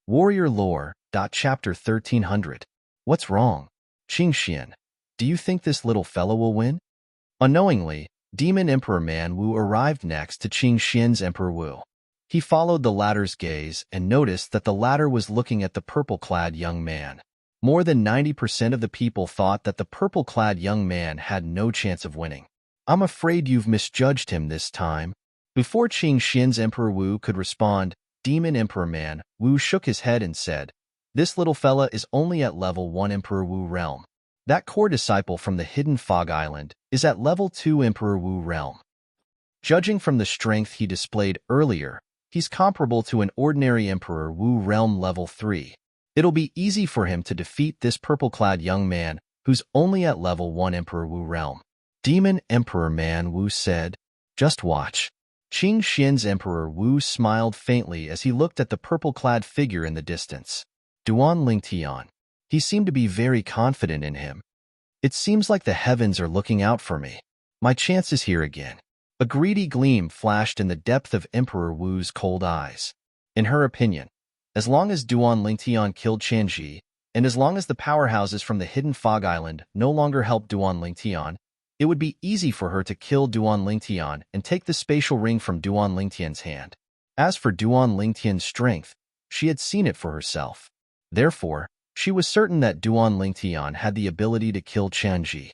Warrior Lore. Chapter 1300. What's wrong? Qingxian, do you think this little fellow will win? Unknowingly, Demon Emperor Man Wu arrived next to Qingxian's Emperor Wu. He followed the latter's gaze and noticed that the latter was looking at the purple-clad young man. More than 90% of the people thought that the purple-clad young man had no chance of winning. I'm afraid you've misjudged him this time. Before Qingxian's Emperor Wu could respond, Demon Emperor Man Wu shook his head and said, "This little fella is only at level 1 Emperor Wu realm. That core disciple from the hidden Fog Island is at level 2 Emperor Wu realm. Judging from the strength he displayed earlier, he's comparable to an ordinary Emperor Wu realm level 3. It'll be easy for him to defeat this purple-clad young man who's only at level 1 Emperor Wu realm." Demon Emperor Man Wu said, "Just watch." Qingxian's Emperor Wu smiled faintly as he looked at the purple-clad figure in the distance. Duan Lingtian. He seemed to be very confident in him. It seems like the heavens are looking out for me. My chance is here again. A greedy gleam flashed in the depth of Emperor Wu's cold eyes. In her opinion, as long as Duan Lingtian killed Qianji, and as long as the powerhouses from the hidden Fog Island no longer helped Duan Lingtian, it would be easy for her to kill Duan Lingtian and take the spatial ring from Duan Lingtian's hand. As for Duan Lingtian's strength, she had seen it for herself. Therefore, she was certain that Duan Lingtian had the ability to kill Qianji.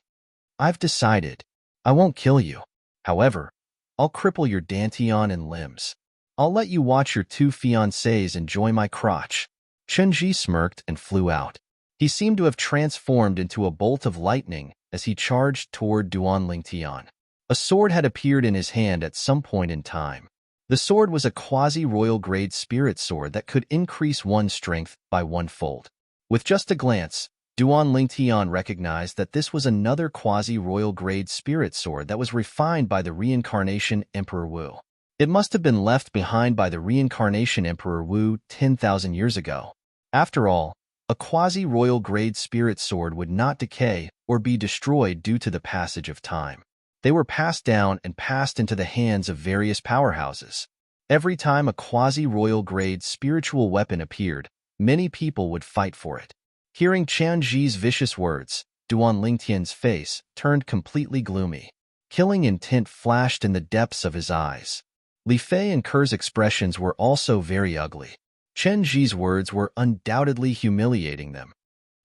"I've decided. I won't kill you. However, I'll cripple your dantian and limbs. I'll let you watch your 2 fiancés enjoy my crotch." Qianji smirked and flew out. He seemed to have transformed into a bolt of lightning as he charged toward Duan Lingtian. A sword had appeared in his hand at some point in time. The sword was a quasi-royal grade spirit sword that could increase one's strength by 1-fold. With just a glance, Duan Lingtian recognized that this was another quasi-royal grade spirit sword that was refined by the reincarnation Emperor Wu. It must have been left behind by the reincarnation Emperor Wu 10,000 years ago. After all, a quasi-royal grade spirit sword would not decay or be destroyed due to the passage of time. They were passed down and passed into the hands of various powerhouses. Every time a quasi-royal grade spiritual weapon appeared, many people would fight for it. Hearing Qianji's vicious words, Duan Lingtian's face turned completely gloomy. Killing intent flashed in the depths of his eyes. Li Fei and Ker's expressions were also very ugly. Qianji's words were undoubtedly humiliating them.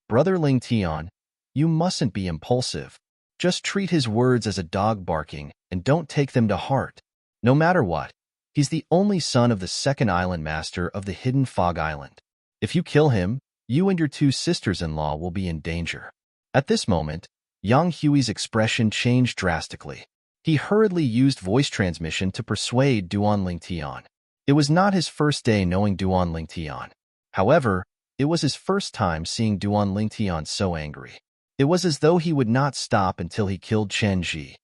"Brother Lingtian, you mustn't be impulsive. Just treat his words as a dog barking and don't take them to heart. No matter what, he's the only son of the second island master of the hidden Fog Island. If you kill him, you and your 2 sisters-in-law will be in danger." At this moment, Yang Hui's expression changed drastically. He hurriedly used voice transmission to persuade Duan Lingtian. It was not his first day knowing Duan Lingtian. However, it was his first time seeing Duan Lingtian so angry. It was as though he would not stop until he killed Qianji.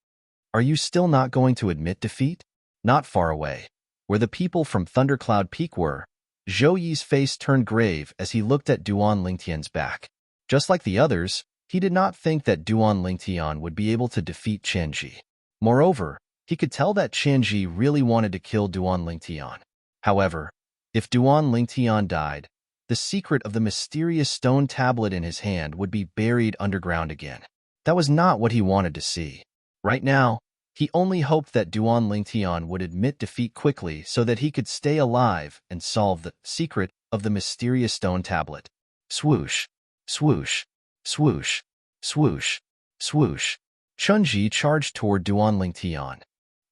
"Are you still not going to admit defeat?" Not far away, where the people from Thundercloud Peak were, Zhou Yi's face turned grave as he looked at Duan Lingtian's back. Just like the others, he did not think that Duan Lingtian would be able to defeat Qianji. Moreover, he could tell that Qianji really wanted to kill Duan Lingtian. However, if Duan Lingtian died, the secret of the mysterious stone tablet in his hand would be buried underground again. That was not what he wanted to see. Right now, he only hoped that Duan Lingtian would admit defeat quickly so that he could stay alive and solve the secret of the mysterious stone tablet. Swoosh, swoosh, swoosh, swoosh, swoosh. Chunji charged toward Duan Lingtian.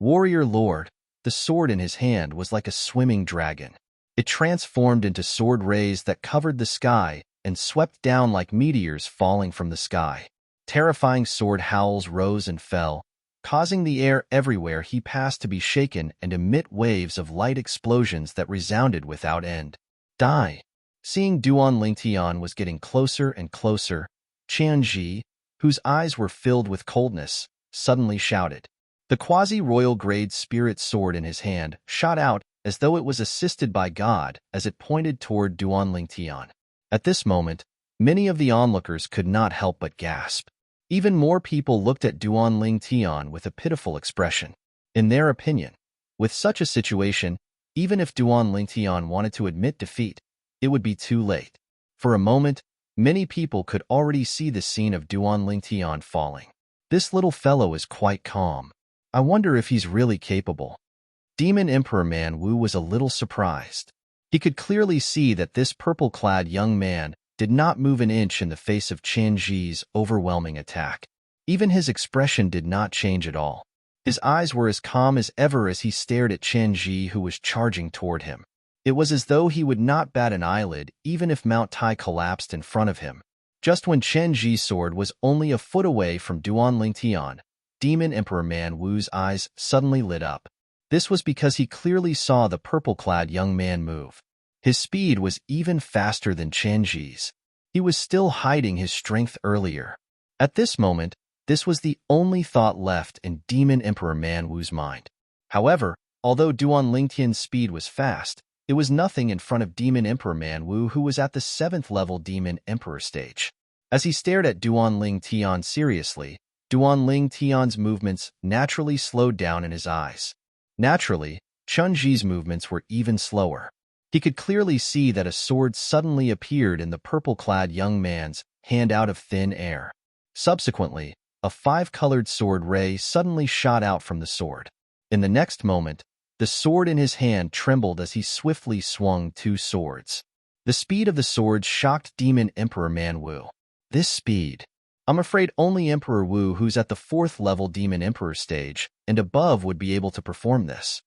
Warrior Lord, the sword in his hand was like a swimming dragon. It transformed into sword rays that covered the sky and swept down like meteors falling from the sky. Terrifying sword howls rose and fell, causing the air everywhere he passed to be shaken and emit waves of light explosions that resounded without end. Die! Seeing Duan Lingtian was getting closer and closer, Qianji, whose eyes were filled with coldness, suddenly shouted. The quasi-royal grade spirit sword in his hand shot out as though it was assisted by God as it pointed toward Duan Lingtian. At this moment, many of the onlookers could not help but gasp. Even more people looked at Duan Lingtian with a pitiful expression. In their opinion, with such a situation, even if Duan Lingtian wanted to admit defeat, it would be too late. For a moment, many people could already see the scene of Duan Lingtian falling. This little fellow is quite calm. I wonder if he's really capable. Demon Emperor Man Wu was a little surprised. He could clearly see that this purple-clad young man did not move an inch in the face of Chen Ji's overwhelming attack. Even his expression did not change at all. His eyes were as calm as ever as he stared at Chen Ji, who was charging toward him. It was as though he would not bat an eyelid even if Mount Tai collapsed in front of him. Just when Chen Ji's sword was only a foot away from Duan Lingtian, Demon Emperor Man Wu's eyes suddenly lit up. This was because he clearly saw the purple-clad young man move. His speed was even faster than Chen Ji's. He was still hiding his strength earlier. At this moment, this was the only thought left in Demon Emperor Man Wu's mind. However, although Duan Lingtian's speed was fast, it was nothing in front of Demon Emperor Man Wu, who was at the 7th level Demon Emperor stage. As he stared at Duan Lingtian seriously, Duan Lingtian's movements naturally slowed down in his eyes. Naturally, Chen Ji's movements were even slower. He could clearly see that a sword suddenly appeared in the purple-clad young man's hand out of thin air. Subsequently, a 5-colored sword ray suddenly shot out from the sword. In the next moment, the sword in his hand trembled as he swiftly swung 2 swords. The speed of the swords shocked Demon Emperor Man Wu. This speed. I'm afraid only Emperor Wu, who's at the 4th level Demon Emperor stage and above, would be able to perform this.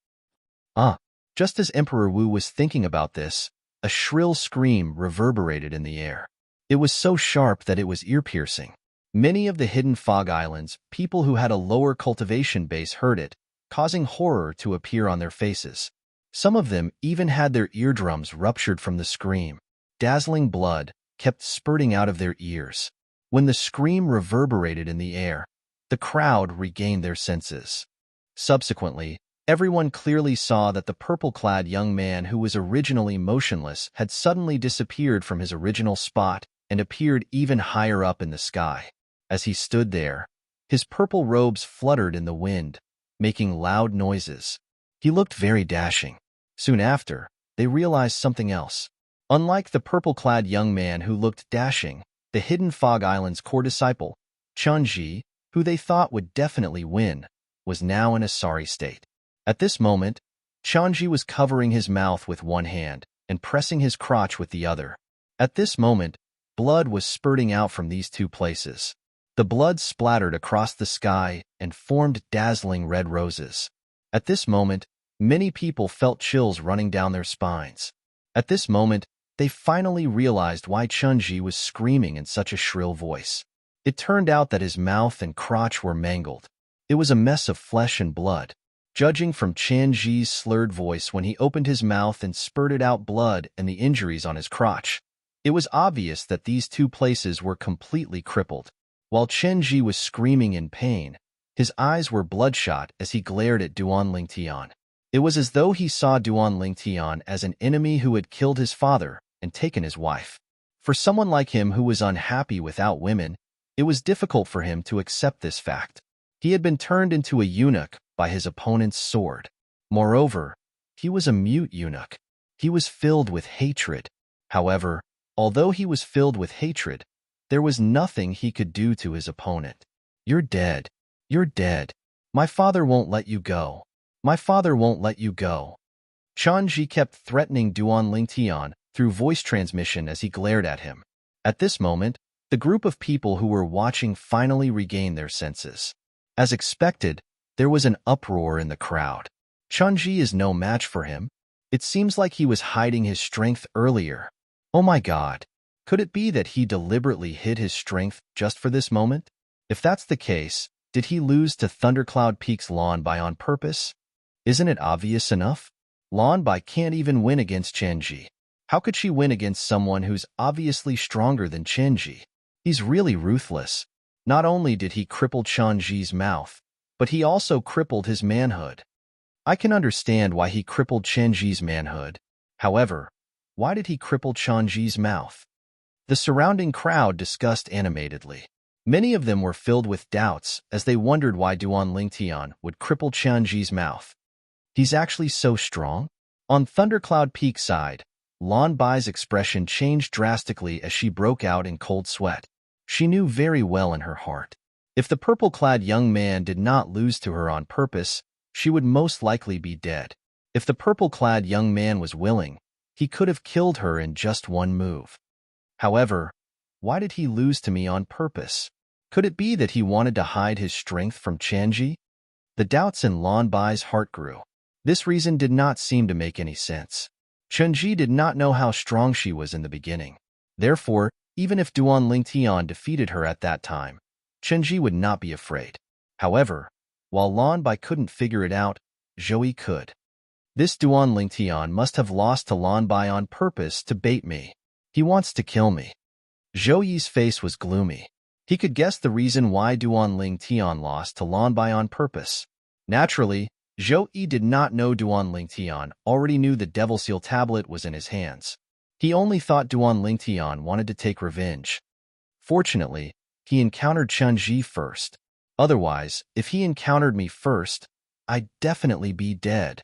Just as Emperor Wu was thinking about this, a shrill scream reverberated in the air. It was so sharp that it was ear-piercing. Many of the hidden Fog Islands, people who had a lower cultivation base, heard it, causing horror to appear on their faces. Some of them even had their eardrums ruptured from the scream. Dazzling blood kept spurting out of their ears. When the scream reverberated in the air, the crowd regained their senses. Subsequently, everyone clearly saw that the purple-clad young man who was originally motionless had suddenly disappeared from his original spot and appeared even higher up in the sky. As he stood there, his purple robes fluttered in the wind, making loud noises. He looked very dashing. Soon after, they realized something else. Unlike the purple-clad young man who looked dashing, the hidden Fog Island's core disciple, Chen Ji, who they thought would definitely win, was now in a sorry state. At this moment, Chen Ji was covering his mouth with one hand and pressing his crotch with the other. At this moment, blood was spurting out from these 2 places. The blood splattered across the sky and formed dazzling red roses. At this moment, many people felt chills running down their spines. At this moment, they finally realized why Chen Ji was screaming in such a shrill voice. It turned out that his mouth and crotch were mangled. It was a mess of flesh and blood. Judging from Chen Ji's slurred voice when he opened his mouth and spurted out blood and the injuries on his crotch, it was obvious that these 2 places were completely crippled. While Chen Ji was screaming in pain, his eyes were bloodshot as he glared at Duan Lingtian. It was as though he saw Duan Lingtian as an enemy who had killed his father and taken his wife. For someone like him who was unhappy without women, it was difficult for him to accept this fact. He had been turned into a eunuch by his opponent's sword. Moreover, he was a mute eunuch. He was filled with hatred. However, although he was filled with hatred, there was nothing he could do to his opponent. You're dead. You're dead. My father won't let you go. My father won't let you go. Chen Ji kept threatening Duan Lingtian through voice transmission as he glared at him. At this moment, the group of people who were watching finally regained their senses. As expected, there was an uproar in the crowd. Chen Ji is no match for him. It seems like he was hiding his strength earlier. Oh my God. Could it be that he deliberately hid his strength just for this moment? If that's the case, did he lose to Thundercloud Peak's Lan Bai on purpose? Isn't it obvious enough? Lan Bai can't even win against Chen Ji. How could she win against someone who's obviously stronger than Chen Ji? He's really ruthless. Not only did he cripple Chen Ji's mouth, but he also crippled his manhood. I can understand why he crippled Chen Ji's manhood. However, why did he cripple Chen Ji's mouth? The surrounding crowd discussed animatedly. Many of them were filled with doubts as they wondered why Duan Lingtian would cripple Chen Ji's mouth. He's actually so strong? On Thundercloud Peak side, Lan Bai's expression changed drastically as she broke out in cold sweat. She knew very well in her heart, if the purple-clad young man did not lose to her on purpose, she would most likely be dead. If the purple-clad young man was willing, he could have killed her in just one move. However, why did he lose to me on purpose? Could it be that he wanted to hide his strength from Chanji? The doubts in Lan Bai's heart grew. This reason did not seem to make any sense. Chanji did not know how strong she was in the beginning. Therefore, even if Duan Lingtian defeated her at that time, Chanji would not be afraid. However, while Lan Bai couldn't figure it out, Zhou could. This Duan Lingtian must have lost to Lan Bai on purpose to bait me. He wants to kill me. Zhou Yi's face was gloomy. He could guess the reason why Duan Lingtian lost to Lan Bai on purpose. Naturally, Zhou Yi did not know Duan Lingtian already knew the Devil Seal tablet was in his hands. He only thought Duan Lingtian wanted to take revenge. Fortunately, he encountered Chanji first. Otherwise, if he encountered me first, I'd definitely be dead.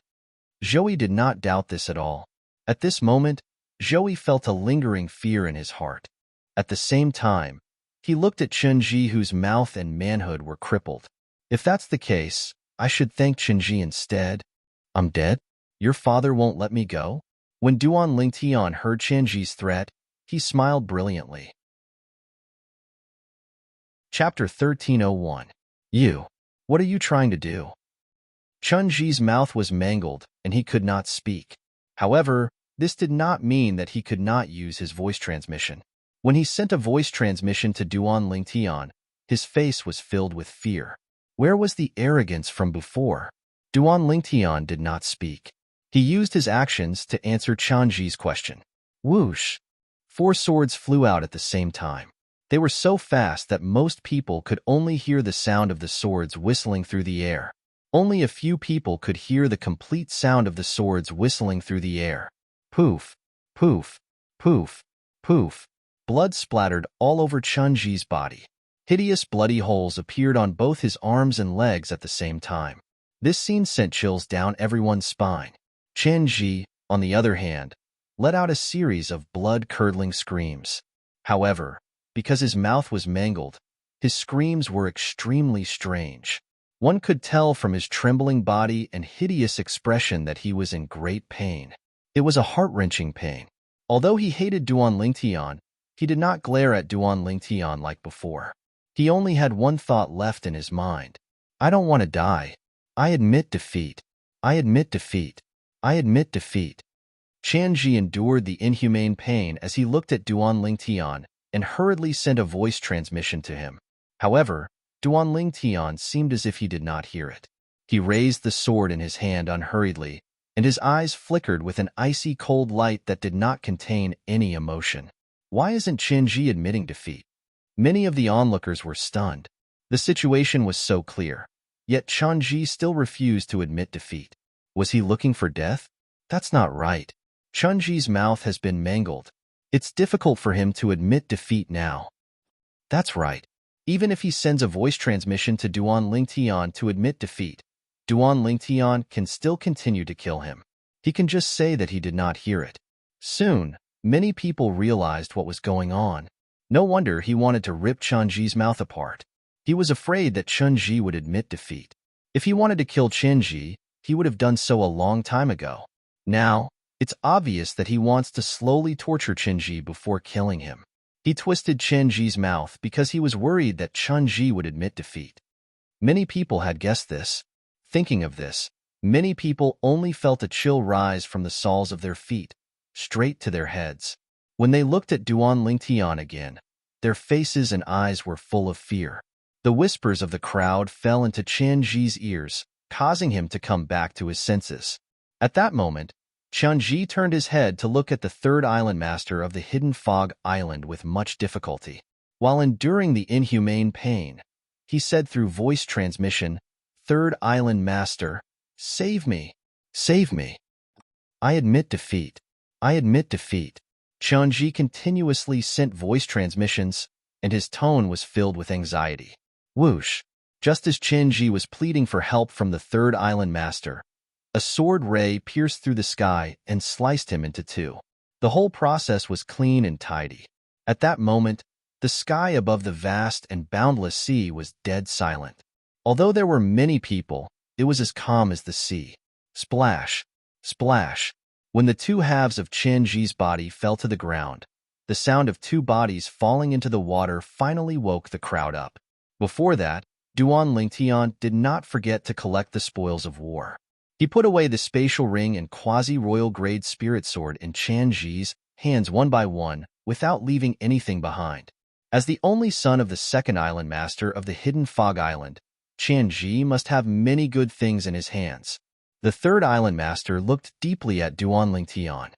Zhou Yi did not doubt this at all. At this moment, Zhou Yi felt a lingering fear in his heart. At the same time, he looked at Chanji, whose mouth and manhood were crippled. If that's the case, I should thank Chanji instead. I'm dead? Your father won't let me go? When Duan Lingtian heard Chanji's threat, he smiled brilliantly. Chapter 1301. You. What are you trying to do? Chanji's mouth was mangled, and he could not speak. However, this did not mean that he could not use his voice transmission. When he sent a voice transmission to Duan Lingtian, his face was filled with fear. Where was the arrogance from before? Duan Lingtian did not speak. He used his actions to answer Chanji's question. Whoosh! 4 swords flew out at the same time. They were so fast that most people could only hear the sound of the swords whistling through the air. Only a few people could hear the complete sound of the swords whistling through the air. Poof, poof, poof, poof. Blood splattered all over Chanji's body. Hideous bloody holes appeared on both his arms and legs at the same time. This scene sent chills down everyone's spine. Chanji, on the other hand, let out a series of blood-curdling screams. However, because his mouth was mangled, his screams were extremely strange. One could tell from his trembling body and hideous expression that he was in great pain. It was a heart-wrenching pain. Although he hated Duan Lingtian, he did not glare at Duan Lingtian like before. He only had one thought left in his mind. I don't want to die. I admit defeat. I admit defeat. I admit defeat. Chanji endured the inhumane pain as he looked at Duan Lingtian and hurriedly sent a voice transmission to him. However, Duan Lingtian seemed as if he did not hear it. He raised the sword in his hand unhurriedly, and his eyes flickered with an icy cold light that did not contain any emotion. Why isn't Chanji admitting defeat? Many of the onlookers were stunned. The situation was so clear, yet Chanji still refused to admit defeat. Was he looking for death? That's not right. Chanji's mouth has been mangled. It's difficult for him to admit defeat now. That's right. Even if he sends a voice transmission to Duan Lingtian to admit defeat, Duan Lingtian can still continue to kill him. He can just say that he did not hear it. Soon, many people realized what was going on. No wonder he wanted to rip Chanji's mouth apart. He was afraid that Chanji would admit defeat. If he wanted to kill Chanji, he would have done so a long time ago. Now, it's obvious that he wants to slowly torture Chanji before killing him. He twisted Chanji's mouth because he was worried that Chanji would admit defeat. Many people had guessed this. Thinking of this, many people only felt a chill rise from the soles of their feet, straight to their heads. When they looked at Duan Lingtian again, their faces and eyes were full of fear. The whispers of the crowd fell into Chanji's ears, causing him to come back to his senses. At that moment, Chanji turned his head to look at the third island master of the Hidden Fog Island with much difficulty. While enduring the inhumane pain, he said through voice transmission, "Third Island Master, save me! Save me! I admit defeat! I admit defeat!" Chanji continuously sent voice transmissions, and his tone was filled with anxiety. Whoosh! Just as Chanji was pleading for help from the third island master, a sword ray pierced through the sky and sliced him into two. The whole process was clean and tidy. At that moment, the sky above the vast and boundless sea was dead silent. Although there were many people, it was as calm as the sea. Splash, splash. When the two halves of Chen Ji's body fell to the ground, the sound of two bodies falling into the water finally woke the crowd up. Before that, Duan Lingtian did not forget to collect the spoils of war. He put away the spatial ring and quasi-royal grade spirit sword in Chen Ji's hands one by one, without leaving anything behind. As the only son of the second island master of the hidden fog island, Chen Ji must have many good things in his hands. The third island master looked deeply at Duan Lingtian.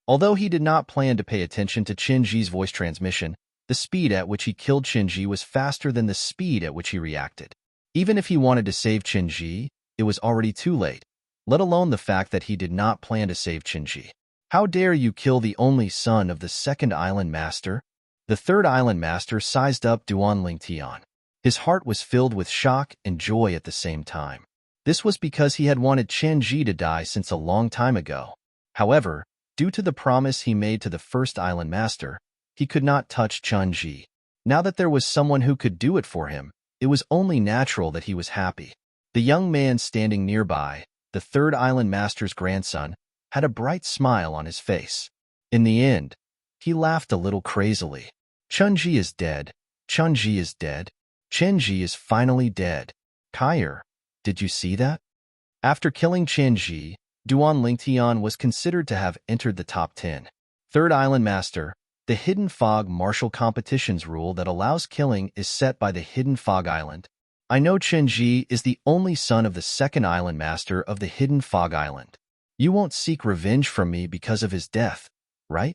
Although he did not plan to pay attention to Chen Ji's voice transmission, the speed at which he killed Chen Ji was faster than the speed at which he reacted. Even if he wanted to save Chen Ji, it was already too late, let alone the fact that he did not plan to save Chen Ji. How dare you kill the only son of the second island master? The third island master sized up Duan Lingtian. His heart was filled with shock and joy at the same time. This was because he had wanted Chen Ji to die since a long time ago. However, due to the promise he made to the first island master, he could not touch Chen Ji. Now that there was someone who could do it for him, it was only natural that he was happy. The young man standing nearby, the third island master's grandson, had a bright smile on his face. In the end, he laughed a little crazily. Chen Ji is dead. Chen Ji is dead. Chen Ji is finally dead. Kaier, did you see that? After killing Chen Ji, Duan Lingtian was considered to have entered the top 10. Third Island Master, the Hidden Fog Martial Competitions rule that allows killing is set by the Hidden Fog Island. I know Chen Ji is the only son of the second Island Master of the Hidden Fog Island. You won't seek revenge from me because of his death, right?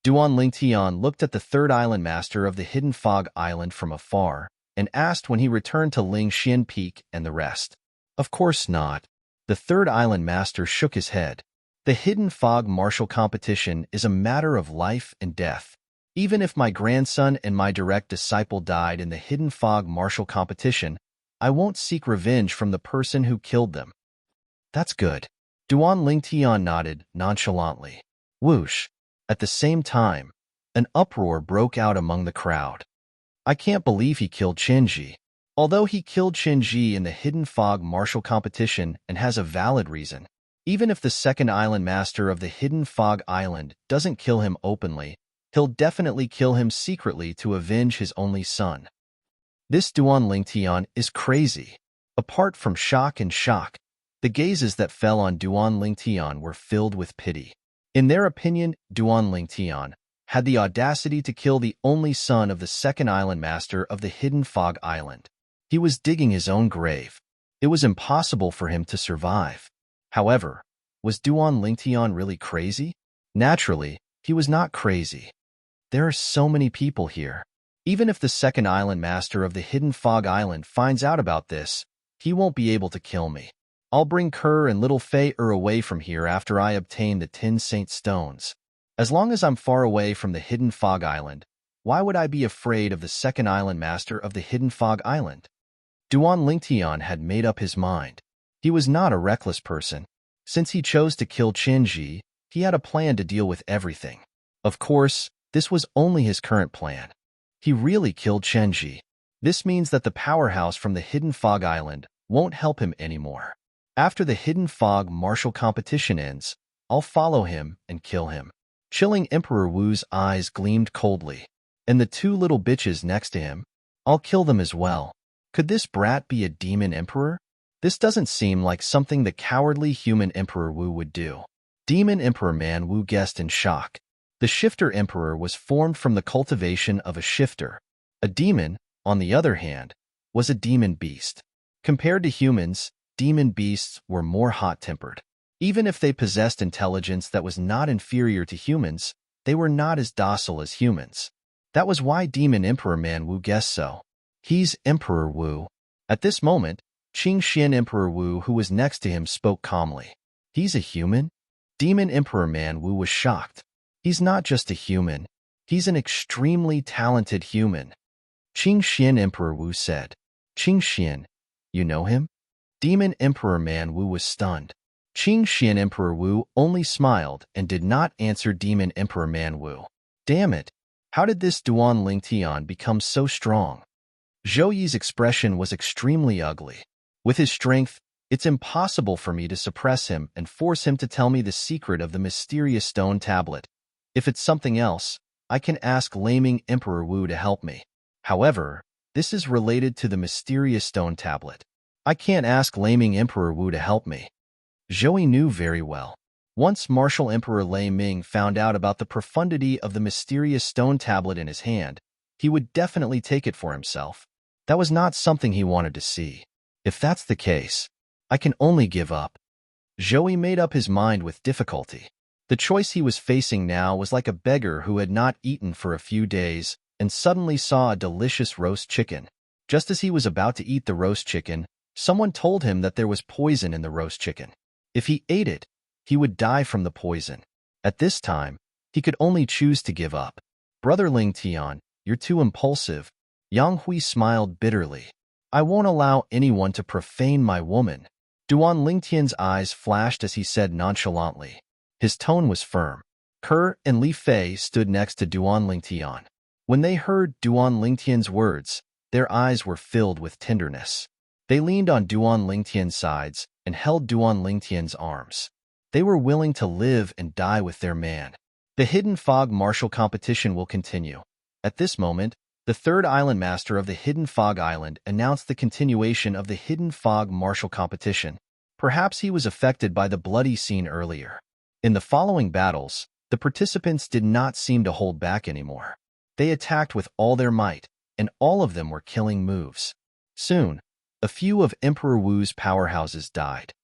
Duan Lingtian looked at the third Island Master of the Hidden Fog Island from afar and asked when he returned to Ling Xian Peak and the rest. Of course not. The third Island Master shook his head. The Hidden Fog Martial Competition is a matter of life and death. Even if my grandson and my direct disciple died in the Hidden Fog Martial Competition, I won't seek revenge from the person who killed them. That's good. Duan Lingtian nodded nonchalantly. Whoosh. At the same time, an uproar broke out among the crowd. I can't believe he killed Chen Ji. Although he killed Chen Ji in the Hidden Fog Martial Competition and has a valid reason, even if the second Island Master of the Hidden Fog Island doesn't kill him openly, he'll definitely kill him secretly to avenge his only son. This Duan Lingtian is crazy. Apart from shock, the gazes that fell on Duan Lingtian were filled with pity. In their opinion, Duan Lingtian had the audacity to kill the only son of the second Island Master of the Hidden Fog Island. He was digging his own grave. It was impossible for him to survive. However, was Duan Lingtian really crazy? Naturally, he was not crazy. There are so many people here. Even if the second Island Master of the Hidden Fog Island finds out about this, he won't be able to kill me. I'll bring Kerr and little Fei away from here after I obtain the 10 Saint Stones. As long as I'm far away from the Hidden Fog Island, why would I be afraid of the second Island Master of the Hidden Fog Island? Duan Lingtian had made up his mind. He was not a reckless person. Since he chose to kill Chen Ji, he had a plan to deal with everything. Of course, this was only his current plan. He really killed Chen Ji. This means that the powerhouse from the Hidden Fog Island won't help him anymore. After the Hidden Fog Martial Competition ends, I'll follow him and kill him. Chilling Emperor Wu's eyes gleamed coldly. And the two little bitches next to him, I'll kill them as well. Could this brat be a demon emperor? This doesn't seem like something the cowardly human Emperor Wu would do. Demon Emperor Man Wu guessed in shock. The Shifter Emperor was formed from the cultivation of a shifter. A demon, on the other hand, was a demon beast. Compared to humans, demon beasts were more hot-tempered. Even if they possessed intelligence that was not inferior to humans, they were not as docile as humans. That was why Demon Emperor Man Wu guessed so. He's Emperor Wu. At this moment, Qing Xian Emperor Wu, who was next to him, spoke calmly. He's a human? Demon Emperor Man Wu was shocked. He's not just a human. He's an extremely talented human. Qing Xian Emperor Wu said. Qing Xian, you know him? Demon Emperor Man Wu was stunned. Qing Xian Emperor Wu only smiled and did not answer Demon Emperor Man Wu. Damn it! How did this Duan Lingtian become so strong? Zhou Yi's expression was extremely ugly. With his strength, it's impossible for me to suppress him and force him to tell me the secret of the mysterious stone tablet. If it's something else, I can ask Laming Emperor Wu to help me. However, this is related to the mysterious stone tablet. I can't ask Laming Emperor Wu to help me. Zhou Yi knew very well. Once Martial Emperor Lei Ming found out about the profundity of the mysterious stone tablet in his hand, he would definitely take it for himself. That was not something he wanted to see. If that's the case, I can only give up. Zhou Yi made up his mind with difficulty. The choice he was facing now was like a beggar who had not eaten for a few days and suddenly saw a delicious roast chicken. Just as he was about to eat the roast chicken, someone told him that there was poison in the roast chicken. If he ate it, he would die from the poison. At this time, he could only choose to give up. Brother Ling Tian, you're too impulsive. Yang Hui smiled bitterly. I won't allow anyone to profane my woman. Duan Lingtian's eyes flashed as he said nonchalantly. His tone was firm. Ke and Li Fei stood next to Duan Lingtian. When they heard Duan Lingtian's words, their eyes were filled with tenderness. They leaned on Duan Lingtian's sides and held Duan Lingtian's arms. They were willing to live and die with their man. The Hidden Fog martial competition will continue. At this moment, the third island master of the Hidden Fog Island announced the continuation of the Hidden Fog martial competition. Perhaps he was affected by the bloody scene earlier. In the following battles, the participants did not seem to hold back anymore. They attacked with all their might, and all of them were killing moves. Soon, a few of Emperor Wu's powerhouses died.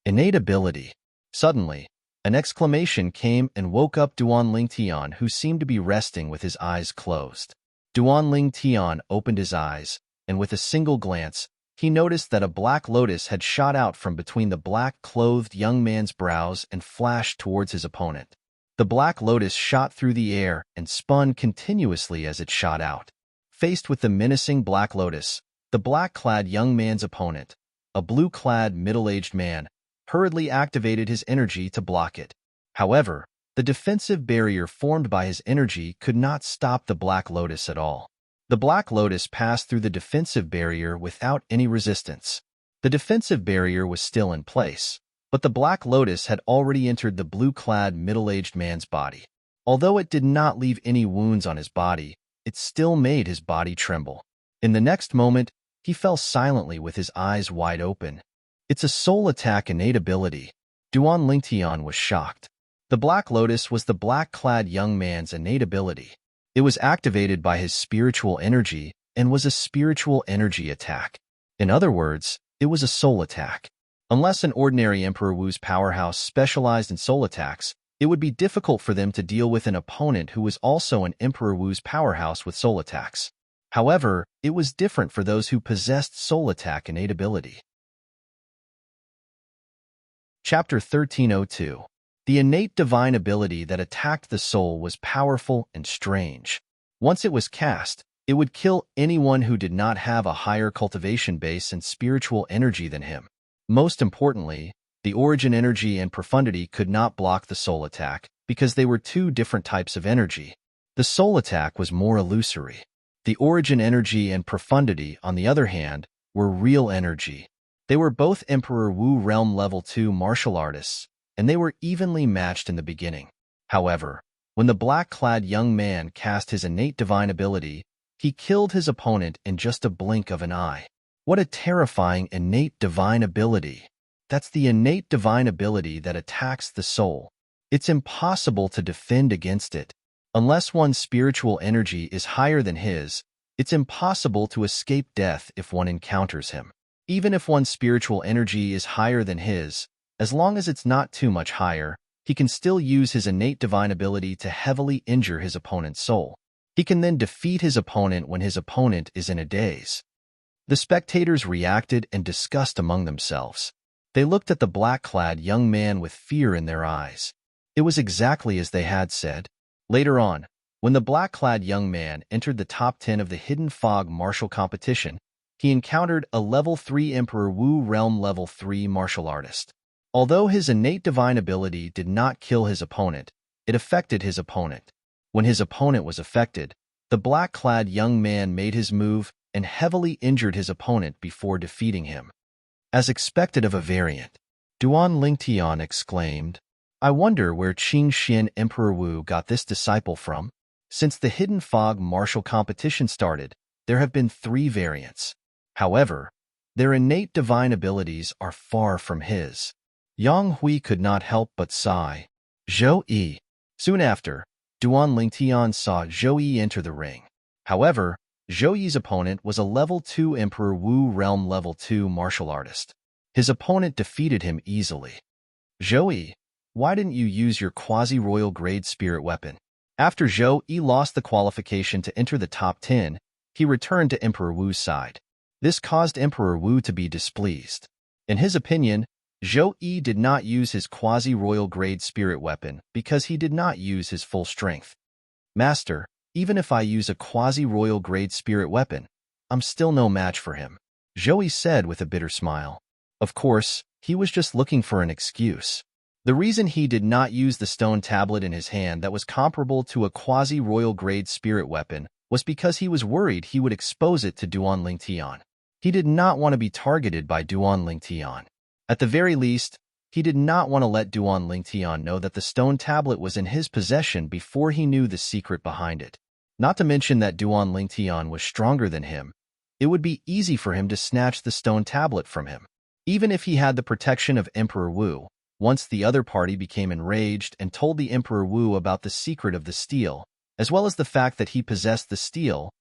Innate ability. Suddenly, an exclamation came and woke up Duan Lingtian, who seemed to be resting with his eyes closed. Duan Lingtian opened his eyes, and with a single glance, he noticed that a black lotus had shot out from between the black-clothed young man's brows and flashed towards his opponent. The black lotus shot through the air and spun continuously as it shot out. Faced with the menacing black lotus, the black-clad young man's opponent, a blue-clad middle-aged man, hurriedly activated his energy to block it. However, the defensive barrier formed by his energy could not stop the Black Lotus at all. The Black Lotus passed through the defensive barrier without any resistance. The defensive barrier was still in place, but the Black Lotus had already entered the blue-clad middle-aged man's body. Although it did not leave any wounds on his body, it still made his body tremble. In the next moment, he fell silently with his eyes wide open. It's a soul attack innate ability. Duan Lingtian was shocked. The Black Lotus was the black-clad young man's innate ability. It was activated by his spiritual energy and was a spiritual energy attack. In other words, it was a soul attack. Unless an ordinary Emperor Wu's powerhouse specialized in soul attacks, it would be difficult for them to deal with an opponent who was also an Emperor Wu's powerhouse with soul attacks. However, it was different for those who possessed soul attack innate ability. Chapter 1302. The innate divine ability that attacked the soul was powerful and strange. Once it was cast, it would kill anyone who did not have a higher cultivation base and spiritual energy than him. Most importantly, the origin energy and profundity could not block the soul attack because they were two different types of energy. The soul attack was more illusory. The origin energy and profundity, on the other hand, were real energy. They were both Emperor Wu Realm Level 2 martial artists, and they were evenly matched in the beginning. However, when the black-clad young man cast his innate divine ability, he killed his opponent in just a blink of an eye. What a terrifying innate divine ability! That's the innate divine ability that attacks the soul. It's impossible to defend against it. Unless one's spiritual energy is higher than his, it's impossible to escape death if one encounters him. Even if one's spiritual energy is higher than his, as long as it's not too much higher, he can still use his innate divine ability to heavily injure his opponent's soul. He can then defeat his opponent when his opponent is in a daze. The spectators reacted and discussed among themselves. They looked at the black-clad young man with fear in their eyes. It was exactly as they had said. Later on, when the black-clad young man entered the top 10 of the Hidden Fog martial competition, he encountered a Level 3 Emperor Wu Realm Level 3 martial artist. Although his innate divine ability did not kill his opponent, it affected his opponent. When his opponent was affected, the black-clad young man made his move and heavily injured his opponent before defeating him. As expected of a variant, Duan Lingtian exclaimed, "I wonder where Qing Xian Emperor Wu got this disciple from." Since the Hidden Fog martial competition started, there have been 3 variants. However, their innate divine abilities are far from his. Yang Hui could not help but sigh. Zhou Yi. Soon after, Duan Lingtian saw Zhou Yi enter the ring. However, Zhou Yi's opponent was a level 2 Emperor Wu realm level 2 martial artist. His opponent defeated him easily. Zhou Yi, why didn't you use your quasi-royal grade spirit weapon? After Zhou Yi lost the qualification to enter the top 10, he returned to Emperor Wu's side. This caused Emperor Wu to be displeased. In his opinion, Zhou Yi did not use his quasi-royal grade spirit weapon because he did not use his full strength. Master, even if I use a quasi-royal grade spirit weapon, I'm still no match for him, Zhou Yi said with a bitter smile. Of course, he was just looking for an excuse. The reason he did not use the stone tablet in his hand that was comparable to a quasi-royal grade spirit weapon was because he was worried he would expose it to Duan Lingtian. He did not want to be targeted by Duan Lingtian. At the very least, he did not want to let Duan Lingtian know that the stone tablet was in his possession before he knew the secret behind it. Not to mention that Duan Lingtian was stronger than him, it would be easy for him to snatch the stone tablet from him. Even if he had the protection of Emperor Wu, once the other party became enraged and told the Emperor Wu about the secret of the steel, as well as the fact that he possessed the steel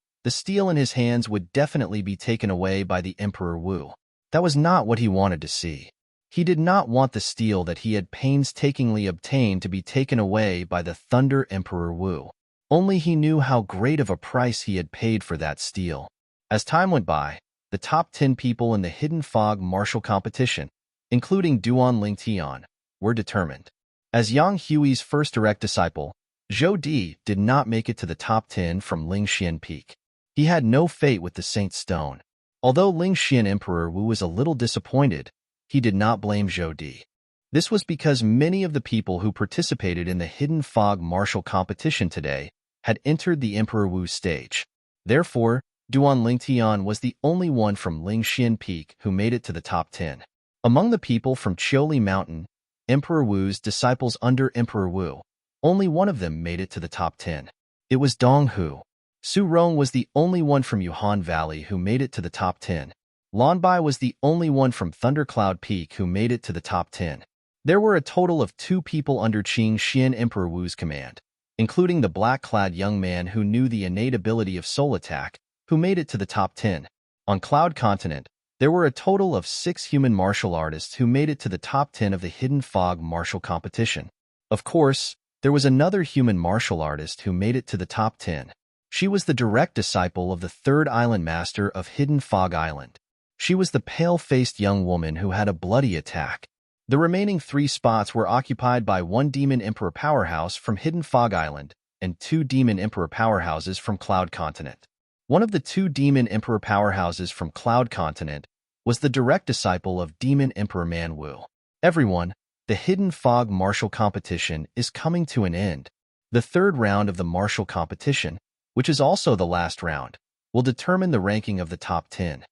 in his hands would definitely be taken away by the Emperor Wu. That was not what he wanted to see. He did not want the steel that he had painstakingly obtained to be taken away by the Thunder Emperor Wu. Only he knew how great of a price he had paid for that steel. As time went by, the top 10 people in the Hidden Fog martial competition, including Duan Lingtian, were determined. As Yang Hui's first direct disciple, Zhou Di did not make it to the top 10 from Lingxian Peak. He had no fate with the Saint Stone. Although Lingxian Emperor Wu was a little disappointed, he did not blame Zhou Di. This was because many of the people who participated in the Hidden Fog martial competition today had entered the Emperor Wu stage. Therefore, Duan Lingtian was the only one from Lingxian Peak who made it to the top 10. Among the people from Qiuli Mountain, Emperor Wu's disciples under Emperor Wu, only one of them made it to the top 10. It was Dong Hu. Su Rong was the only one from Yuhan Valley who made it to the top 10. Lan Bai was the only one from Thundercloud Peak who made it to the top 10. There were a total of 2 people under Qing Xian Emperor Wu's command, including the black-clad young man who knew the innate ability of soul attack, who made it to the top 10. On Cloud Continent, there were a total of 6 human martial artists who made it to the top 10 of the Hidden Fog martial competition. Of course, there was another human martial artist who made it to the top 10. She was the direct disciple of the 3rd Island Master of Hidden Fog Island. She was the pale-faced young woman who had a bloody attack. The remaining 3 spots were occupied by 1 Demon Emperor powerhouse from Hidden Fog Island and 2 Demon Emperor powerhouses from Cloud Continent. One of the 2 Demon Emperor powerhouses from Cloud Continent was the direct disciple of Demon Emperor Man Wu. Everyone, the Hidden Fog martial competition is coming to an end. The 3rd round of the martial competition, which is also the last round, will determine the ranking of the top 10.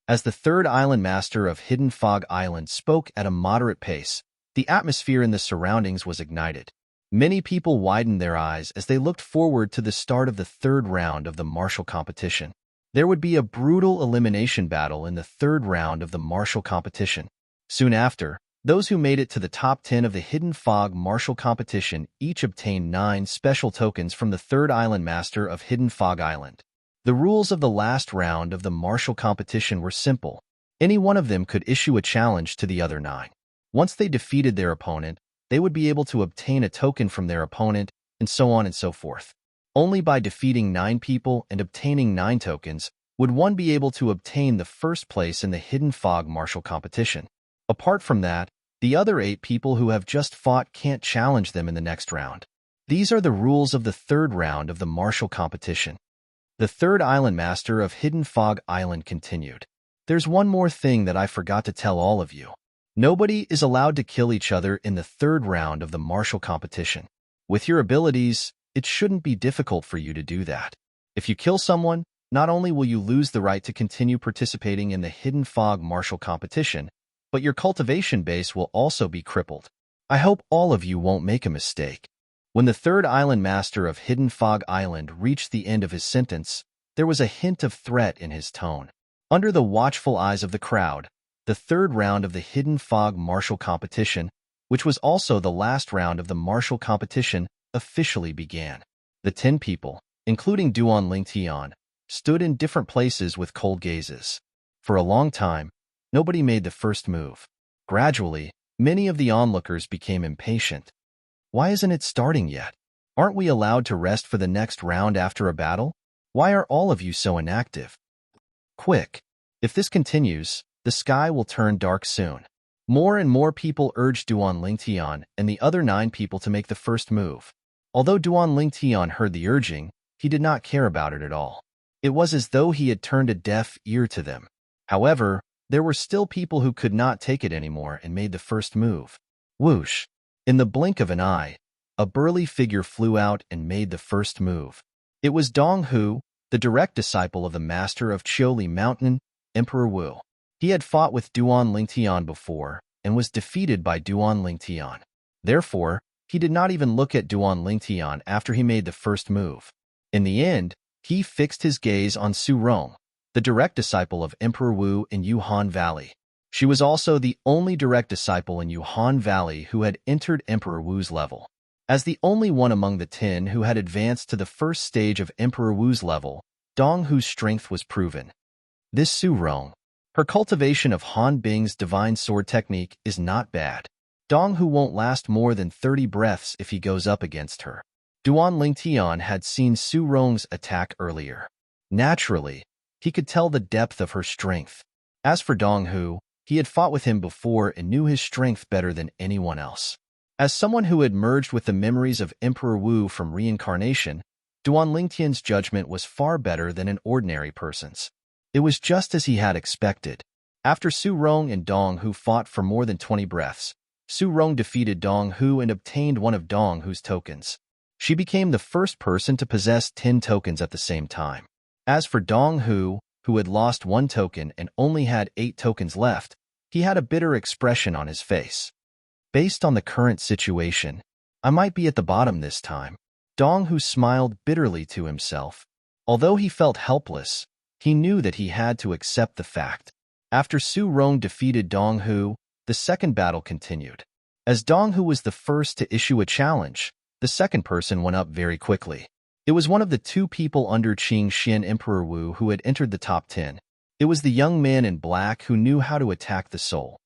As the 3rd Island Master of Hidden Fog Island spoke at a moderate pace, the atmosphere in the surroundings was ignited. Many people widened their eyes as they looked forward to the start of the 3rd round of the martial competition. There would be a brutal elimination battle in the 3rd round of the martial competition. Soon after, those who made it to the top 10 of the Hidden Fog martial competition each obtained 9 special tokens from the 3rd Island Master of Hidden Fog Island. The rules of the last round of the martial competition were simple. Any one of them could issue a challenge to the other 9. Once they defeated their opponent, they would be able to obtain a token from their opponent, and so on and so forth. Only by defeating 9 people and obtaining 9 tokens would one be able to obtain the first place in the Hidden Fog martial competition. Apart from that, the other 8 people who have just fought can't challenge them in the next round. These are the rules of the 3rd round of the martial competition. The 3rd Island Master of Hidden Fog Island continued. There's one more thing that I forgot to tell all of you. Nobody is allowed to kill each other in the third round of the martial competition. With your abilities, it shouldn't be difficult for you to do that. If you kill someone, not only will you lose the right to continue participating in the Hidden Fog martial competition, but your cultivation base will also be crippled. I hope all of you won't make a mistake. When the third island master of Hidden Fog Island reached the end of his sentence, there was a hint of threat in his tone. Under the watchful eyes of the crowd, the third round of the Hidden Fog martial competition, which was also the last round of the martial competition, officially began. The 10 people, including Duan Lingtian, stood in different places with cold gazes. For a long time, nobody made the first move. Gradually, many of the onlookers became impatient. Why isn't it starting yet? Aren't we allowed to rest for the next round after a battle? Why are all of you so inactive? Quick! If this continues, the sky will turn dark soon. More and more people urged Duan Lingtian and the other 9 people to make the first move. Although Duan Lingtian heard the urging, he did not care about it at all. It was as though he had turned a deaf ear to them. However, there were still people who could not take it anymore and made the first move. Whoosh! In the blink of an eye, a burly figure flew out and made the first move. It was Dong Hu, the direct disciple of the master of Chioli Mountain, Emperor Wu. He had fought with Duan Lingtian before and was defeated by Duan Lingtian. Therefore, he did not even look at Duan Lingtian after he made the first move. In the end, he fixed his gaze on Su Rong, the direct disciple of Emperor Wu in Yuhan Valley. She was also the only direct disciple in Yuhan Valley who had entered Emperor Wu's level. As the only one among the 10 who had advanced to the first stage of Emperor Wu's level, Dong Hu's strength was proven. This Su Rong, her cultivation of Han Bing's divine sword technique is not bad. Dong Hu won't last more than 30 breaths if he goes up against her. Duan Lingtian had seen Su Rong's attack earlier. Naturally, he could tell the depth of her strength. As for Dong Hu, he had fought with him before and knew his strength better than anyone else. As someone who had merged with the memories of Emperor Wu from reincarnation, Duan Lingtian's judgment was far better than an ordinary person's. It was just as he had expected. After Su Rong and Dong Hu fought for more than 20 breaths, Su Rong defeated Dong Hu and obtained one of Dong Hu's tokens. She became the first person to possess 10 tokens at the same time. As for Dong Hu, who had lost 1 token and only had 8 tokens left, he had a bitter expression on his face. Based on the current situation, I might be at the bottom this time. Dong Hu smiled bitterly to himself. Although he felt helpless, he knew that he had to accept the fact. After Su Rong defeated Dong Hu, the second battle continued. As Dong Hu was the first to issue a challenge, the second person went up very quickly. It was one of the 2 people under Qing Xian Emperor Wu who had entered the top 10. It was the young man in black who knew how to attack the soul.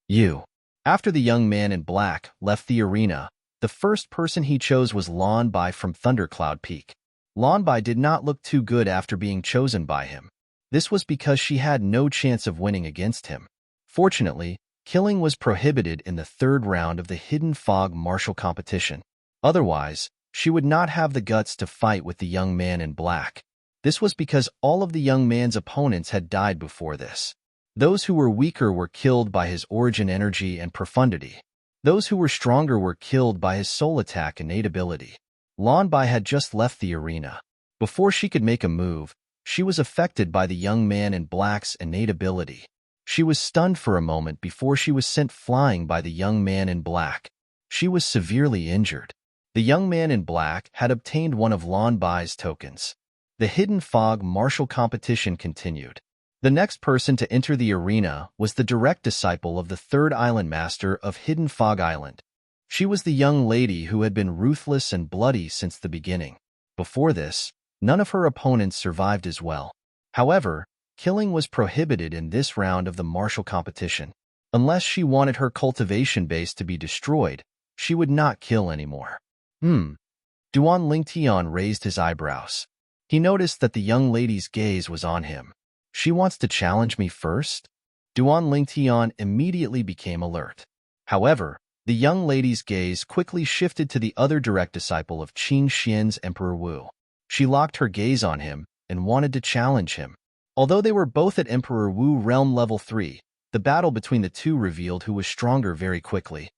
You. After the young man in black left the arena, the first person he chose was Lan Bai from Thundercloud Peak. Lan Bai did not look too good after being chosen by him. This was because she had no chance of winning against him. Fortunately, killing was prohibited in the third round of the Hidden Fog martial competition. Otherwise, she would not have the guts to fight with the young man in black. This was because all of the young man's opponents had died before this. Those who were weaker were killed by his origin energy and profundity. Those who were stronger were killed by his soul attack innate ability. Lan Bai had just left the arena. Before she could make a move, she was affected by the young man in black's innate ability. She was stunned for a moment before she was sent flying by the young man in black. She was severely injured. The young man in black had obtained one of Lan Bai's tokens. The Hidden Fog martial competition continued. The next person to enter the arena was the direct disciple of the third island master of Hidden Fog Island. She was the young lady who had been ruthless and bloody since the beginning. Before this, none of her opponents survived as well. However, killing was prohibited in this round of the martial competition. Unless she wanted her cultivation base to be destroyed, she would not kill anymore. Duan Lingtian raised his eyebrows. He noticed that the young lady's gaze was on him. She wants to challenge me first? Duan Lingtian immediately became alert. However, the young lady's gaze quickly shifted to the other direct disciple of Qing Xian's Emperor Wu. She locked her gaze on him and wanted to challenge him. Although they were both at Emperor Wu Realm Level 3, The battle between the two revealed who was stronger very quickly.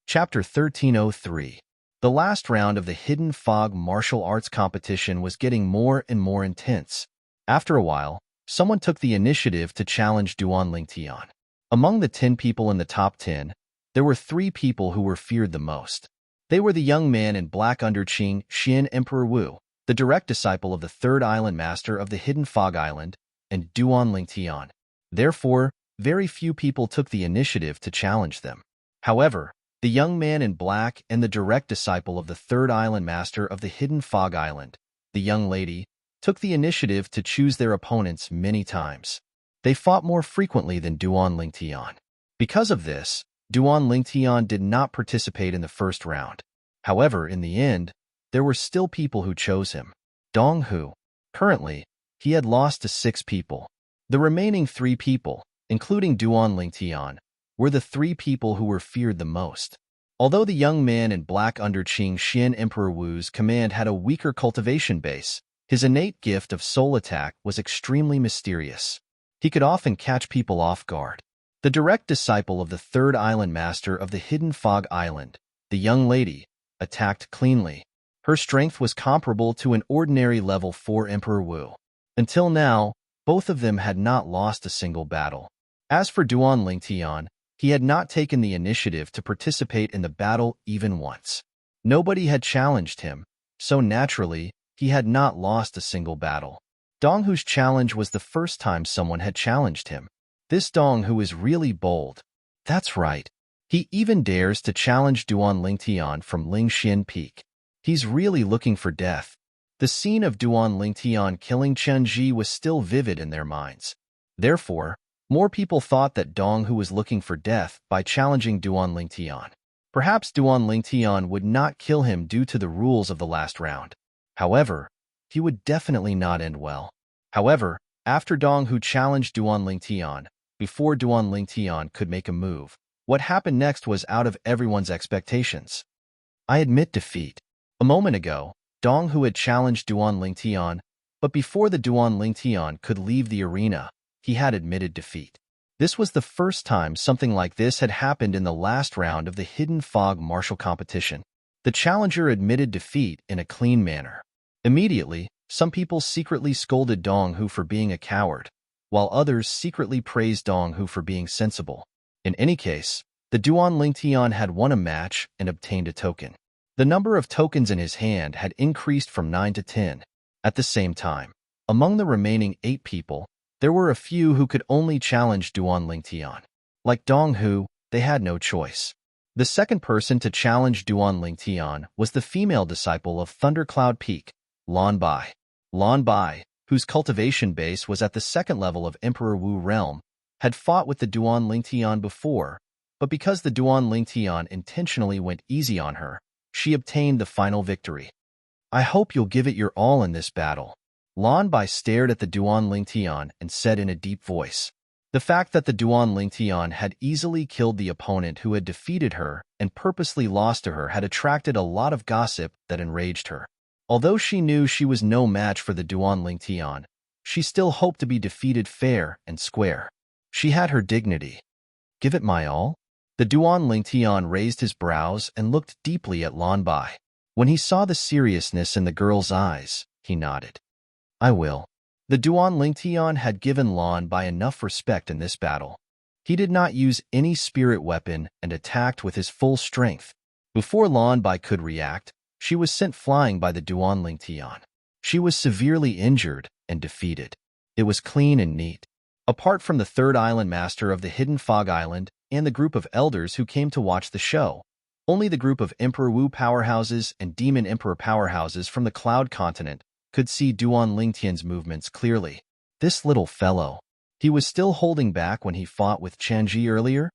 Chapter 1303. The last round of the Hidden Fog martial arts competition was getting more and more intense. After a while, someone took the initiative to challenge Duan Lingtian. Among the 10 people in the top 10, there were 3 people who were feared the most. They were the young man in black under Qing Xian Emperor Wu, the direct disciple of the third island master of the Hidden Fog Island, and Duan Lingtian. Therefore, very few people took the initiative to challenge them. However, the young man in black and the direct disciple of the third island master of the Hidden Fog Island, the young lady, took the initiative to choose their opponents many times. They fought more frequently than Duan Lingtian. Because of this, Duan Lingtian did not participate in the first round. However, in the end, there were still people who chose him. Dong Hu. Currently, he had lost to 6 people. The remaining 3 people, including Duan Lingtian, were the 3 people who were feared the most. Although the young man in black under Qing Xian Emperor Wu's command had a weaker cultivation base, his innate gift of soul attack was extremely mysterious. He could often catch people off guard. The direct disciple of the third island master of the Hidden Fog Island, the young lady, attacked cleanly. Her strength was comparable to an ordinary level 4 Emperor Wu. Until now, both of them had not lost a single battle. As for Duan Lingtian, he had not taken the initiative to participate in the battle even once. Nobody had challenged him, so naturally, he had not lost a single battle. Dong Hu's challenge was the first time someone had challenged him. This Dong Hu is really bold. That's right. He even dares to challenge Duan Lingtian from Lingxian Peak. He's really looking for death. The scene of Duan Lingtian killing Chen Ji was still vivid in their minds. Therefore, more people thought that Dong Hu was looking for death by challenging Duan Lingtian. Perhaps Duan Lingtian would not kill him due to the rules of the last round. However, he would definitely not end well. However, after Dong Hu challenged Duan Lingtian, before Duan Lingtian could make a move, what happened next was out of everyone's expectations. I admit defeat. A moment ago, Dong Hu had challenged Duan Lingtian, but before the Duan Lingtian could leave the arena, he had admitted defeat. This was the first time something like this had happened in the last round of the Hidden Fog martial competition. The challenger admitted defeat in a clean manner. Immediately, some people secretly scolded Dong Hu for being a coward, while others secretly praised Dong Hu for being sensible. In any case, the Duan Lingtian had won a match and obtained a token. The number of tokens in his hand had increased from 9 to 10. At the same time, among the remaining 8 people, there were a few who could only challenge Duan Lingtian. Like Dong Hu, they had no choice. The second person to challenge Duan Lingtian was the female disciple of Thundercloud Peak, Lan Bai. Lan Bai, whose cultivation base was at the second level of Emperor Wu realm, had fought with the Duan Lingtian before, but because the Duan Lingtian intentionally went easy on her, she obtained the final victory. I hope you'll give it your all in this battle. Lan Bai stared at the Duan Lingtian and said in a deep voice. The fact that the Duan Lingtian had easily killed the opponent who had defeated her and purposely lost to her had attracted a lot of gossip that enraged her. Although she knew she was no match for the Duan Lingtian, she still hoped to be defeated fair and square. She had her dignity. Give it my all? The Duan Lingtian raised his brows and looked deeply at Lan Bai. When he saw the seriousness in the girl's eyes, he nodded. I will. The Duan Lingtian had given Lan Bai enough respect in this battle. He did not use any spirit weapon and attacked with his full strength. Before Lan Bai could react, she was sent flying by the Duan Lingtian. She was severely injured and defeated. It was clean and neat. Apart from the third island master of the Hidden Fog Island and the group of elders who came to watch the show, only the group of Emperor Wu powerhouses and Demon Emperor powerhouses from the Cloud Continent could see Duan Lingtian's movements clearly. This little fellow. He was still holding back when he fought with Chanji earlier?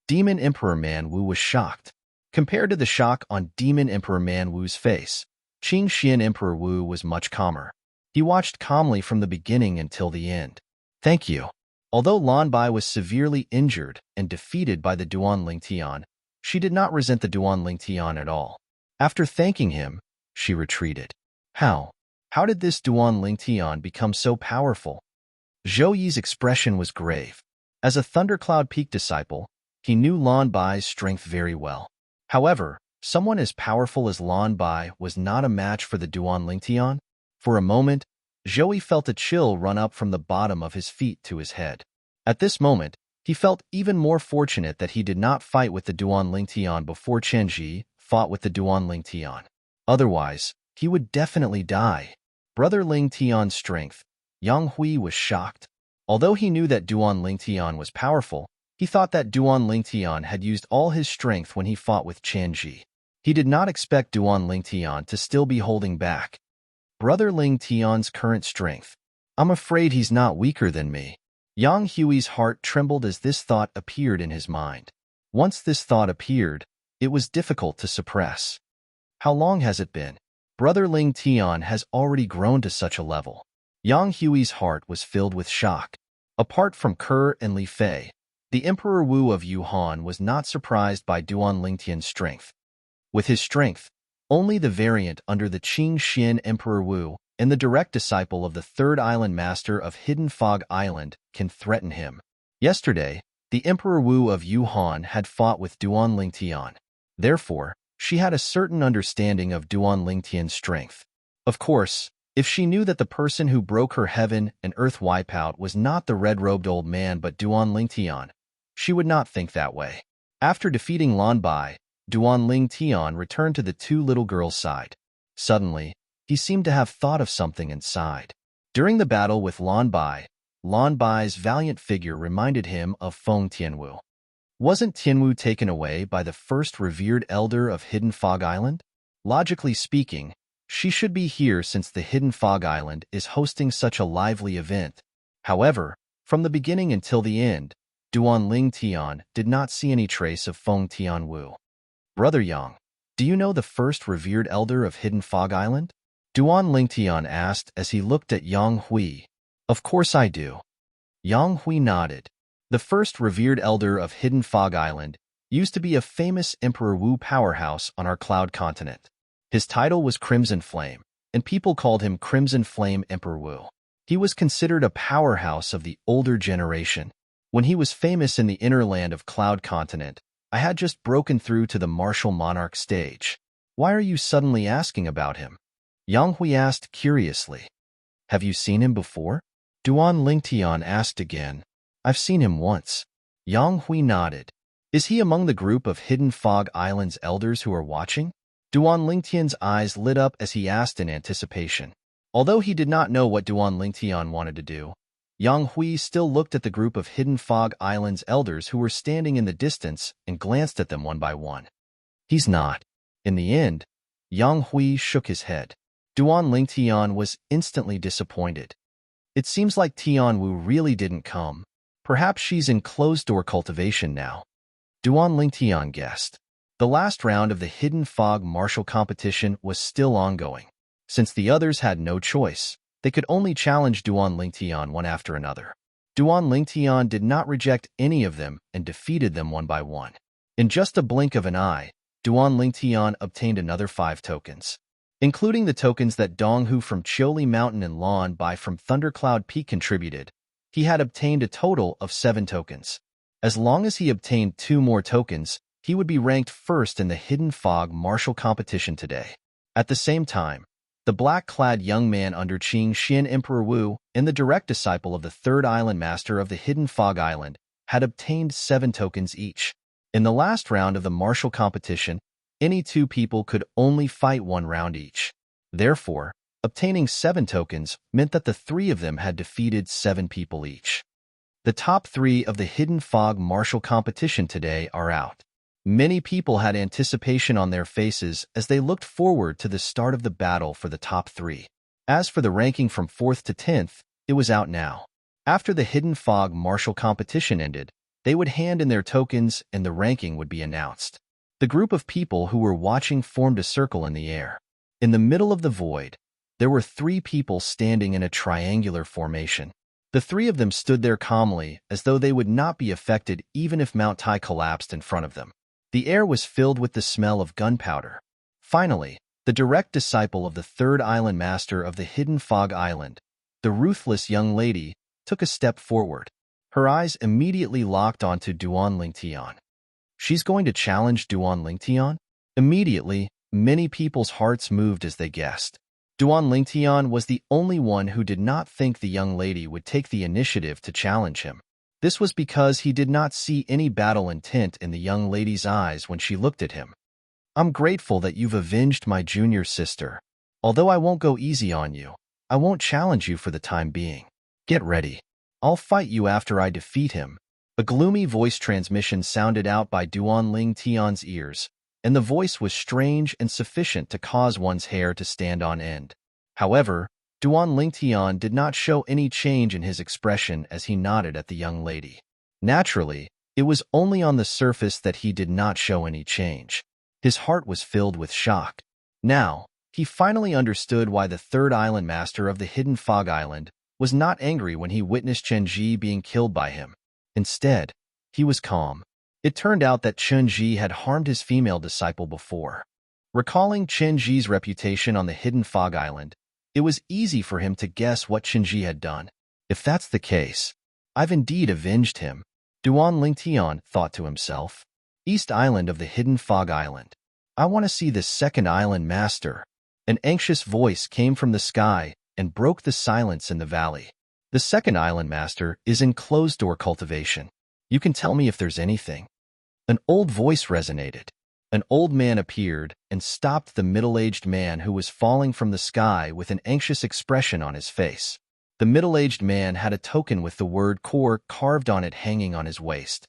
Demon Emperor Man Wu was shocked. Compared to the shock on Demon Emperor Man Wu's face, Qing Xian Emperor Wu was much calmer. He watched calmly from the beginning until the end. Thank you. Although Lan Bai was severely injured and defeated by the Duan Lingtian, she did not resent the Duan Lingtian at all. After thanking him, she retreated. How? How did this Duan Lingtian become so powerful? Zhou Yi's expression was grave. As a Thundercloud Peak disciple, he knew Lan Bai's strength very well. However, someone as powerful as Lan Bai was not a match for the Duan Lingtian. For a moment, Zhou Yi felt a chill run up from the bottom of his feet to his head. At this moment, he felt even more fortunate that he did not fight with the Duan Lingtian before Chen Ji fought with the Duan Lingtian. Otherwise, he would definitely die. Brother Lingtian's strength. Yang Hui was shocked. Although he knew that Duan Lingtian was powerful, he thought that Duan Lingtian had used all his strength when he fought with Chen Ji. He did not expect Duan Lingtian to still be holding back. Brother Lingtian's current strength. I'm afraid he's not weaker than me. Yang Hui's heart trembled as this thought appeared in his mind. Once this thought appeared, it was difficult to suppress. How long has it been? Brother Lingtian has already grown to such a level. Yang Hui's heart was filled with shock. Apart from Ke and Li Fei, the Emperor Wu of Yuhan was not surprised by Duan Lingtian's strength. With his strength, only the variant under the Qing Xian Emperor Wu and the direct disciple of the third island master of Hidden Fog Island can threaten him. Yesterday, the Emperor Wu of Yuhan had fought with Duan Lingtian. Therefore, she had a certain understanding of Duan Lingtian's strength. Of course, if she knew that the person who broke her heaven and earth wipeout was not the red-robed old man but Duan Lingtian, she would not think that way. After defeating Lan Bai, Duan Lingtian returned to the two little girls' side. Suddenly, he seemed to have thought of something and sighed. During the battle with Lan Bai's valiant figure reminded him of Feng Tianwu. Wasn't Tianwu taken away by the first revered elder of Hidden Fog Island? Logically speaking, she should be here since the Hidden Fog Island is hosting such a lively event. However, from the beginning until the end, Duan Lingtian did not see any trace of Feng Tianwu. Brother Yang, do you know the first revered elder of Hidden Fog Island? Duan Lingtian asked as he looked at Yang Hui. Of course I do. Yang Hui nodded. The first revered elder of Hidden Fog Island used to be a famous Emperor Wu powerhouse on our cloud continent. His title was Crimson Flame, and people called him Crimson Flame Emperor Wu. He was considered a powerhouse of the older generation. When he was famous in the inner land of Cloud Continent, I had just broken through to the martial monarch stage. Why are you suddenly asking about him? Yang Hui asked curiously. Have you seen him before? Duan Lingtian asked again. I've seen him once. Yang Hui nodded. Is he among the group of Hidden Fog Island's elders who are watching? Duan Lingtian's eyes lit up as he asked in anticipation. Although he did not know what Duan Lingtian wanted to do, Yang Hui still looked at the group of Hidden Fog Island's elders who were standing in the distance and glanced at them one by one. He's not. In the end, Yang Hui shook his head. Duan Lingtian was instantly disappointed. It seems like Tianwu really didn't come. Perhaps she's in closed-door cultivation now. Duan Lingtian guessed. The last round of the Hidden Fog martial competition was still ongoing. Since the others had no choice, they could only challenge Duan Lingtian one after another. Duan Lingtian did not reject any of them and defeated them one by one. In just a blink of an eye, Duan Lingtian obtained another 5 tokens. Including the tokens that Donghu from Chioli Mountain and Lan Bai from Thundercloud Peak contributed, he had obtained a total of 7 tokens. As long as he obtained 2 more tokens, he would be ranked first in the Hidden Fog martial competition today. At the same time, the black-clad young man under Qing Xian Emperor Wu and the direct disciple of the third island master of the Hidden Fog Island had obtained 7 tokens each. In the last round of the martial competition, any 2 people could only fight 1 round each. Therefore, obtaining 7 tokens meant that the 3 of them had defeated 7 people each. The top 3 of the Hidden Fog martial competition today are out. Many people had anticipation on their faces as they looked forward to the start of the battle for the top 3. As for the ranking from 4th to 10th, it was out now. After the Hidden Fog martial competition ended, they would hand in their tokens and the ranking would be announced. The group of people who were watching formed a circle in the air. In the middle of the void, there were 3 people standing in a triangular formation. The 3 of them stood there calmly as though they would not be affected even if Mount Tai collapsed in front of them. The air was filled with the smell of gunpowder. Finally, the direct disciple of the third island master of the Hidden Fog Island, the ruthless young lady, took a step forward. Her eyes immediately locked onto Duan Lingtian. She's going to challenge Duan Lingtian? Immediately, many people's hearts moved as they guessed. Duan Lingtian was the only one who did not think the young lady would take the initiative to challenge him. This was because he did not see any battle intent in the young lady's eyes when she looked at him. I'm grateful that you've avenged my junior sister. Although I won't go easy on you, I won't challenge you for the time being. Get ready. I'll fight you after I defeat him. A gloomy voice transmission sounded out by Duan Lingtian's ears, and the voice was strange and sufficient to cause one's hair to stand on end. However, Duan Lingtian did not show any change in his expression as he nodded at the young lady. Naturally, it was only on the surface that he did not show any change. His heart was filled with shock. Now, he finally understood why the third island master of the Hidden Fog Island was not angry when he witnessed Chenji being killed by him. Instead, he was calm. It turned out that Chenji had harmed his female disciple before. Recalling Chenji's reputation on the Hidden Fog Island, it was easy for him to guess what Chenji had done. If that's the case, I've indeed avenged him, Duan Lingtian thought to himself. East Island of the Hidden Fog Island. I want to see this second island master. An anxious voice came from the sky and broke the silence in the valley. The second island master is in closed-door cultivation. You can tell me if there's anything. An old voice resonated. An old man appeared and stopped the middle-aged man who was falling from the sky with an anxious expression on his face. The middle-aged man had a token with the word core carved on it hanging on his waist.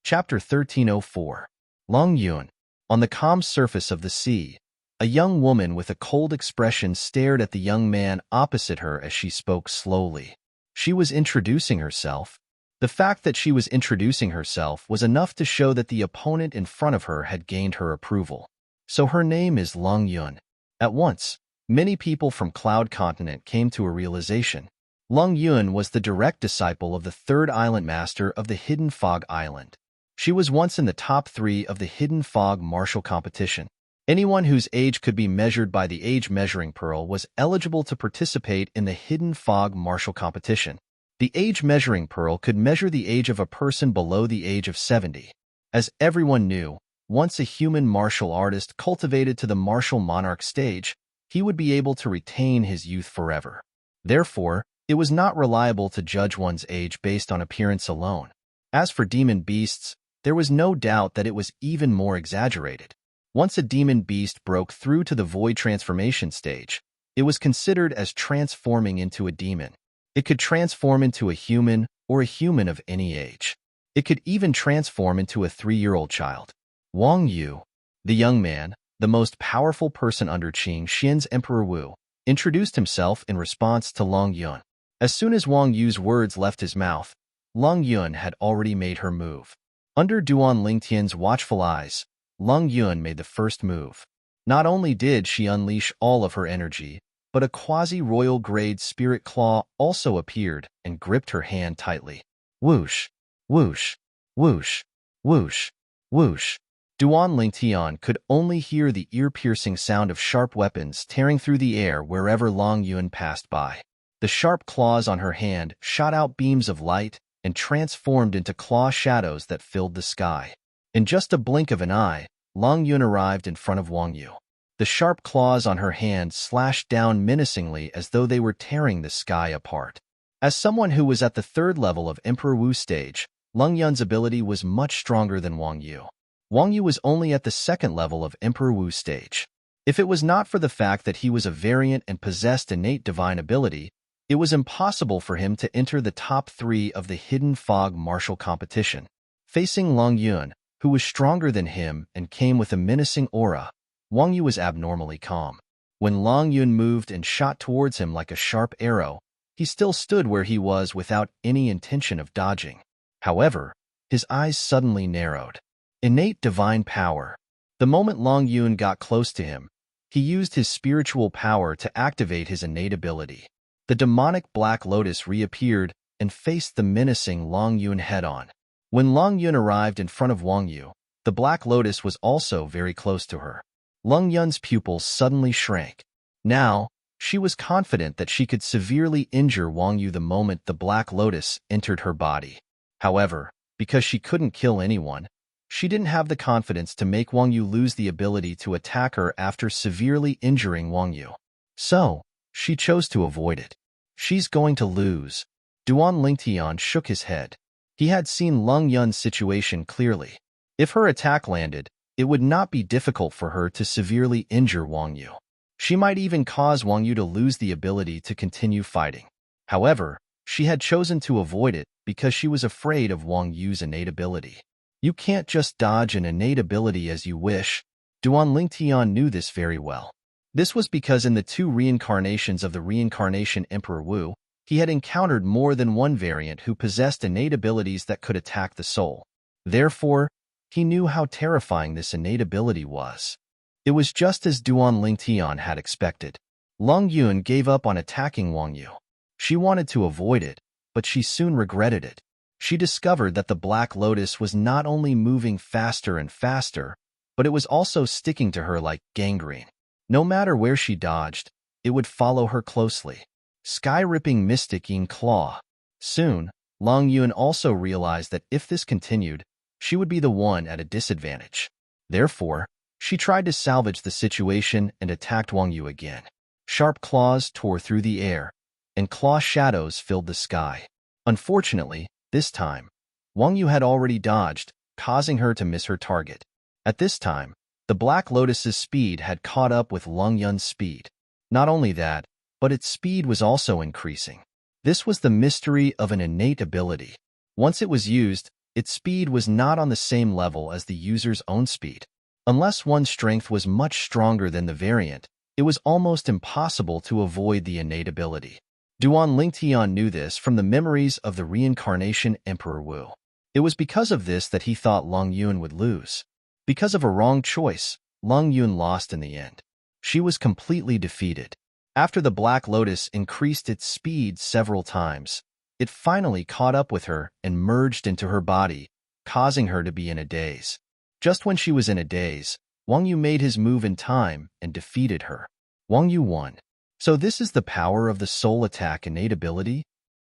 Chapter 1304. Long Yun. On the calm surface of the sea, a young woman with a cold expression stared at the young man opposite her as she spoke slowly. She was introducing herself. The fact that she was introducing herself was enough to show that the opponent in front of her had gained her approval. So her name is Long Yun. At once, many people from Cloud Continent came to a realization. Long Yun was the direct disciple of the third island master of the Hidden Fog Island. She was once in the top 3 of the Hidden Fog martial competition. Anyone whose age could be measured by the age measuring pearl was eligible to participate in the Hidden Fog martial competition. The age measuring pearl could measure the age of a person below the age of 70. As everyone knew, once a human martial artist cultivated to the martial monarch stage, he would be able to retain his youth forever. Therefore, it was not reliable to judge one's age based on appearance alone. As for demon beasts, there was no doubt that it was even more exaggerated. Once a demon beast broke through to the void transformation stage, it was considered as transforming into a demon. It could transform into a human or a human of any age. It could even transform into a 3-year-old child. Wang Yu, the young man, the most powerful person under Qing Xian's Emperor Wu, introduced himself in response to Long Yun. As soon as Wang Yu's words left his mouth, Long Yun had already made her move. Under Duan Lingtian's watchful eyes, Long Yun made the first move. Not only did she unleash all of her energy, but a quasi-royal grade spirit claw also appeared and gripped her hand tightly. Whoosh, whoosh, whoosh, whoosh, whoosh. Duan Lingtian could only hear the ear-piercing sound of sharp weapons tearing through the air wherever Long Yun passed by. The sharp claws on her hand shot out beams of light and transformed into claw shadows that filled the sky. In just a blink of an eye, Long Yun arrived in front of Wang Yu. The sharp claws on her hand slashed down menacingly as though they were tearing the sky apart. As someone who was at the 3rd level of Emperor Wu stage, Long Yun's ability was much stronger than Wang Yu. Wang Yu was only at the 2nd level of Emperor Wu stage. If it was not for the fact that he was a variant and possessed innate divine ability, it was impossible for him to enter the top 3 of the Hidden Fog martial competition. Facing Long Yun, who was stronger than him and came with a menacing aura, Wang Yu was abnormally calm. When Long Yun moved and shot towards him like a sharp arrow, he still stood where he was without any intention of dodging. However, his eyes suddenly narrowed. Innate divine power. The moment Long Yun got close to him, he used his spiritual power to activate his innate ability. The demonic Black Lotus reappeared and faced the menacing Long Yun head-on. When Long Yun arrived in front of Wang Yu, the Black Lotus was also very close to her. Long Yun's pupils suddenly shrank. Now, She was confident that she could severely injure Wang Yu the moment the Black Lotus entered her body. However, because she couldn't kill anyone, she didn't have the confidence to make Wang Yu lose the ability to attack her after severely injuring Wang Yu. So, she chose to avoid it. She's going to lose. Duan Lingtian shook his head. He had seen Lung Yun's situation clearly. If her attack landed, it would not be difficult for her to severely injure Wang Yu. She might even cause Wang Yu to lose the ability to continue fighting. However, she had chosen to avoid it because she was afraid of Wang Yu's innate ability. You can't just dodge an innate ability as you wish. Duan Lingtian knew this very well. This was because in the 2 reincarnations of the reincarnation Emperor Wu, he had encountered more than one variant who possessed innate abilities that could attack the soul. Therefore, he knew how terrifying this innate ability was. It was just as Duan Lingtian had expected. Lung Yun gave up on attacking Wang Yu. She wanted to avoid it, but she soon regretted it. She discovered that the Black Lotus was not only moving faster and faster, but it was also sticking to her like gangrene. No matter where she dodged, it would follow her closely. Sky-ripping mystic yin claw. Soon, Long Yun also realized that if this continued, she would be the one at a disadvantage. Therefore, she tried to salvage the situation and attacked Wang Yu again. Sharp claws tore through the air, and claw shadows filled the sky. Unfortunately, this time, Wang Yu had already dodged, causing her to miss her target. At this time, the Black Lotus's speed had caught up with Lung Yun's speed. Not only that, but its speed was also increasing. This was the mystery of an innate ability. Once it was used, its speed was not on the same level as the user's own speed. Unless one's strength was much stronger than the variant, it was almost impossible to avoid the innate ability. Duan Lingtian knew this from the memories of the reincarnation Emperor Wu. It was because of this that he thought Lung Yun would lose. Because of a wrong choice, Lung Yun lost in the end. She was completely defeated. After the Black Lotus increased its speed several times, it finally caught up with her and merged into her body, causing her to be in a daze. Just when she was in a daze, Wang Yu made his move in time and defeated her. Wang Yu won. So this is the power of the soul attack innate ability?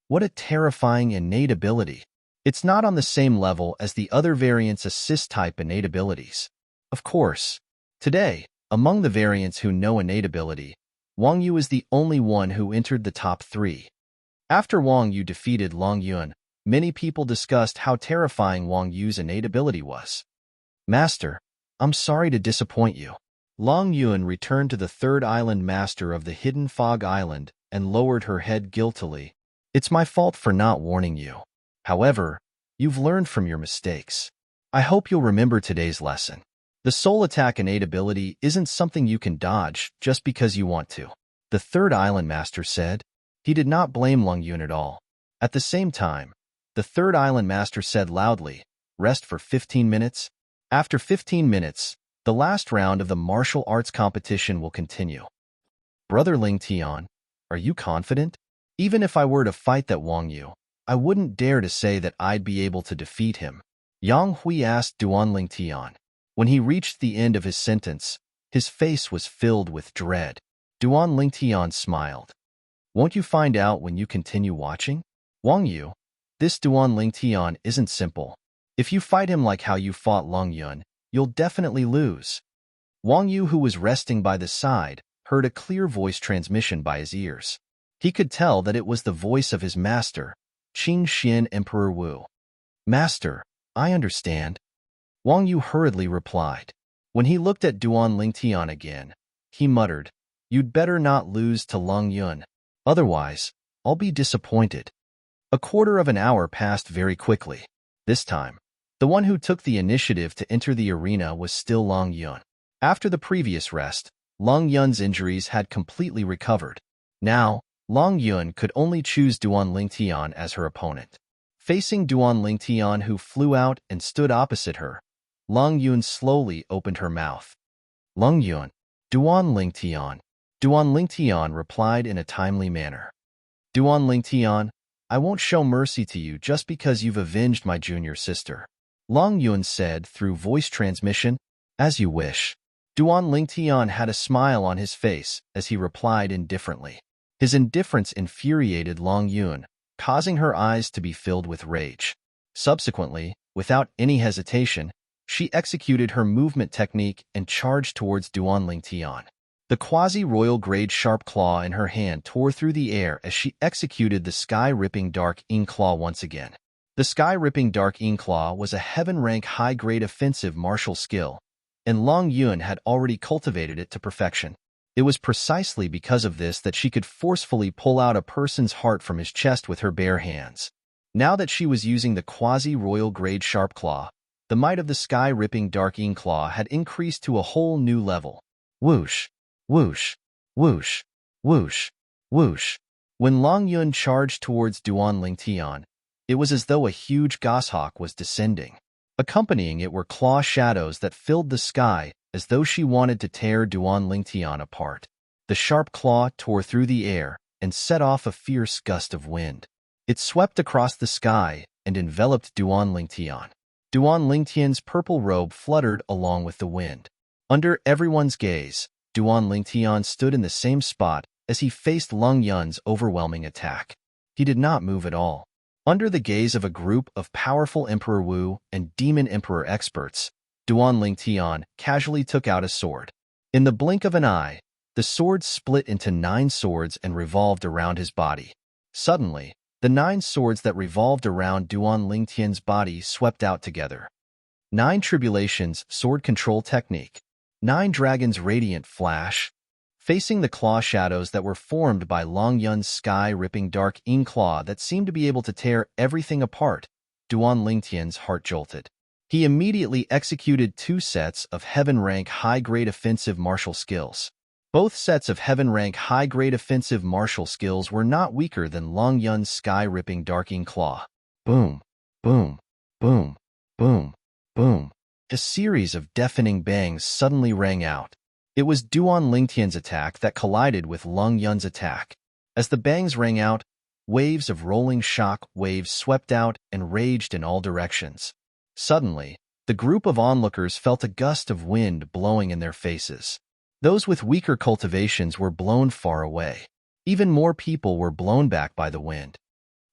What a terrifying innate ability. It's not on the same level as the other variants' assist-type innate abilities. Of course, today, among the variants who know innate ability, Wang Yu is the only one who entered the top 3. After Wang Yu defeated Long Yun, many people discussed how terrifying Wang Yu's innate ability was. Master, I'm sorry to disappoint you. Long Yun returned to the 3rd island master of the Hidden Fog Island and lowered her head guiltily. It's my fault for not warning you. However, you've learned from your mistakes. I hope you'll remember today's lesson. The soul attack innate ability isn't something you can dodge just because you want to. The 3rd island master said. He did not blame Lung Yun at all. At the same time, the 3rd island master said loudly, rest for 15 minutes. After 15 minutes, the last round of the martial arts competition will continue. Brother Ling Tian, are you confident? Even if I were to fight that Wang Yu, I wouldn't dare to say that I'd be able to defeat him. Yang Hui asked Duan Ling Tian. When he reached the end of his sentence, his face was filled with dread. Duan Ling Tian smiled. Won't you find out when you continue watching? Wang Yu, this Duan Ling Tian isn't simple. If you fight him like how you fought Lung Yun, you'll definitely lose. Wang Yu, who was resting by the side, heard a clear voice transmission by his ears. He could tell that it was the voice of his master, Qing Xian Emperor Wu. Master, I understand. Wang Yu hurriedly replied. When he looked at Duan Lingtian again, he muttered, You'd better not lose to Lung Yun. Otherwise, I'll be disappointed. A quarter of an hour passed very quickly. This time, the one who took the initiative to enter the arena was still Lung Yun. After the previous rest, Lung Yun's injuries had completely recovered. Now, Lung Yun could only choose Duan Lingtian as her opponent. Facing Duan Lingtian, who flew out and stood opposite her, Lung Yun slowly opened her mouth. Lung Yun, Duan Lingtian. Duan Lingtian replied in a timely manner. Duan Lingtian, I won't show mercy to you just because you've avenged my junior sister. Lung Yun said through voice transmission, As you wish. Duan Lingtian had a smile on his face as he replied indifferently. His indifference infuriated Long Yun, causing her eyes to be filled with rage. Subsequently, without any hesitation, she executed her movement technique and charged towards Duan Lingtian. The quasi-royal grade sharp claw in her hand tore through the air as she executed the sky-ripping dark ink claw once again. The sky-ripping dark ink claw was a heaven-rank high-grade offensive martial skill, and Long Yun had already cultivated it to perfection. It was precisely because of this that she could forcefully pull out a person's heart from his chest with her bare hands. Now that she was using the quasi-royal grade sharp claw, the might of the sky-ripping dark ink claw had increased to a whole new level. Whoosh, whoosh, whoosh, whoosh, whoosh. When Long Yun charged towards Duan Lingtian, it was as though a huge goshawk was descending. Accompanying it were claw shadows that filled the sky as though she wanted to tear Duan Lingtian apart. The sharp claw tore through the air and set off a fierce gust of wind. It swept across the sky and enveloped Duan Lingtian. Duan Lingtian's purple robe fluttered along with the wind. Under everyone's gaze, Duan Lingtian stood in the same spot as he faced Long Yun's overwhelming attack. He did not move at all. Under the gaze of a group of powerful Emperor Wu and Demon Emperor experts, Duan Lingtian casually took out a sword. In the blink of an eye, the sword split into 9 swords and revolved around his body. Suddenly, the 9 swords that revolved around Duan Lingtian's body swept out together. 9 Tribulations Sword Control Technique. 9 Dragons Radiant Flash. Facing the claw shadows that were formed by Long Yun's sky-ripping dark ink claw that seemed to be able to tear everything apart, Duan Lingtian's heart jolted. He immediately executed 2 sets of heaven-rank high-grade offensive martial skills. Both sets of heaven-rank high-grade offensive martial skills were not weaker than Long Yun's sky-ripping dark ink claw. Boom, boom, boom, boom, boom. A series of deafening bangs suddenly rang out. It was Duan Lingtian's attack that collided with Long Yun's attack. As the bangs rang out, waves of rolling shock waves swept out and raged in all directions. Suddenly, the group of onlookers felt a gust of wind blowing in their faces. Those with weaker cultivations were blown far away. Even more people were blown back by the wind.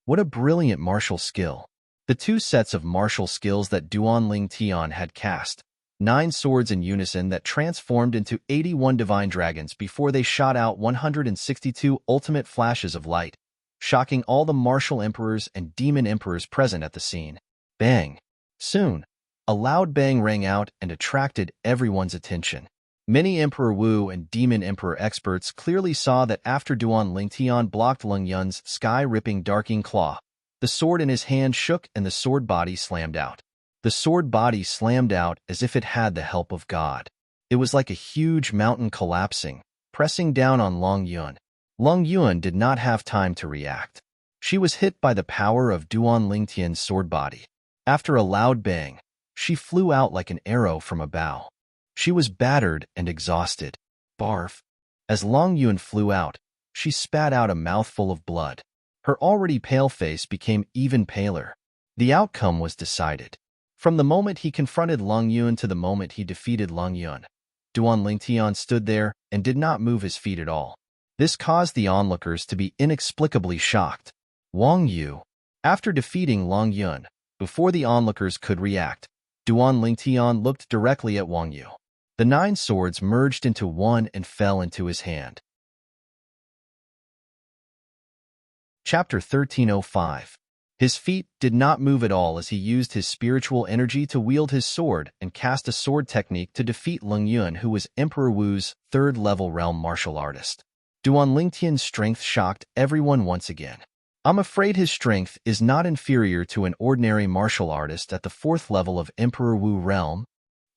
What a brilliant martial skill. The 2 sets of martial skills that Duan Lingtian had cast, 9 swords in unison that transformed into 81 divine dragons before they shot out 162 ultimate flashes of light, shocking all the martial emperors and demon emperors present at the scene. Bang! Soon, a loud bang rang out and attracted everyone's attention. Many Emperor Wu and Demon Emperor experts clearly saw that after Duan Lingtian blocked Long Yun's sky-ripping dark ink claw, the sword in his hand shook and the sword body slammed out. The sword body slammed out as if it had the help of God. It was like a huge mountain collapsing, pressing down on Long Yun. Long Yun did not have time to react. She was hit by the power of Duan Lingtian's sword body. After a loud bang, she flew out like an arrow from a bow. She was battered and exhausted. Barf. As Long Yun flew out, she spat out a mouthful of blood. Her already pale face became even paler. The outcome was decided. From the moment he confronted Long Yun to the moment he defeated Long Yun, Duan Lingtian stood there and did not move his feet at all. This caused the onlookers to be inexplicably shocked. Wang Yu. After defeating Long Yun, before the onlookers could react, Duan Lingtian looked directly at Wang Yu. The 9 swords merged into one and fell into his hand. Chapter 1305. His feet did not move at all as he used his spiritual energy to wield his sword and cast a sword technique to defeat Long Yun, who was Emperor Wu's 3rd-level realm martial artist. Duan Lingtian's strength shocked everyone once again. I'm afraid his strength is not inferior to an ordinary martial artist at the 4th level of Emperor Wu realm.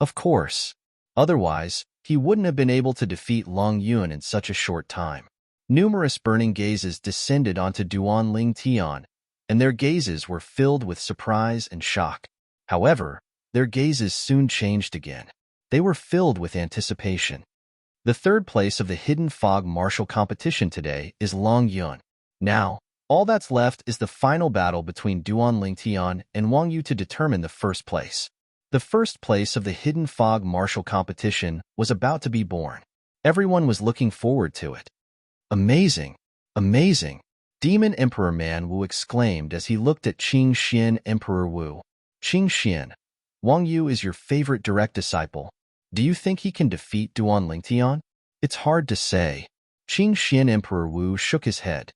Of course. Otherwise, he wouldn't have been able to defeat Long Yun in such a short time. Numerous burning gazes descended onto Duan Lingtian, and their gazes were filled with surprise and shock. However, their gazes soon changed again. They were filled with anticipation. The 3rd place of the Hidden Fog martial competition today is Long Yun. Now, all that's left is the final battle between Duan Lingtian and Wang Yu to determine the 1st place. The first place of the Hidden Fog martial competition was about to be born. Everyone was looking forward to it. Amazing! Amazing! Demon Emperor Man Wu exclaimed as he looked at Qing Xian Emperor Wu. Qing Xian, Wang Yu is your favorite direct disciple. Do you think he can defeat Duan Lingtian? It's hard to say. Qing Xian Emperor Wu shook his head.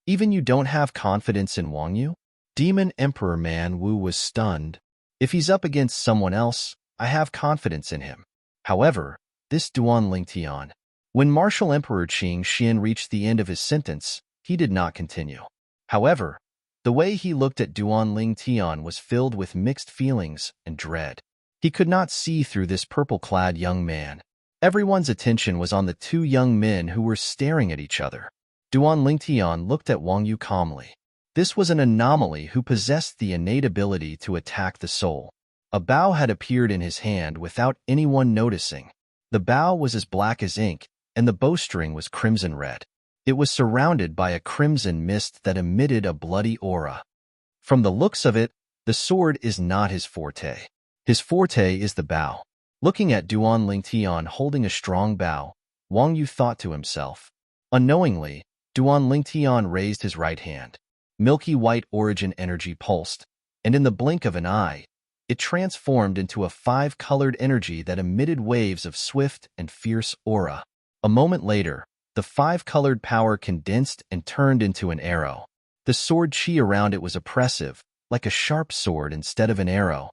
Even you don't have confidence in Wang Yu? Demon Emperor Man Wu was stunned. If he's up against someone else, I have confidence in him. However, this Duan Lingtian. When Martial Emperor Qing Xian reached the end of his sentence, he did not continue. However, the way he looked at Duan Lingtian was filled with mixed feelings and dread. He could not see through this purple-clad young man. Everyone's attention was on the two young men who were staring at each other. Duan Lingtian looked at Wang Yu calmly. This was an anomaly who possessed the innate ability to attack the soul. A bow had appeared in his hand without anyone noticing. The bow was as black as ink, and the bowstring was crimson red. It was surrounded by a crimson mist that emitted a bloody aura. From the looks of it, the sword is not his forte. His forte is the bow. Looking at Duan Lingtian holding a strong bow, Wang Yu thought to himself. Unknowingly, Duan Lingtian raised his right hand. Milky white origin energy pulsed, and in the blink of an eye, it transformed into a five-colored energy that emitted waves of swift and fierce aura. A moment later, the five-colored power condensed and turned into an arrow. The sword chi around it was oppressive, like a sharp sword instead of an arrow.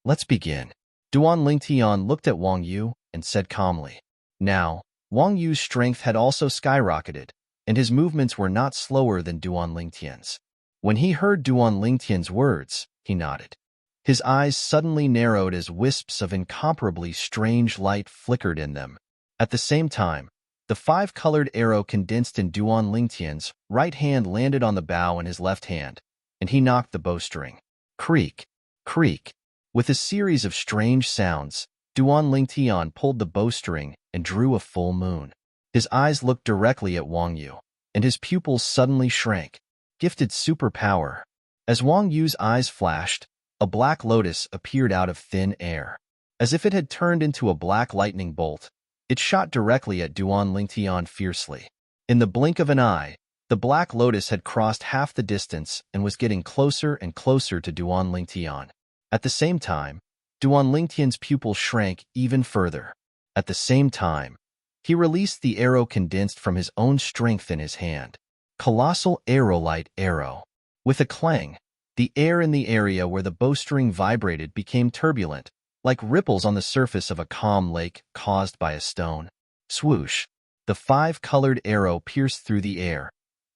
Let's begin. Duan Lingtian looked at Wang Yu and said calmly. Now, Wang Yu's strength had also skyrocketed, and his movements were not slower than Duan Lingtian's. When he heard Duan Lingtian's words, he nodded. His eyes suddenly narrowed as wisps of incomparably strange light flickered in them. At the same time, the five-colored arrow condensed in Duan Lingtian's right hand landed on the bow in his left hand, and he knocked the bowstring. Creak, creak. With a series of strange sounds, Duan Lingtian pulled the bowstring and drew a full moon. His eyes looked directly at Wang Yu, and his pupils suddenly shrank. Gifted superpower. As Wang Yu's eyes flashed, a black lotus appeared out of thin air. As if it had turned into a black lightning bolt, it shot directly at Duan Lingtian fiercely. In the blink of an eye, the black lotus had crossed half the distance and was getting closer and closer to Duan Lingtian. At the same time, Duan Lingtian's pupils shrank even further. At the same time, he released the arrow condensed from his own strength in his hand. Colossal aerolite arrow. With a clang, the air in the area where the bowstring vibrated became turbulent, like ripples on the surface of a calm lake caused by a stone. Swoosh! The five-colored arrow pierced through the air,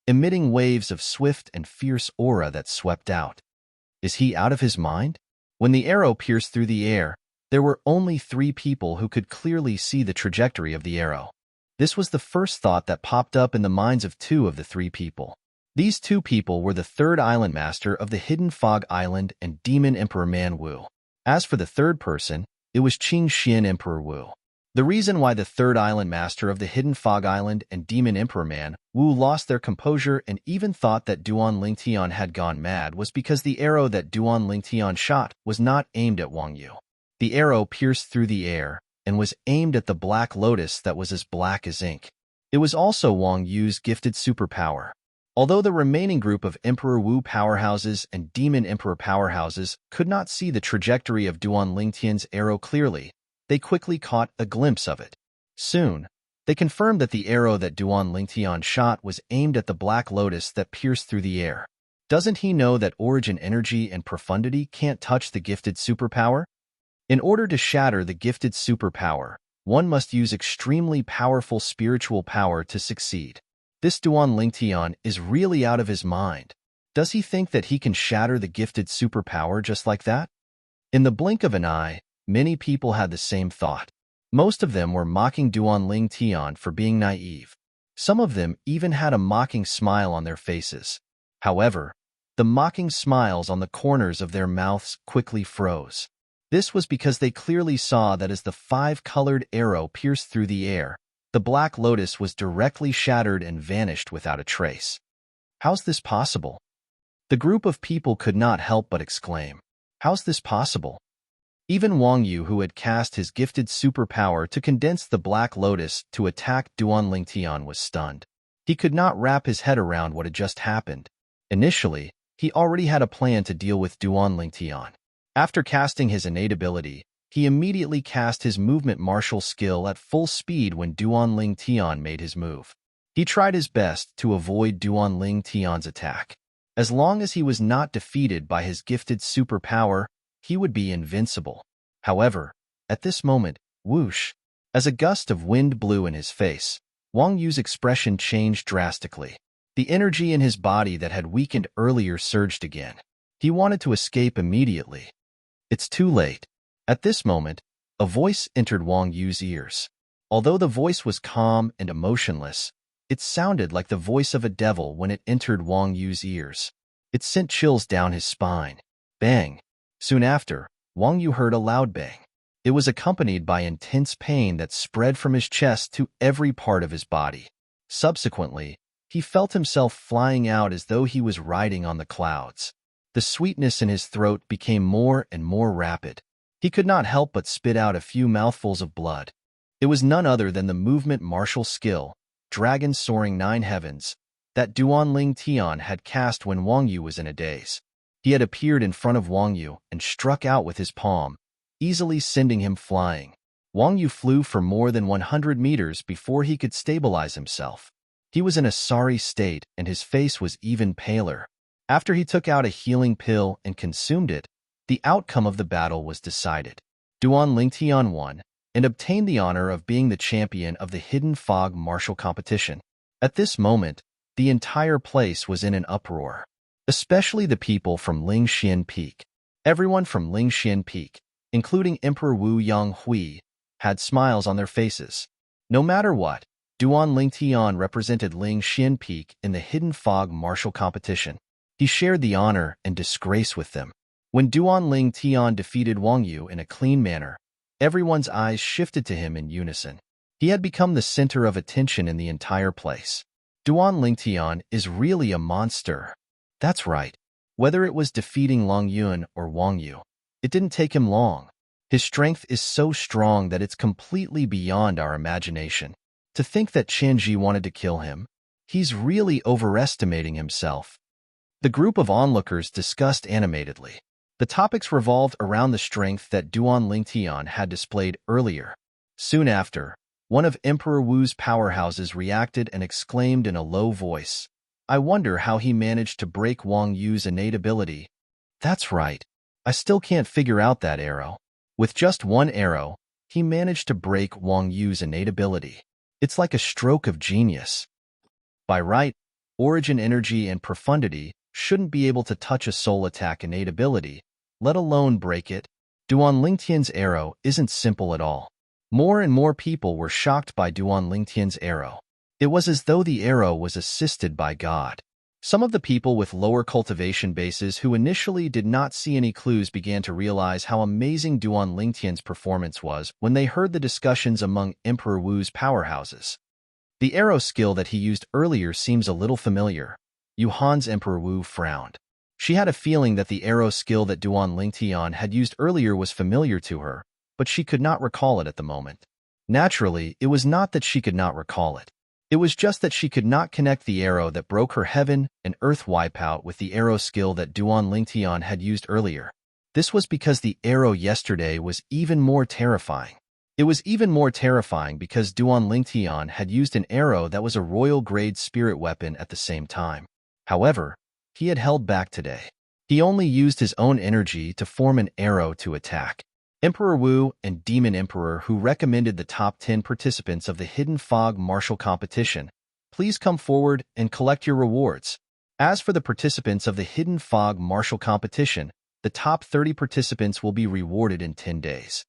emitting waves of swift and fierce aura that swept out. Is he out of his mind? When the arrow pierced through the air, there were only 3 people who could clearly see the trajectory of the arrow. This was the first thought that popped up in the minds of 2 of the 3 people. These 2 people were the 3rd Island Master of the Hidden Fog Island and Demon Emperor Man Wu. As for the 3rd person, it was Qing Xian Emperor Wu. The reason why the 3rd Island Master of the Hidden Fog Island and Demon Emperor Man Wu lost their composure and even thought that Duan Lingtian had gone mad was because the arrow that Duan Lingtian shot was not aimed at Wang Yu. The arrow pierced through the air and was aimed at the black lotus that was as black as ink. It was also Wang Yu's gifted superpower. Although the remaining group of Emperor Wu powerhouses and Demon Emperor powerhouses could not see the trajectory of Duan Lingtian's arrow clearly, they quickly caught a glimpse of it. Soon, they confirmed that the arrow that Duan Lingtian shot was aimed at the black lotus that pierced through the air. Doesn't he know that origin energy and profundity can't touch the gifted superpower? In order to shatter the gifted superpower, one must use extremely powerful spiritual power to succeed. This Duan Lingtian is really out of his mind. Does he think that he can shatter the gifted superpower just like that? In the blink of an eye, many people had the same thought. Most of them were mocking Duan Lingtian for being naive. Some of them even had a mocking smile on their faces. However, the mocking smiles on the corners of their mouths quickly froze. This was because they clearly saw that as the 5-colored arrow pierced through the air, the black lotus was directly shattered and vanished without a trace. How's this possible? The group of people could not help but exclaim, "How's this possible?" Even Wang Yu, who had cast his gifted superpower to condense the Black Lotus to attack Duan Lingtian, was stunned. He could not wrap his head around what had just happened. Initially, he already had a plan to deal with Duan Lingtian. After casting his innate ability, he immediately cast his movement martial skill at full speed when Duan Lingtian made his move. He tried his best to avoid Duan Lingtian's attack. As long as he was not defeated by his gifted superpower, he would be invincible. However, at this moment, whoosh, as a gust of wind blew in his face, Wang Yu's expression changed drastically. The energy in his body that had weakened earlier surged again. He wanted to escape immediately. It's too late. At this moment, a voice entered Wang Yu's ears. Although the voice was calm and emotionless, it sounded like the voice of a devil when it entered Wang Yu's ears. It sent chills down his spine. Bang! Soon after, Wang Yu heard a loud bang. It was accompanied by intense pain that spread from his chest to every part of his body. Subsequently, he felt himself flying out as though he was riding on the clouds. The sweetness in his throat became more and more rapid. He could not help but spit out a few mouthfuls of blood. It was none other than the movement martial skill, Dragon Soaring 9 Heavens, that Duan Lingtian had cast when Wang Yu was in a daze. He had appeared in front of Wang Yu and struck out with his palm, easily sending him flying. Wang Yu flew for more than 100 meters before he could stabilize himself. He was in a sorry state and his face was even paler. After he took out a healing pill and consumed it, the outcome of the battle was decided. Duan Lingtian won and obtained the honor of being the champion of the Hidden Fog martial competition. At this moment, the entire place was in an uproar, especially the people from Lingxian Peak. Everyone from Lingxian Peak, including Emperor Wu Yonghui, had smiles on their faces. No matter what, Duan Lingtian represented Lingxian Peak in the Hidden Fog martial competition. He shared the honor and disgrace with them. When Duan Lingtian defeated Wang Yu in a clean manner, everyone's eyes shifted to him in unison. He had become the center of attention in the entire place. Duan Lingtian is really a monster. That's right. Whether it was defeating Long Yun or Wang Yu, it didn't take him long. His strength is so strong that it's completely beyond our imagination. To think that Qianji wanted to kill him, he's really overestimating himself. The group of onlookers discussed animatedly. The topics revolved around the strength that Duan Lingtian had displayed earlier. Soon after, one of Emperor Wu's powerhouses reacted and exclaimed in a low voice, "I wonder how he managed to break Wang Yu's innate ability." That's right. I still can't figure out that arrow. With just one arrow, he managed to break Wang Yu's innate ability. It's like a stroke of genius. By right, origin energy and profundity shouldn't be able to touch a soul attack innate ability, let alone break it. Duan Lingtian's arrow isn't simple at all. More and more people were shocked by Duan Lingtian's arrow. It was as though the arrow was assisted by God. Some of the people with lower cultivation bases who initially did not see any clues began to realize how amazing Duan Lingtian's performance was when they heard the discussions among Emperor Wu's powerhouses. The arrow skill that he used earlier seems a little familiar. Yuhan's Emperor Wu frowned. She had a feeling that the arrow skill that Duan Lingtian had used earlier was familiar to her, but she could not recall it at the moment. Naturally, it was not that she could not recall it. It was just that she could not connect the arrow that broke her heaven and earth wipeout with the arrow skill that Duan Lingtian had used earlier. This was because the arrow yesterday was even more terrifying. It was even more terrifying because Duan Lingtian had used an arrow that was a royal-grade spirit weapon at the same time. However, he had held back today. He only used his own energy to form an arrow to attack. Emperor Wu and Demon Emperor, who recommended the top 10 participants of the Hidden Fog martial competition, please come forward and collect your rewards. As for the participants of the Hidden Fog martial competition, the top 30 participants will be rewarded in 10 days.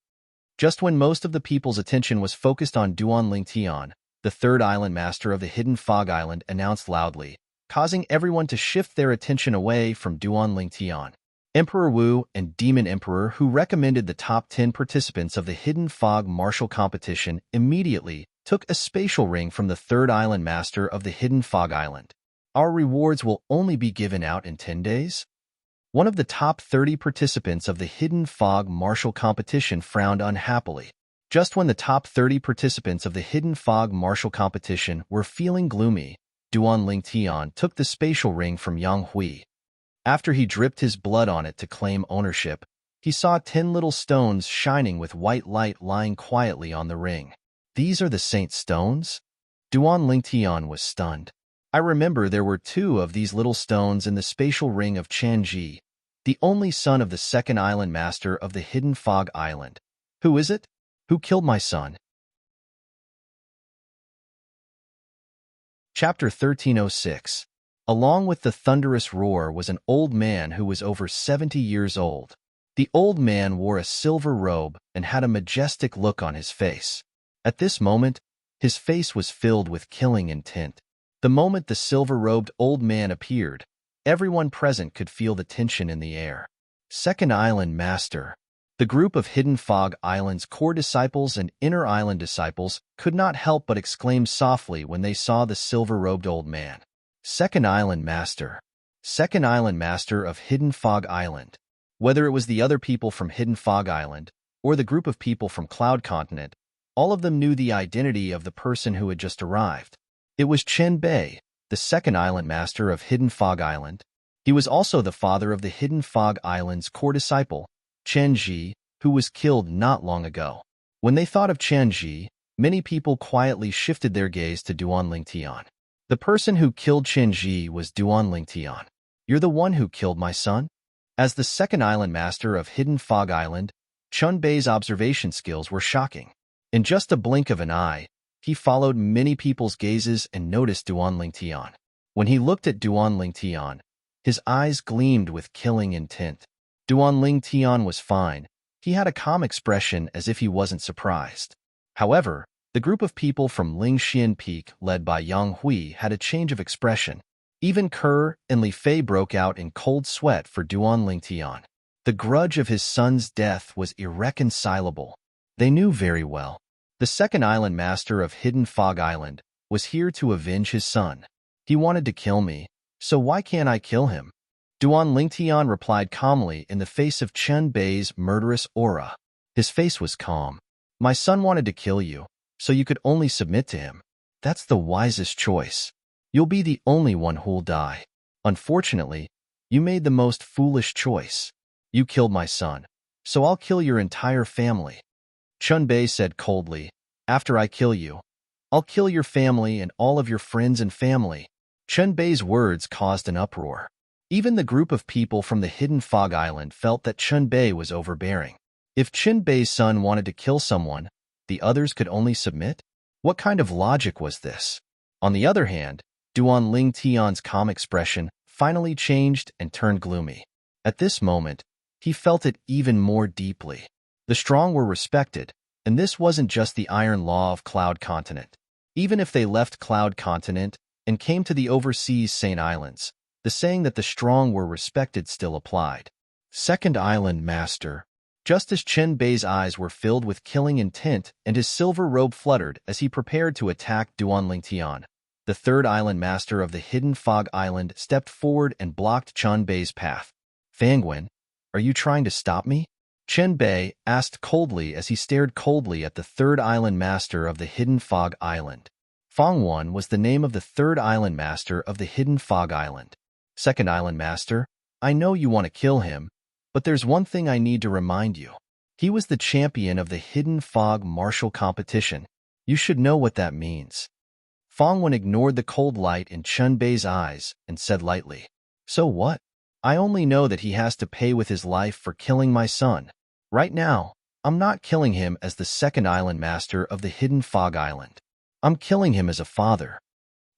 Just when most of the people's attention was focused on Duan Lingtian, the third island master of the Hidden Fog Island announced loudly, causing everyone to shift their attention away from Duan Lingtian. Emperor Wu and Demon Emperor, who recommended the top 10 participants of the Hidden Fog martial competition, immediately took a spatial ring from the third island master of the Hidden Fog Island. Our rewards will only be given out in 10 days? One of the top 30 participants of the Hidden Fog Martial Competition frowned unhappily. Just when the top 30 participants of the Hidden Fog Martial Competition were feeling gloomy, Duan Lingtian took the spatial ring from Yang Hui. After he dripped his blood on it to claim ownership, he saw 10 little stones shining with white light lying quietly on the ring. These are the Saint Stones? Duan Lingtian was stunned. I remember there were 2 of these little stones in the spatial ring of Qianji, the only son of the second island master of the Hidden Fog Island. Who is it? Who killed my son? Chapter 1306. Along with the thunderous roar was an old man who was over 70 years old. The old man wore a silver robe and had a majestic look on his face. At this moment, his face was filled with killing intent. The moment the silver-robed old man appeared, everyone present could feel the tension in the air. Second Island Master. The group of Hidden Fog Island's core disciples and inner island disciples could not help but exclaim softly when they saw the silver-robed old man. Second Island Master. Second Island Master of Hidden Fog Island. Whether it was the other people from Hidden Fog Island or the group of people from Cloud Continent, all of them knew the identity of the person who had just arrived. It was Chen Bei, the second island master of Hidden Fog Island. He was also the father of the Hidden Fog Island's core disciple, Chen Ji, who was killed not long ago. When they thought of Chen Ji, many people quietly shifted their gaze to Duan Lingtian. The person who killed Chen Ji was Duan Lingtian. You're the one who killed my son? As the second island master of Hidden Fog Island, Chen Bei's observation skills were shocking. In just a blink of an eye, he followed many people's gazes and noticed Duan Lingtian. When he looked at Duan Lingtian, his eyes gleamed with killing intent. Duan Lingtian was fine. He had a calm expression as if he wasn't surprised. However, the group of people from Lingxian Peak, led by Yang Hui, had a change of expression. Even Kerr and Li Fei broke out in cold sweat for Duan Lingtian. The grudge of his son's death was irreconcilable. They knew very well. The second island master of Hidden Fog Island was here to avenge his son. He wanted to kill me, so why can't I kill him? Duan Lingtian replied calmly in the face of Chen Bei's murderous aura. His face was calm. My son wanted to kill you, so you could only submit to him. That's the wisest choice. You'll be the only one who'll die. Unfortunately, you made the most foolish choice. You killed my son, so I'll kill your entire family. Chen Bei said coldly, after I kill you, I'll kill your family and all of your friends and family. Chen Bei's words caused an uproar. Even the group of people from the Hidden Fog Island felt that Chen Bei was overbearing. If Chen Bei's son wanted to kill someone, the others could only submit? What kind of logic was this? On the other hand, Duan Lingtian's calm expression finally changed and turned gloomy. At this moment, he felt it even more deeply. The strong were respected, and this wasn't just the iron law of Cloud Continent. Even if they left Cloud Continent and came to the overseas Saint Islands, the saying that the strong were respected still applied. Second Island Master. Just as Chen Bei's eyes were filled with killing intent and his silver robe fluttered as he prepared to attack Duan Lingtian, the third Island Master of the Hidden Fog Island stepped forward and blocked Chen Bei's path. Fangwen, are you trying to stop me? Chen Bei asked coldly as he stared coldly at the third island master of the Hidden Fog Island. Fangwen was the name of the third island master of the Hidden Fog Island. Second island master, I know you want to kill him, but there's one thing I need to remind you. He was the champion of the Hidden Fog Martial Competition. You should know what that means. Fangwen ignored the cold light in Chen Bei's eyes and said lightly, so what? I only know that he has to pay with his life for killing my son. Right now, I'm not killing him as the second island master of the Hidden Fog Island. I'm killing him as a father.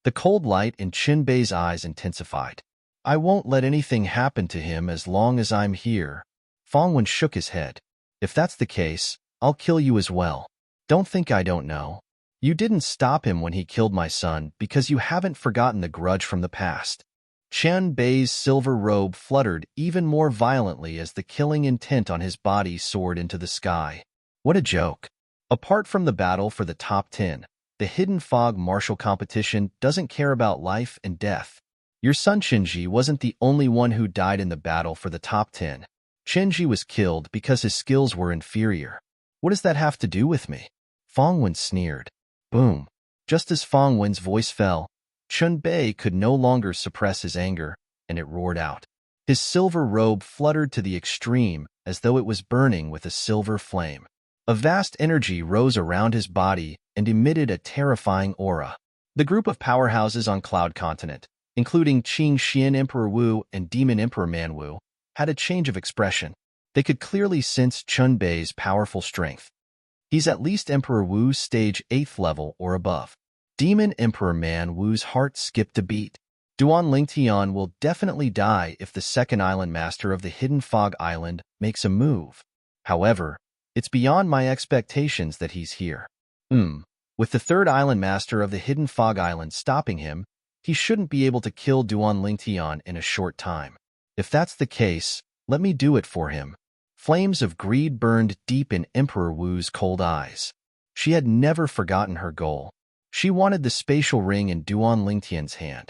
The cold light in Chen Bei's eyes intensified. I won't let anything happen to him as long as I'm here. Fangwen shook his head. If that's the case, I'll kill you as well. Don't think I don't know. You didn't stop him when he killed my son because you haven't forgotten the grudge from the past. Chen Bei's silver robe fluttered even more violently as the killing intent on his body soared into the sky. What a joke. Apart from the battle for the top 10, the Hidden Fog Martial Competition doesn't care about life and death. Your son Qinji wasn't the only one who died in the battle for the top 10. Qinji was killed because his skills were inferior. What does that have to do with me? Feng Wen sneered. Boom. Just as Feng Wen's voice fell, Chun Bei could no longer suppress his anger, and it roared out. His silver robe fluttered to the extreme as though it was burning with a silver flame. A vast energy rose around his body and emitted a terrifying aura. The group of powerhouses on Cloud Continent, including Qing Xian Emperor Wu and Demon Emperor Man Wu, had a change of expression. They could clearly sense Chun Bei's powerful strength. He's at least Emperor Wu's stage 8th level or above. Demon Emperor Man Wu's heart skipped a beat. Duan Lingtian will definitely die if the second island master of the Hidden Fog Island makes a move. However, it's beyond my expectations that he's here. With the third island master of the Hidden Fog Island stopping him, he shouldn't be able to kill Duan Lingtian in a short time. If that's the case, let me do it for him. Flames of greed burned deep in Emperor Wu's cold eyes. She had never forgotten her goal. She wanted the spatial ring in Duan Lingtian's hand.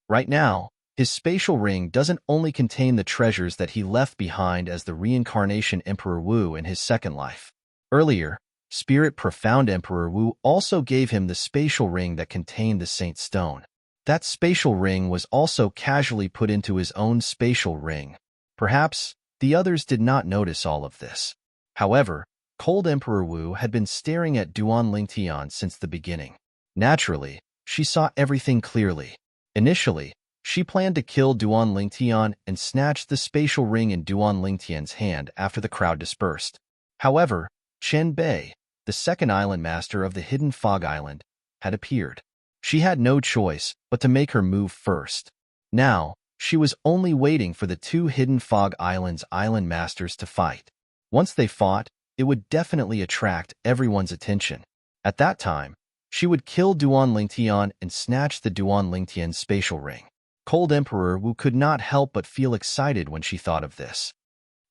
Right now, his spatial ring doesn't only contain the treasures that he left behind as the reincarnation Emperor Wu in his second life. Earlier, Spirit Profound Emperor Wu also gave him the spatial ring that contained the Saint Stone. That spatial ring was also casually put into his own spatial ring. Perhaps the others did not notice all of this. However, Cold Emperor Wu had been staring at Duan Lingtian since the beginning. Naturally, she saw everything clearly. Initially, she planned to kill Duan Lingtian and snatch the spatial ring in Duan Lingtian's hand after the crowd dispersed. However, Chen Bei, the second island master of the Hidden Fog Island, had appeared. She had no choice but to make her move first. Now, she was only waiting for the two Hidden Fog Islands' island masters to fight. Once they fought, it would definitely attract everyone's attention. At that time, she would kill Duan Lingtian and snatch the Duan Lingtian spatial ring. Cold Emperor Wu could not help but feel excited when she thought of this.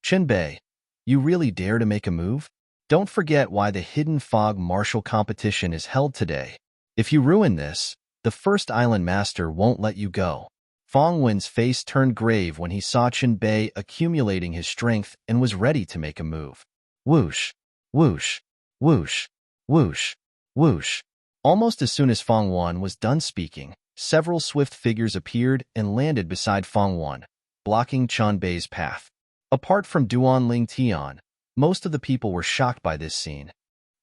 Chen Bei, you really dare to make a move? Don't forget why the Hidden Fog Martial Competition is held today. If you ruin this, the first island master won't let you go. Feng Wen's face turned grave when he saw Chen Bei accumulating his strength and was ready to make a move. Whoosh, whoosh, whoosh, whoosh, whoosh. Almost as soon as Feng Wen was done speaking, several swift figures appeared and landed beside Feng Wen, blocking Chen Bei's path. Apart from Duan Lingtian, most of the people were shocked by this scene.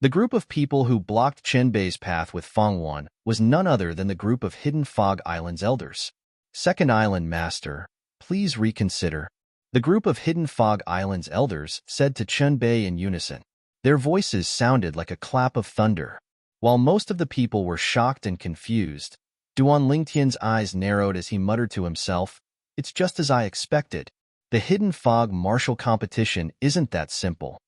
The group of people who blocked Chen Bei's path with Feng Wen was none other than the group of Hidden Fog Island's elders. Second Island Master, please reconsider. The group of Hidden Fog Island's elders said to Chen Bei in unison. Their voices sounded like a clap of thunder. While most of the people were shocked and confused, Duan Lingtian's eyes narrowed as he muttered to himself, "It's just as I expected. The Hidden Fog Martial Competition isn't that simple."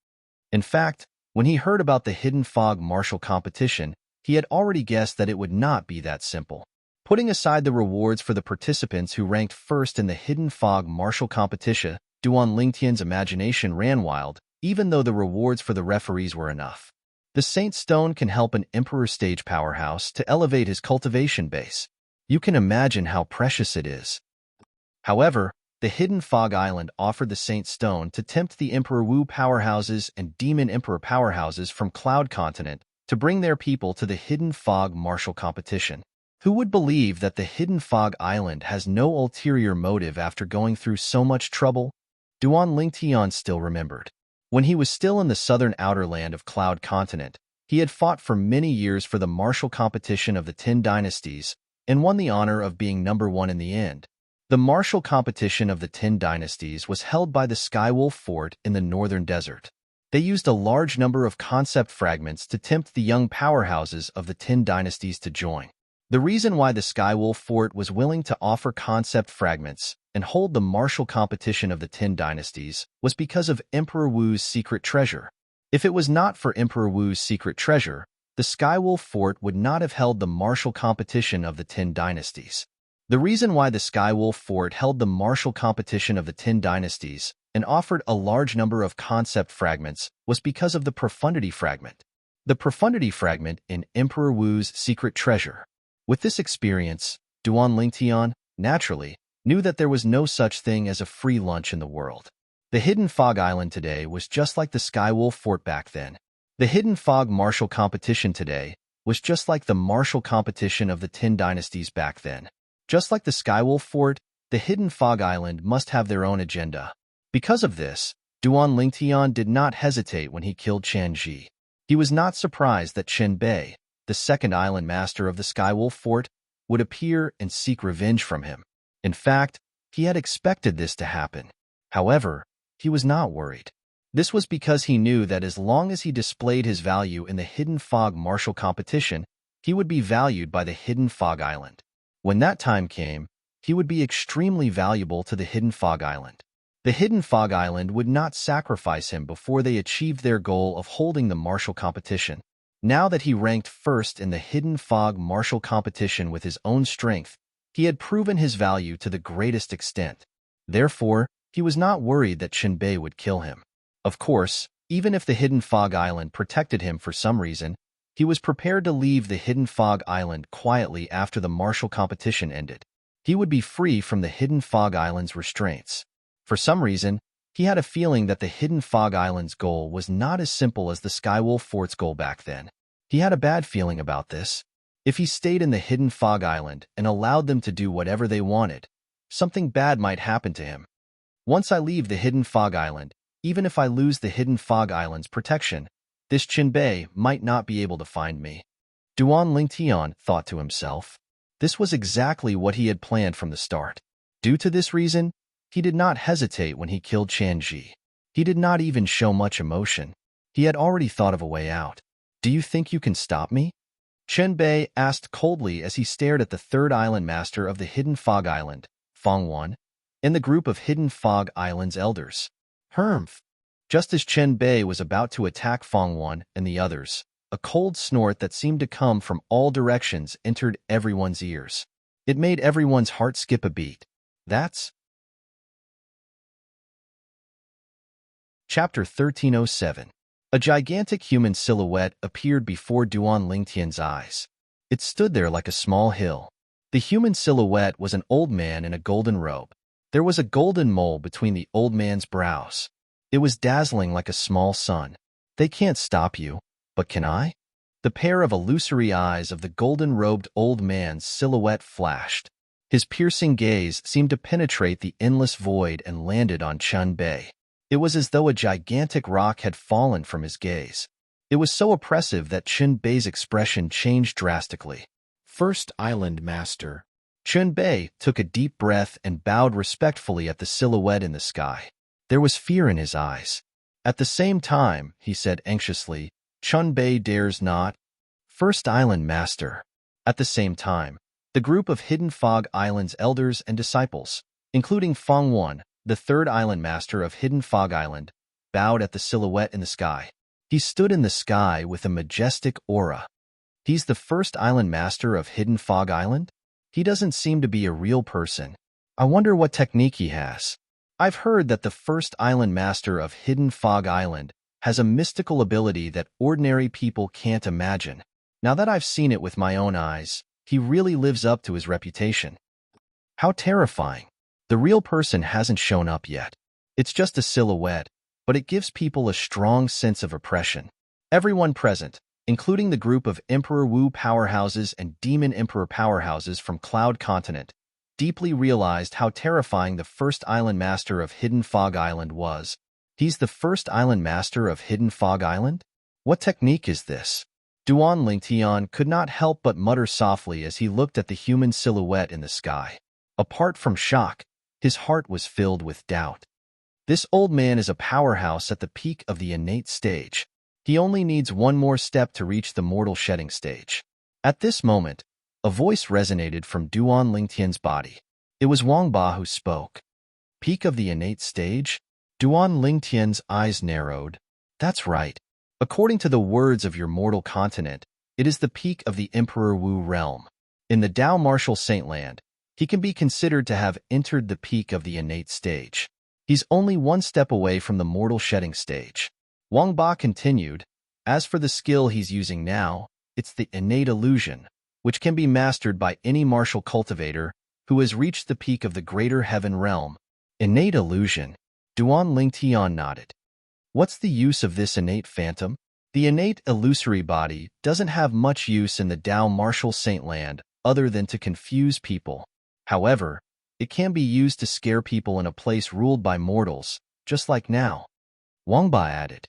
In fact, when he heard about the Hidden Fog Martial Competition, he had already guessed that it would not be that simple. Putting aside the rewards for the participants who ranked first in the Hidden Fog Martial Competition, Duan Lingtian's imagination ran wild, even though the rewards for the referees were enough. The Saint Stone can help an Emperor stage powerhouse to elevate his cultivation base. You can imagine how precious it is. However, the Hidden Fog Island offered the Saint Stone to tempt the Emperor Wu powerhouses and Demon Emperor powerhouses from Cloud Continent to bring their people to the Hidden Fog Martial Competition. Who would believe that the Hidden Fog Island has no ulterior motive after going through so much trouble? Duan Lingtian still remembered. When he was still in the southern outer land of Cloud Continent, he had fought for many years for the martial competition of the 10 dynasties and won the honor of being number 1 in the end. The martial competition of the 10 dynasties was held by the Skywolf Fort in the northern desert. They used a large number of concept fragments to tempt the young powerhouses of the 10 dynasties to join. The reason why the Skywolf Fort was willing to offer concept fragments and hold the martial competition of the 10 dynasties was because of Emperor Wu's secret treasure. If it was not for Emperor Wu's secret treasure, the Skywolf Fort would not have held the martial competition of the 10 dynasties. The reason why the Skywolf Fort held the martial competition of the 10 dynasties and offered a large number of concept fragments was because of the profundity fragment. The profundity fragment in Emperor Wu's secret treasure. With this experience, Duan Lingtian, naturally, knew that there was no such thing as a free lunch in the world. The Hidden Fog Island today was just like the Skywolf Fort back then. The Hidden Fog martial competition today was just like the martial competition of the 10 dynasties back then. Just like the Skywolf Fort, the Hidden Fog Island must have their own agenda. Because of this, Duan Lingtian did not hesitate when he killed Chen Ji. He was not surprised that Chen Bei, the second island master of the Skywolf Fort, would appear and seek revenge from him. In fact, he had expected this to happen. However, he was not worried. This was because he knew that as long as he displayed his value in the Hidden Fog martial competition, he would be valued by the Hidden Fog Island. When that time came, he would be extremely valuable to the Hidden Fog Island. The Hidden Fog Island would not sacrifice him before they achieved their goal of holding the martial competition. Now that he ranked first in the Hidden Fog martial competition with his own strength, he had proven his value to the greatest extent. Therefore, he was not worried that Chen Bei would kill him. Of course, even if the Hidden Fog Island protected him for some reason, he was prepared to leave the Hidden Fog Island quietly after the martial competition ended. He would be free from the Hidden Fog Island's restraints. For some reason, he had a feeling that the Hidden Fog Island's goal was not as simple as the Skywolf Fort's goal back then. He had a bad feeling about this. If he stayed in the Hidden Fog Island and allowed them to do whatever they wanted, something bad might happen to him. Once I leave the Hidden Fog Island, even if I lose the Hidden Fog Island's protection, this Chen Bei might not be able to find me. Duan Lingtian thought to himself. This was exactly what he had planned from the start. Due to this reason, he did not hesitate when he killed Chen Ji. He did not even show much emotion. He had already thought of a way out. Do you think you can stop me? Chen Bei asked coldly as he stared at the third island master of the Hidden Fog Island, Fang Wan, in the group of Hidden Fog Island's elders. Humph! Just as Chen Bei was about to attack Fang Wan and the others, a cold snort that seemed to come from all directions entered everyone's ears. It made everyone's heart skip a beat. That's Chapter 1307. A gigantic human silhouette appeared before Duan Lingtian's eyes. It stood there like a small hill. The human silhouette was an old man in a golden robe. There was a golden mole between the old man's brows. It was dazzling like a small sun. They can't stop you, but can I? The pair of illusory eyes of the golden-robed old man's silhouette flashed. His piercing gaze seemed to penetrate the endless void and landed on Chen Bei. It was as though a gigantic rock had fallen from his gaze. It was so oppressive that Chen Bei's expression changed drastically. First Island Master. Chen Bei took a deep breath and bowed respectfully at the silhouette in the sky. There was fear in his eyes. At the same time, he said anxiously, Chen Bei dares not. First Island Master. At the same time, the group of Hidden Fog Island's elders and disciples, including Fang Wan, the third island master of Hidden Fog Island, bowed at the silhouette in the sky. He stood in the sky with a majestic aura. He's the first island master of Hidden Fog Island? He doesn't seem to be a real person. I wonder what technique he has. I've heard that the first island master of Hidden Fog Island has a mystical ability that ordinary people can't imagine. Now that I've seen it with my own eyes, he really lives up to his reputation. How terrifying. The real person hasn't shown up yet. It's just a silhouette, but it gives people a strong sense of oppression. Everyone present, including the group of Emperor Wu powerhouses and Demon Emperor powerhouses from Cloud Continent, deeply realized how terrifying the first island master of Hidden Fog Island was. He's the first island master of Hidden Fog Island? What technique is this? Duan Lingtian could not help but mutter softly as he looked at the human silhouette in the sky. Apart from shock, his heart was filled with doubt. This old man is a powerhouse at the peak of the innate stage. He only needs one more step to reach the mortal shedding stage. At this moment, a voice resonated from Duan Lingtian's body. It was Wang Ba who spoke. Peak of the innate stage? Duan Lingtian's eyes narrowed. That's right. According to the words of your mortal continent, it is the peak of the Emperor Wu realm. In the Dao Martial Saintland, he can be considered to have entered the peak of the innate stage. He's only one step away from the mortal shedding stage. Wang Ba continued, as for the skill he's using now, it's the innate illusion, which can be mastered by any martial cultivator, who has reached the peak of the greater heaven realm. Innate illusion. Duan Lingtian nodded. What's the use of this innate phantom? The innate illusory body doesn't have much use in the Tao Martial Saint Land other than to confuse people. However, it can be used to scare people in a place ruled by mortals, just like now. Wang Ba added.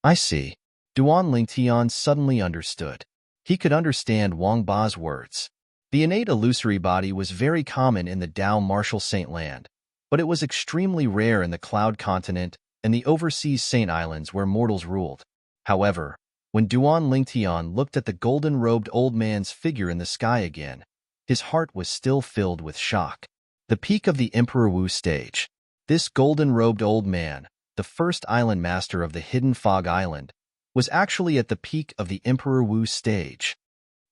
I see. Duan Lingtian suddenly understood. He could understand Wang Ba's words. The innate illusory body was very common in the Tao Martial Saint Land, but it was extremely rare in the Cloud Continent and the overseas Saint Islands where mortals ruled. However, when Duan Lingtian looked at the golden-robed old man's figure in the sky again, his heart was still filled with shock. The peak of the Emperor Wu stage. This golden-robed old man, the first island master of the Hidden Fog Island, was actually at the peak of the Emperor Wu stage.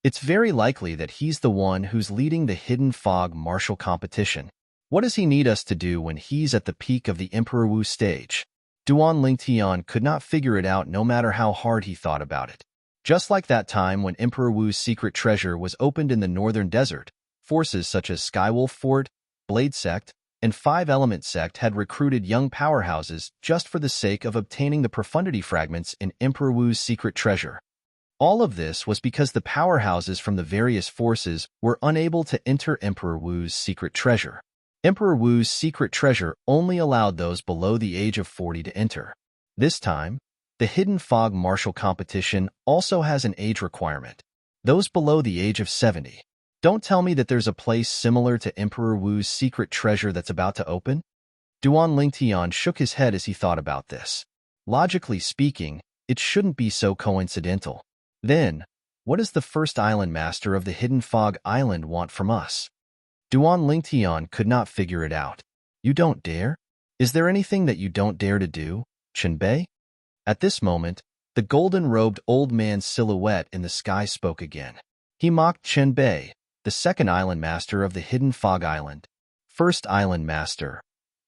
It's very likely that he's the one who's leading the Hidden Fog martial competition. What does he need us to do when he's at the peak of the Emperor Wu stage? Duan Lingtian could not figure it out no matter how hard he thought about it. Just like that time when Emperor Wu's secret treasure was opened in the northern desert, forces such as Skywolf Fort, Blade Sect, and Five Element Sect had recruited young powerhouses just for the sake of obtaining the profundity fragments in Emperor Wu's secret treasure. All of this was because the powerhouses from the various forces were unable to enter Emperor Wu's secret treasure. Emperor Wu's secret treasure only allowed those below the age of 40 to enter. This time, the Hidden Fog martial competition also has an age requirement. Those below the age of 70. Don't tell me that there's a place similar to Emperor Wu's secret treasure that's about to open? Duan Lingtian shook his head as he thought about this. Logically speaking, it shouldn't be so coincidental. Then, what does the first island master of the Hidden Fog Island want from us? Duan Lingtian could not figure it out. You don't dare? Is there anything that you don't dare to do, Chenbei? At this moment, the golden-robed old man's silhouette in the sky spoke again. He mocked Chenbei, the second island master of the Hidden Fog Island. First island master.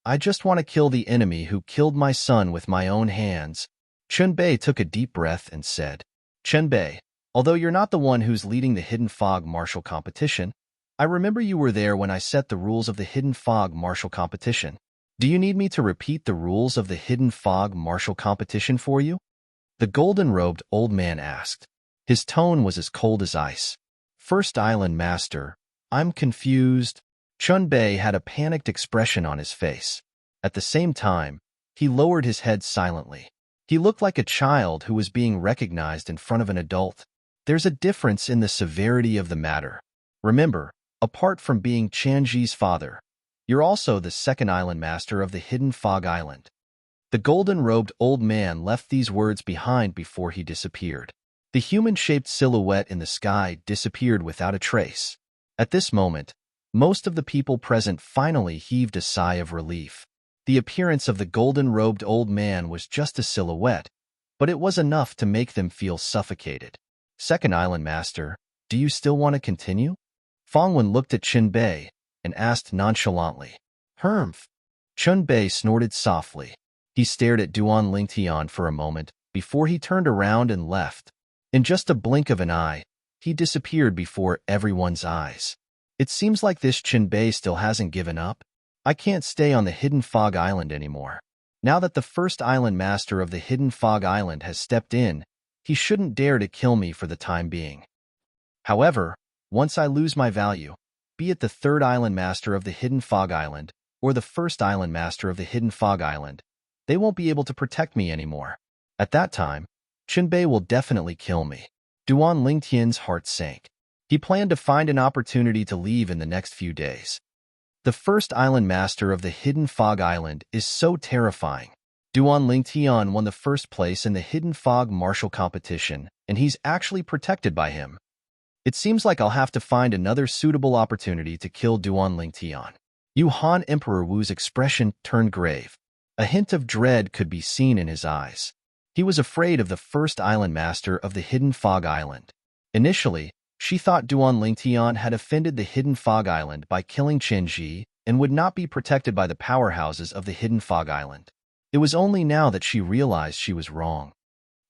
I just want to kill the enemy who killed my son with my own hands. Chenbei took a deep breath and said, Chenbei, although you're not the one who's leading the Hidden Fog martial competition, I remember you were there when I set the rules of the Hidden Fog martial competition. Do you need me to repeat the rules of the Hidden Fog martial competition for you? The golden-robed old man asked. His tone was as cold as ice. First island master, I'm confused. Chenbei had a panicked expression on his face. At the same time, he lowered his head silently. He looked like a child who was being recognized in front of an adult. There's a difference in the severity of the matter. Remember, apart from being Chanji's father, you're also the second island master of the Hidden Fog Island. The golden-robed old man left these words behind before he disappeared. The human-shaped silhouette in the sky disappeared without a trace. At this moment, most of the people present finally heaved a sigh of relief. The appearance of the golden-robed old man was just a silhouette, but it was enough to make them feel suffocated. Second island master, do you still want to continue? Fangwen looked at Chenbei and asked nonchalantly. Humph. Chenbei snorted softly. He stared at Duan Lingtian for a moment before he turned around and left. In just a blink of an eye, he disappeared before everyone's eyes. It seems like this Chenbei still hasn't given up. I can't stay on the Hidden Fog Island anymore. Now that the first island master of the Hidden Fog Island has stepped in, he shouldn't dare to kill me for the time being. However, once I lose my value, be it the third island master of the Hidden Fog Island or the first island master of the Hidden Fog Island, they won't be able to protect me anymore. At that time, Chenbei will definitely kill me. Duan Lingtian's heart sank. He planned to find an opportunity to leave in the next few days. The first island master of the Hidden Fog Island is so terrifying. Duan Lingtian won the first place in the Hidden Fog martial competition, and he's actually protected by him. It seems like I'll have to find another suitable opportunity to kill Duan Lingtian. Han Emperor Wu's expression turned grave. A hint of dread could be seen in his eyes. He was afraid of the first island master of the Hidden Fog Island. Initially, she thought Duan Lingtian had offended the Hidden Fog Island by killing Chenji and would not be protected by the powerhouses of the Hidden Fog Island. It was only now that she realized she was wrong.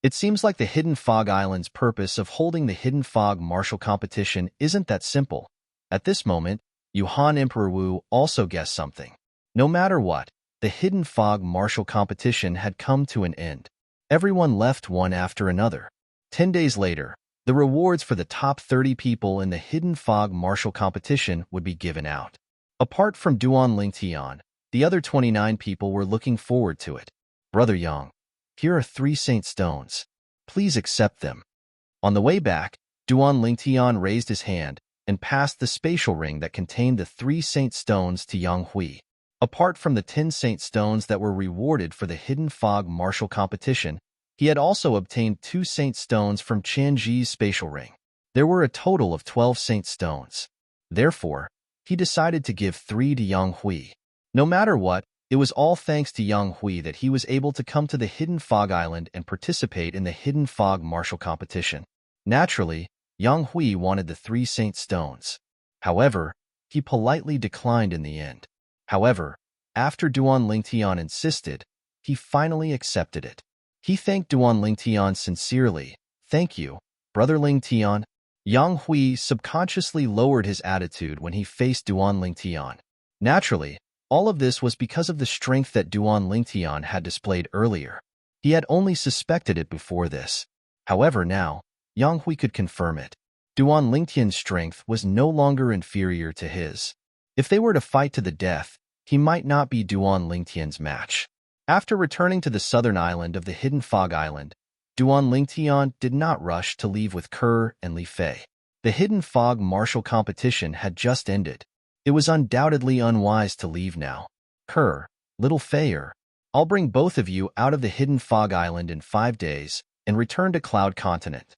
It seems like the Hidden Fog Island's purpose of holding the Hidden Fog martial competition isn't that simple. At this moment, Yuhan Emperor Wu also guessed something. No matter what, the Hidden Fog martial competition had come to an end. Everyone left one after another. 10 days later, the rewards for the top 30 people in the Hidden Fog martial competition would be given out. Apart from Duan Lingtian, the other 29 people were looking forward to it. Brother Yang, here are 3 saint stones. Please accept them. On the way back, Duan Lingtian raised his hand and passed the spatial ring that contained the 3 saint stones to Yang Hui. Apart from the 10 saint stones that were rewarded for the Hidden Fog martial competition, he had also obtained 2 saint stones from Chanji's spatial ring. There were a total of 12 saint stones. Therefore, he decided to give 3 to Yang Hui. No matter what, it was all thanks to Yang Hui that he was able to come to the Hidden Fog Island and participate in the Hidden Fog martial competition. Naturally, Yang Hui wanted the 3 saint stones. However, he politely declined in the end. However, after Duan Lingtian insisted, he finally accepted it. He thanked Duan Lingtian sincerely. Thank you, Brother Lingtian. Yang Hui subconsciously lowered his attitude when he faced Duan Lingtian. Naturally, all of this was because of the strength that Duan Lingtian had displayed earlier. He had only suspected it before this. However, now, Yang Hui could confirm it. Duan Lingtian's strength was no longer inferior to his. If they were to fight to the death, he might not be Duan Lingtian's match. After returning to the southern island of the Hidden Fog Island, Duan Lingtian did not rush to leave with Kerr and Li Fei. The Hidden Fog martial competition had just ended. It was undoubtedly unwise to leave now. Kerr, little Feier, I'll bring both of you out of the Hidden Fog Island in 5 days and return to Cloud Continent.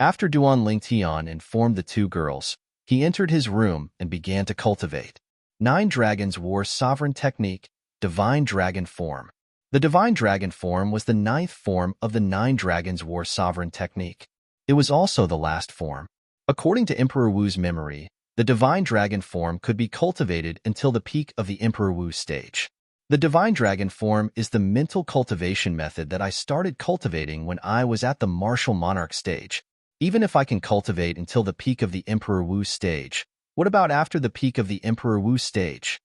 After Duan Lingtian informed the 2 girls, he entered his room and began to cultivate. 9 dragons wore sovereign technique, divine dragon form. The divine dragon form was the 9th form of the 9 dragons wore sovereign technique. It was also the last form. According to Emperor Wu's memory, the divine dragon form could be cultivated until the peak of the Emperor Wu stage. The divine dragon form is the mental cultivation method that I started cultivating when I was at the martial monarch stage. Even if I can cultivate until the peak of the Emperor Wu stage, what about after the peak of the Emperor Wu stage?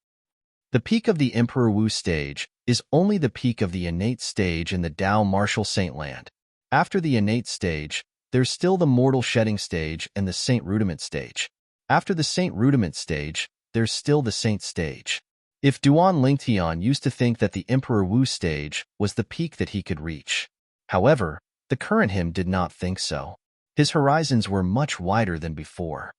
The peak of the Emperor Wu stage is only the peak of the innate stage in the Tao martial saint land. After the innate stage, there's still the mortal shedding stage and the saint rudiment stage. After the saint rudiment stage, there's still the saint stage. If Duan Lingtian used to think that the Emperor Wu stage was the peak that he could reach. However, the current him did not think so. His horizons were much wider than before.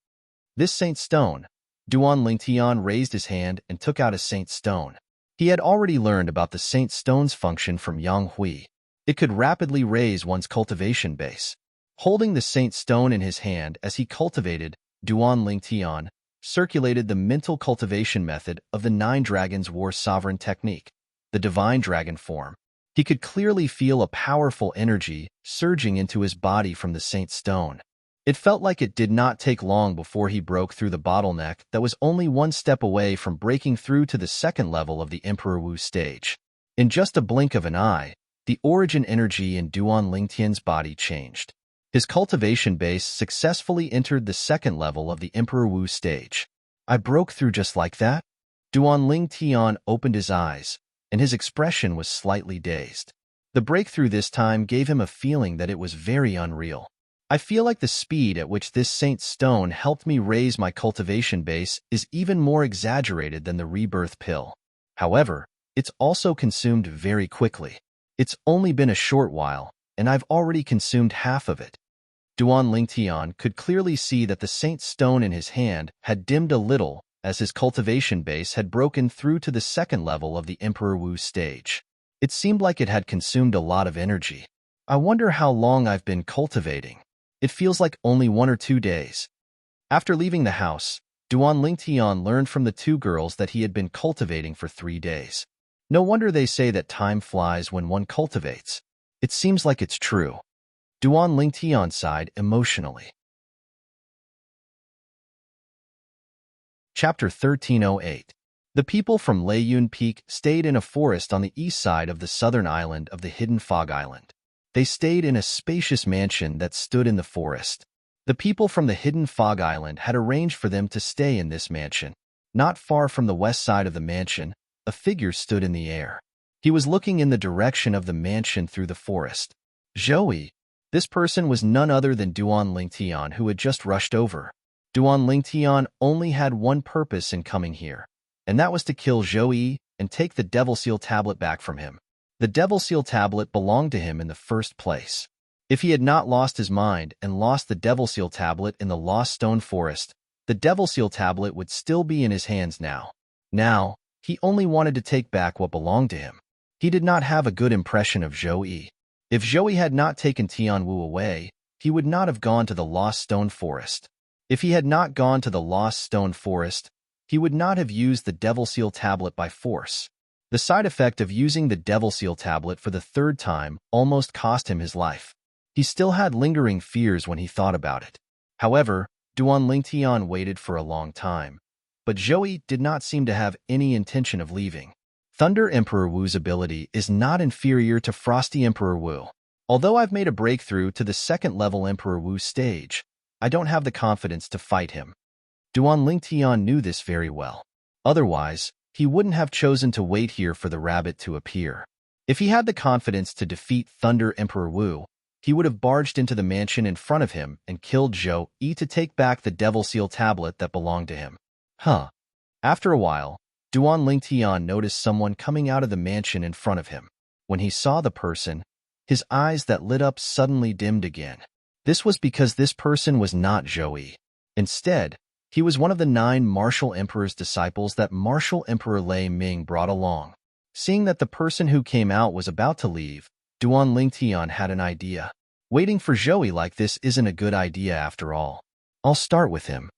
This saint stone, Duan Lingtian raised his hand and took out a saint stone. He had already learned about the saint stone's function from Yang Hui. It could rapidly raise one's cultivation base. Holding the saint stone in his hand as he cultivated, Duan Lingtian circulated the mental cultivation method of the 9 dragons wore sovereign technique, the divine dragon form. He could clearly feel a powerful energy surging into his body from the saint stone. It felt like it did not take long before he broke through the bottleneck that was only 1 step away from breaking through to the 2nd level of the Emperor Wu stage. In just a blink of an eye, the origin energy in Duan Lingtian's body changed. His cultivation base successfully entered the 2nd level of the Emperor Wu stage. I broke through just like that? Duan Lingtian opened his eyes, and his expression was slightly dazed. The breakthrough this time gave him a feeling that it was very unreal. I feel like the speed at which this saint stone helped me raise my cultivation base is even more exaggerated than the rebirth pill. However, it's also consumed very quickly. It's only been a short while, and I've already consumed half of it. Duan Lingtian could clearly see that the saint stone in his hand had dimmed a little as his cultivation base had broken through to the 2nd level of the Emperor Wu stage. It seemed like it had consumed a lot of energy. I wonder how long I've been cultivating. It feels like only 1 or 2 days. After leaving the house, Duan Lingtian learned from the 2 girls that he had been cultivating for 3 days. No wonder they say that time flies when one cultivates. It seems like it's true. Duan Lingtian sighed emotionally. Chapter 1308. The people from Layun Peak stayed in a forest on the east side of the southern island of the Hidden Fog Island. They stayed in a spacious mansion that stood in the forest. The people from the Hidden Fog Island had arranged for them to stay in this mansion. Not far from the west side of the mansion, a figure stood in the air. He was looking in the direction of the mansion through the forest. Zoe. This person was none other than Duan Lingtian, who had just rushed over. Duan Lingtian only had one purpose in coming here, and that was to kill Zoe and take the Devil Seal tablet back from him. The Devil Seal tablet belonged to him in the first place. If he had not lost his mind and lost the Devil Seal tablet in the Lost Stone Forest, the Devil Seal tablet would still be in his hands now. Now, he only wanted to take back what belonged to him. He did not have a good impression of Zoe. If Zoe had not taken Tianwu away, he would not have gone to the Lost Stone Forest. If he had not gone to the Lost Stone Forest, he would not have used the Devil Seal tablet by force. The side effect of using the Devil Seal tablet for the third time almost cost him his life. He still had lingering fears when he thought about it. However, Duan Lingtian waited for a long time, but Zoe did not seem to have any intention of leaving. Thunder Emperor Wu's ability is not inferior to Frosty Emperor Wu. Although I've made a breakthrough to the second level Emperor Wu stage, I don't have the confidence to fight him. Duan Lingtian knew this very well. Otherwise, he wouldn't have chosen to wait here for the rabbit to appear. If he had the confidence to defeat Thunder Emperor Wu, he would have barged into the mansion in front of him and killed Zoe to take back the Devil Seal tablet that belonged to him. After a while, Duan Lingtian noticed someone coming out of the mansion in front of him. When he saw the person, his eyes that lit up suddenly dimmed again. This was because this person was not Zoe. Instead, he was one of the 9 Martial Emperor's disciples that Martial Emperor Lei Ming brought along. Seeing that the person who came out was about to leave, Duan Lingtian had an idea. Waiting for Zoe like this isn't a good idea after all. I'll start with him.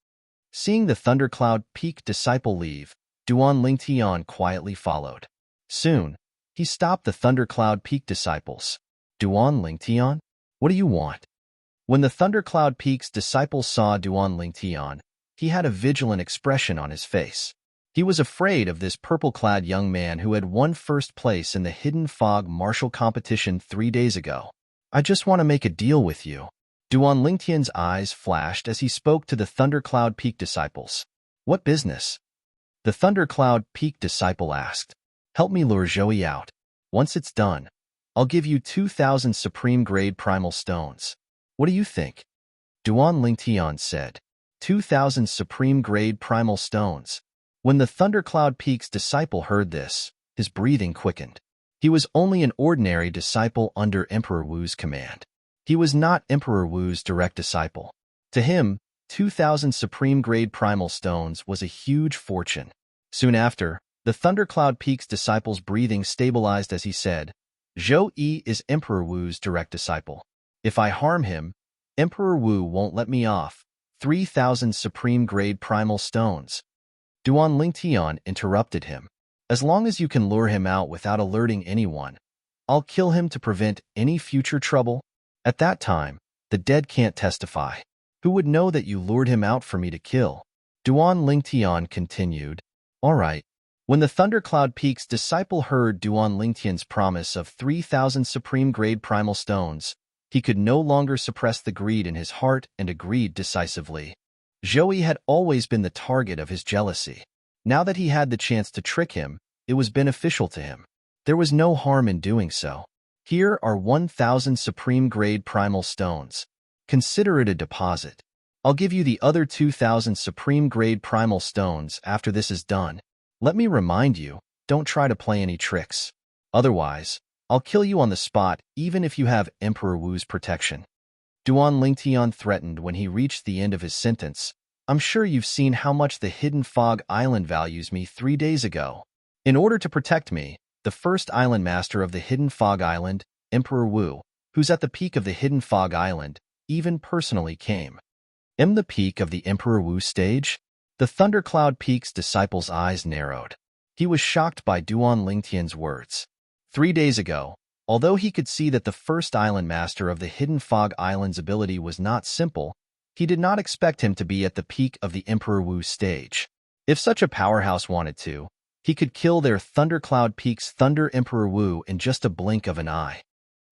Seeing the Thundercloud Peak disciple leave, Duan Lingtian quietly followed. Soon, he stopped the Thundercloud Peak disciples. Duan Lingtian, what do you want? When the Thundercloud Peak's disciples saw Duan Lingtian, he had a vigilant expression on his face. He was afraid of this purple-clad young man who had won first place in the Hidden Fog martial competition 3 days ago. I just want to make a deal with you. Duan Lingtian's eyes flashed as he spoke to the Thundercloud Peak disciples. What business? The Thundercloud Peak disciple asked. Help me lure Zoe out. Once it's done, I'll give you 2,000 supreme-grade primal stones. What do you think? Duan Lingtian said. 2,000 supreme-grade primal stones. When the Thundercloud Peak's disciple heard this, his breathing quickened. He was only an ordinary disciple under Emperor Wu's command. He was not Emperor Wu's direct disciple. To him, 2,000 supreme-grade primal stones was a huge fortune. Soon after, the Thundercloud Peak's disciple's breathing stabilized as he said, Zoe is Emperor Wu's direct disciple. If I harm him, Emperor Wu won't let me off. 3,000 supreme-grade primal stones. Duan Lingtian interrupted him. As long as you can lure him out without alerting anyone, I'll kill him to prevent any future trouble. At that time, the dead can't testify. Who would know that you lured him out for me to kill? Duan Lingtian continued. All right. When the Thundercloud Peak's disciple heard Duan Lingtian's promise of 3,000 supreme-grade primal stones, he could no longer suppress the greed in his heart and agreed decisively. Zoe had always been the target of his jealousy. Now that he had the chance to trick him, it was beneficial to him. There was no harm in doing so. Here are 1,000 supreme-grade primal stones. Consider it a deposit. I'll give you the other 2,000 supreme-grade primal stones after this is done. Let me remind you, don't try to play any tricks. Otherwise, I'll kill you on the spot even if you have Emperor Wu's protection. Duan Lingtian threatened when he reached the end of his sentence. I'm sure you've seen how much the Hidden Fog Island values me 3 days ago. In order to protect me, the first island master of the Hidden Fog Island, Emperor Wu, who's at the peak of the Hidden Fog Island, even personally came. In the peak of the Emperor Wu stage, the Thundercloud Peak's disciple's eyes narrowed. He was shocked by Duan Lingtian's words. 3 days ago, although he could see that the first island master of the Hidden Fog Island's ability was not simple, he did not expect him to be at the peak of the Emperor Wu stage. If such a powerhouse wanted to, he could kill their Thundercloud Peak's Thunder Emperor Wu in just a blink of an eye.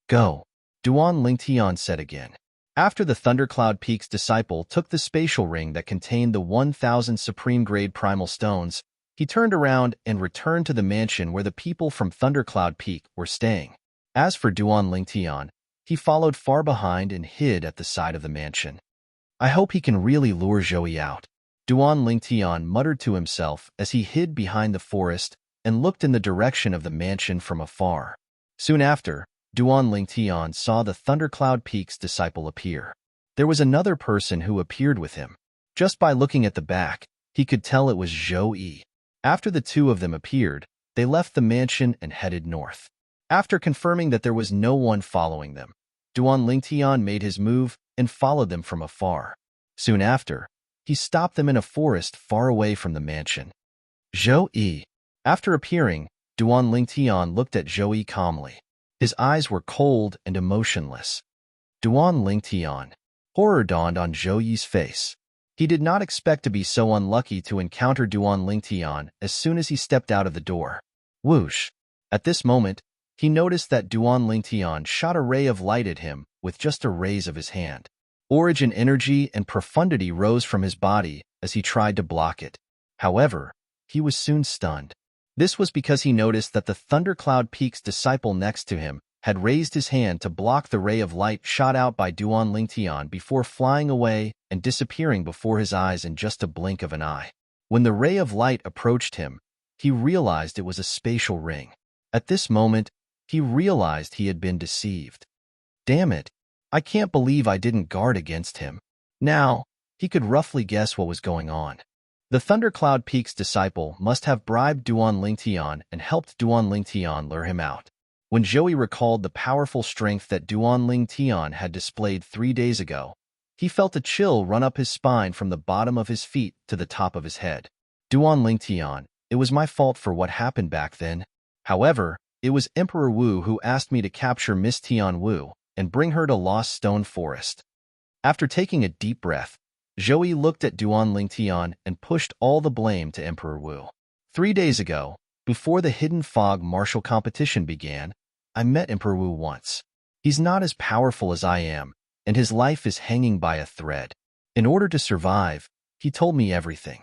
Go, Duan Lingtian said again. After the Thundercloud Peak's disciple took the spatial ring that contained the 1,000 supreme-grade primal stones, he turned around and returned to the mansion where the people from Thundercloud Peak were staying. As for Duan Lingtian, he followed far behind and hid at the side of the mansion. I hope he can really lure Zhou out, Duan Lingtian muttered to himself as he hid behind the forest and looked in the direction of the mansion from afar. Soon after, Duan Lingtian saw the Thundercloud Peak's disciple appear. There was another person who appeared with him. Just by looking at the back, he could tell it was Zhou Yi. After the two of them appeared, they left the mansion and headed north. After confirming that there was no one following them, Duan Lingtian made his move and followed them from afar. Soon after, he stopped them in a forest far away from the mansion. Zhou Yi. After appearing, Duan Lingtian looked at Zhou Yi calmly. His eyes were cold and emotionless. Duan Lingtian. Horror dawned on Zhou Yi's face. He did not expect to be so unlucky to encounter Duan Lingtian as soon as he stepped out of the door. Whoosh! At this moment, he noticed that Duan Lingtian shot a ray of light at him with just a raise of his hand. Origin energy and profundity rose from his body as he tried to block it. However, he was soon stunned. This was because he noticed that the Thundercloud Peak's disciple next to him had raised his hand to block the ray of light shot out by Duan Lingtian before flying away and disappearing before his eyes in just a blink of an eye. When the ray of light approached him, he realized it was a spatial ring. At this moment, he realized he had been deceived. Damn it, I can't believe I didn't guard against him. Now, he could roughly guess what was going on. The Thundercloud Peak's disciple must have bribed Duan Lingtian and helped Duan Lingtian lure him out. When Zhou Yi recalled the powerful strength that Duan Lingtian had displayed 3 days ago, he felt a chill run up his spine from the bottom of his feet to the top of his head. Duan Lingtian, it was my fault for what happened back then. However, it was Emperor Wu who asked me to capture Miss Tian Wu and bring her to Lost Stone Forest. After taking a deep breath, Zhou Yi looked at Duan Lingtian and pushed all the blame to Emperor Wu. 3 days ago, before the Hidden Fog martial competition began, I met Emperor Wu once. He's not as powerful as I am, and his life is hanging by a thread. In order to survive, he told me everything.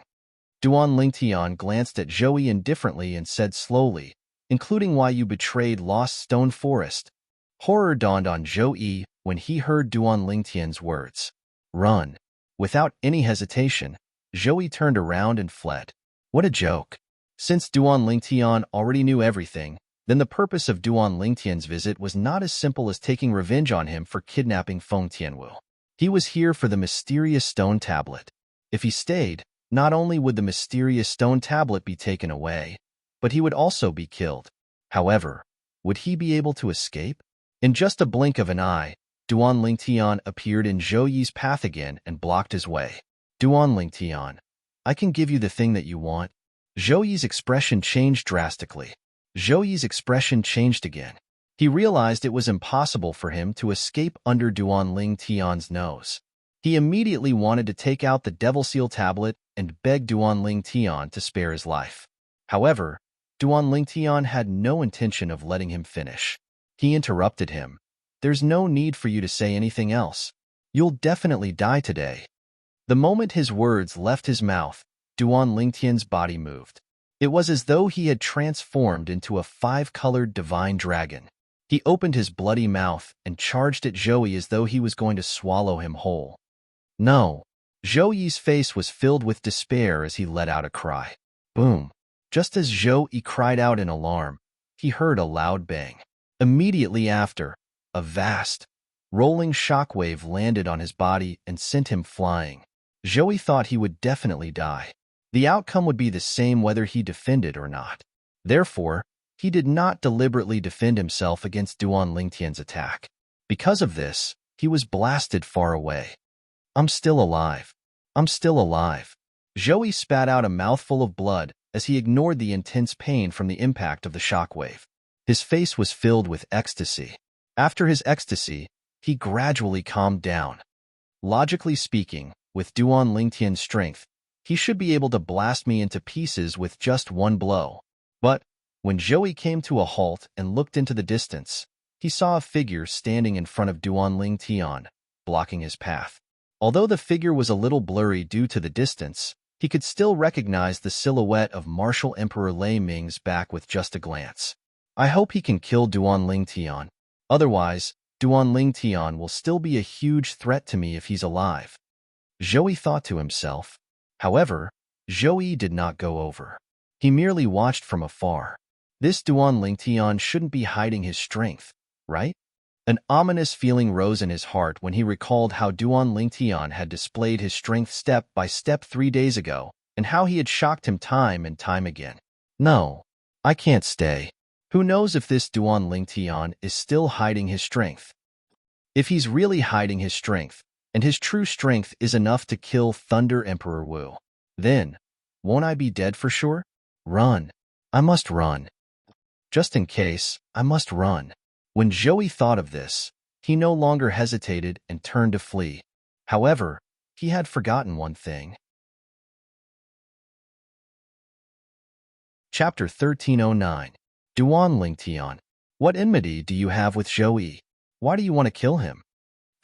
Duan Lingtian glanced at Zhou Yi indifferently and said slowly, including why you betrayed Lost Stone Forest. Horror dawned on Zhou Yi when he heard Duan Lingtian's words. Run. Without any hesitation, Zhou Yi turned around and fled. What a joke. Since Duan Lingtian already knew everything, then the purpose of Duan Lingtian's visit was not as simple as taking revenge on him for kidnapping Feng Tianwu. He was here for the mysterious stone tablet. If he stayed, not only would the mysterious stone tablet be taken away, but he would also be killed. However, would he be able to escape? In just a blink of an eye, Duan Lingtian appeared in Zhou Yi's path again and blocked his way. Duan Lingtian, I can give you the thing that you want. Zhou Yi's expression changed drastically. Zhou Yi's expression changed again. He realized it was impossible for him to escape under Duan Lingtian's nose. He immediately wanted to take out the Devil Seal tablet and beg Duan Lingtian to spare his life. However, Duan Lingtian had no intention of letting him finish. He interrupted him. There's no need for you to say anything else. You'll definitely die today. The moment his words left his mouth, Duan Lingtian's body moved. It was as though he had transformed into a 5-colored divine dragon. He opened his bloody mouth and charged at Zhou Yi as though he was going to swallow him whole. No. Zhou Yi's face was filled with despair as he let out a cry. Boom. Just as Zhou Yi cried out in alarm, he heard a loud bang. Immediately after, a vast, rolling shockwave landed on his body and sent him flying. Zhou Yi thought he would definitely die. The outcome would be the same whether he defended or not. Therefore, he did not deliberately defend himself against Duan Lingtian's attack. Because of this, he was blasted far away. I'm still alive. I'm still alive. Zhou Yi spat out a mouthful of blood as he ignored the intense pain from the impact of the shockwave. His face was filled with ecstasy. After his ecstasy, he gradually calmed down. Logically speaking, with Duan Lingtian's strength, he should be able to blast me into pieces with just one blow. But when Zhou Yi came to a halt and looked into the distance, he saw a figure standing in front of Duan Lingtian. blocking his path. Although the figure was a little blurry due to the distance, he could still recognize the silhouette of Martial Emperor Lei Ming's back with just a glance. I hope he can kill Duan Tian. Otherwise, Duan Tian will still be a huge threat to me if he's alive. Zhou Yi thought to himself. However, Zhou Yi did not go over. He merely watched from afar. This Duan Tian shouldn't be hiding his strength, right? An ominous feeling rose in his heart when he recalled how Duan Tian had displayed his strength step by step 3 days ago, and how he had shocked him time and time again. No, I can't stay. Who knows if this Duan Tian is still hiding his strength? If he's really hiding his strength, and his true strength is enough to kill Thunder Emperor Wu, then, won't I be dead for sure? Run. I must run. Just in case, I must run. When Zhou Yi thought of this, he no longer hesitated and turned to flee. However, he had forgotten one thing. Chapter 1309. Duan Tian. What enmity do you have with Zhou Yi? Why do you want to kill him?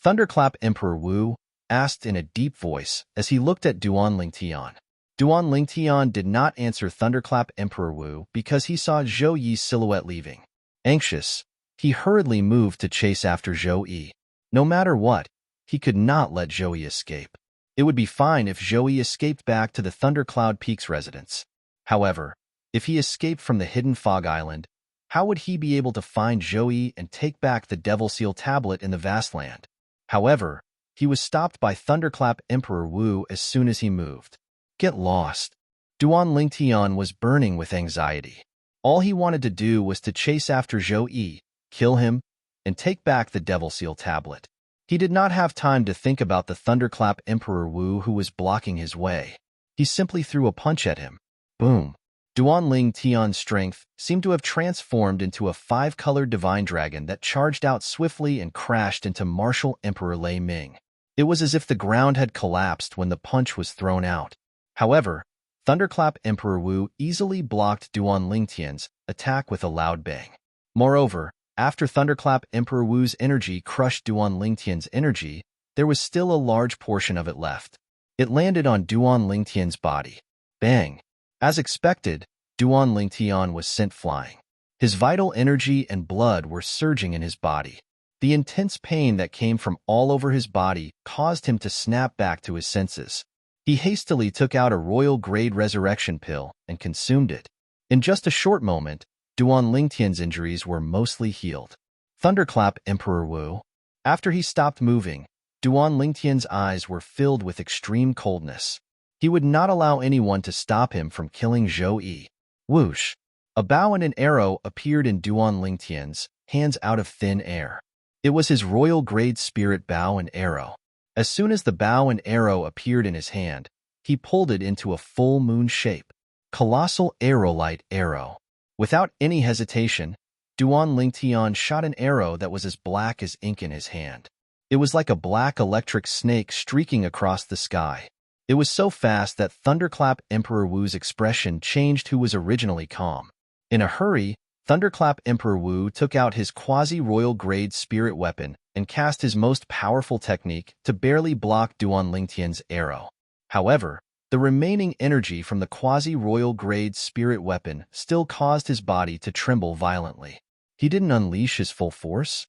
Thunderclap Emperor Wu asked in a deep voice as he looked at Duan Tian. Duan Tian did not answer Thunderclap Emperor Wu because he saw Zhou Yi's silhouette leaving. Anxious, he hurriedly moved to chase after Zhou Yi. No matter what, he could not let Zhou Yi escape. It would be fine if Zhou Yi escaped back to the Thundercloud Peak's residence. However, if he escaped from the hidden fog island, how would he be able to find Zhou Yi and take back the Devil Seal tablet in the vast land? However, he was stopped by Thunderclap Emperor Wu as soon as he moved. Get lost. Duan Tian was burning with anxiety. All he wanted to do was to chase after Zhou Yi, kill him, and take back the Devil Seal tablet. He did not have time to think about the Thunderclap Emperor Wu who was blocking his way. He simply threw a punch at him. Boom. Duan Tian's strength seemed to have transformed into a 5-colored divine dragon that charged out swiftly and crashed into Martial Emperor Lei Ming. It was as if the ground had collapsed when the punch was thrown out. However, Thunderclap Emperor Wu easily blocked Duan Tian's attack with a loud bang. Moreover, after Thunderclap Emperor Wu's energy crushed Duan Tian's energy, there was still a large portion of it left. It landed on Duan Tian's body. Bang! As expected, Duan Tian was sent flying. His vital energy and blood were surging in his body. The intense pain that came from all over his body caused him to snap back to his senses. He hastily took out a royal-grade resurrection pill and consumed it. In just a short moment, Duan Tian's injuries were mostly healed. Thunderclap Emperor Wu. After he stopped moving, Duan Tian's eyes were filled with extreme coldness. He would not allow anyone to stop him from killing Zhou Yi. Whoosh! A bow and an arrow appeared in Duan Tian's hands out of thin air. It was his royal-grade spirit bow and arrow. As soon as the bow and arrow appeared in his hand, he pulled it into a full moon shape. Colossal Aerolite Arrow. Without any hesitation, Duan Tian shot an arrow that was as black as ink in his hand. It was like a black electric snake streaking across the sky. It was so fast that Thunderclap Emperor Wu's expression changed who was originally calm. In a hurry, Thunderclap Emperor Wu took out his quasi-royal-grade spirit weapon and cast his most powerful technique to barely block Duan Tian's arrow. However, the remaining energy from the quasi-royal-grade spirit weapon still caused his body to tremble violently. He didn't unleash his full force.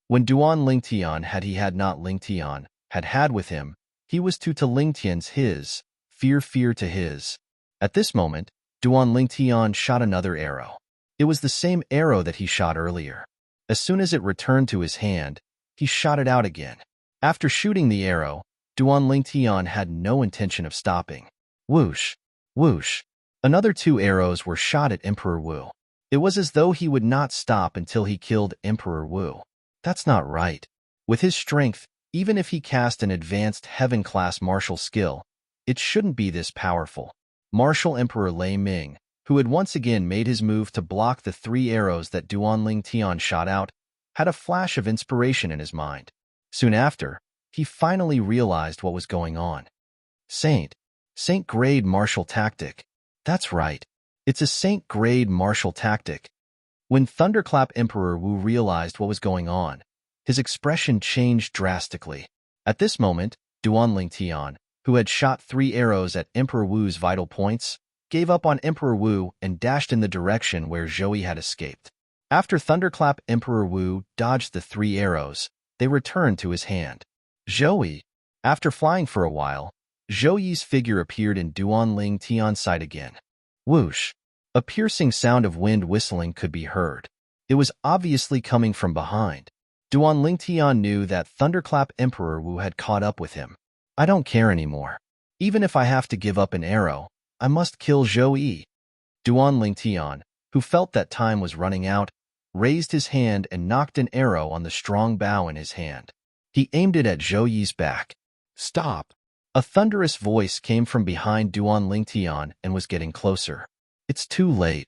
When Duan Tian had not Tian had with him, he was to Ling Tian's his, fear to his. At this moment, Duan Tian shot another arrow. It was the same arrow that he shot earlier. As soon as it returned to his hand, he shot it out again. After shooting the arrow, Duan Tian had no intention of stopping. Whoosh! Whoosh! Another 2 arrows were shot at Emperor Wu. It was as though he would not stop until he killed Emperor Wu. That's not right. With his strength, even if he cast an advanced heaven-class martial skill, it shouldn't be this powerful. Martial Emperor Lei Ming, who had once again made his move to block the 3 arrows that Duan Tian shot out, had a flash of inspiration in his mind. Soon after, he finally realized what was going on. Saint-grade martial tactic. That's right. It's a Saint-grade martial tactic. When Thunderclap Emperor Wu realized what was going on, his expression changed drastically. At this moment, Duan Tian, who had shot 3 arrows at Emperor Wu's vital points, gave up on Emperor Wu and dashed in the direction where Zhou had escaped. After Thunderclap Emperor Wu dodged the 3 arrows, they returned to his hand. Zhou. After flying for a while, Zhou figure appeared in Duan Tian's sight again. Whoosh! A piercing sound of wind whistling could be heard. It was obviously coming from behind. Duan Tian knew that Thunderclap Emperor Wu had caught up with him. I don't care anymore. Even if I have to give up an arrow, I must kill Zhou. Duan Tian, who felt that time was running out, raised his hand and knocked an arrow on the strong bow in his hand. He aimed it at Zhou's back. Stop! A thunderous voice came from behind Duan Tian and was getting closer. It's too late.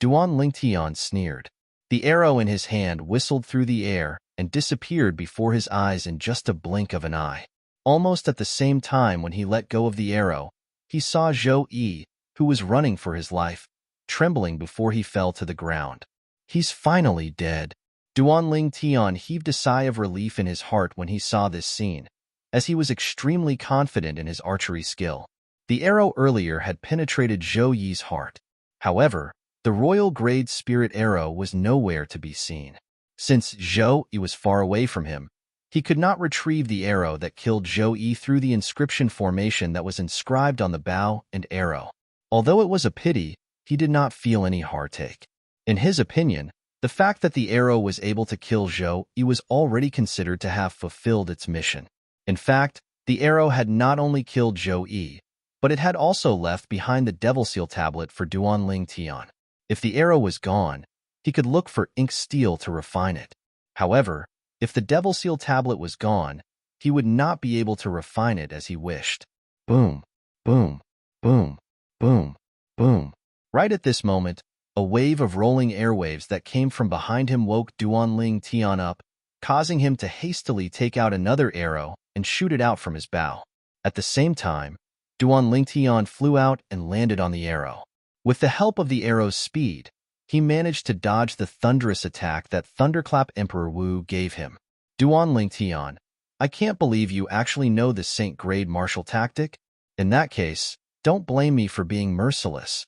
Duan Tian sneered. The arrow in his hand whistled through the air and disappeared before his eyes in just a blink of an eye. Almost at the same time when he let go of the arrow, he saw Zhou, who was running for his life, trembling before he fell to the ground. He's finally dead. Duan Tian heaved a sigh of relief in his heart when he saw this scene, as he was extremely confident in his archery skill. The arrow earlier had penetrated Zhou's heart. However, the royal grade spirit arrow was nowhere to be seen. Since Zhou was far away from him, he could not retrieve the arrow that killed Zhou through the inscription formation that was inscribed on the bow and arrow. Although it was a pity, he did not feel any heartache. In his opinion, the fact that the arrow was able to kill Zhou was already considered to have fulfilled its mission. In fact, the arrow had not only killed Zhou, but it had also left behind the Devil Seal tablet for Duan Tian. If the arrow was gone, he could look for ink steel to refine it. However, if the Devil Seal tablet was gone, he would not be able to refine it as he wished. Boom, boom, boom, boom, boom. Right at this moment, a wave of rolling airwaves that came from behind him woke Duan Tian up, causing him to hastily take out another arrow and shoot it out from his bow. At the same time, Duan Tian flew out and landed on the arrow. With the help of the arrow's speed, he managed to dodge the thunderous attack that Thunderclap Emperor Wu gave him. Duan Tian, I can't believe you actually know the Saint Grade martial tactic. In that case, don't blame me for being merciless.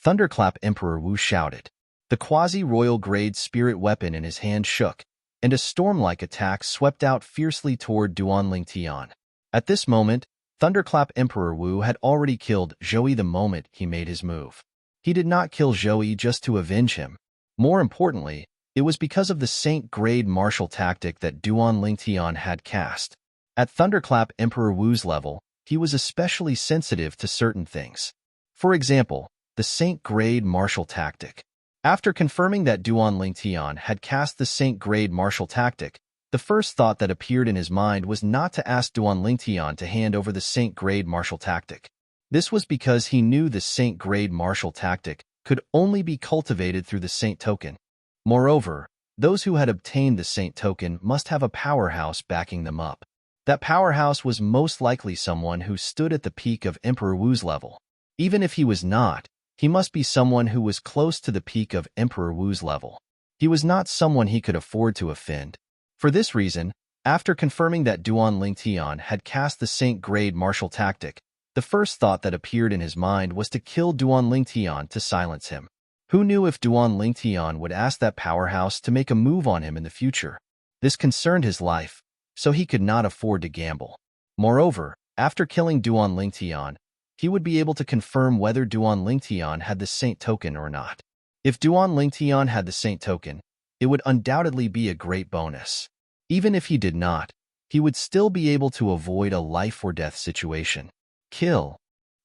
Thunderclap Emperor Wu shouted. The quasi-royal grade spirit weapon in his hand shook, and a storm-like attack swept out fiercely toward Duan Tian. At this moment, Thunderclap Emperor Wu had already killed Zhou the moment he made his move. He did not kill Zhou just to avenge him. More importantly, it was because of the Saint Grade martial tactic that Duan Tian had cast. At Thunderclap Emperor Wu's level, he was especially sensitive to certain things. For example, the Saint Grade martial tactic. After confirming that Duan Tian had cast the Saint Grade martial tactic, the first thought that appeared in his mind was not to ask Duan Tian to hand over the Saint Grade martial tactic. This was because he knew the Saint Grade martial tactic could only be cultivated through the Saint token. Moreover, those who had obtained the Saint token must have a powerhouse backing them up. That powerhouse was most likely someone who stood at the peak of Emperor Wu's level. Even if he was not, he must be someone who was close to the peak of Emperor Wu's level. He was not someone he could afford to offend. For this reason, after confirming that Duan Tian had cast the Saint Grade martial tactic, the first thought that appeared in his mind was to kill Duan Tian to silence him. Who knew if Duan Tian would ask that powerhouse to make a move on him in the future? This concerned his life, so he could not afford to gamble. Moreover, after killing Duan Tian, he would be able to confirm whether Duan Tian had the Saint token or not. If Duan Tian had the Saint token, it would undoubtedly be a great bonus. Even if he did not, he would still be able to avoid a life-or-death situation. Kill.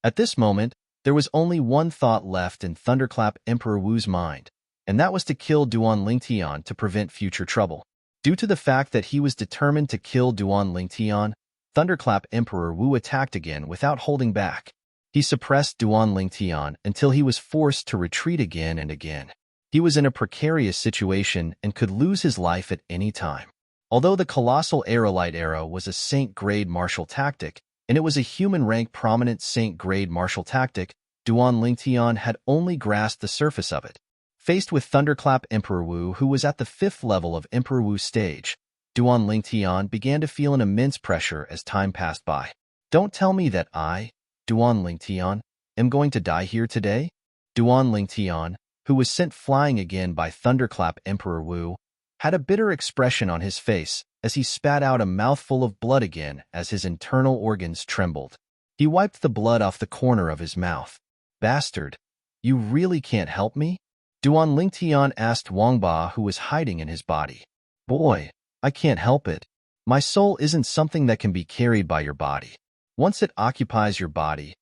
At this moment, there was only one thought left in Thunderclap Emperor Wu's mind, and that was to kill Duan Tian to prevent future trouble. Due to the fact that he was determined to kill Duan Tian, Thunderclap Emperor Wu attacked again without holding back. He suppressed Duan Tian until he was forced to retreat again and again. He was in a precarious situation and could lose his life at any time. Although the Colossal Aerolite Arrow was a Saint Grade martial tactic, and it was a human-rank prominent Saint Grade martial tactic, Duan Tian had only grasped the surface of it. Faced with Thunderclap Emperor Wu, who was at the 5th level of Emperor Wu's stage, Duan Lingtian began to feel an immense pressure as time passed by. Don't tell me that I, Duan Lingtian, am going to die here today? Duan Lingtian, who was sent flying again by Thunderclap Emperor Wu, had a bitter expression on his face as he spat out a mouthful of blood again as his internal organs trembled. He wiped the blood off the corner of his mouth. Bastard, you really can't help me? Duan Lingtian asked Wang Ba, who was hiding in his body. Boy, I can't help it. My soul isn't something that can be carried by your body. Once it occupies your body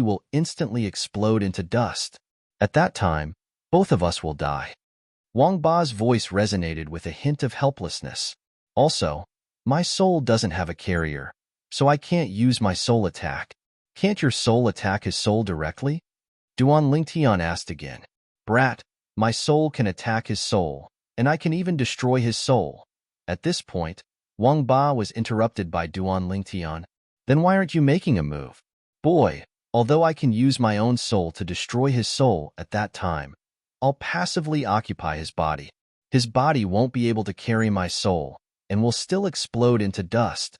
will instantly explode into dust. At that time, both of us will die. Wang Ba's voice resonated with a hint of helplessness. Also, my soul doesn't have a carrier, so I can't use my soul attack. Can't your soul attack his soul directly? Duan Lingtian asked again. Brat, my soul can attack his soul, and I can even destroy his soul. At this point, Wang Ba was interrupted by Duan Lingtian. Then why aren't you making a move? Boy, although I can use my own soul to destroy his soul at that time, I'll passively occupy his body. His body won't be able to carry my soul, and will still explode into dust.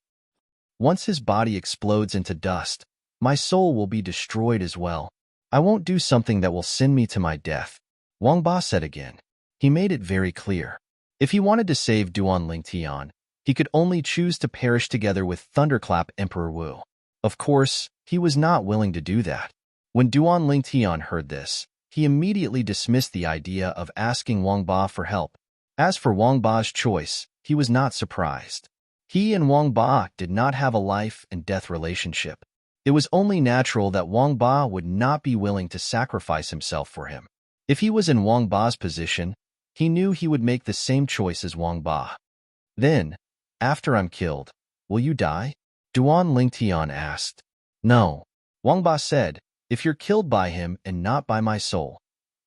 Once his body explodes into dust, my soul will be destroyed as well. I won't do something that will send me to my death, Wang Ba said again. He made it very clear. If he wanted to save Duan Lingtian, he could only choose to perish together with Thunderclap Emperor Wu. Of course, he was not willing to do that. When Duan Lingtian heard this, he immediately dismissed the idea of asking Wang Ba for help. As for Wang Ba's choice, he was not surprised. He and Wang Ba did not have a life and death relationship. It was only natural that Wang Ba would not be willing to sacrifice himself for him. If he was in Wang Ba's position, he knew he would make the same choice as Wang Ba. Then, after I'm killed, will you die? Duan Lingtian asked. No. Wang Ba said, if you're killed by him and not by my soul,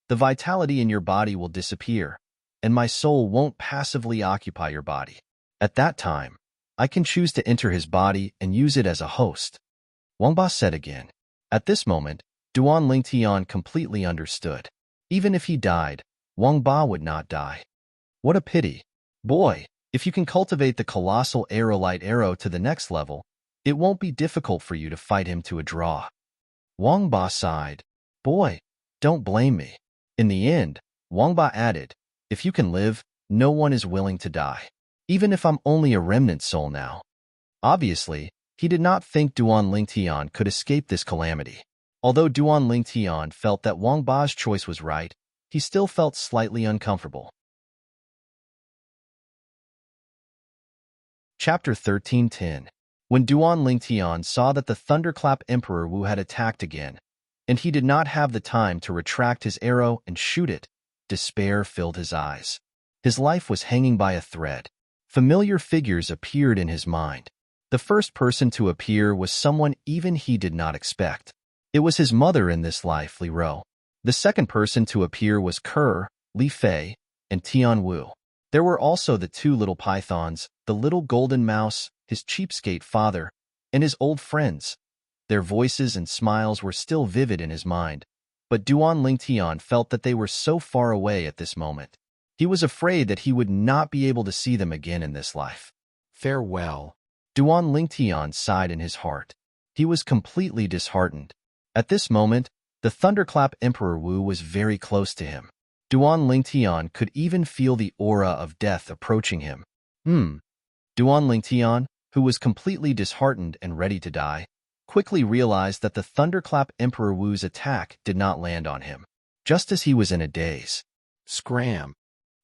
the vitality in your body will disappear, and my soul won't passively occupy your body. At that time, I can choose to enter his body and use it as a host. Wang Ba said again. At this moment, Duan Lingtian completely understood. Even if he died, Wang Ba would not die. What a pity. Boy, if you can cultivate the colossal aerolite arrow to the next level, it won't be difficult for you to fight him to a draw. Wang Ba sighed. Boy, don't blame me. In the end, Wang Ba added, if you can live, no one is willing to die. Even if I'm only a remnant soul now. Obviously, he did not think Duan Lingtian could escape this calamity. Although Duan Lingtian felt that Wang Ba's choice was right, he still felt slightly uncomfortable. Chapter 13:10. When Duan Lingtian saw that the Thunderclap Emperor Wu had attacked again, and he did not have the time to retract his arrow and shoot it, despair filled his eyes. His life was hanging by a thread. Familiar figures appeared in his mind. The first person to appear was someone even he did not expect. It was his mother in this life, Li Ro. The second person to appear was Kerr, Li Fei, and Tian Wu. There were also the two little pythons, the little golden mouse, his cheapskate father, and his old friends. Their voices and smiles were still vivid in his mind, but Duan Lingtian felt that they were so far away at this moment. He was afraid that he would not be able to see them again in this life. Farewell. Duan Lingtian sighed in his heart. He was completely disheartened. At this moment, the Thunderclap Emperor Wu was very close to him. Duan Lingtian could even feel the aura of death approaching him. Duan Lingtian, who was completely disheartened and ready to die, quickly realized that the Thunderclap Emperor Wu's attack did not land on him. Just as he was in a daze. Scram!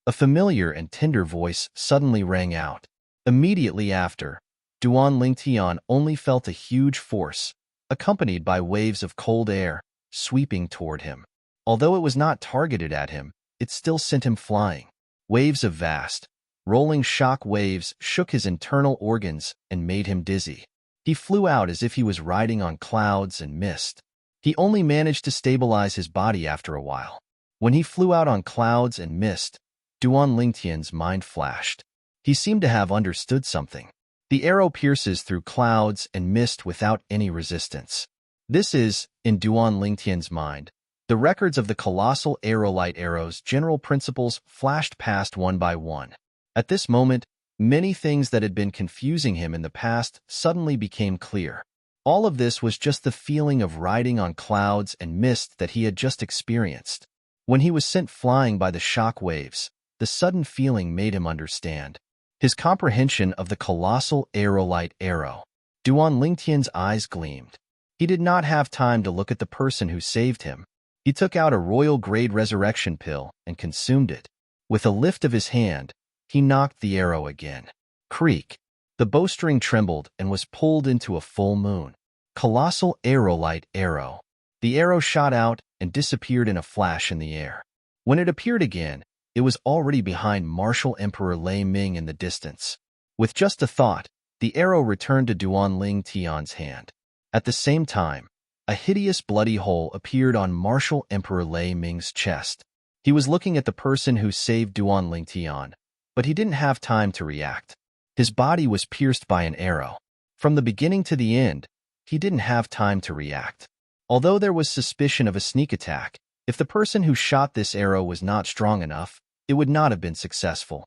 A familiar and tender voice suddenly rang out. Immediately after, Duan Lingtian only felt a huge force, accompanied by waves of cold air, sweeping toward him. Although it was not targeted at him, it still sent him flying. Waves of vast, rolling shock waves shook his internal organs and made him dizzy. He flew out as if he was riding on clouds and mist. He only managed to stabilize his body after a while. When he flew out on clouds and mist, Duan Lingtian's mind flashed. He seemed to have understood something. The arrow pierces through clouds and mist without any resistance. This is, in Duan Lingtian's mind, the records of the colossal aerolite arrow's general principles flashed past one by one. At this moment, Many things that had been confusing him in the past suddenly became clear. All of this was just the feeling of riding on clouds and mist that he had just experienced. When he was sent flying by the shock waves, the sudden feeling made him understand. His comprehension of the colossal aerolite arrow. Duan Lingtian's eyes gleamed. He did not have time to look at the person who saved him. He took out a royal-grade resurrection pill and consumed it. With a lift of his hand, he knocked the arrow again. Creak. The bowstring trembled and was pulled into a full moon. Colossal aerolite arrow. The arrow shot out and disappeared in a flash in the air. When it appeared again, it was already behind Martial Emperor Lei Ming in the distance. With just a thought, the arrow returned to Duan Ling Tian's hand. At the same time, a hideous bloody hole appeared on Martial Emperor Lei Ming's chest. He was looking at the person who saved Duan Ling Tian, but he didn't have time to react. His body was pierced by an arrow. From the beginning to the end, he didn't have time to react. Although there was suspicion of a sneak attack, if the person who shot this arrow was not strong enough, it would not have been successful.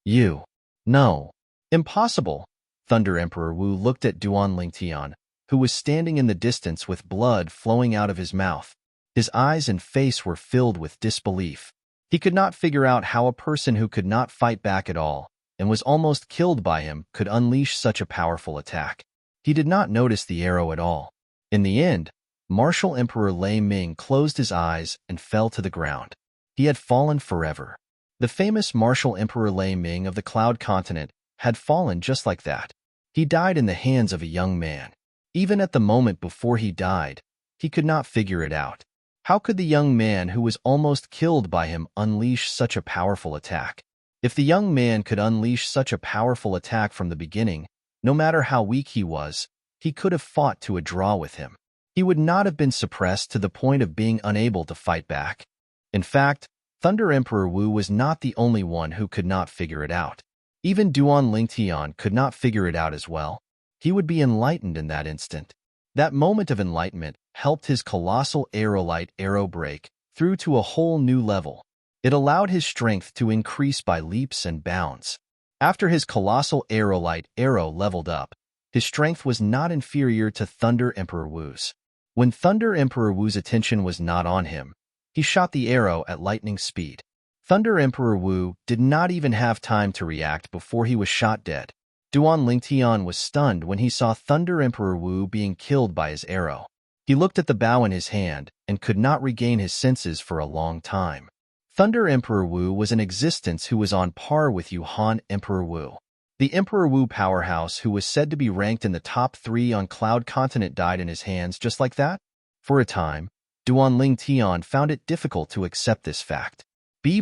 You. No. Impossible. Thunder Emperor Wu looked at Duan Lingtian, who was standing in the distance with blood flowing out of his mouth. His eyes and face were filled with disbelief. He could not figure out how a person who could not fight back at all and was almost killed by him could unleash such a powerful attack. He did not notice the arrow at all. In the end, Martial Emperor Lei Ming closed his eyes and fell to the ground. He had fallen forever. The famous Martial Emperor Lei Ming of the Cloud Continent had fallen just like that. He died in the hands of a young man. Even at the moment before he died, he could not figure it out. How could the young man who was almost killed by him unleash such a powerful attack? If the young man could unleash such a powerful attack from the beginning, no matter how weak he was, he could have fought to a draw with him. He would not have been suppressed to the point of being unable to fight back. In fact, Thunder Emperor Wu was not the only one who could not figure it out. Even Duan Lingtian could not figure it out as well. He would be enlightened in that instant. That moment of enlightenment helped his colossal aerolite arrow break through to a whole new level. It allowed his strength to increase by leaps and bounds. After his colossal aerolite arrow leveled up, his strength was not inferior to Thunder Emperor Wu's. When Thunder Emperor Wu's attention was not on him, he shot the arrow at lightning speed. Thunder Emperor Wu did not even have time to react before he was shot dead. Duan Lingtian was stunned when he saw Thunder Emperor Wu being killed by his arrow. He looked at the bow in his hand and could not regain his senses for a long time. Thunder Emperor Wu was an existence who was on par with Yuhan Emperor Wu. The Emperor Wu powerhouse, who was said to be ranked in the top 3 on Cloud Continent, died in his hands just like that? For a time, Duan Lingtian found it difficult to accept this fact.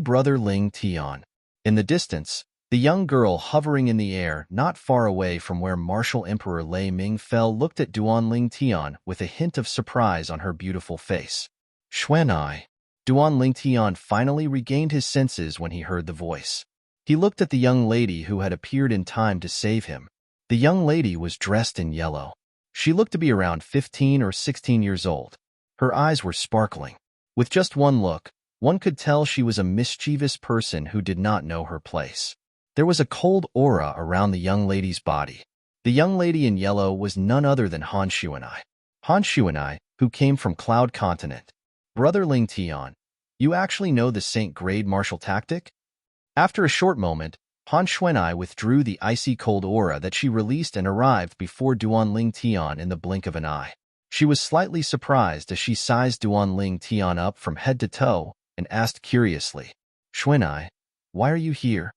Brother Lingtian. In the distance, the young girl hovering in the air not far away from where Martial Emperor Lei Ming fell looked at Duan Lingtian with a hint of surprise on her beautiful face. Xuanai. Duan Lingtian finally regained his senses when he heard the voice. He looked at the young lady who had appeared in time to save him. The young lady was dressed in yellow. She looked to be around 15 or 16 years old. Her eyes were sparkling. With just one look, one could tell she was a mischievous person who did not know her place. There was a cold aura around the young lady's body. The young lady in yellow was none other than Han Xuanai. Han Xuanai, who came from Cloud Continent. Brother Lingtian, you actually know the Saint-grade martial tactic? After a short moment, Han Xuanai withdrew the icy cold aura that she released and arrived before Duan Lingtian in the blink of an eye. She was slightly surprised as she sized Duan Lingtian up from head to toe and asked curiously, Xuanai, why are you here?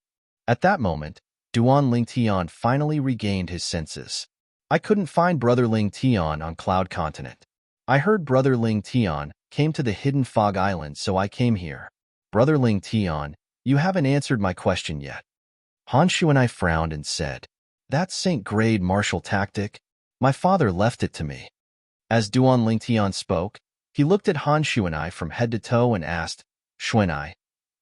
At that moment, Duan Lingtian finally regained his senses. I couldn't find Brother Lingtian on Cloud Continent. I heard Brother Lingtian came to the Hidden Fog Island, so I came here. Brother Lingtian, you haven't answered my question yet. Han Xuanai frowned and said, That's Saint-grade martial tactic. My father left it to me. As Duan Lingtian spoke, he looked at Han Xuanai from head to toe and asked, Xuanai,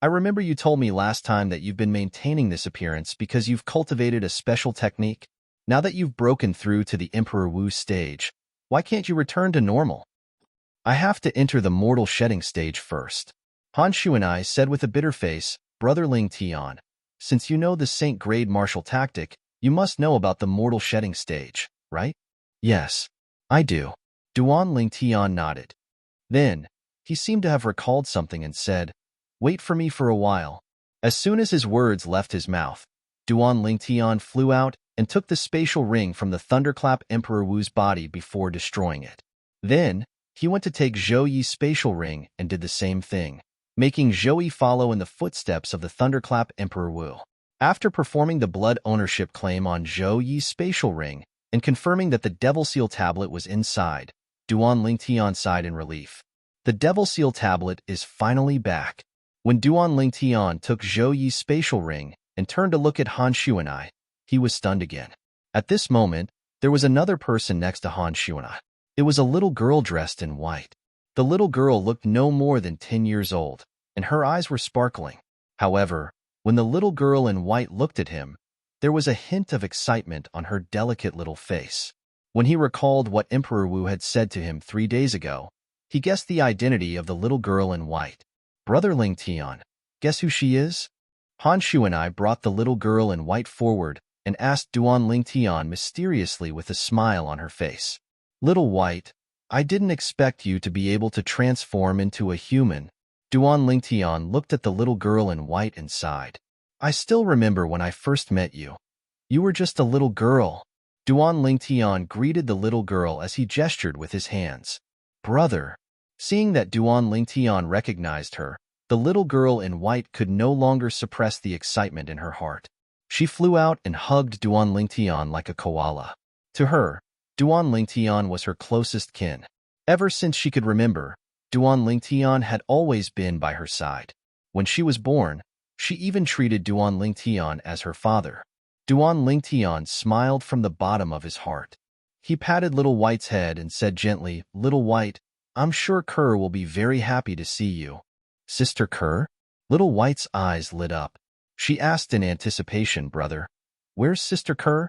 I remember you told me last time that you've been maintaining this appearance because you've cultivated a special technique. Now that you've broken through to the Emperor Wu stage, why can't you return to normal? I have to enter the mortal shedding stage first. Han Xuanai said with a bitter face, Brother Lingtian, Since you know the Saint-grade martial tactic, you must know about the mortal shedding stage, right? Yes, I do. Duan Lingtian nodded. Then, he seemed to have recalled something and said, "Wait for me for a while." As soon as his words left his mouth, Duan Lingtian flew out and took the spatial ring from the Thunderclap Emperor Wu's body before destroying it. Then, he went to take Zhou Yi's spatial ring and did the same thing, making Zhou Yi follow in the footsteps of the Thunderclap Emperor Wu. After performing the blood ownership claim on Zhou Yi's spatial ring and confirming that the Devil Seal tablet was inside, Duan Lingtian sighed in relief. The Devil Seal tablet is finally back. When Duan Lingtian took Zhou Yi's spatial ring and turned to look at Han Xuanai, he was stunned again. At this moment, there was another person next to Han Xuanai. It was a little girl dressed in white. The little girl looked no more than 10 years old, and her eyes were sparkling. However, when the little girl in white looked at him, there was a hint of excitement on her delicate little face. When he recalled what Emperor Wu had said to him 3 days ago, he guessed the identity of the little girl in white. "Brother Lingtian, guess who she is?" Han Xuanai brought the little girl in white forward and asked Duan Lingtian mysteriously with a smile on her face. "Little White, I didn't expect you to be able to transform into a human." Duan Lingtian looked at the little girl in white and sighed. "I still remember when I first met you. You were just a little girl." Duan Lingtian greeted the little girl as he gestured with his hands. "Brother." Seeing that Duan Lingtian recognized her, the little girl in white could no longer suppress the excitement in her heart. She flew out and hugged Duan Lingtian like a koala. To her, Duan Lingtian was her closest kin. Ever since she could remember, Duan Lingtian had always been by her side. When she was born, she even treated Duan Lingtian as her father. Duan Lingtian smiled from the bottom of his heart. He patted Little White's head and said gently, "Little White, I'm sure Kerr will be very happy to see you." "Sister Kerr?" Little White's eyes lit up. She asked in anticipation, "Brother, where's Sister Kerr?"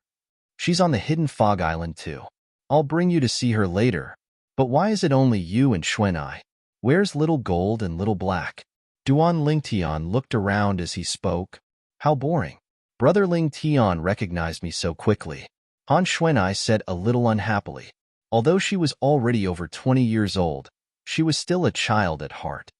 "She's on the hidden fog island too. I'll bring you to see her later. But why is it only you and Xuanai? Where's Little Gold and Little Black?" Duan Lingtian looked around as he spoke. "How boring. Brother Lingtian recognized me so quickly." Han Xuanai said a little unhappily. Although she was already over 20 years old, she was still a child at heart.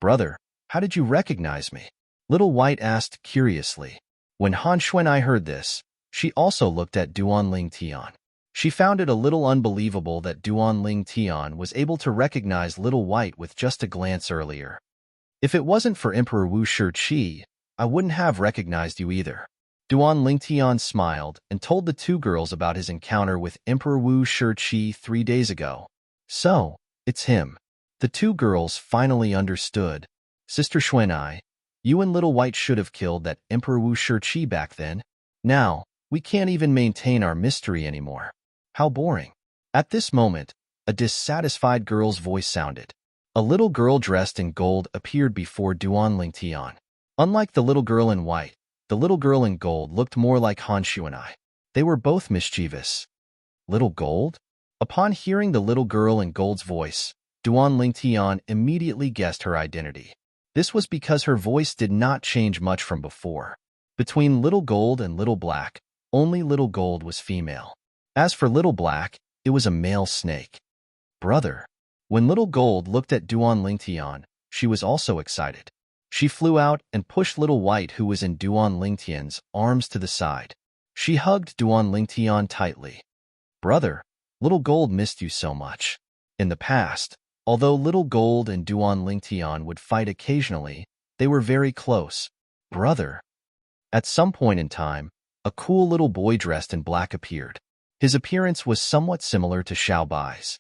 "Brother, how did you recognize me?" Little White asked curiously. When Han Xuanai heard this, she also looked at Duan Lingtian. She found it a little unbelievable that Duan Lingtian was able to recognize Little White with just a glance earlier. "If it wasn't for Emperor Wu Shiqi, I wouldn't have recognized you either." Duan Lingtian smiled and told the two girls about his encounter with Emperor Wu Shiqi 3 days ago. "So, it's him." The two girls finally understood. "Sister Xuanai, you and Little White should have killed that Emperor Wu Shiqi back then. Now, we can't even maintain our mystery anymore. How boring." At this moment, a dissatisfied girl's voice sounded. A little girl dressed in gold appeared before Duan Lingtian. Unlike the little girl in white, the little girl in gold looked more like Han Xuanai. They were both mischievous. "Little Gold?" Upon hearing the little girl in gold's voice, Duan Lingtian immediately guessed her identity. This was because her voice did not change much from before. Between Little Gold and Little Black, only Little Gold was female. As for Little Black, it was a male snake. "Brother." When Little Gold looked at Duan Lingtian, she was also excited. She flew out and pushed Little White, who was in Duan Lingtian's arms, to the side. She hugged Duan Lingtian tightly. "Brother, Little Gold missed you so much." In the past, although Little Gold and Duan Lingtian would fight occasionally, they were very close. "Brother." At some point in time, a cool little boy dressed in black appeared. His appearance was somewhat similar to Xiao Bai's.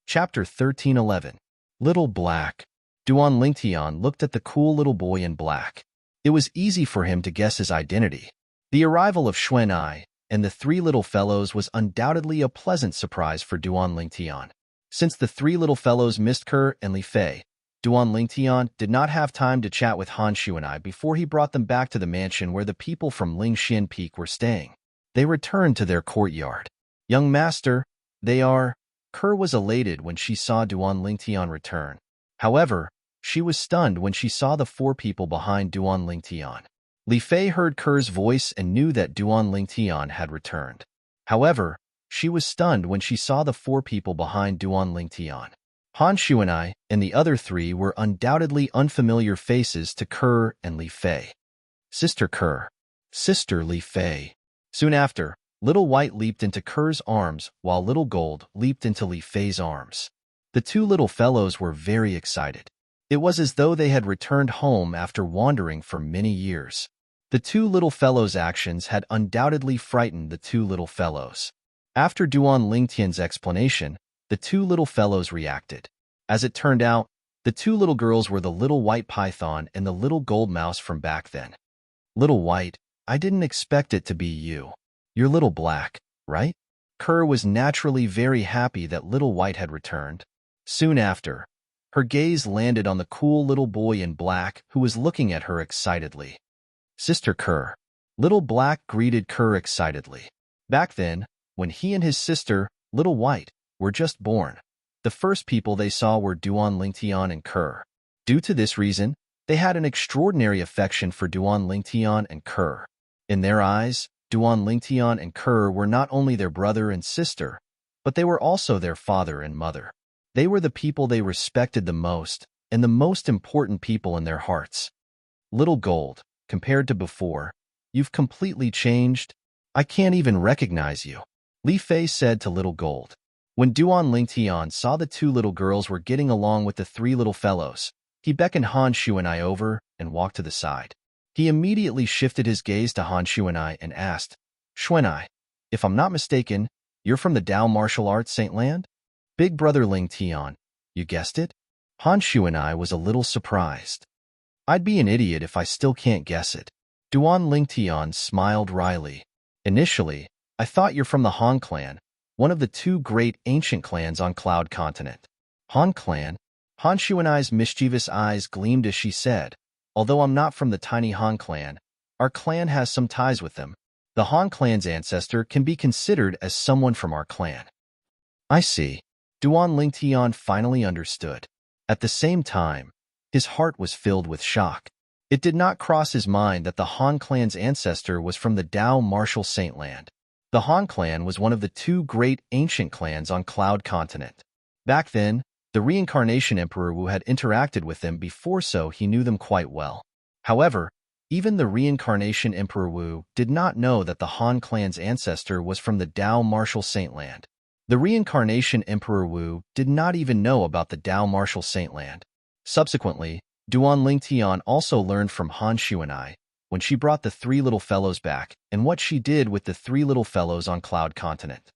Chapter 1311. Little Black. Duan Lingtian looked at the cool little boy in black. It was easy for him to guess his identity. The arrival of Xuanai and the three little fellows was undoubtedly a pleasant surprise for Duan Lingtian. Since the three little fellows missed Kerr and Li Fei, Duan Lingtian did not have time to chat with Han Xuanai before he brought them back to the mansion where the people from Lingxian Peak were staying. They returned to their courtyard. "Young master, they are..." Kerr was elated when she saw Duan Lingtian return. However, She was stunned when she saw the four people behind Duan Lingtian. Li Fei heard Ker's voice and knew that Duan Lingtian had returned. However, she was stunned when she saw the four people behind Duan Lingtian. Han Xuanai and the other three were undoubtedly unfamiliar faces to Ker and Li Fei. Sister Ker. Sister Li Fei. Soon after, Little White leaped into Ker's arms while Little Gold leaped into Li Fei's arms. The two little fellows were very excited. It was as though they had returned home after wandering for many years. The two little fellows' actions had undoubtedly frightened the two little fellows. After Duan Lingtian's explanation, the two little fellows reacted. As it turned out, the two little girls were the little white python and the little gold mouse from back then. Little White, I didn't expect it to be you. You're Little Black, right? Ker was naturally very happy that Little White had returned. Soon after, her gaze landed on the cool little boy in black who was looking at her excitedly. Sister Ker. Little Black greeted Ker excitedly. Back then, when he and his sister, Little White, were just born, the first people they saw were Duan Lingtian and Ker. Due to this reason, they had an extraordinary affection for Duan Lingtian and Ker. In their eyes, Duan Lingtian and Ker were not only their brother and sister, but they were also their father and mother. They were the people they respected the most and the most important people in their hearts. Little Gold, compared to before, you've completely changed. I can't even recognize you, Li Fei said to Little Gold. When Duan Lingtian saw the two little girls were getting along with the three little fellows, he beckoned Han Xuanai over and walked to the side. He immediately shifted his gaze to Han Xuanai and asked, Xuanai, if I'm not mistaken, you're from the Dao Martial Arts Saint Land? Big Brother Lingtian, you guessed it? Han Xuanai was a little surprised. I'd be an idiot if I still can't guess it. Duan Lingtian smiled wryly. Initially, I thought you're from the Han clan, one of the two great ancient clans on Cloud Continent. Han clan? Han Xuanai's mischievous eyes gleamed as she said, although I'm not from the tiny Han clan, our clan has some ties with them. The Han clan's ancestor can be considered as someone from our clan. I see. Duan Lingtian finally understood. At the same time, his heart was filled with shock. It did not cross his mind that the Han clan's ancestor was from the Dao Martial Saint Land. The Han clan was one of the two great ancient clans on Cloud Continent. Back then, the Reincarnation Emperor Wu had interacted with them before, so he knew them quite well. However, even the Reincarnation Emperor Wu did not know that the Han clan's ancestor was from the Dao Martial Saint Land. The Reincarnation Emperor Wu did not even know about the Dao Martial Saint Land. Subsequently, Duan Lingtian also learned from Han Xuanai when she brought the three little fellows back and what she did with the three little fellows on Cloud Continent.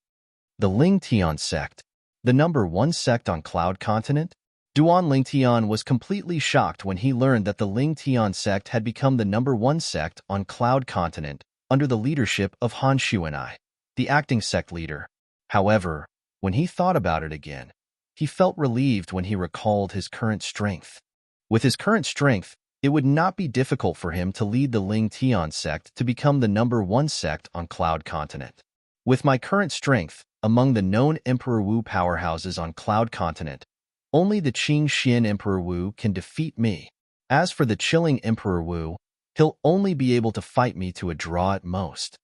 The Lingtian sect. The number one sect on Cloud Continent? Duan Lingtian was completely shocked when he learned that the Lingtian sect had become the number one sect on Cloud Continent under the leadership of Han Xuanai, the acting sect leader. However, when he thought about it again, he felt relieved when he recalled his current strength. With his current strength, it would not be difficult for him to lead the Lingtian sect to become the number one sect on Cloud Continent. With my current strength, among the known Emperor Wu powerhouses on Cloud Continent, only the Qing Xian Emperor Wu can defeat me. As for the chilling Emperor Wu, he'll only be able to fight me to a draw at most.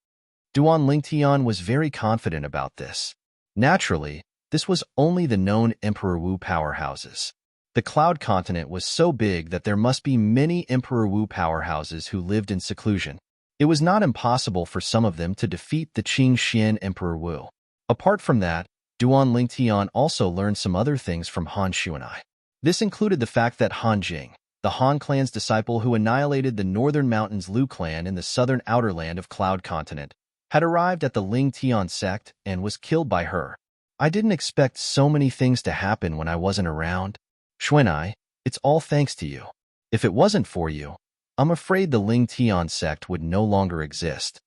Duan Lingtian was very confident about this. Naturally, this was only the known Emperor Wu powerhouses. The Cloud Continent was so big that there must be many Emperor Wu powerhouses who lived in seclusion. It was not impossible for some of them to defeat the Qing Xian Emperor Wu. Apart from that, Duan Lingtian also learned some other things from Han Xuanai. This included the fact that Han Jing, the Han clan's disciple who annihilated the Northern Mountains Lu clan in the southern outer land of Cloud Continent, had arrived at the Lingtian sect and was killed by her. I didn't expect so many things to happen when I wasn't around. Xuanai, it's all thanks to you. If it wasn't for you, I'm afraid the Lingtian sect would no longer exist.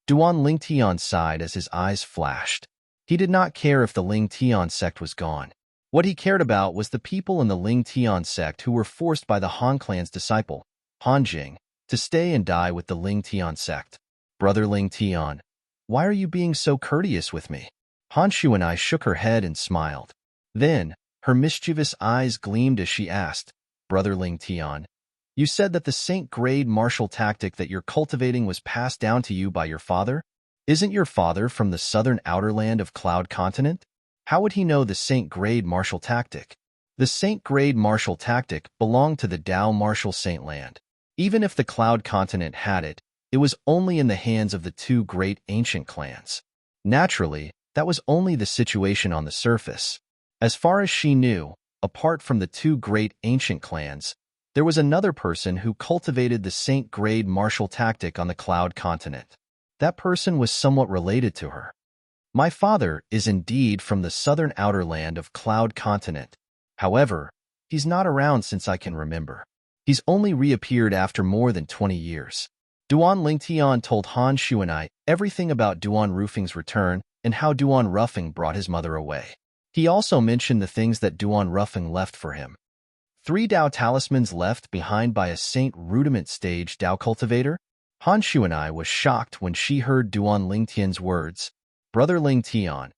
Duan Lingtian sighed as his eyes flashed. He did not care if the Lingtian sect was gone. What he cared about was the people in the Lingtian sect who were forced by the Han clan's disciple, Han Jing, to stay and die with the Lingtian sect. Brother Lingtian, why are you being so courteous with me? Han Xuanai shook her head and smiled. Then, her mischievous eyes gleamed as she asked, Brother Ling Tian. You said that the Saint-grade martial tactic that you're cultivating was passed down to you by your father? Isn't your father from the southern outer land of Cloud Continent? How would he know the Saint-grade martial tactic? The Saint-grade martial tactic belonged to the Dao martial Saint land. Even if the Cloud Continent had it, it was only in the hands of the two great ancient clans. Naturally, that was only the situation on the surface. As far as she knew, apart from the two great ancient clans, there was another person who cultivated the Saint-grade martial tactic on the Cloud Continent. That person was somewhat related to her. My father is indeed from the southern outer land of Cloud Continent. However, he's not around since I can remember. He's only reappeared after more than 20 years. Duan Lingtian told Han Shu and I everything about Duan Rufing's return and how Duan Rufing brought his mother away. He also mentioned the things that Duan Rufing left for him. 3 Dao talismans left behind by a Saint Rudiment stage Dao cultivator? Han Shu and I was shocked when she heard Duan Lingtian's words. Brother Lingtian,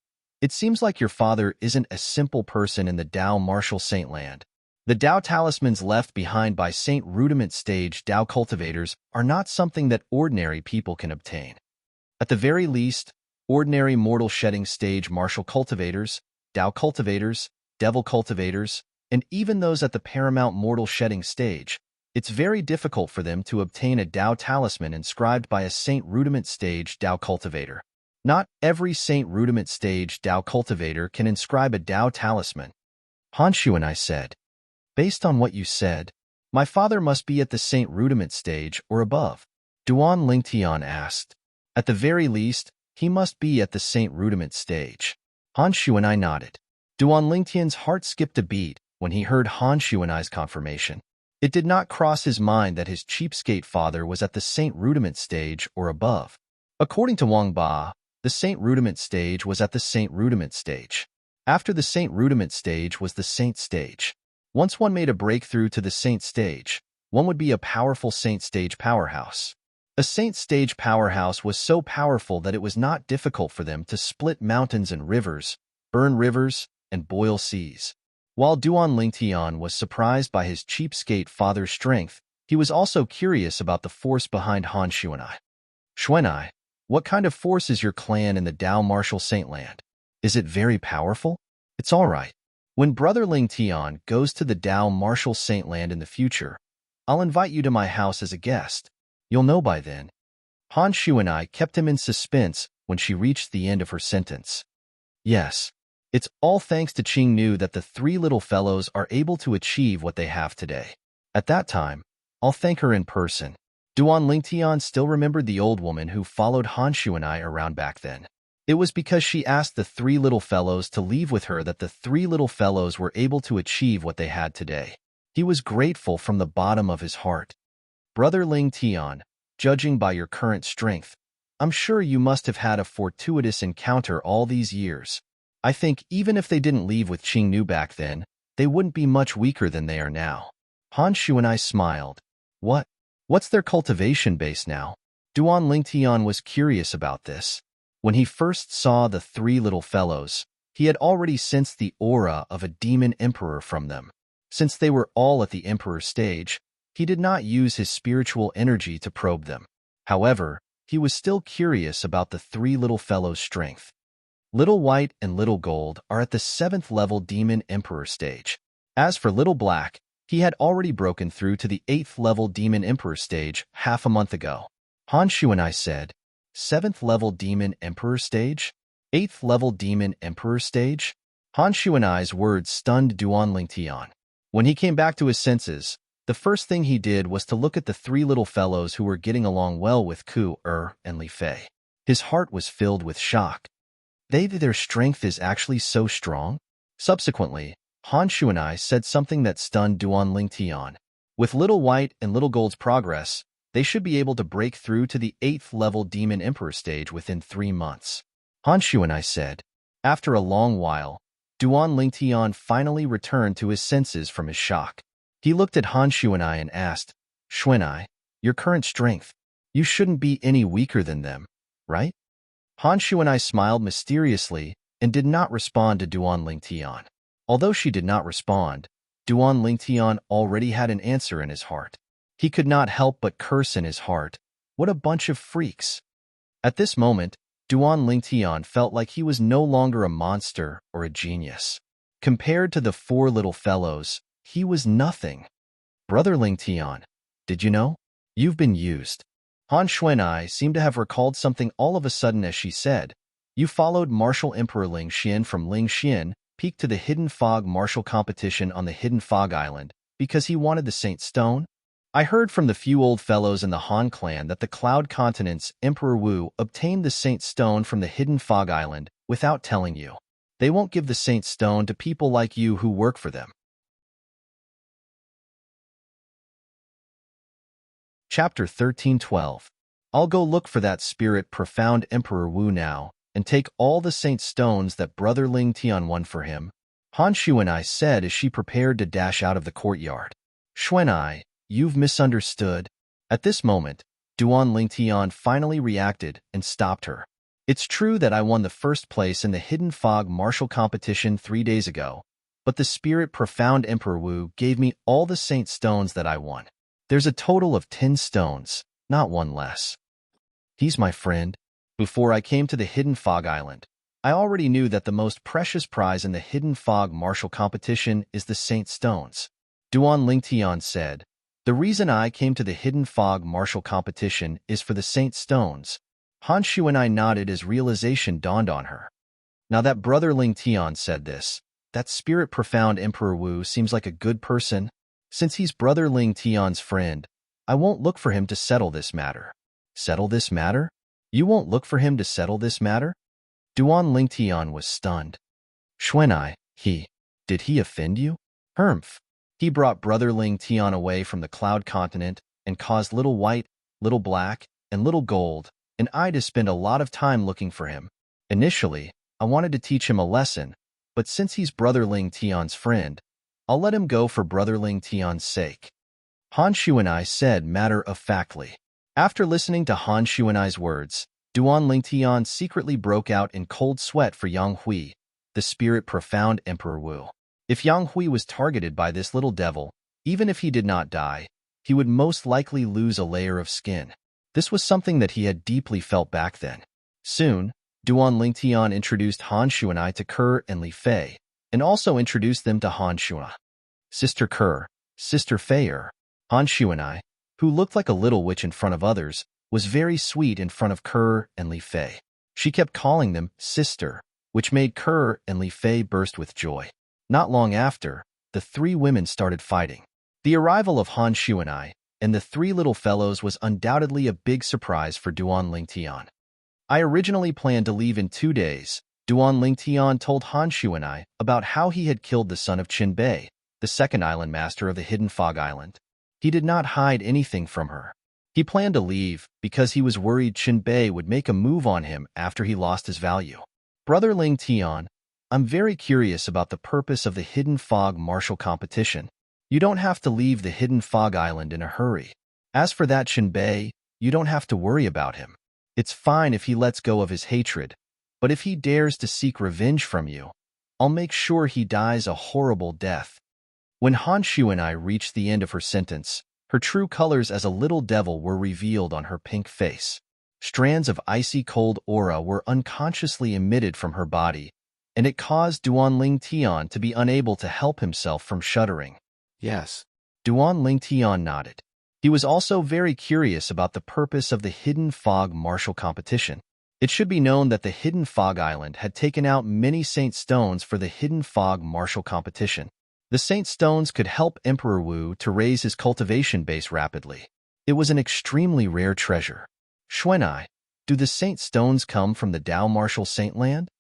it seems like your father isn't a simple person in the Dao martial Saint land. The Dao talismans left behind by Saint Rudiment stage Dao cultivators are not something that ordinary people can obtain. At the very least, ordinary mortal shedding stage martial cultivators, Dao cultivators, devil cultivators, and even those at the paramount mortal shedding stage, it's very difficult for them to obtain a Dao talisman inscribed by a Saint Rudiment stage Dao cultivator. Not every Saint Rudiment stage Dao cultivator can inscribe a Dao talisman. Han Shu and I said, based on what you said, my father must be at the Saint Rudiment stage or above. Duan Lingtian asked. At the very least, he must be at the Saint Rudiment stage. Han Shu and I nodded. Duan Lingtian's heart skipped a beat when he heard Han Shu and I's confirmation. It did not cross his mind that his cheapskate father was at the Saint Rudiment stage or above. According to Wang Ba, the Saint Rudiment stage was at the Saint Rudiment stage. After the Saint Rudiment stage was the Saint stage. Once one made a breakthrough to the Saint stage, one would be a powerful Saint stage powerhouse. A Saint stage powerhouse was so powerful that it was not difficult for them to split mountains and rivers, burn rivers, and boil seas. While Duan Lingtian was surprised by his cheapskate father's strength, he was also curious about the force behind Han Shu and I. Xuanai, what kind of force is your clan in the Dao martial Saint land? Is it very powerful? It's all right. When Brother Lingtian goes to the Dao martial Saint land in the future, I'll invite you to my house as a guest. You'll know by then. Han Shu and I kept him in suspense when she reached the end of her sentence. Yes, it's all thanks to Qing Nu that the 3 little fellows are able to achieve what they have today. At that time, I'll thank her in person. Duan Lingtian still remembered the old woman who followed Han Shu and I around back then. It was because she asked the 3 little fellows to leave with her that the 3 little fellows were able to achieve what they had today. He was grateful from the bottom of his heart. Brother Lingtian, judging by your current strength, I'm sure you must have had a fortuitous encounter all these years. I think even if they didn't leave with Qing Nu back then, they wouldn't be much weaker than they are now. Han Shu and I smiled. What's their cultivation base now? Duan Lingtian was curious about this. When he first saw the 3 little fellows, he had already sensed the aura of a demon emperor from them. Since they were all at the emperor stage, he did not use his spiritual energy to probe them. However, he was still curious about the 3 little fellows' strength. Little White and Little Gold are at the 7th level Demon Emperor stage. As for Little Black, he had already broken through to the 8th level Demon Emperor stage half a month ago. Han Shu and I said, 7th level Demon Emperor stage? 8th level Demon Emperor stage? Han Shu and I's words stunned Duan Lingtian. When he came back to his senses, the first thing he did was to look at the 3 little fellows who were getting along well with Ku and Li Fei. His heart was filled with shock. Their strength is actually so strong? Subsequently, Han Shu and I said something that stunned Duan Lingtian. With Little White and Little Gold's progress, they should be able to break through to the 8th level Demon Emperor stage within 3 months. Han Shu and I said. After a long while, Duan Lingtian finally returned to his senses from his shock. He looked at Han Shu and I and asked, Xuanai, your current strength, you shouldn't be any weaker than them, right? Han Shu and I smiled mysteriously and did not respond to Duan Lingtian. Although she did not respond, Duan Lingtian already had an answer in his heart. He could not help but curse in his heart. What a bunch of freaks. At this moment, Duan Lingtian felt like he was no longer a monster or a genius. Compared to the four little fellows, he was nothing. Brother Lingtian, did you know? You've been used. Han Xuanai seemed to have recalled something all of a sudden as she said, you followed Martial Emperor Ling Xian from Ling Xian Peak to the Hidden Fog martial competition on the Hidden Fog Island because he wanted the Saint Stone? I heard from the few old fellows in the Han clan that the Cloud Continent's Emperor Wu obtained the Saint Stone from the Hidden Fog Island without telling you. They won't give the Saint Stone to people like you who work for them. Chapter 13:12. I'll go look for that spirit profound Emperor Wu now, and take all the Saint Stones that Brother Ling Tian won for him, Han Xuanai said as she prepared to dash out of the courtyard. Xuanai, you've misunderstood. At this moment, Duan Ling Tian finally reacted and stopped her. It's true that I won the first place in the Hidden Fog martial competition 3 days ago, but the spirit profound Emperor Wu gave me all the Saint Stones that I won. There's a total of 10 stones, not one less. He's my friend. Before I came to the Hidden Fog Island, I already knew that the most precious prize in the Hidden Fog martial competition is the Saint Stones. Duan Lingtian said, the reason I came to the Hidden Fog martial competition is for the Saint Stones. Han Xuanai nodded as realization dawned on her. Now that Brother Lingtian said this, that spirit profound Emperor Wu seems like a good person. Since he's Brother Lingtian's friend, I won't look for him to settle this matter. Settle this matter? You won't look for him to settle this matter? Duan Lingtian was stunned. Xuanai, did he offend you? Humph. He brought Brother Lingtian away from the Cloud Continent and caused Little White, Little Black, and Little Gold, and I to spend a lot of time looking for him. Initially, I wanted to teach him a lesson, but since he's Brother Lingtian's friend, I'll let him go for Brother Lingtian's sake. Han Xuanai said matter-of-factly. After listening to Han Xuanai's words, Duan Lingtian secretly broke out in cold sweat for Yang Hui, the spirit profound Emperor Wu. If Yang Hui was targeted by this little devil, even if he did not die, he would most likely lose a layer of skin. This was something that he had deeply felt back then. Soon, Duan Lingtian introduced Han Xuanai to Ke and Li Fei, and also introduced them to Han Xuanai. Sister Ke, Sister Fei. Han Xuanai, who looked like a little witch in front of others, was very sweet in front of Ke and Li Fei. She kept calling them sister, which made Ke and Li Fei burst with joy. Not long after, the three women started fighting. The arrival of Han Xuanai and the three little fellows was undoubtedly a big surprise for Duan Lingtian. I originally planned to leave in 2 days. Duan Lingtian told Han Xuanai about how he had killed the son of Qin Bei, the second island master of the Hidden Fog Island. He did not hide anything from her. He planned to leave because he was worried Qin Bei would make a move on him after he lost his value. Brother Lingtian, I'm very curious about the purpose of the Hidden Fog martial competition. You don't have to leave the Hidden Fog Island in a hurry. As for that Qin Bei, you don't have to worry about him. It's fine if he lets go of his hatred, but if he dares to seek revenge from you, I'll make sure he dies a horrible death. When Han Xuanai reached the end of her sentence, her true colors as a little devil were revealed on her pink face. Strands of icy cold aura were unconsciously emitted from her body, and it caused Duan Lingtian to be unable to help himself from shuddering. Yes. Duan Lingtian nodded. He was also very curious about the purpose of the Hidden Fog martial competition. It should be known that the Hidden Fog Island had taken out many Saint Stones for the Hidden Fog martial competition. The Saint Stones could help Emperor Wu to raise his cultivation base rapidly. It was an extremely rare treasure. Xuanai, do the Saint Stones come from the Dao Martial Saint Land?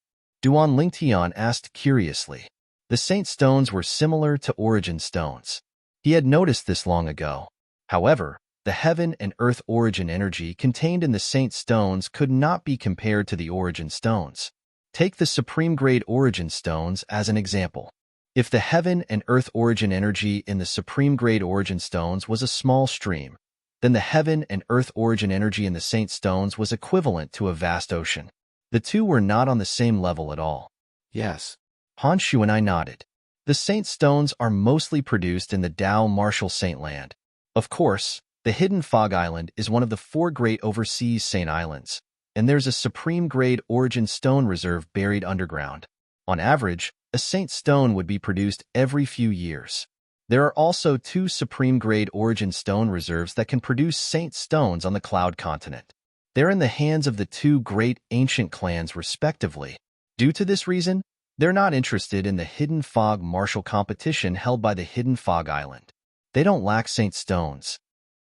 Duan Lingtian asked curiously. The Saint Stones were similar to Origin Stones. He had noticed this long ago. However, the heaven and earth origin energy contained in the Saint Stones could not be compared to the Origin Stones. Take the Supreme Grade Origin Stones as an example. If the heaven and earth origin energy in the Supreme Grade Origin Stones was a small stream, then the heaven and earth origin energy in the Saint Stones was equivalent to a vast ocean. The two were not on the same level at all. Yes. Han Xuanai nodded. The Saint Stones are mostly produced in the Dao Marshall Saint Land. Of course, the Hidden Fog Island is one of the 4 great overseas Saint Islands, and there's a supreme-grade origin stone reserve buried underground. On average, a Saint Stone would be produced every few years. There are also 2 supreme-grade origin stone reserves that can produce Saint Stones on the Cloud Continent. They're in the hands of the 2 great ancient clans respectively. Due to this reason, they're not interested in the Hidden Fog Marshall competition held by the Hidden Fog Island. They don't lack Saint Stones.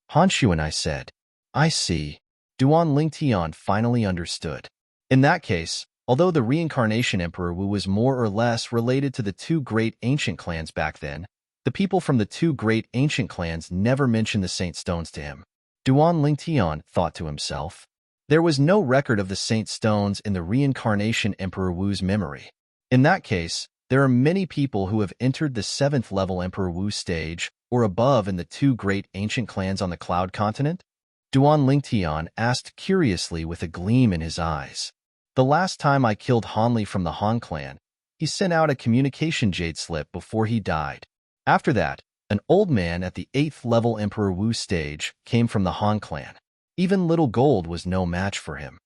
Han Xuanai said. I see. Duan Lingtian finally understood. In that case, although the reincarnation Emperor Wu was more or less related to the 2 great ancient clans back then, the people from the 2 great ancient clans never mentioned the Saint Stones to him. Duan Lingtian thought to himself. There was no record of the Saint Stones in the reincarnation Emperor Wu's memory. In that case, there are many people who have entered the 7th level Emperor Wu stage or above in the 2 great ancient clans on the Cloud Continent? Duan Lingtian asked curiously with a gleam in his eyes. The last time I killed Hanli from the Han clan, he sent out a communication jade slip before he died. After that, an old man at the 8th level Emperor Wu stage came from the Han clan. Even Little Gold was no match for him.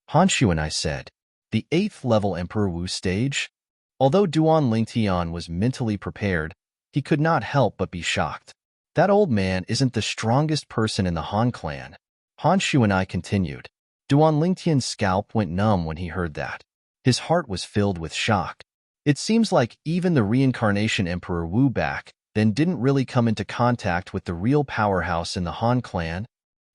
Han Xuanai said, the 8th level Emperor Wu stage? Although Duan Lingtian was mentally prepared, he could not help but be shocked. That old man isn't the strongest person in the Han clan. Han Xuanai continued. Duan Lingtian's scalp went numb when he heard that. His heart was filled with shock. It seems like even the reincarnation Emperor Wu back then didn't really come into contact with the real powerhouse in the Han clan,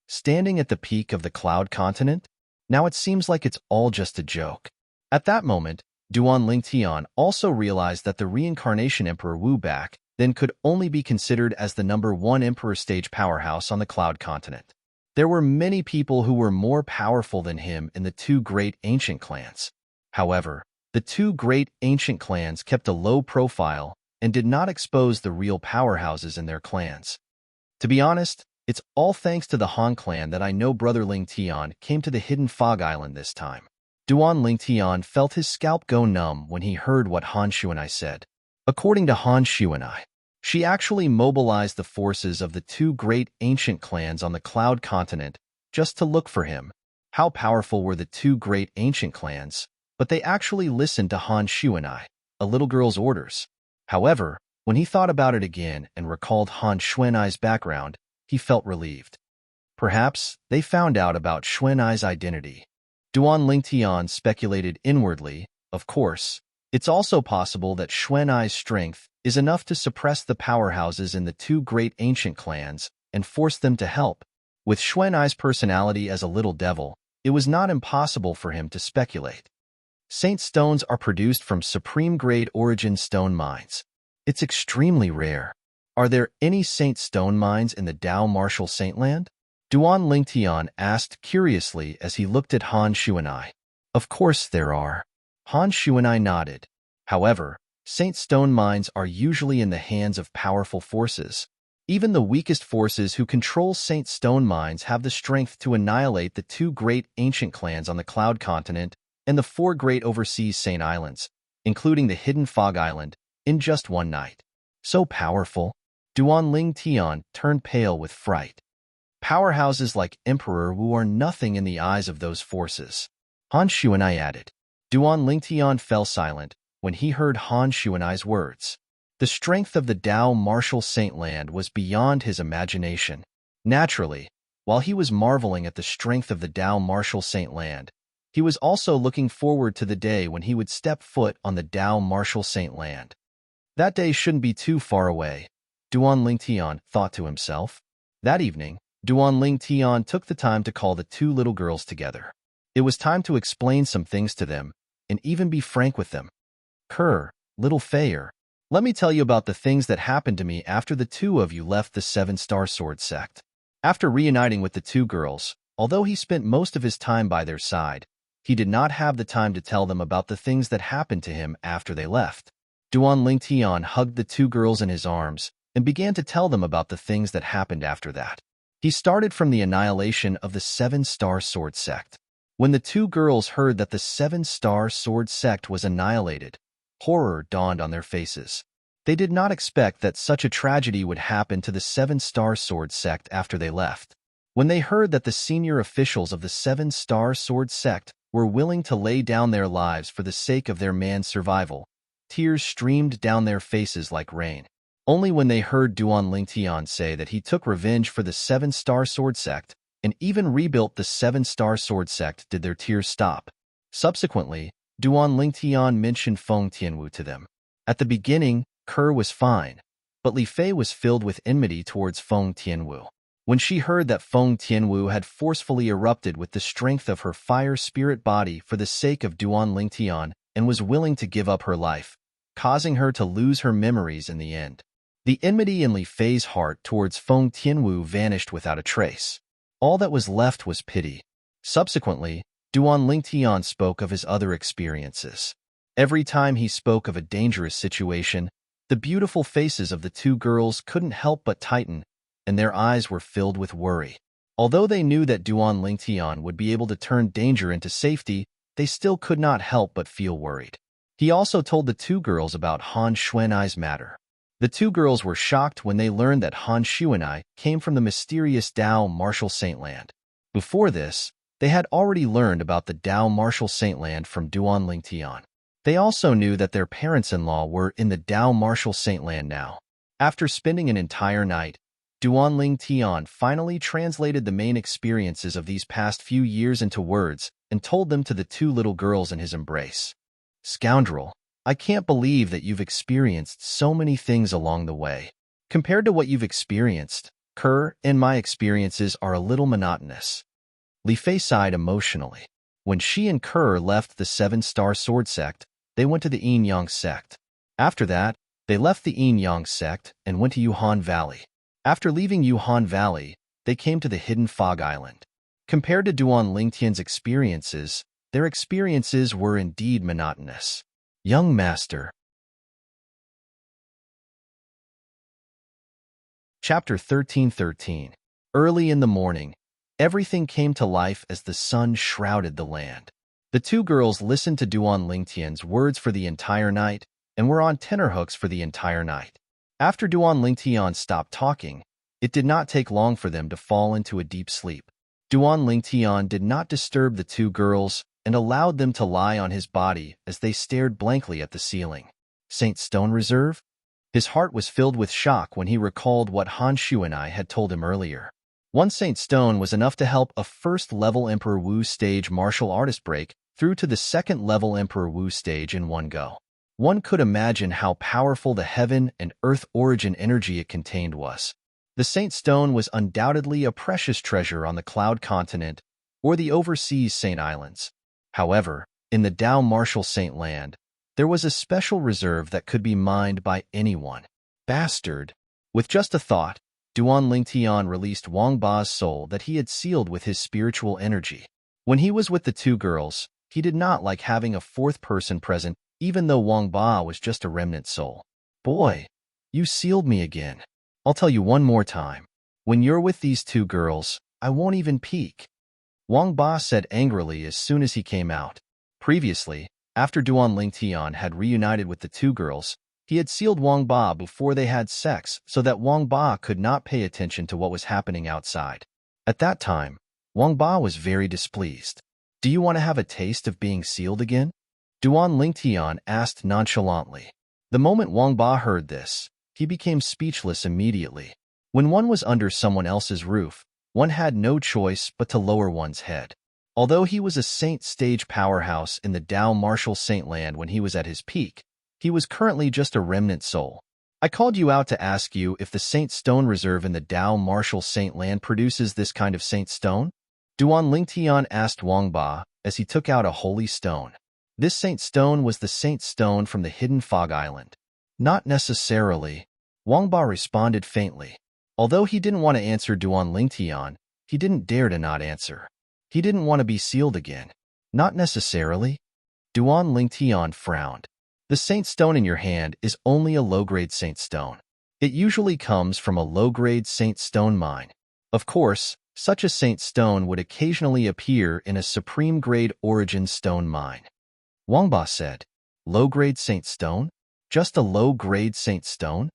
standing at the peak of the Cloud Continent. Now it seems like it's all just a joke. At that moment, Duan Lingtian also realized that the reincarnation Emperor Wu back then could only be considered as the number 1 Emperor stage powerhouse on the Cloud Continent. There were many people who were more powerful than him in the 2 great ancient clans. However, the 2 great ancient clans kept a low profile and did not expose the real powerhouses in their clans. To be honest, it's all thanks to the Han clan that I know Brother Lingtian came to the Hidden Fog Island this time. Duan Lingtian felt his scalp go numb when he heard what Han Xuanai said. According to Han Xuanai, she actually mobilized the forces of the 2 great ancient clans on the Cloud Continent just to look for him. How powerful were the 2 great ancient clans? But they actually listened to Han Xuanai, a little girl's orders. However, when he thought about it again and recalled Han Xuanai's background, he felt relieved. Perhaps they found out about Xuanai's identity. Duan Lingtian speculated inwardly. Of course, it's also possible that Xuanai's strength is enough to suppress the powerhouses in the 2 great ancient clans and force them to help. With Xuanai's personality as a little devil, it was not impossible for him to speculate. Saint Stones are produced from supreme-grade origin stone mines. It's extremely rare. Are there any Saint Stone mines in the Dao Marshall Saint Land? Duan Lingtian asked curiously as he looked at Han Xuanai. Of course there are. Han Xuanai nodded. However, Saint Stone mines are usually in the hands of powerful forces. Even the weakest forces who control Saint Stone mines have the strength to annihilate the 2 great ancient clans on the Cloud Continent and the 4 great overseas Saint Islands, including the Hidden Fog Island, in just one night. So powerful. Duan Lingtian turned pale with fright. Powerhouses like Emperor Wu are nothing in the eyes of those forces. Han Xuanai added. Duan Lingtian fell silent when he heard Han Xuanai's words. The strength of the Dao Marshall Saint Land was beyond his imagination. Naturally, while he was marveling at the strength of the Dao Marshall Saint Land, he was also looking forward to the day when he would step foot on the Dao Marshall Saint Land. That day shouldn't be too far away, Duan Lingtian thought to himself. That evening, Duan Lingtian took the time to call the 2 little girls together. It was time to explain some things to them, and even be frank with them. Kerr, little Fayer, let me tell you about the things that happened to me after the 2 of you left the 7-Star Sword sect. After reuniting with the 2 girls, although he spent most of his time by their side, he did not have the time to tell them about the things that happened to him after they left. Duan Lingtian hugged the 2 girls in his arms and began to tell them about the things that happened after that. He started from the annihilation of the 7-Star Sword sect. When the 2 girls heard that the 7-Star Sword sect was annihilated, horror dawned on their faces. They did not expect that such a tragedy would happen to the Seven-Star Sword sect after they left. When they heard that the senior officials of the Seven-Star Sword sect were willing to lay down their lives for the sake of their man's survival, tears streamed down their faces like rain. Only when they heard Duan Lingtian say that he took revenge for the Seven-Star Sword sect and even rebuilt the Seven-Star Sword sect did their tears stop. Subsequently, Duan Lingtian mentioned Feng Tianwu to them. At the beginning, Ke was fine, but Li Fei was filled with enmity towards Feng Tianwu. When she heard that Feng Tianwu had forcefully erupted with the strength of her fire spirit body for the sake of Duan Lingtian and was willing to give up her life, causing her to lose her memories in the end, the enmity in Li Fei's heart towards Feng Tianwu vanished without a trace. All that was left was pity. Subsequently, Duan Lingtian spoke of his other experiences. Every time he spoke of a dangerous situation, the beautiful faces of the two girls couldn't help but tighten, and their eyes were filled with worry. Although they knew that Duan Lingtian would be able to turn danger into safety, they still could not help but feel worried. He also told the two girls about Han Xuanai's matter. The two girls were shocked when they learned that Han Xuanai came from the mysterious Dao Martial Saintland. Before this, they had already learned about the Dao Martial Saintland from Duan Lingtian. They also knew that their parents-in-law were in the Dao Martial Saintland now. After spending an entire night, Duan Lingtian finally translated the main experiences of these past few years into words and told them to the two little girls in his embrace. Scoundrel, I can't believe that you've experienced so many things along the way. Compared to what you've experienced, Ke and my experiences are a little monotonous. Li Fei sighed emotionally. When she and Ke left the Seven-Star Sword sect, they went to the Yin Yang sect. After that, they left the Yin Yang sect and went to Yuhan Valley. After leaving Yuhan Valley, they came to the Hidden Fog Island. Compared to Duan Lingtian's experiences, their experiences were indeed monotonous. Young Master. Chapter 13:13. Early in the morning, everything came to life as the sun shrouded the land. The two girls listened to Duan Lingtian's words for the entire night and were on tenterhooks for the entire night. After Duan Lingtian stopped talking, it did not take long for them to fall into a deep sleep. Duan Lingtian did not disturb the two girls and allowed them to lie on his body as they stared blankly at the ceiling. Saint Stone Reserve? His heart was filled with shock when he recalled what Han Xuanai had told him earlier. One Saint Stone was enough to help a first-level Emperor Wu stage martial artist break through to the second-level Emperor Wu stage in one go. One could imagine how powerful the heaven and earth origin energy it contained was. The Saint Stone was undoubtedly a precious treasure on the Cloud Continent or the overseas Saint Islands. However, in the Dao Martial Saint Land, there was a special reserve that could be mined by anyone. Bastard! With just a thought, Duan Lingtian released Wang Ba's soul that he had sealed with his spiritual energy. When he was with the two girls, he did not like having a fourth person present, even though Wang Ba was just a remnant soul. Boy, you sealed me again. I'll tell you one more time. When you're with these two girls, I won't even peek. Wang Ba said angrily as soon as he came out. Previously, after Duan Lingtian had reunited with the two girls, he had sealed Wang Ba before they had sex so that Wang Ba could not pay attention to what was happening outside. At that time, Wang Ba was very displeased. Do you want to have a taste of being sealed again? Duan Lingtian asked nonchalantly. The moment Wang Ba heard this, he became speechless immediately. When one was under someone else's roof, one had no choice but to lower one's head. Although he was a saint stage powerhouse in the Dao Martial Saintland when he was at his peak, he was currently just a remnant soul. I called you out to ask you if the Saint Stone Reserve in the Dao Martial Saintland produces this kind of Saint Stone? Duan Lingtian asked Wang Ba as he took out a holy stone. This Saint Stone was the Saint Stone from the Hidden Fog Island. Not necessarily, Wang Ba responded faintly. Although he didn't want to answer Duan Lingtian, he didn't dare to not answer. He didn't want to be sealed again. Not necessarily. Duan Lingtian frowned. The Saint Stone in your hand is only a low-grade Saint Stone. It usually comes from a low-grade Saint Stone mine. Of course, such a Saint Stone would occasionally appear in a supreme-grade origin stone mine. Wang Ba said, low-grade Saint Stone? Just a low-grade Saint Stone?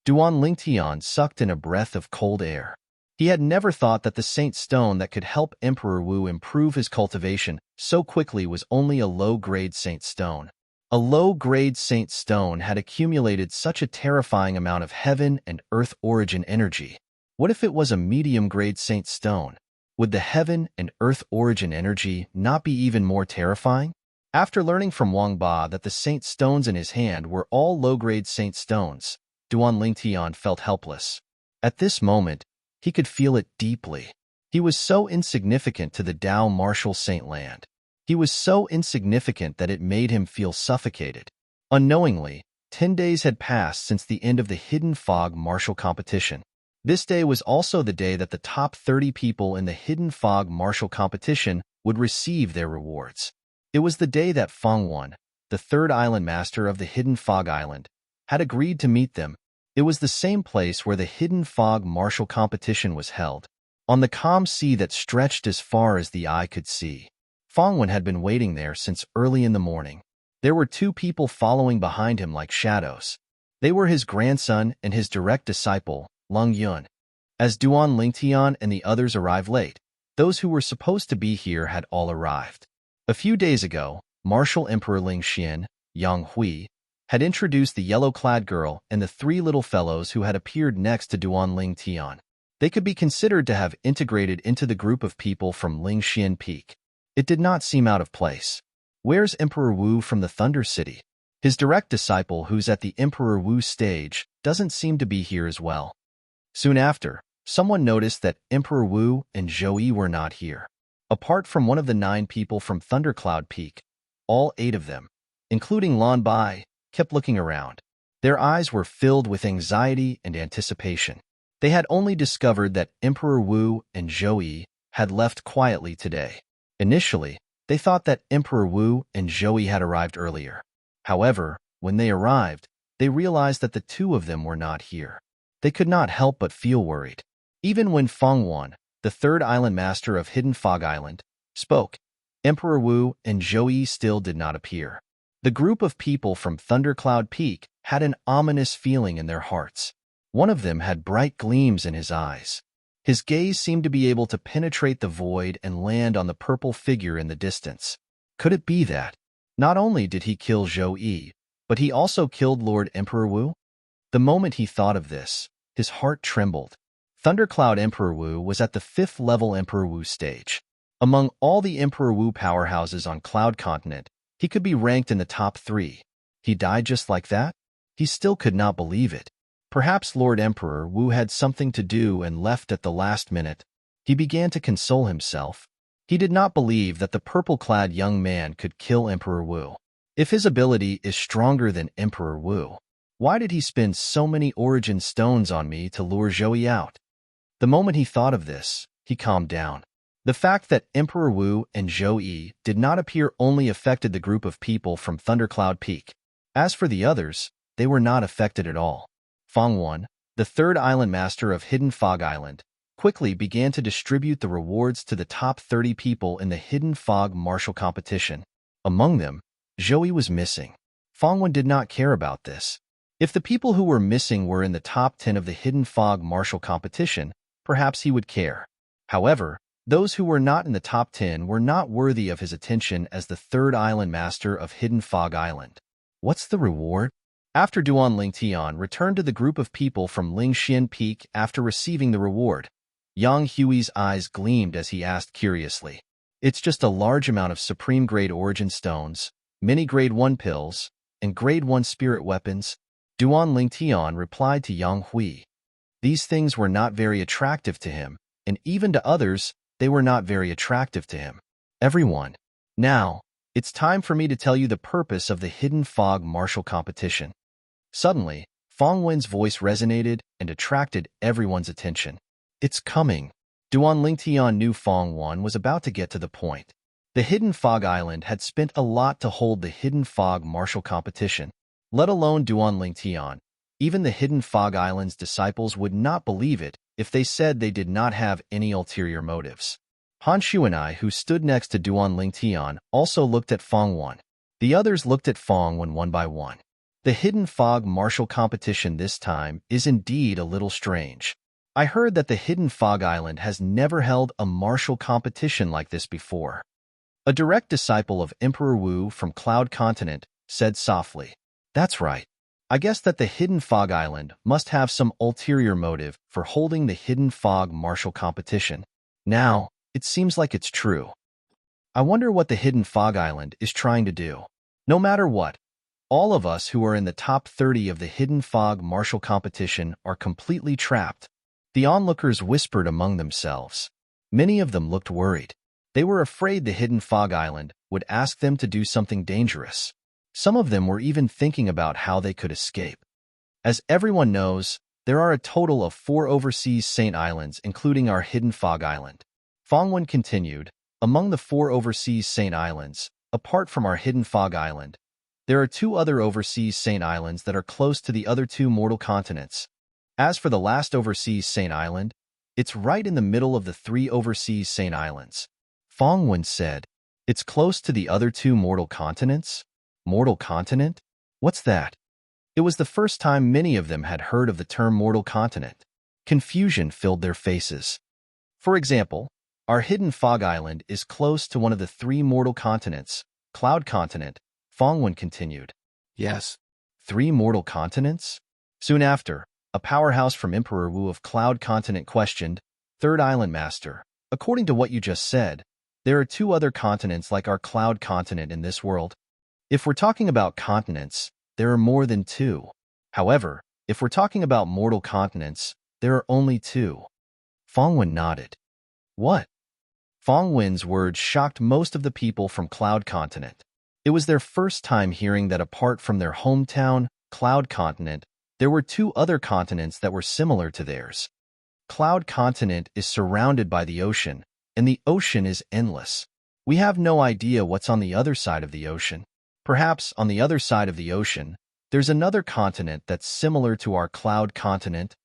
Duan Lingtian sucked in a breath of cold air. He had never thought that the Saint Stone that could help Emperor Wu improve his cultivation so quickly was only a low-grade Saint Stone. A low-grade Saint Stone had accumulated such a terrifying amount of heaven and earth origin energy. What if it was a medium-grade Saint Stone? Would the heaven and earth origin energy not be even more terrifying? After learning from Wang Ba that the Saint Stones in his hand were all low-grade Saint Stones, Duan Lingtian felt helpless. At this moment, he could feel it deeply. He was so insignificant to the Dao martial Saint Land. He was so insignificant that it made him feel suffocated. Unknowingly, 10 days had passed since the end of the Hidden Fog martial competition. This day was also the day that the top 30 people in the Hidden Fog martial competition would receive their rewards. It was the day that Feng Wan, the third island master of the Hidden Fog Island, had agreed to meet them. It was the same place where the Hidden Fog martial competition was held, on the calm sea that stretched as far as the eye could see. Feng Wan had been waiting there since early in the morning. There were two people following behind him like shadows. They were his grandson and his direct disciple, Lung Yun. As Duan Lingtian and the others arrived late, those who were supposed to be here had all arrived. A few days ago, Martial Emperor Ling Xian, Yang Hui, had introduced the yellow-clad girl and the three little fellows who had appeared next to Duan Lingtian. They could be considered to have integrated into the group of people from Lingxian Peak. It did not seem out of place. Where's Emperor Wu from the Thunder City? His direct disciple who's at the Emperor Wu stage doesn't seem to be here as well. Soon after, someone noticed that Emperor Wu and Zhou were not here. Apart from one of the 9 people from Thundercloud Peak, all 8 of them, including Lan Bai, kept looking around. Their eyes were filled with anxiety and anticipation. They had only discovered that Emperor Wu and Zhou had left quietly today. Initially, they thought that Emperor Wu and Zhou had arrived earlier. However, when they arrived, they realized that the 2 of them were not here. They could not help but feel worried. Even when Feng Wan, the third island master of Hidden Fog Island, spoke, Emperor Wu and Zhou still did not appear. The group of people from Thundercloud Peak had an ominous feeling in their hearts. One of them had bright gleams in his eyes. His gaze seemed to be able to penetrate the void and land on the purple figure in the distance. Could it be that? Not only did he kill Zhou, but he also killed Lord Emperor Wu? The moment he thought of this, his heart trembled. Thundercloud Emperor Wu was at the 5th level Emperor Wu stage. Among all the Emperor Wu powerhouses on Cloud Continent, he could be ranked in the top 3. He died just like that? He still could not believe it. Perhaps Lord Emperor Wu had something to do and left at the last minute. He began to console himself. He did not believe that the purple-clad young man could kill Emperor Wu. If his ability is stronger than Emperor Wu, why did he spend so many origin stones on me to lure Zhou out? The moment he thought of this, he calmed down. The fact that Emperor Wu and Zhou did not appear only affected the group of people from Thundercloud Peak. As for the others, they were not affected at all. Feng Wan, the third island master of Hidden Fog Island, quickly began to distribute the rewards to the top 30 people in the Hidden Fog martial competition. Among them, Zhou was missing. Feng Wan did not care about this. If the people who were missing were in the top 10 of the Hidden Fog martial competition, perhaps he would care. However, those who were not in the top 10 were not worthy of his attention as the third island master of Hidden Fog Island. What's the reward? After Duan Lingtian returned to the group of people from Lingxian Peak after receiving the reward, Yang Hui's eyes gleamed as he asked curiously. It's just a large amount of Supreme Grade Origin Stones, many Grade 1 pills, and Grade 1 spirit weapons. Duan Lingtian replied to Yang Hui. These things were not very attractive to him, and even to others, they were not very attractive to him. Everyone. Now, it's time for me to tell you the purpose of the Hidden Fog martial competition. Suddenly, Feng Wan's voice resonated and attracted everyone's attention. It's coming. Duan Lingtian knew Feng Wan was about to get to the point. The Hidden Fog Island had spent a lot to hold the Hidden Fog martial competition. Let alone Duan Lingtian. Even the Hidden Fog Island's disciples would not believe it if they said they did not have any ulterior motives. Han Shu and I, who stood next to Duan Lingtian, also looked at Feng Wan. The others looked at Feng Wan one by one. The Hidden Fog Martial Competition this time is indeed a little strange. I heard that the Hidden Fog Island has never held a martial competition like this before. A direct disciple of Emperor Wu from Cloud Continent said softly, "That's right. I guess that the Hidden Fog Island must have some ulterior motive for holding the Hidden Fog Martial Competition. Now, it seems like it's true. I wonder what the Hidden Fog Island is trying to do. No matter what, all of us who are in the top 30 of the Hidden Fog Martial Competition are completely trapped." The onlookers whispered among themselves. Many of them looked worried. They were afraid the Hidden Fog Island would ask them to do something dangerous. Some of them were even thinking about how they could escape. As everyone knows, there are a total of 4 overseas Saint Islands, including our Hidden Fog Island. Fongwen continued, "Among the 4 overseas Saint Islands, apart from our Hidden Fog Island, there are 2 other overseas Saint Islands that are close to the other 2 mortal continents. As for the last overseas Saint Island, it's right in the middle of the 3 overseas Saint Islands." Fongwen said, "It's close to the other 2 mortal continents? Mortal continent? What's that?" It was the first time many of them had heard of the term mortal continent. Confusion filled their faces. For example, our Hidden Fog Island is close to one of the 3 mortal continents, Cloud Continent, Fongwen continued. Yes. 3 mortal continents? Soon after, a powerhouse from Emperor Wu of Cloud Continent questioned, "Third Island Master, according to what you just said, there are 2 other continents like our Cloud Continent in this world. If we're talking about continents, there are more than 2. However, if we're talking about mortal continents, there are only 2. Fongwen nodded. What? Fongwen's words shocked most of the people from Cloud Continent. It was their first time hearing that apart from their hometown, Cloud Continent, there were 2 other continents that were similar to theirs. Cloud Continent is surrounded by the ocean, and the ocean is endless. We have no idea what's on the other side of the ocean. Perhaps on the other side of the ocean, there's another continent that's similar to our Cloud Continent.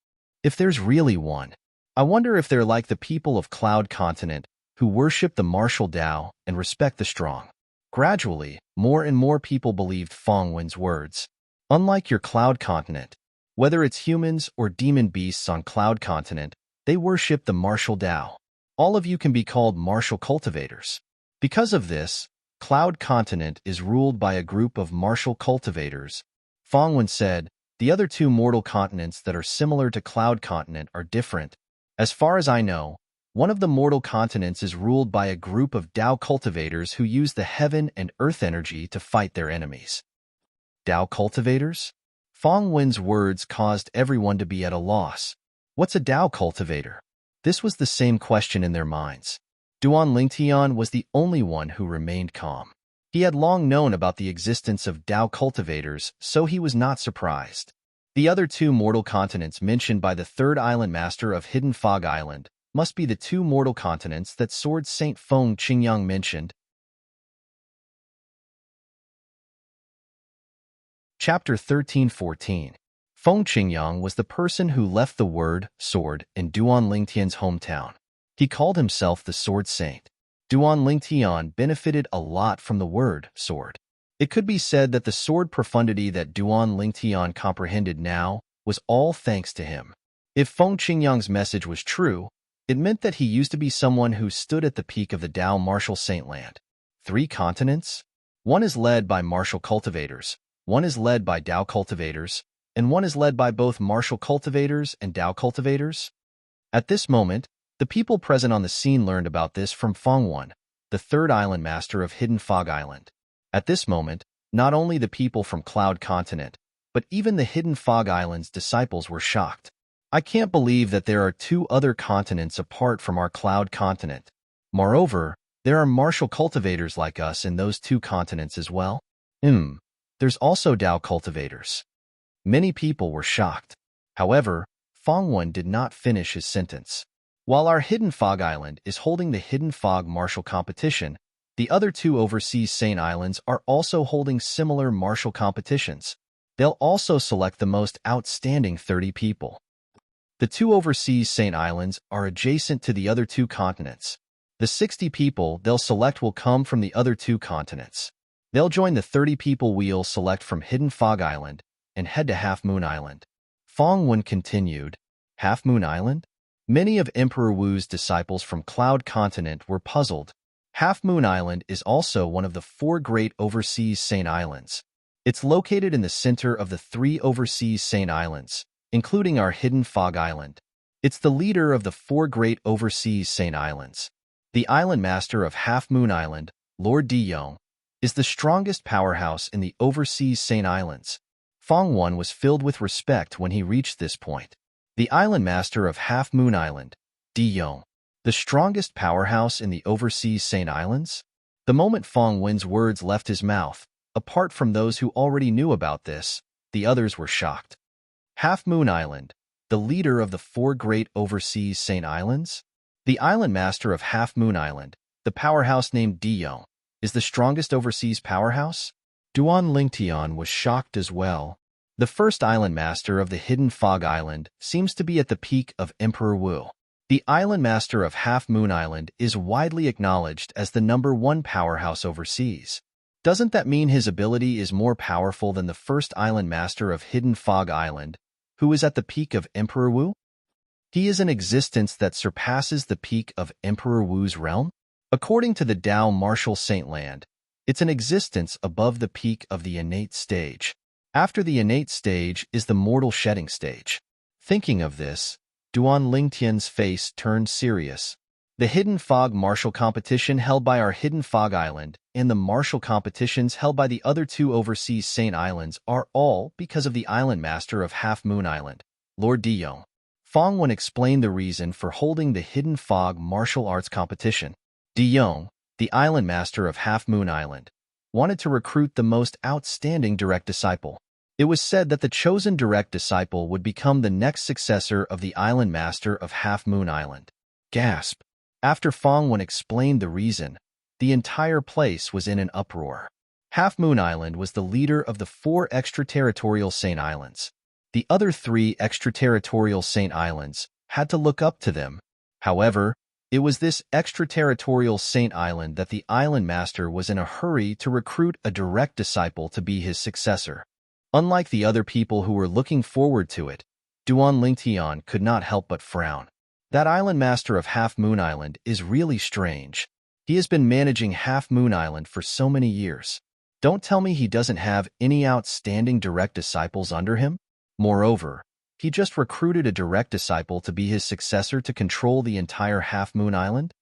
If there's really one, I wonder if they're like the people of Cloud Continent who worship the martial Tao and respect the strong." Gradually, more and more people believed Fongwen's words. Unlike your Cloud Continent, whether it's humans or demon beasts on Cloud Continent, they worship the martial Tao. All of you can be called martial cultivators. Because of this, Cloud Continent is ruled by a group of martial cultivators. Fongwen said, "The other 2 mortal continents that are similar to Cloud Continent are different. As far as I know, one of the mortal continents is ruled by a group of Tao cultivators who use the heaven and earth energy to fight their enemies." Tao cultivators? Fongwen's words caused everyone to be at a loss. What's a Tao cultivator? This was the same question in their minds. Duan Lingtian was the only one who remained calm. He had long known about the existence of Tao cultivators, so he was not surprised. The other 2 mortal continents mentioned by the 3rd Island Master of Hidden Fog Island must be the 2 mortal continents that Sword Saint Feng Qingyang mentioned. Chapter 1314. Feng Qingyang was the person who left the word sword in Duan Lingtian's hometown. He called himself the Sword Saint. Duan Lingtian benefited a lot from the word sword. It could be said that the sword profundity that Duan Lingtian comprehended now was all thanks to him. If Feng Qingyang's message was true, it meant that he used to be someone who stood at the peak of the Tao martial saintland. 3 continents? One is led by martial cultivators, one is led by Tao cultivators, and one is led by both martial cultivators and Tao cultivators? At this moment, the people present on the scene learned about this from Fongwen, the 3rd Island Master of Hidden Fog Island. At this moment, not only the people from Cloud Continent, but even the Hidden Fog Island's disciples were shocked. "I can't believe that there are 2 other continents apart from our Cloud Continent. Moreover, there are martial cultivators like us in those 2 continents as well. There's also Tao cultivators." Many people were shocked. However, Fongwen did not finish his sentence. "While our Hidden Fog Island is holding the Hidden Fog Martial Competition, the other 2 overseas Saint Islands are also holding similar martial competitions. They'll also select the most outstanding 30 people. The 2 overseas Saint Islands are adjacent to the other 2 continents. The 60 people they'll select will come from the other 2 continents. They'll join the 30 people we'll select from Hidden Fog Island, and head to Half Moon Island. Fong Wen continued, Half Moon Island? Many of Emperor Wu's disciples from Cloud Continent were puzzled. Half Moon Island is also one of the 4 great overseas Saint Islands. It's located in the center of the 3 overseas Saint Islands, including our hidden Fog Island. It's the leader of the 4 great overseas Saint Islands. The island master of Half Moon Island, Lord Deyong, is the strongest powerhouse in the overseas Saint Islands. Fong Wen was filled with respect when he reached this point. The island master of Half Moon Island, Deyong, the strongest powerhouse in the overseas Saint Islands? The moment Fong Wen's words left his mouth, apart from those who already knew about this, the others were shocked. Half Moon Island, the leader of the 4 great overseas Saint Islands? The island master of Half Moon Island, the powerhouse named Deyong, is the strongest overseas powerhouse? Duan Lingtian was shocked as well. The first island master of the hidden Fog Island seems to be at the peak of Emperor Wu. The island master of Half Moon Island is widely acknowledged as the #1 powerhouse overseas. Doesn't that mean his ability is more powerful than the first island master of hidden Fog Island, who is at the peak of Emperor Wu? He is an existence that surpasses the peak of Emperor Wu's realm? According to the Tao Martial Saint Land, it's an existence above the peak of the innate stage. After the innate stage is the mortal shedding stage. Thinking of this, Duan Lingtian's face turned serious. The Hidden Fog martial competition held by our Hidden Fog Island and the martial competitions held by the other 2 overseas Saint Islands are all because of the island master of Half Moon Island, Lord Deyong. Fong Wen explained the reason for holding the Hidden Fog martial arts competition. Deyong, the island master of Half Moon Island, wanted to recruit the most outstanding direct disciple. It was said that the chosen direct disciple would become the next successor of the island master of Half Moon Island. Gasp! After Fong Wen explained the reason, the entire place was in an uproar. Half Moon Island was the leader of the 4 extraterritorial Saint Islands. The other 3 extraterritorial Saint Islands had to look up to them. However, it was this extraterritorial Saint Island that the island master was in a hurry to recruit a direct disciple to be his successor. Unlike the other people who were looking forward to it, Duan Lingtian could not help but frown. That island master of Half Moon Island is really strange. He has been managing Half Moon Island for so many years. Don't tell me he doesn't have any outstanding direct disciples under him? Moreover, he just recruited a direct disciple to be his successor to control the entire Half Moon Island?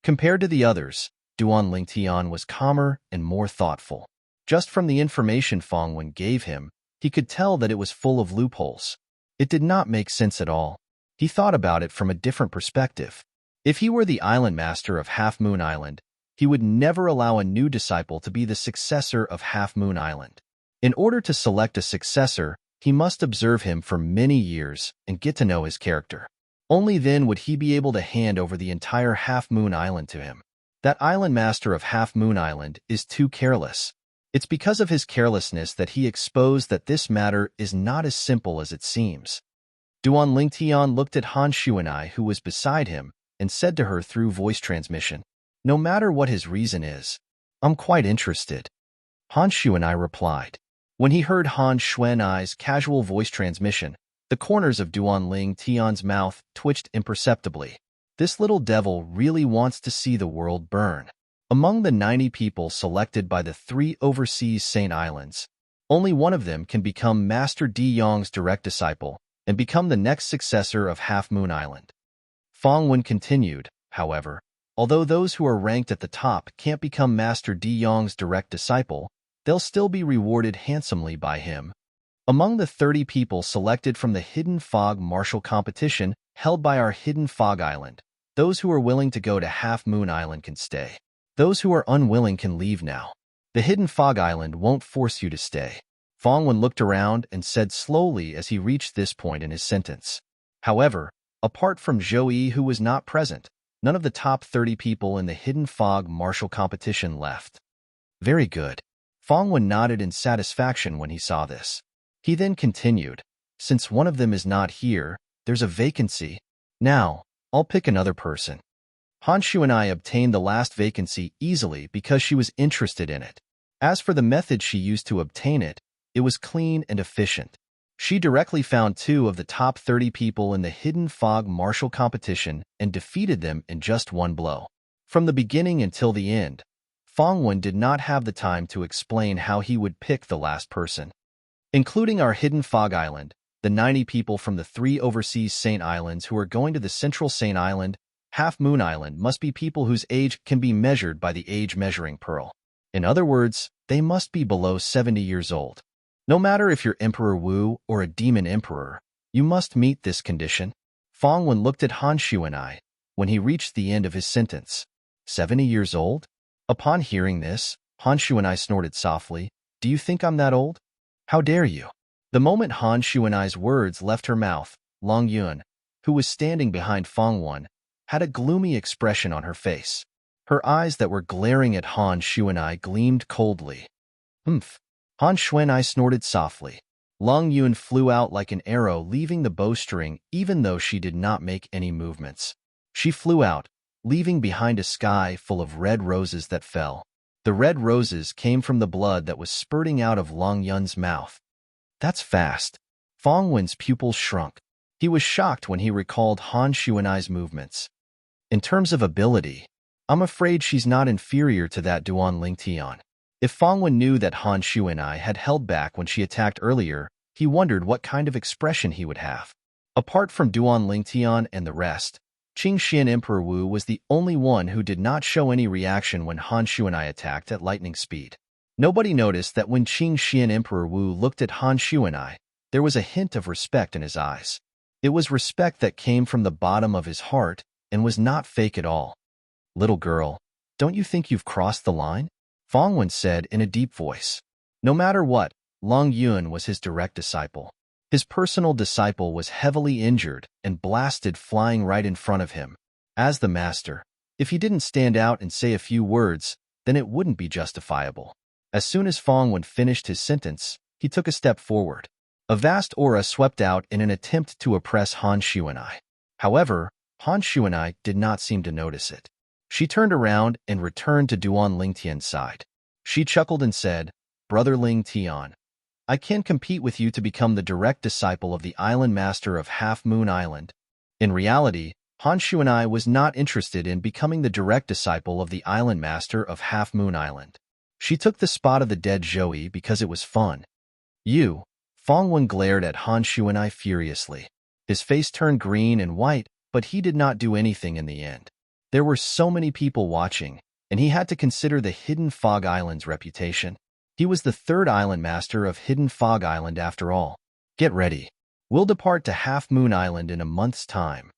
Compared to the others, Duan Lingtian was calmer and more thoughtful. Just from the information Fong Wen gave him, he could tell that it was full of loopholes. It did not make sense at all. He thought about it from a different perspective. If he were the island master of Half Moon Island, he would never allow a new disciple to be the successor of Half Moon Island. In order to select a successor, he must observe him for many years and get to know his character. Only then would he be able to hand over the entire Half Moon Island to him. That island master of Half Moon Island is too careless. It's because of his carelessness that he exposed that this matter is not as simple as it seems. Duan Lingtian looked at Han Shuanai, who was beside him, and said to her through voice transmission, "No matter what his reason is, I'm quite interested." Han Shuanai replied. When he heard Han Shuanai's casual voice transmission, the corners of Duan Lingtian's mouth twitched imperceptibly. This little devil really wants to see the world burn. Among the 90 people selected by the 3 overseas Saint Islands, only one of them can become Master Deyong's direct disciple and become the next successor of Half Moon Island. Fong Wen continued, however, although those who are ranked at the top can't become Master Deyong's direct disciple, they'll still be rewarded handsomely by him. Among the 30 people selected from the Hidden Fog martial competition held by our Hidden Fog Island, those who are willing to go to Half Moon Island can stay. Those who are unwilling can leave now. The Hidden Fog Island won't force you to stay. Fong Wen looked around and said slowly as he reached this point in his sentence. However, apart from Zhou Yi, who was not present, none of the top 30 people in the Hidden Fog martial competition left. Very good. Fong Wen nodded in satisfaction when he saw this. He then continued, since one of them is not here, there's a vacancy. Now, I'll pick another person. Han Shu and I obtained the last vacancy easily because she was interested in it. As for the method she used to obtain it, It was clean and efficient. She directly found 2 of the top 30 people in the Hidden Fog martial competition and defeated them in just one blow. From the beginning until the end, Fongwen did not have the time to explain how he would pick the last person. Including our Hidden Fog Island, the 90 people from the 3 overseas Saint Islands who are going to the Central Saint Island, Half Moon Island must be people whose age can be measured by the age measuring pearl. In other words, they must be below 70 years old. No matter if you're Emperor Wu or a demon emperor, you must meet this condition. Fongwen looked at Han Xuanai when he reached the end of his sentence. 70 years old? Upon hearing this, Han Xuanai snorted softly. Do you think I'm that old? How dare you? The moment Han Xuanai's words left her mouth, Long Yun, who was standing behind Fongwen, had a gloomy expression on her face. Her eyes that were glaring at Han Xuanai gleamed coldly. Humph. Han Xuanai snorted softly. Long Yun flew out like an arrow, leaving the bowstring even though she did not make any movements. She flew out, leaving behind a sky full of red roses that fell. The red roses came from the blood that was spurting out of Long Yun's mouth. That's fast. Fongwen's pupils shrunk. He was shocked when he recalled Han Xuanai's movements. In terms of ability, I'm afraid she's not inferior to that Duan Lingtian. If Fongwen knew that Han Xuanai had held back when she attacked earlier, he wondered what kind of expression he would have. Apart from Duan Lingtian and the rest, Qingxian Emperor Wu was the only one who did not show any reaction when Han Xuanai attacked at lightning speed. Nobody noticed that when Qingxian Emperor Wu looked at Han Xuanai, there was a hint of respect in his eyes. It was respect that came from the bottom of his heart and was not fake at all. Little girl, don't you think you've crossed the line? Fongwen said in a deep voice. No matter what, Long Yun was his direct disciple. His personal disciple was heavily injured and blasted flying right in front of him. As the master, if he didn't stand out and say a few words, then it wouldn't be justifiable. As soon as Fongwen finished his sentence, he took a step forward. A vast aura swept out in an attempt to oppress Han Xuanai. However, Han Xuanai did not seem to notice it. She turned around and returned to Duan Lingtian's side. She chuckled and said, Brother Lingtian, I can compete with you to become the direct disciple of the island master of Half Moon Island. In reality, Han Xuanai was not interested in becoming the direct disciple of the island master of Half Moon Island. She took the spot of the dead Zhou because it was fun. You, Fongwen glared at Han Xuanai furiously. His face turned green and white, but he did not do anything in the end. There were so many people watching, and he had to consider the Hidden Fog Island's reputation. He was the 3rd island master of Hidden Fog Island after all. Get ready. We'll depart to Half Moon Island in a month's time.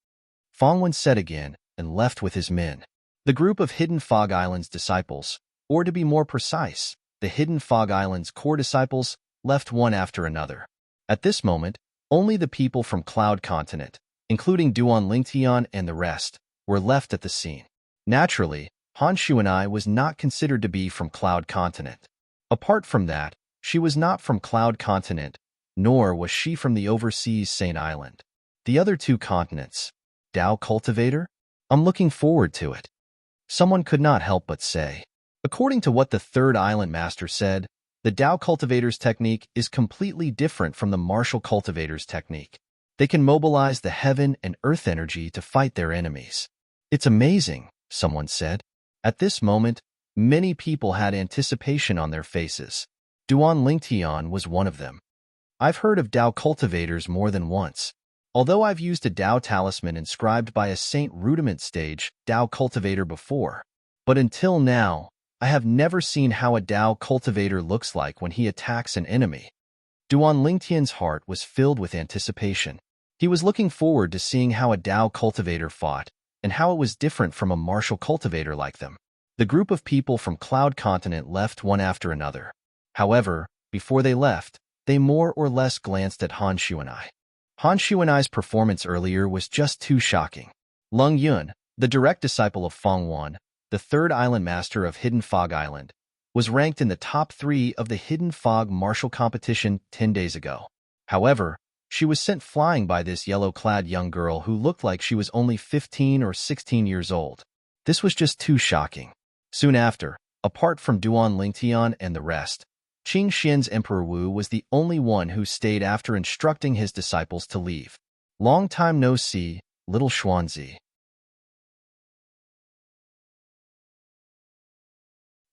Fongwen said again and left with his men. The group of Hidden Fog Island's disciples, or to be more precise, the Hidden Fog Island's core disciples, left one after another. At this moment, only the people from Cloud Continent, including Duan Lingtian and the rest, were left at the scene. Naturally, Han Xuanai was not considered to be from Cloud Continent. Apart from that, she was not from Cloud Continent, nor was she from the overseas Saint Island. The other 2 continents. Dao Cultivator? I'm looking forward to it. Someone could not help but say. According to what the 3rd island master said, the Dao Cultivator's technique is completely different from the Martial Cultivator's technique. They can mobilize the heaven and earth energy to fight their enemies. It's amazing, someone said. At this moment, many people had anticipation on their faces. Duan Lingtian was one of them. I've heard of Dao cultivators more than once. Although I've used a Dao talisman inscribed by a Saint Rudiment stage Dao cultivator before, but until now, I have never seen how a Dao cultivator looks like when he attacks an enemy. Duan Lingtian's heart was filled with anticipation. He was looking forward to seeing how a Dao cultivator fought, and how it was different from a martial cultivator like them. The group of people from Cloud Continent left one after another. However, before they left, they more or less glanced at Han Xuanai. Han Xuanai's performance earlier was just too shocking. Long Yun, the direct disciple of Fongwen, the 3rd island master of Hidden Fog Island, was ranked in the top 3 of the Hidden Fog martial competition 10 days ago. However, she was sent flying by this yellow-clad young girl who looked like she was only 15 or 16 years old. This was just too shocking. Soon after, apart from Duan Lingtian and the rest, Qing Xian's Emperor Wu was the only one who stayed after instructing his disciples to leave. Long time no see, little Xuanzi.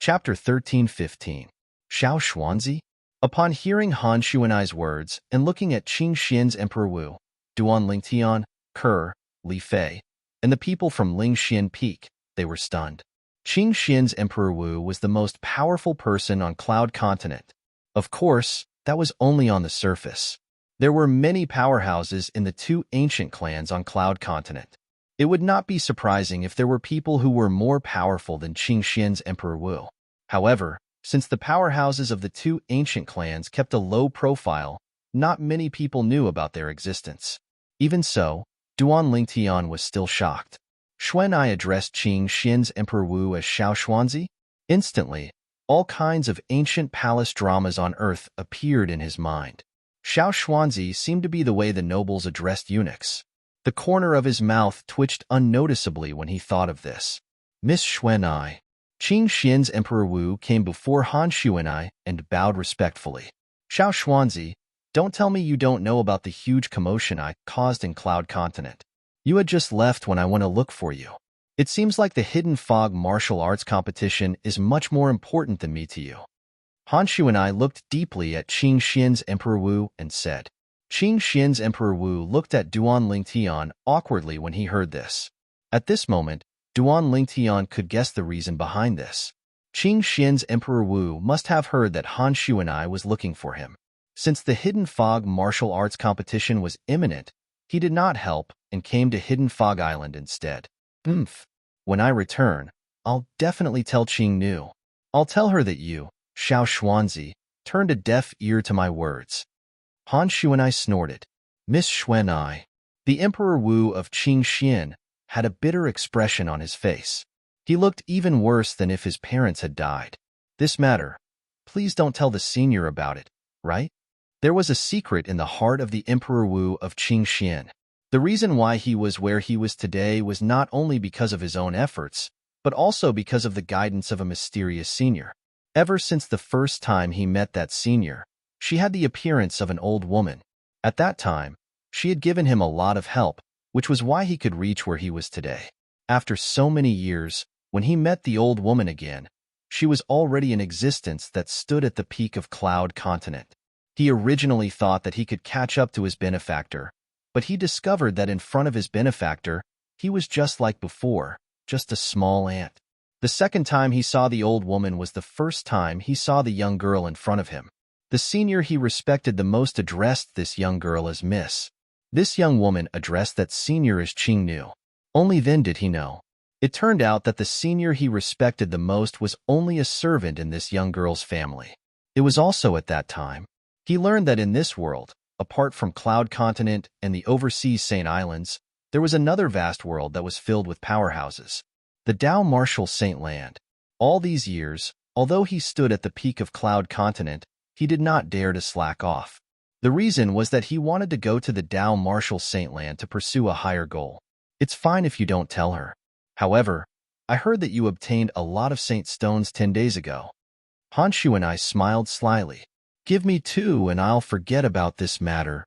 Chapter 13:15. Xiao Xuanzi? Upon hearing Han Xuanai's words and looking at Qing Xian's Emperor Wu, Duan Lingtian, Ke, Li Fei, and the people from Lingxian Peak, they were stunned. Qing Xian's Emperor Wu was the most powerful person on Cloud Continent. Of course, that was only on the surface. There were many powerhouses in the two ancient clans on Cloud Continent. It would not be surprising if there were people who were more powerful than Qing Xian's Emperor Wu. However, since the powerhouses of the two ancient clans kept a low profile, not many people knew about their existence. Even so, Duan Lingtian was still shocked. Xuanai addressed Qing Xian's Emperor Wu as Xiao Xuanzi. Instantly, all kinds of ancient palace dramas on earth appeared in his mind. Xiao Xuanzi seemed to be the way the nobles addressed eunuchs. The corner of his mouth twitched unnoticeably when he thought of this. Miss Xuanai. Qing Xian's Emperor Wu came before Han Xuanai and bowed respectfully. Xiao Xuanzi, don't tell me you don't know about the huge commotion I caused in Cloud Continent. You had just left when I went to look for you. It seems like the Hidden Fog martial arts competition is much more important than me to you. Han Xuanai looked deeply at Qing Xian's Emperor Wu and said. Qing Xian's Emperor Wu looked at Duan Lingtian awkwardly when he heard this. At this moment, Duan Lingtian could guess the reason behind this. Qing Xian's Emperor Wu must have heard that Han Xuanai was looking for him. Since the Hidden Fog martial arts competition was imminent, he did not help and came to Hidden Fog Island instead. When I return, I'll definitely tell Qing Nu. I'll tell her that you, Xiao Xuanzi, turned a deaf ear to my words. Han Xuanai snorted. Miss Xuanai. The Emperor Wu of Qing Xian had a bitter expression on his face. He looked even worse than if his parents had died. This matter, please don't tell the senior about it, right? There was a secret in the heart of the Emperor Wu of Qing Xian. The reason why he was where he was today was not only because of his own efforts, but also because of the guidance of a mysterious senior. Ever since the first time he met that senior, she had the appearance of an old woman. At that time, she had given him a lot of help, which was why he could reach where he was today. After so many years, when he met the old woman again, she was already in existence that stood at the peak of Cloud Continent. He originally thought that he could catch up to his benefactor, but he discovered that in front of his benefactor, he was just like before, just a small ant. The second time he saw the old woman was the first time he saw the young girl in front of him. The senior he respected the most addressed this young girl as Miss. This young woman addressed that senior as Qing Nu. Only then did he know. It turned out that the senior he respected the most was only a servant in this young girl's family. It was also at that time he learned that in this world, apart from Cloud Continent and the overseas Saint Islands, there was another vast world that was filled with powerhouses. The Dao Martial Saint Land. All these years, although he stood at the peak of Cloud Continent, he did not dare to slack off. The reason was that he wanted to go to the Dao Martial Saint Land to pursue a higher goal. It's fine if you don't tell her. However, I heard that you obtained a lot of Saint Stones 10 days ago. Han Xuanai smiled slyly. Give me 2 and I'll forget about this matter.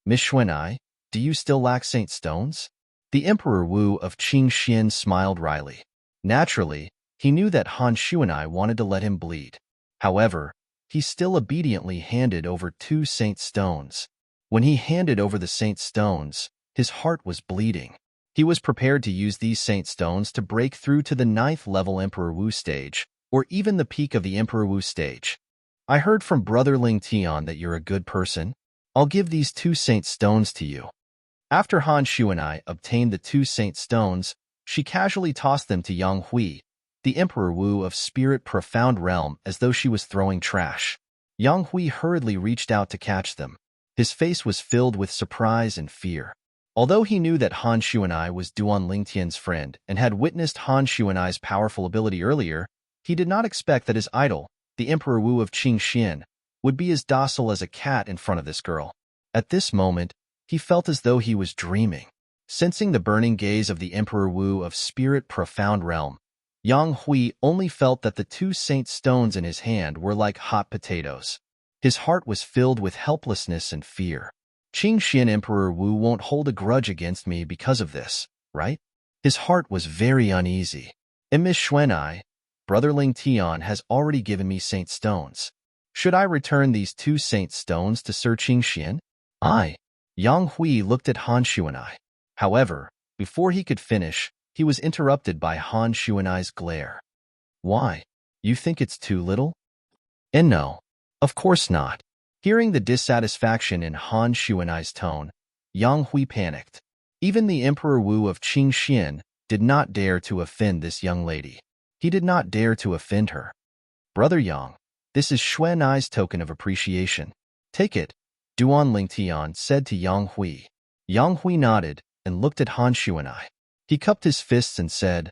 Miss Xuanai, do you still lack Saint Stones? The Emperor Wu of Qing Xian smiled wryly. Naturally, he knew that Han Xuanai wanted to let him bleed. However, he still obediently handed over 2 Saint Stones. When he handed over the Saint Stones, his heart was bleeding. He was prepared to use these Saint Stones to break through to the 9th level Emperor Wu stage, or even the peak of the Emperor Wu stage. I heard from Brother Ling Tian that you're a good person. I'll give these 2 Saint Stones to you. After Han Xuanai obtained the 2 Saint Stones, she casually tossed them to Yang Hui, the Emperor Wu of Spirit Profound Realm, as though she was throwing trash. Yang Hui hurriedly reached out to catch them. His face was filled with surprise and fear. Although he knew that Han Xuanai was Duan Lingtian's friend and had witnessed Han Xuanai's powerful ability earlier, he did not expect that his idol, the Emperor Wu of Qing Xian, would be as docile as a cat in front of this girl. At this moment, he felt as though he was dreaming. Sensing the burning gaze of the Emperor Wu of Spirit Profound Realm, Yang Hui only felt that the two saint stones in his hand were like hot potatoes. His heart was filled with helplessness and fear. Qingxian Emperor Wu won't hold a grudge against me because of this, right? His heart was very uneasy. And Miss Xuanai, Brother Ling Tian has already given me saint stones. Should I return these two saint stones to Sir Qingxian? Yang Hui looked at Han Xuanai. However, before he could finish, he was interrupted by Han Xuanai's glare. Why? You think it's too little? And no, of course not. Hearing the dissatisfaction in Han Xuanai's tone, Yang Hui panicked. Even the Emperor Wu of Qingxian did not dare to offend this young lady. He did not dare to offend her. Brother Yang, this is Xuanai's token of appreciation. Take it, Duan Lingtian said to Yang Hui. Yang Hui nodded and looked at Han Xuanai. He cupped his fists and said,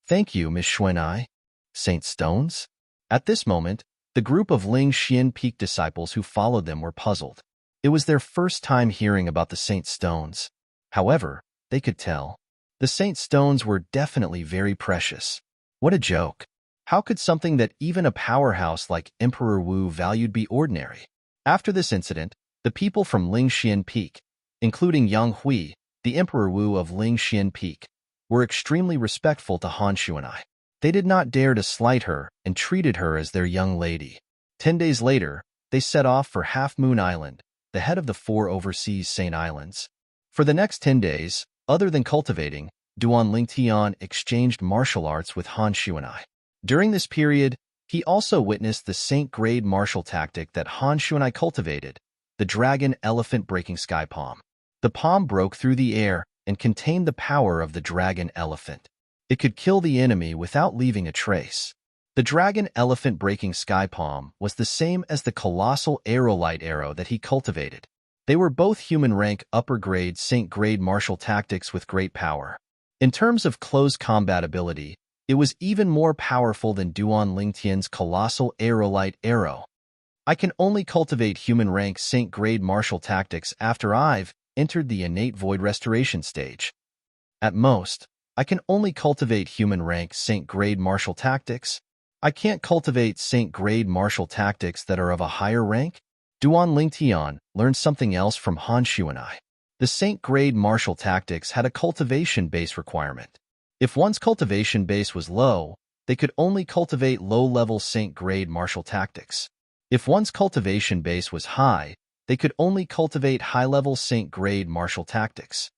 Thank you, Miss Xuanai. Saint Stones? At this moment, the group of Ling Xian Peak disciples who followed them were puzzled. It was their first time hearing about the Saint Stones. However, they could tell. The Saint Stones were definitely very precious. What a joke. How could something that even a powerhouse like Emperor Wu valued be ordinary? After this incident, the people from Ling Xian Peak, including Yang Hui, the Emperor Wu of Ling Xian Peak, were extremely respectful to Han Xuanai. They did not dare to slight her and treated her as their young lady. 10 days later, they set off for Half Moon Island, the head of the 4 overseas Saint Islands. For the next 10 days, other than cultivating, Duan Lingtian exchanged martial arts with Han Xuanai. During this period, he also witnessed the Saint-grade martial tactic that Han Xuanai cultivated, the dragon elephant breaking sky palm. The palm broke through the air and contained the power of the dragon elephant. It could kill the enemy without leaving a trace. The dragon elephant breaking sky palm was the same as the colossal aerolite arrow that he cultivated. They were both human rank upper grade Saint grade martial tactics with great power. In terms of close combat ability, it was even more powerful than Duan Lingtian's colossal aerolite arrow. I can only cultivate human rank Saint grade martial tactics after I've entered the innate void restoration stage. At most, I can only cultivate human rank Saint grade martial tactics. I can't cultivate Saint grade martial tactics that are of a higher rank. Duan Lingtian learned something else from Han Xuanai. The Saint grade martial tactics had a cultivation base requirement. If one's cultivation base was low, they could only cultivate low-level Saint grade martial tactics. If one's cultivation base was high, they could only cultivate high-level Saint grade martial tactics.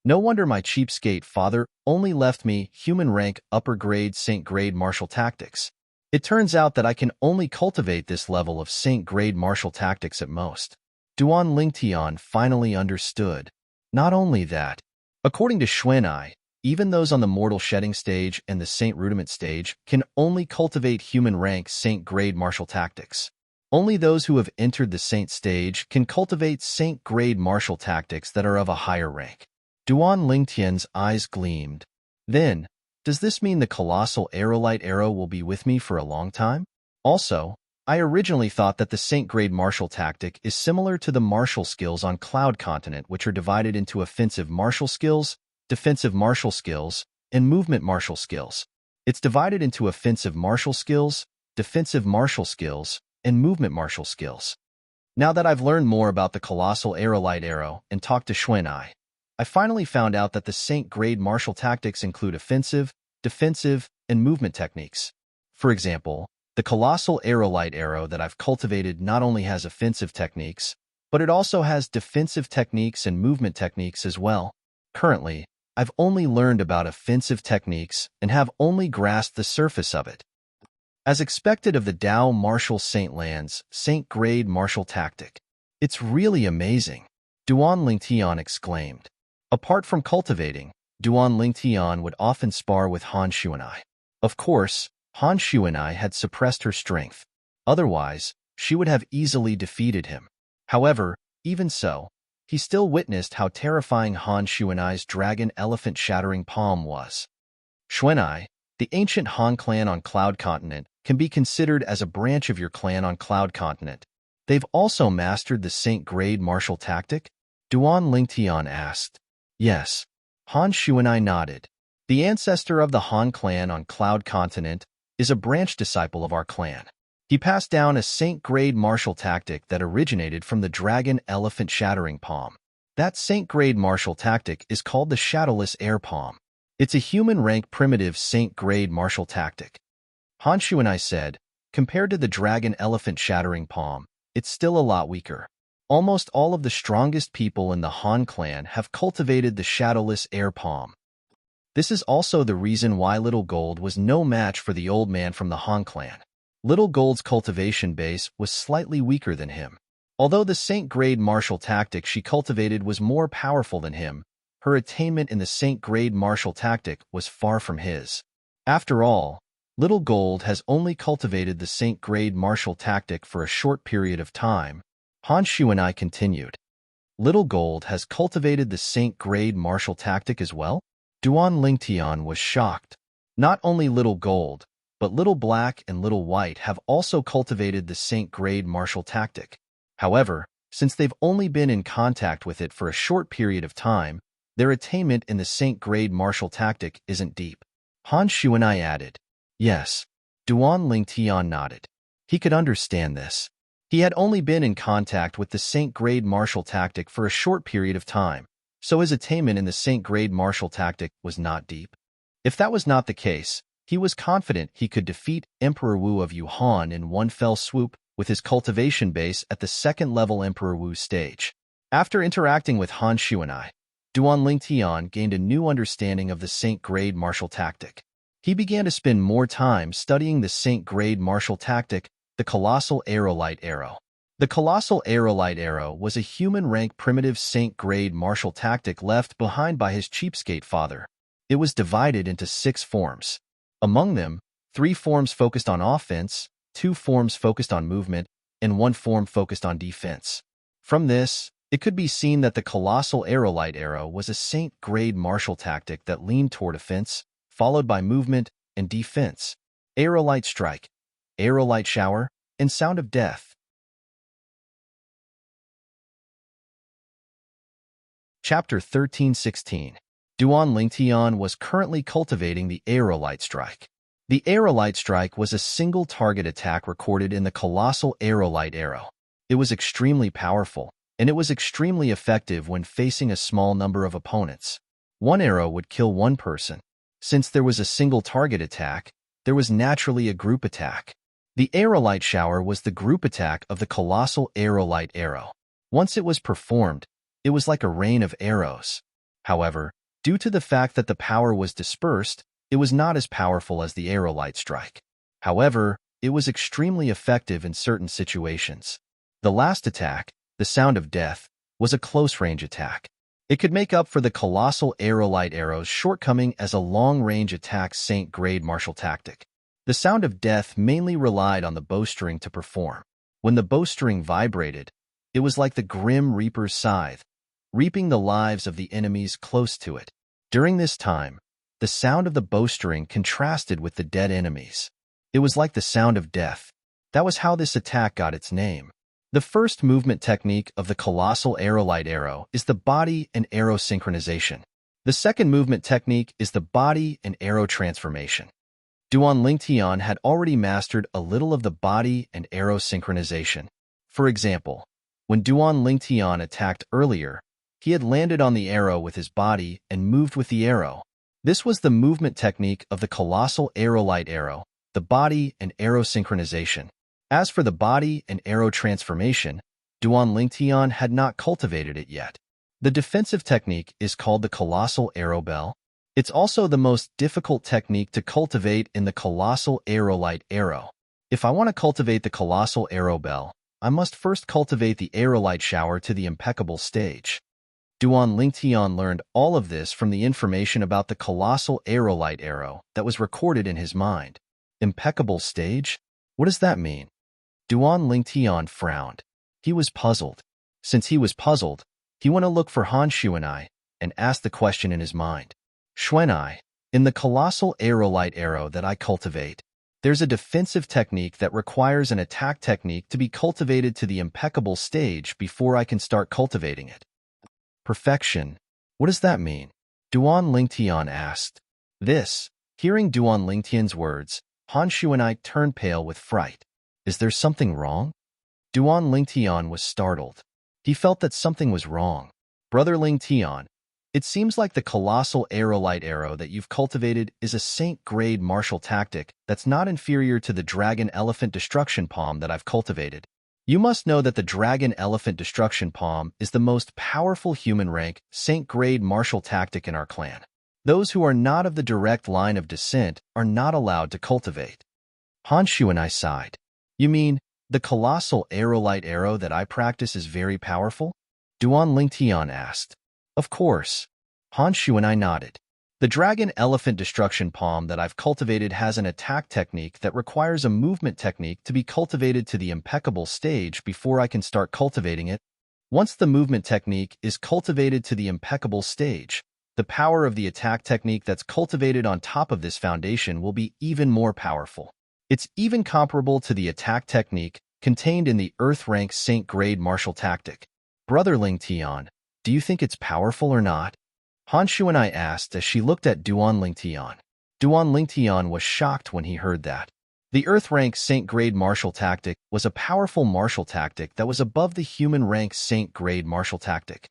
No wonder my cheapskate father only left me human rank upper grade Saint grade martial tactics. It turns out that I can only cultivate this level of Saint grade martial tactics at most. Duan Lingtian finally understood. Not only that, according to Xuanai, even those on the mortal shedding stage and the Saint rudiment stage can only cultivate human rank Saint grade martial tactics. Only those who have entered the Saint stage can cultivate Saint grade martial tactics that are of a higher rank. Duan Lingtian's eyes gleamed. Then, does this mean the colossal aerolite arrow will be with me for a long time? Also, I originally thought that the Saint grade martial tactic is similar to the martial skills on Cloud Continent, which are divided into offensive martial skills, defensive martial skills, and movement martial skills. It's divided into offensive martial skills, defensive martial skills, and movement martial skills. Now that I've learned more about the colossal aerolite arrow and talked to Xuanai, I finally found out that the Saint grade martial tactics include offensive, defensive, and movement techniques. For example, the colossal aerolite arrow that I've cultivated not only has offensive techniques, but it also has defensive techniques and movement techniques as well. Currently, I've only learned about offensive techniques and have only grasped the surface of it. As expected of the Dao Martial Saint Lands Saint grade martial tactic. It's really amazing, Duan Lingtian exclaimed. Apart from cultivating, Duan Lingtian would often spar with Han Xuanai. Of course, Han Xuanai had suppressed her strength. Otherwise, she would have easily defeated him. However, even so, he still witnessed how terrifying Han Xuanai's dragon elephant shattering palm was. Xuanai, the ancient Han clan on Cloud Continent, can be considered as a branch of your clan on Cloud Continent. They've also mastered the Saint grade martial tactic? Duan Lingtian asked. Yes. Han Xuanai nodded. The ancestor of the Han clan on Cloud Continent is a branch disciple of our clan. He passed down a Saint-grade martial tactic that originated from the dragon elephant shattering palm. That Saint-grade martial tactic is called the shadowless air palm. It's a human-rank primitive Saint-grade martial tactic. Han Shuanai said, compared to the dragon elephant shattering palm, it's still a lot weaker. Almost all of the strongest people in the Han clan have cultivated the shadowless air palm. This is also the reason why Little Gold was no match for the old man from the Han clan. Little Gold's cultivation base was slightly weaker than him. Although the Saint-grade martial tactic she cultivated was more powerful than him, her attainment in the Saint-grade martial tactic was far from his. After all, Little Gold has only cultivated the Saint-grade martial tactic for a short period of time. Han Shuanai continued. Little Gold has cultivated the Saint-grade martial tactic as well? Duan Lingtian was shocked. Not only Little Gold, but Little Black and Little White have also cultivated the Saint-grade martial tactic. However, since they've only been in contact with it for a short period of time, their attainment in the Saint-grade martial tactic isn't deep. Han Shuanai added. Yes. Duan Lingtian nodded. He could understand this. He had only been in contact with the Saint-grade martial tactic for a short period of time, so his attainment in the Saint-grade martial tactic was not deep. If that was not the case, he was confident he could defeat Emperor Wu of Yuhan in one fell swoop with his cultivation base at the second-level Emperor Wu stage. After interacting with Han Shuanai, Duan Lingtian gained a new understanding of the Saint-grade martial tactic. He began to spend more time studying the Saint-grade martial tactic, the Colossal Aerolite Arrow. The Colossal Aerolite Arrow was a human-rank primitive Saint-grade martial tactic left behind by his cheapskate father. It was divided into 6 forms. Among them, 3 forms focused on offense, 2 forms focused on movement, and 1 form focused on defense. From this, it could be seen that the Colossal Aerolite Arrow was a Saint-grade martial tactic that leaned toward offense, followed by movement and defense. Aerolite Strike, Aerolite Shower, and Sound of Death. Chapter 13:16. Duan Lingtian was currently cultivating the Aerolite Strike. The Aerolite Strike was a single-target attack recorded in the Colossal Aerolite Arrow. It was extremely powerful, and it was extremely effective when facing a small number of opponents. One arrow would kill one person. Since there was a single-target attack, there was naturally a group attack. The Aerolite Shower was the group attack of the Colossal Aerolite Arrow. Once it was performed, it was like a rain of arrows. However, due to the fact that the power was dispersed, it was not as powerful as the Aerolite Strike. However, it was extremely effective in certain situations. The last attack, the Sound of Death, was a close-range attack. It could make up for the Colossal Aerolite Arrow's shortcoming as a long-range attack Saint-grade martial tactic. The Sound of Death mainly relied on the bowstring to perform. When the bowstring vibrated, it was like the Grim Reaper's scythe, reaping the lives of the enemies close to it. During this time, the sound of the bowstring contrasted with the dead enemies. It was like the Sound of Death. That was how this attack got its name. The first movement technique of the Colossal Aerolite Arrow is the body and arrow synchronization. The second movement technique is the body and arrow transformation. Duan Lingtian had already mastered a little of the body and arrow synchronization. For example, when Duan Lingtian attacked earlier, he had landed on the arrow with his body and moved with the arrow. This was the movement technique of the Colossal Aerolite Arrow, the body and arrow synchronization. As for the body and arrow transformation, Duan Lingtian had not cultivated it yet. The defensive technique is called the Colossal Arrow Bell. It's also the most difficult technique to cultivate in the Colossal Aerolite Arrow. If I want to cultivate the Colossal Arrow Bell, I must first cultivate the Aerolite Shower to the impeccable stage. Duan Lingtian learned all of this from the information about the Colossal Aerolite Arrow that was recorded in his mind. Impeccable stage? What does that mean? Duan Lingtian frowned. He was puzzled. Since he was puzzled, he went to look for Han Shuanai and asked the question in his mind. Shuanai, in the Colossal Aerolite Arrow that I cultivate, there's a defensive technique that requires an attack technique to be cultivated to the impeccable stage before I can start cultivating it. Perfection. What does that mean? Duan Lingtian asked. Hearing Duan Lingtian's words, Han Shu and I turned pale with fright. Is there something wrong? Duan Lingtian was startled. He felt that something was wrong. Brother Lingtian, it seems like the colossal aerolite arrow that you've cultivated is a saint-grade martial tactic that's not inferior to the dragon-elephant destruction palm that I've cultivated. You must know that the dragon-elephant destruction palm is the most powerful human-rank, saint-grade martial tactic in our clan. Those who are not of the direct line of descent are not allowed to cultivate. Han Shu and I sighed. You mean, the colossal aerolite arrow that I practice is very powerful? Duan Lingtian asked. Of course. Han Shu and I nodded. The dragon-elephant destruction palm that I've cultivated has an attack technique that requires a movement technique to be cultivated to the impeccable stage before I can start cultivating it. Once the movement technique is cultivated to the impeccable stage, the power of the attack technique that's cultivated on top of this foundation will be even more powerful. It's even comparable to the attack technique contained in the Earth-rank Saint-grade martial tactic. Brother Lingtian, do you think it's powerful or not? Han Shu and I asked as she looked at Duan Lingtian. Duan Lingtian was shocked when he heard that. The Earth-rank Saint-grade martial tactic was a powerful martial tactic that was above the human-rank Saint-grade martial tactic.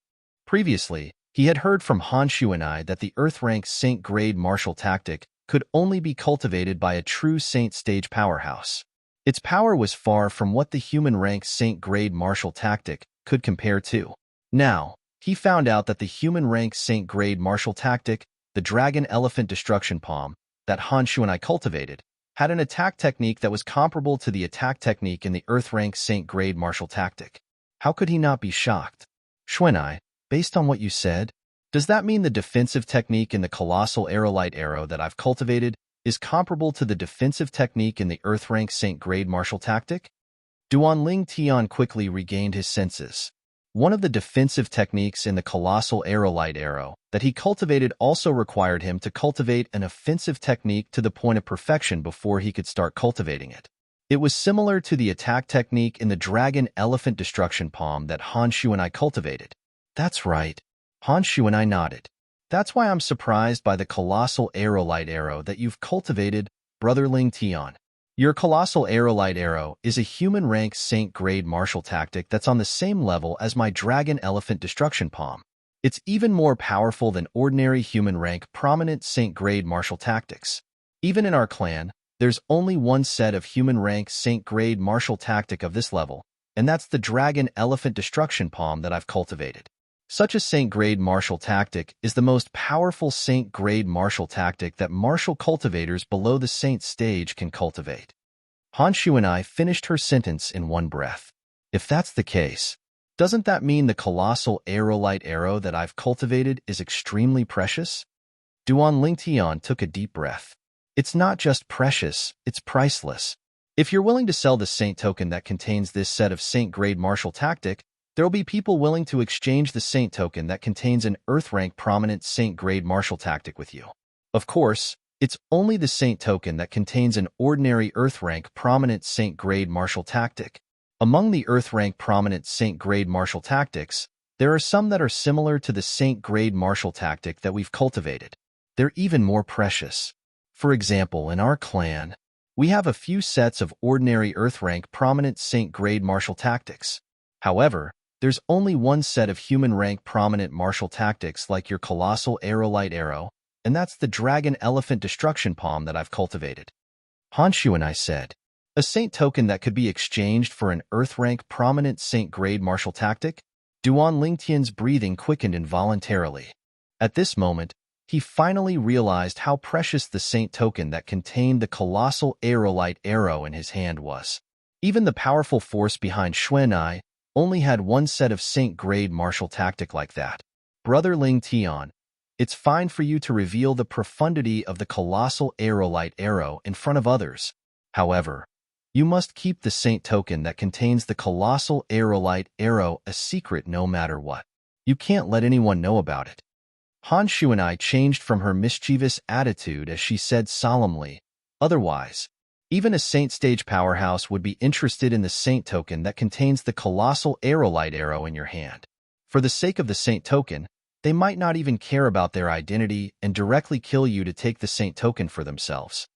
Previously, he had heard from Han Shu and I that the Earth-rank Saint-grade martial tactic could only be cultivated by a true Saint-stage powerhouse. Its power was far from what the human-rank Saint-grade martial tactic could compare to. Now, he found out that the human-rank Saint-grade martial tactic, the dragon-elephant destruction palm, that Han Shu and I cultivated, had an attack technique that was comparable to the attack technique in the Earth-rank Saint-grade martial tactic. How could he not be shocked? Xuanai, based on what you said, does that mean the defensive technique in the colossal aerolite arrow that I've cultivated is comparable to the defensive technique in the Earth-rank Saint-grade martial tactic? Duan Lingtian quickly regained his senses. One of the defensive techniques in the colossal aerolite arrow that he cultivated also required him to cultivate an offensive technique to the point of perfection before he could start cultivating it. It was similar to the attack technique in the dragon-elephant destruction palm that Han Shu and I cultivated. That's right. Han Shu and I nodded. That's why I'm surprised by the colossal aerolite arrow that you've cultivated, Brother Lingtian. Your colossal aerolite arrow is a human-rank Saint-grade martial tactic that's on the same level as my dragon-elephant destruction palm. It's even more powerful than ordinary human-rank prominent Saint-grade martial tactics. Even in our clan, there's only one set of human-rank Saint-grade martial tactic of this level, and that's the dragon-elephant destruction palm that I've cultivated. Such a Saint-grade martial tactic is the most powerful Saint-grade martial tactic that martial cultivators below the Saint stage can cultivate. Han Shu and I finished her sentence in one breath. If that's the case, doesn't that mean the colossal aerolite arrow that I've cultivated is extremely precious? Duan Lingtian took a deep breath. It's not just precious, it's priceless. If you're willing to sell the Saint token that contains this set of Saint-grade martial tactic, there will be people willing to exchange the Saint token that contains an Earth-rank prominent Saint-grade martial tactic with you. Of course, it's only the Saint token that contains an ordinary Earth-rank prominent Saint-grade martial tactic. Among the Earth-rank prominent Saint-grade martial tactics, there are some that are similar to the Saint-grade martial tactic that we've cultivated. They're even more precious. For example, in our clan, we have a few sets of ordinary Earth-rank prominent Saint-grade martial tactics. However, there's only one set of human-rank prominent martial tactics like your colossal aerolite arrow, and that's the dragon-elephant destruction palm that I've cultivated. Han Shu and I said, a Saint token that could be exchanged for an Earth-rank prominent Saint-grade martial tactic? Duan Lingtian's breathing quickened involuntarily. At this moment, he finally realized how precious the Saint token that contained the colossal aerolite arrow in his hand was. Even the powerful force behind Xuanai only had one set of Saint-grade martial tactic like that. Brother Lingtian, it's fine for you to reveal the profundity of the colossal aerolite arrow in front of others. However, you must keep the Saint token that contains the colossal aerolite arrow a secret no matter what. You can't let anyone know about it. Han Shu and I changed from her mischievous attitude as she said solemnly, otherwise, even a Saint stage powerhouse would be interested in the Saint token that contains the colossal aerolite arrow in your hand. For the sake of the Saint token, They might not even care about their identity and directly kill you to take the saint token for themselves.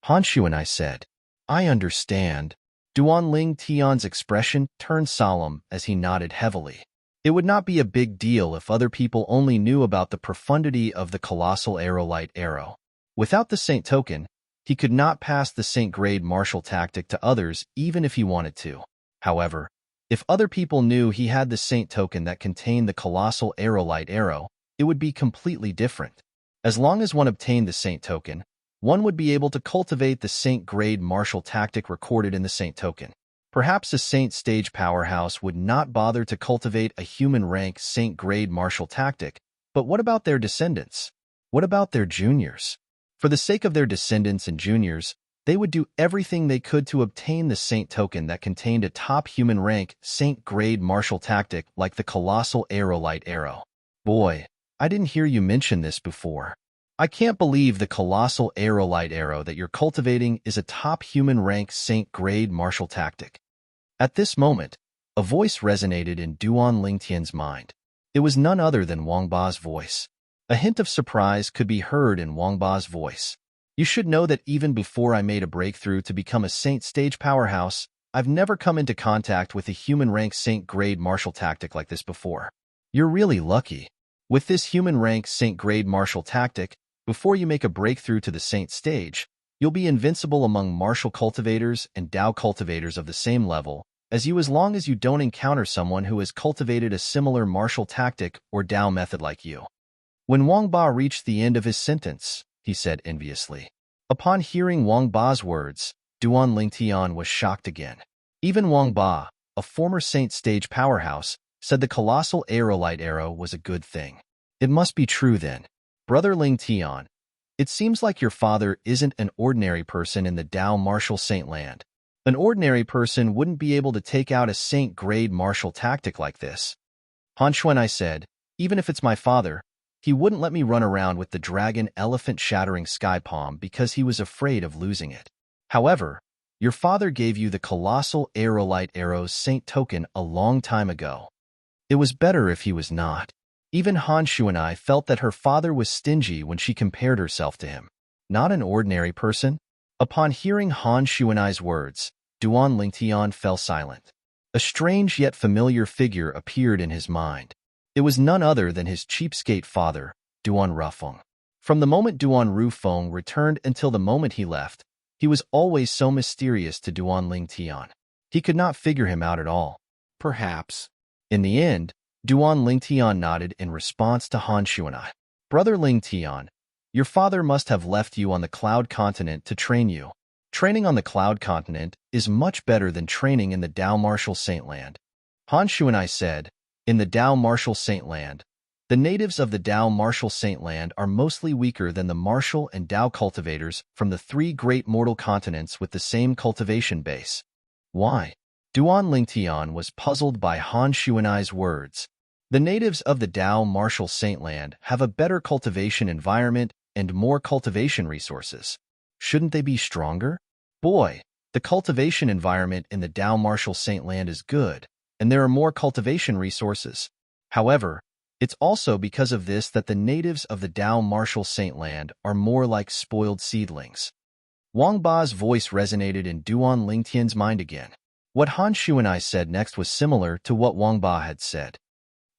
Han Xuanai said, I understand. Duan Ling Tian's expression turned solemn as he nodded heavily. It would not be a big deal if other people only knew about the profundity of the colossal aerolite arrow. Without the saint token, he could not pass the saint-grade martial tactic to others even if he wanted to. However, if other people knew he had the saint token that contained the colossal aerolite arrow, it would be completely different. As long as one obtained the saint token, one would be able to cultivate the saint-grade martial tactic recorded in the saint token. Perhaps a saint stage powerhouse would not bother to cultivate a human-rank saint-grade martial tactic, but what about their descendants? What about their juniors? For the sake of their descendants and juniors, they would do everything they could to obtain the saint token that contained a top human-rank saint-grade martial tactic like the colossal aerolite arrow. Boy, I didn't hear you mention this before. I can't believe the colossal aerolite arrow that you're cultivating is a top human-rank saint-grade martial tactic. At this moment, a voice resonated in Duan Lingtian's mind. It was none other than Wang Ba's voice. A hint of surprise could be heard in Wang Ba's voice. You should know that even before I made a breakthrough to become a saint stage powerhouse, I've never come into contact with a human-rank saint-grade martial tactic like this before. You're really lucky. With this human-rank saint-grade martial tactic, before you make a breakthrough to the saint stage, you'll be invincible among martial cultivators and Dao cultivators of the same level as long as you don't encounter someone who has cultivated a similar martial tactic or Dao method like you. When Wang Ba reached the end of his sentence, he said enviously. Upon hearing Wang Ba's words, Duan Lingtian was shocked again. Even Wang Ba, a former saint stage powerhouse, said the colossal aerolite arrow was a good thing. It must be true then. Brother Lingtian, it seems like your father isn't an ordinary person in the Dao martial saint land. An ordinary person wouldn't be able to take out a saint-grade martial tactic like this. Han Xuanai said, even if it's my father, he wouldn't let me run around with the dragon elephant-shattering sky palm because he was afraid of losing it. However, your father gave you the colossal aerolite arrow's saint token a long time ago. It was better if he was not. Even Han Xuanai felt that her father was stingy when she compared herself to him. Not an ordinary person. Upon hearing Han Xuanai's words, Duan Lingtian fell silent. A strange yet familiar figure appeared in his mind. It was none other than his cheapskate father, Duan Rufeng. From the moment Duan Rufeng returned until the moment he left, he was always so mysterious to Duan Lingtian. He could not figure him out at all. Perhaps. In the end, Duan Lingtian nodded in response to Han Xuanai. Brother Lingtian, your father must have left you on the Cloud Continent to train you. Training on the Cloud Continent is much better than training in the Dao Martial Saint Land. Han Xuanai said, in the Dao Martial Saint Land, the natives of the Dao Martial Saint Land are mostly weaker than the martial and Dao cultivators from the three great mortal continents with the same cultivation base. Why? Duan Lingtian was puzzled by Han Xuanai's words. The natives of the Dao Martial Saint Land have a better cultivation environment and more cultivation resources. Shouldn't they be stronger? Boy, the cultivation environment in the Dao Martial Saint Land is good, and there are more cultivation resources. However, it's also because of this that the natives of the Dao Martial Saint Land are more like spoiled seedlings. Wang Ba's voice resonated in Duan Lingtian's mind again. What Han Xuanai said next was similar to what Wang Ba had said.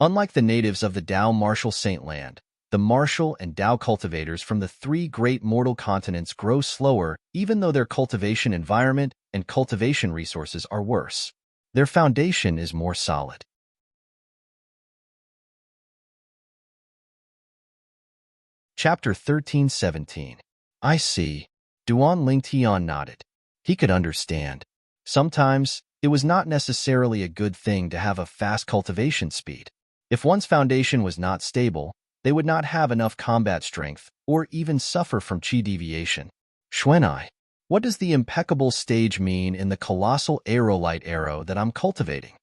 Unlike the natives of the Dao Martial Saint Land, the martial and Dao cultivators from the three great mortal continents grow slower even though their cultivation environment and cultivation resources are worse. Their foundation is more solid. Chapter 13:17. I see. Duan Lingtian nodded. He could understand. Sometimes, it was not necessarily a good thing to have a fast cultivation speed. If one's foundation was not stable, they would not have enough combat strength or even suffer from qi deviation. Xuanai, what does the impeccable stage mean in the colossal aerolite arrow that I'm cultivating?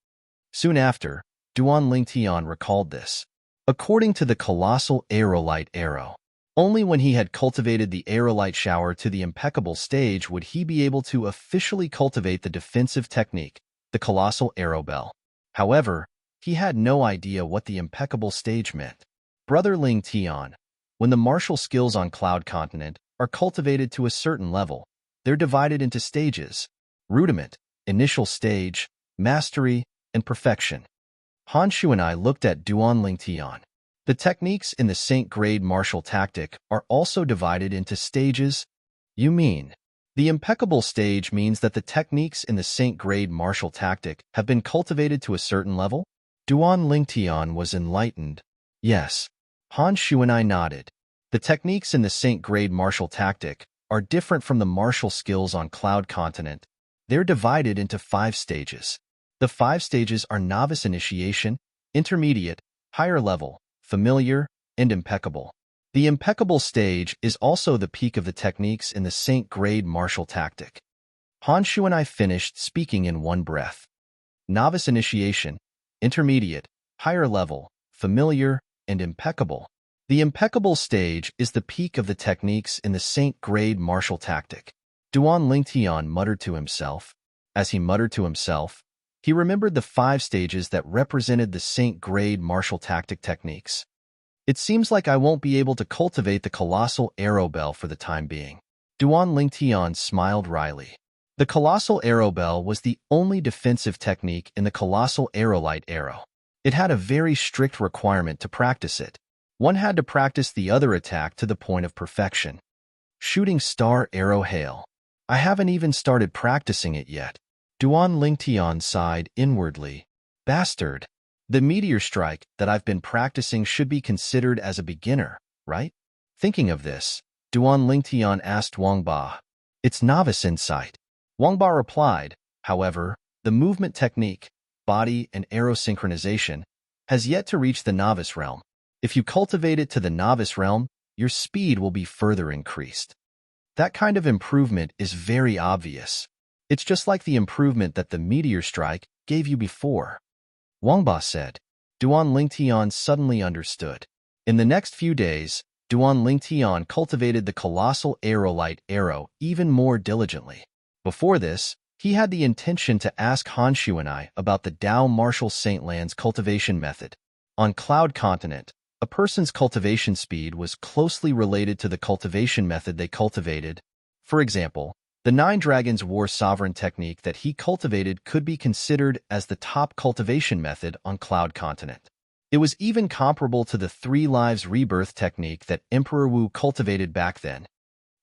Soon after, Duan Lingtian recalled this. According to the colossal aerolite arrow, only when he had cultivated the aerolite shower to the impeccable stage would he be able to officially cultivate the defensive technique, the colossal arrow bell. However, he had no idea what the impeccable stage meant. Brother Ling Tian, when the martial skills on Cloud Continent are cultivated to a certain level, they're divided into stages: rudiment, initial stage, mastery, and perfection. Han Shu and I looked at Duan Ling Tian. The techniques in the Saint grade martial tactic are also divided into stages. You mean? The impeccable stage means that the techniques in the Saint grade martial tactic have been cultivated to a certain level? Duan Ling Tian was enlightened. Yes. Han Shu and I nodded. The techniques in the Saint grade martial tactic are different from the martial skills on Cloud Continent. They're divided into 5 stages. The 5 stages are novice initiation, intermediate, higher level, familiar, and impeccable. The impeccable stage is also the peak of the techniques in the Saint grade martial tactic. Han Shu and I finished speaking in one breath. Novice initiation, intermediate, higher level, familiar, and impeccable. The impeccable stage is the peak of the techniques in the Saint grade martial tactic. Duan Lingtian muttered to himself. As he muttered to himself, he remembered the 5 stages that represented the Saint grade martial tactic techniques. It seems like I won't be able to cultivate the colossal arrow bell for the time being. Duan Lingtian smiled wryly. The colossal arrow bell was the only defensive technique in the colossal aerolite arrow. It had a very strict requirement to practice it. One had to practice the other attack to the point of perfection. Shooting star arrow hail. I haven't even started practicing it yet. Duan Lingtian sighed inwardly. Bastard. The meteor strike that I've been practicing should be considered as a beginner, right? Thinking of this, Duan Lingtian asked Wang Ba. It's novice insight. Wang Ba replied, however, the movement technique, body and arrow synchronization, has yet to reach the novice realm. If you cultivate it to the novice realm, your speed will be further increased. That kind of improvement is very obvious. It's just like the improvement that the meteor strike gave you before. Wang Ba said. Duan Lingtian suddenly understood. In the next few days, Duan Lingtian cultivated the colossal aerolite arrow even more diligently. Before this, he had the intention to ask Han Shu and I about the Tao Martial Saint Land's cultivation method. On Cloud Continent, a person's cultivation speed was closely related to the cultivation method they cultivated. For example, the 9 Dragons War Sovereign technique that he cultivated could be considered as the top cultivation method on Cloud Continent. It was even comparable to the 3 Lives Rebirth technique that Emperor Wu cultivated back then.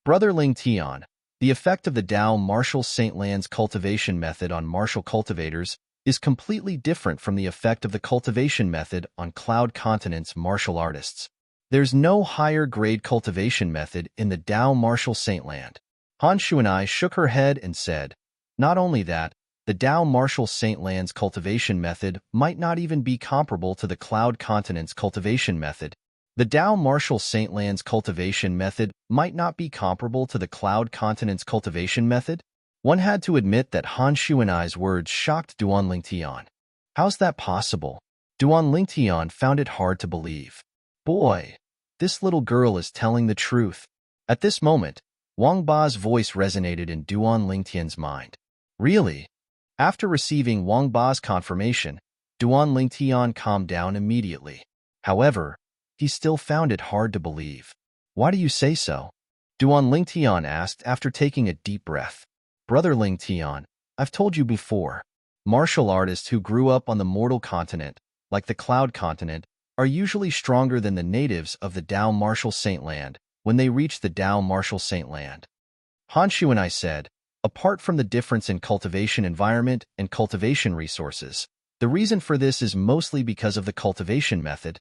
Brother Ling Tian, the effect of the Tao Martial Saint Land's cultivation method on martial cultivators is completely different from the effect of the cultivation method on Cloud Continent's martial artists. There's no higher grade cultivation method in the Tao Martial Saint Land. Han Shu and I shook her head and said, not only that, the Tao Martial Saint Land's cultivation method might not even be comparable to the Cloud Continent's cultivation method. The Tao Martial Saint Land's cultivation method might not be comparable to the Cloud Continent's cultivation method. One had to admit that Han Shu and I's words shocked Duan Lingtian. How's that possible? Duan Lingtian found it hard to believe. Boy, this little girl is telling the truth. At this moment, Wang Ba's voice resonated in Duan Lingtian's mind. Really? After receiving Wang Ba's confirmation, Duan Lingtian calmed down immediately. However, he still found it hard to believe. Why do you say so? Duan Lingtian asked after taking a deep breath. Brother Lingtian, I've told you before, martial artists who grew up on the mortal continent, like the Cloud Continent, are usually stronger than the natives of the Tao Martial Saint Land when they reach the Tao Martial Saint Land. Han Shu and I said, apart from the difference in cultivation environment and cultivation resources, the reason for this is mostly because of the cultivation method.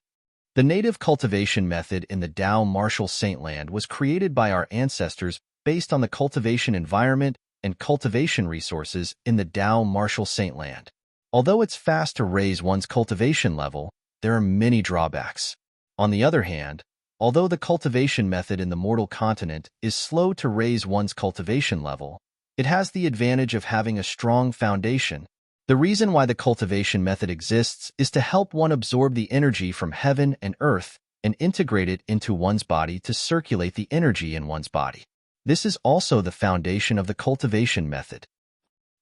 The native cultivation method in the Tao Martial Saint Land was created by our ancestors based on the cultivation environment and cultivation resources in the Tao Martial Saint Land. Although it's fast to raise one's cultivation level, there are many drawbacks. On the other hand, although the cultivation method in the mortal continent is slow to raise one's cultivation level, it has the advantage of having a strong foundation. The reason why the cultivation method exists is to help one absorb the energy from heaven and earth and integrate it into one's body to circulate the energy in one's body. This is also the foundation of the cultivation method.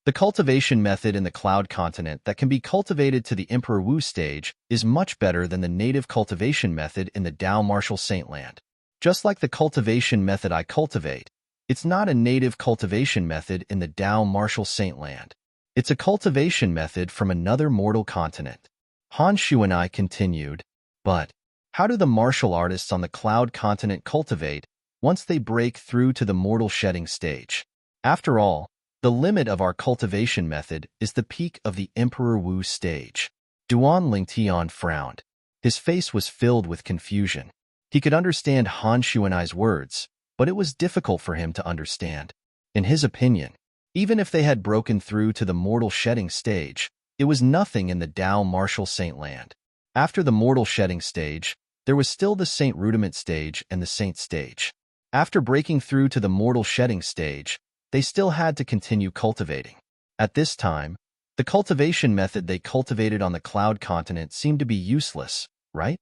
The cultivation method in the cloud continent that can be cultivated to the Emperor Wu stage is much better than the native cultivation method in the Dao Martial Saint Land. Just like the cultivation method I cultivate, it's not a native cultivation method in the Dao Martial Saint Land. It's a cultivation method from another mortal continent. Han Shu and I continued, but how do the martial artists on the cloud continent cultivate once they break through to the mortal shedding stage? After all, the limit of our cultivation method is the peak of the Emperor Wu stage. Duan Lingtian frowned. His face was filled with confusion. He could understand Han Shu and I's words, but it was difficult for him to understand. In his opinion, even if they had broken through to the mortal shedding stage, it was nothing in the Dao Martial Saint Land. After the mortal shedding stage, there was still the Saint Rudiment stage and the Saint stage. After breaking through to the mortal shedding stage, they still had to continue cultivating. At this time, the cultivation method they cultivated on the cloud continent seemed to be useless, right?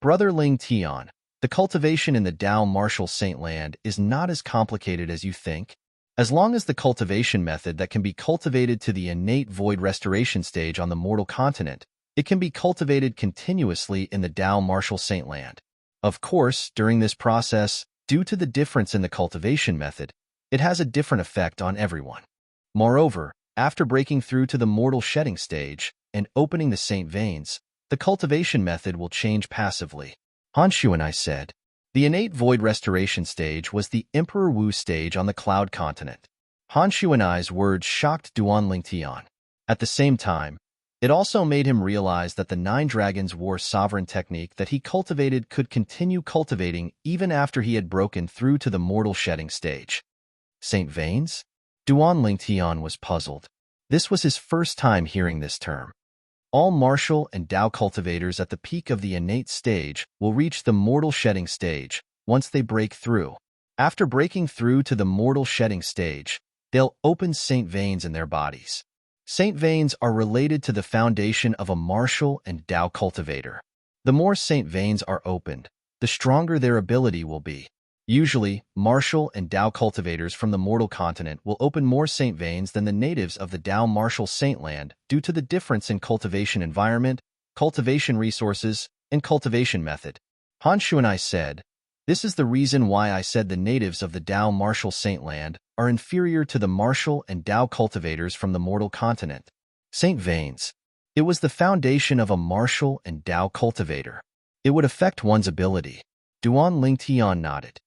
Brother Ling Tian, the cultivation in the Dao Martial Saint Land is not as complicated as you think. As long as the cultivation method that can be cultivated to the innate void restoration stage on the mortal continent, it can be cultivated continuously in the Dao Martial Saint Land. Of course, during this process, due to the difference in the cultivation method, it has a different effect on everyone. Moreover, after breaking through to the mortal shedding stage and opening the saint veins, the cultivation method will change passively. Han Shu and I said, the innate void restoration stage was the Emperor Wu stage on the cloud continent. Han Shu and I's words shocked Duan Lingtian. At the same time, it also made him realize that the Nine Dragons War sovereign technique that he cultivated could continue cultivating even after he had broken through to the mortal shedding stage. Saint Veins? Duan Lingtian was puzzled. This was his first time hearing this term. All martial and Dao cultivators at the peak of the innate stage will reach the mortal shedding stage once they break through. After breaking through to the mortal shedding stage, they'll open saint veins in their bodies. Saint veins are related to the foundation of a martial and Dao cultivator. The more saint veins are opened, the stronger their ability will be. Usually, martial and Dao cultivators from the mortal continent will open more saint veins than the natives of the Dao Martial Saint Land due to the difference in cultivation environment, cultivation resources, and cultivation method. Han Shu and I said, this is the reason why I said the natives of the Dao Martial Saint Land are inferior to the martial and Dao cultivators from the mortal continent. Saint veins. It was the foundation of a martial and Dao cultivator. It would affect one's ability. Duan Lingtian nodded.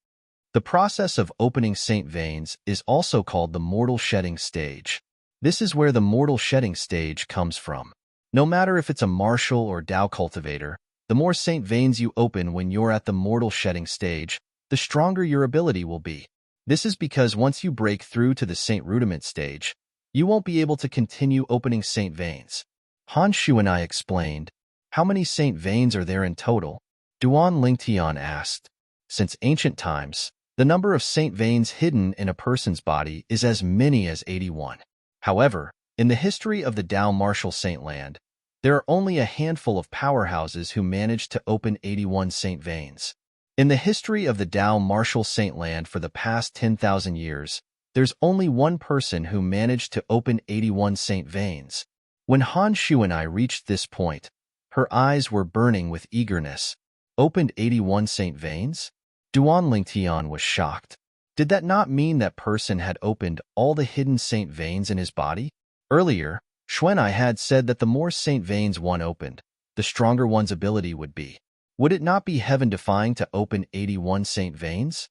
The process of opening saint veins is also called the mortal shedding stage. This is where the mortal shedding stage comes from. No matter if it's a martial or Dao cultivator, the more saint veins you open when you're at the mortal shedding stage, the stronger your ability will be. This is because once you break through to the Saint Rudiment stage, you won't be able to continue opening saint veins. Han Shu and I explained, how many saint veins are there in total? Duan Lingtian asked. Since ancient times, the number of saint veins hidden in a person's body is as many as 81. However, in the history of the Dao Martial Saint Land, there are only a handful of powerhouses who managed to open 81 saint veins. In the history of the Dao Martial Saint Land for the past 10,000 years, there's only one person who managed to open 81 saint veins. When Han Shu and I reached this point, her eyes were burning with eagerness. Opened 81 saint veins? Duan Lingtian was shocked. Did that not mean that person had opened all the hidden saint veins in his body? Earlier, Xuanai had said that the more saint veins one opened, the stronger one's ability would be. Would it not be heaven-defying to open 81 saint veins?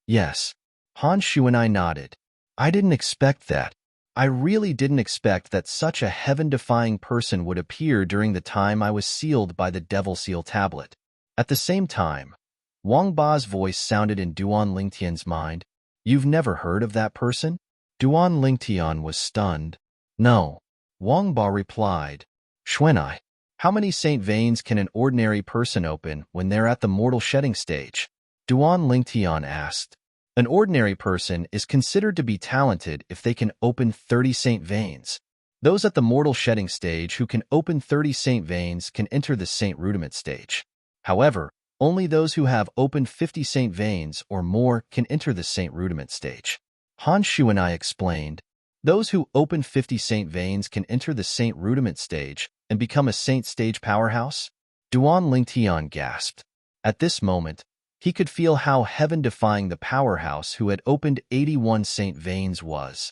Yes. Han Shu and I nodded. I didn't expect that. I really didn't expect that such a heaven-defying person would appear during the time I was sealed by the Devil Seal tablet. At the same time, Wang Ba's voice sounded in Duan Lingtian's mind. You've never heard of that person? Duan Lingtian was stunned. No. Wang Ba replied. Xuanai, how many saint veins can an ordinary person open when they're at the mortal shedding stage? Duan Lingtian asked. An ordinary person is considered to be talented if they can open 30 saint veins. Those at the mortal shedding stage who can open 30 saint veins can enter the Saint Rudiment stage. However, only those who have opened 50 saint veins or more can enter the Saint Rudiment stage. Han Shu and I explained, Those who open 50 saint veins can enter the saint rudiment stage and become a saint stage powerhouse? Duan Lingtian gasped. At this moment, he could feel how heaven-defying the powerhouse who had opened 81 saint veins was.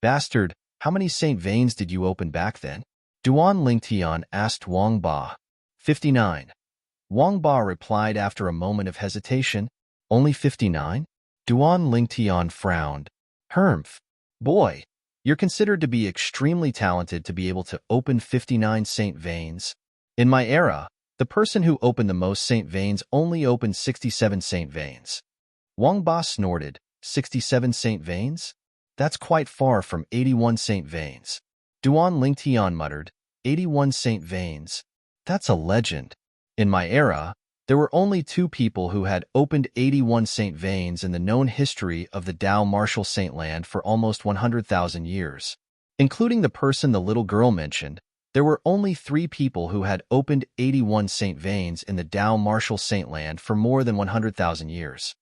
Bastard, how many saint veins did you open back then? Duan Lingtian asked Wang Ba. 59. Wang Ba replied after a moment of hesitation. Only 59? Duan Lingtian frowned. Hermph. Boy, you're considered to be extremely talented to be able to open 59 saint veins. In my era, the person who opened the most saint veins only opened 67 saint veins. Wang Ba snorted. 67 saint veins? That's quite far from 81 saint veins. Duan Lingtian muttered. 81 saint veins. That's a legend. In my era, there were only 2 people who had opened 81 saint veins in the known history of the Dao martial saint land for almost 100,000 years. Including the person the little girl mentioned, there were only 3 people who had opened 81 saint veins in the Dao martial saint land for more than 100,000 years.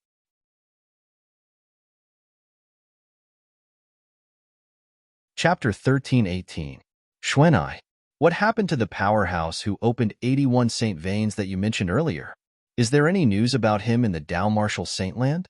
Chapter 13:18. Xuanai. What happened to the powerhouse who opened 81 saint veins that you mentioned earlier? Is there any news about him in the Dao martial saint land?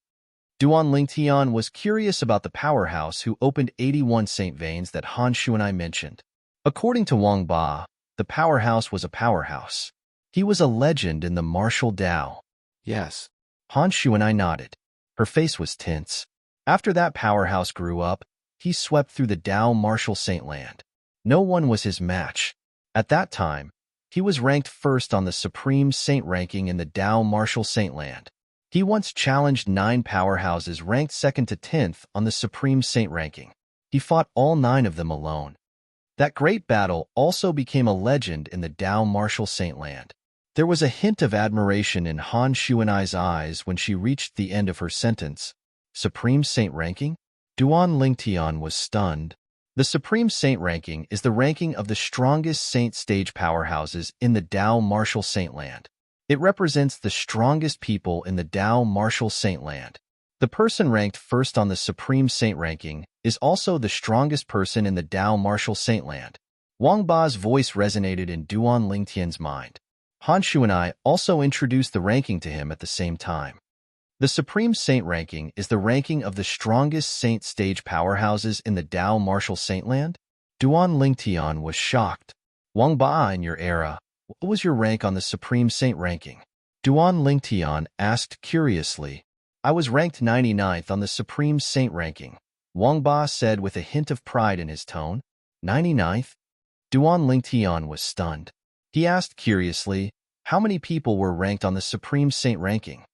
Duan Lingtian was curious about the powerhouse who opened 81 saint veins that Han Xuanai mentioned. According to Wang Ba, the powerhouse was a powerhouse. He was a legend in the martial Dao. Yes. Han Xuanai nodded. Her face was tense. After that powerhouse grew up, he swept through the Dao martial saint land. No one was his match. At that time, he was ranked first on the Supreme Saint ranking in the Dao martial saint land. He once challenged 9 powerhouses ranked 2nd to 10th on the Supreme Saint ranking. He fought all 9 of them alone. That great battle also became a legend in the Dao martial saint land. There was a hint of admiration in Han Xuanai's eyes when she reached the end of her sentence. Supreme Saint ranking? Duan Lingtian was stunned. The Supreme Saint ranking is the ranking of the strongest saint stage powerhouses in the Dao martial saint land. It represents the strongest people in the Dao martial saint land. The person ranked first on the Supreme Saint ranking is also the strongest person in the Dao martial saint land. Wang Ba's voice resonated in Duan Lingtian's mind. Han Xuanai also introduced the ranking to him at the same time. The Supreme Saint ranking is the ranking of the strongest saint stage powerhouses in the Dao martial saint land? Duan Lingtian was shocked. Wang Ba, in your era, what was your rank on the Supreme Saint ranking? Duan Lingtian asked curiously. I was ranked 99th on the Supreme Saint ranking, Wang Ba said with a hint of pride in his tone. 99th? Duan Lingtian was stunned. He asked curiously, how many people were ranked on the Supreme Saint ranking?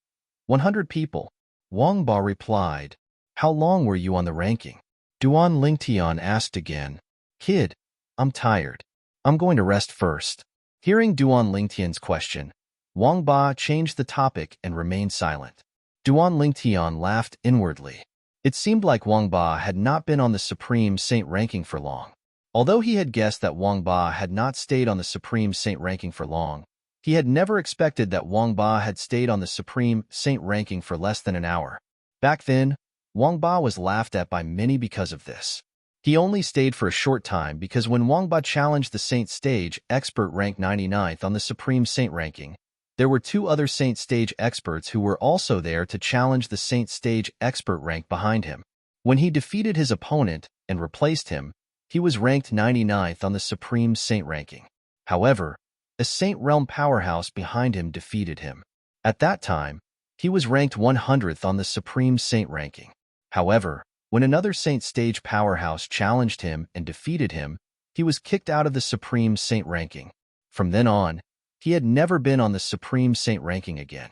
100 people. Wang Ba replied. How long were you on the ranking? Duan Lingtian asked again. Kid, I'm tired. I'm going to rest first. Hearing Duan Lingtian's question, Wang Ba changed the topic and remained silent. Duan Lingtian laughed inwardly. It seemed like Wang Ba had not been on the Supreme Saint ranking for long. Although he had guessed that Wang Ba had not stayed on the Supreme Saint ranking for long, he had never expected that Wang Ba had stayed on the Supreme Saint ranking for less than an hour. Back then, Wang Ba was laughed at by many because of this. He only stayed for a short time because when Wang Ba challenged the Saint Stage expert ranked 99th on the Supreme Saint ranking, there were 2 other Saint Stage experts who were also there to challenge the Saint Stage expert rank behind him. When he defeated his opponent and replaced him, he was ranked 99th on the Supreme Saint ranking. However, a Saint Realm powerhouse behind him defeated him. At that time, he was ranked 100th on the Supreme Saint ranking. However, when another Saint Stage powerhouse challenged him and defeated him, he was kicked out of the Supreme Saint ranking. From then on, he had never been on the Supreme Saint ranking again.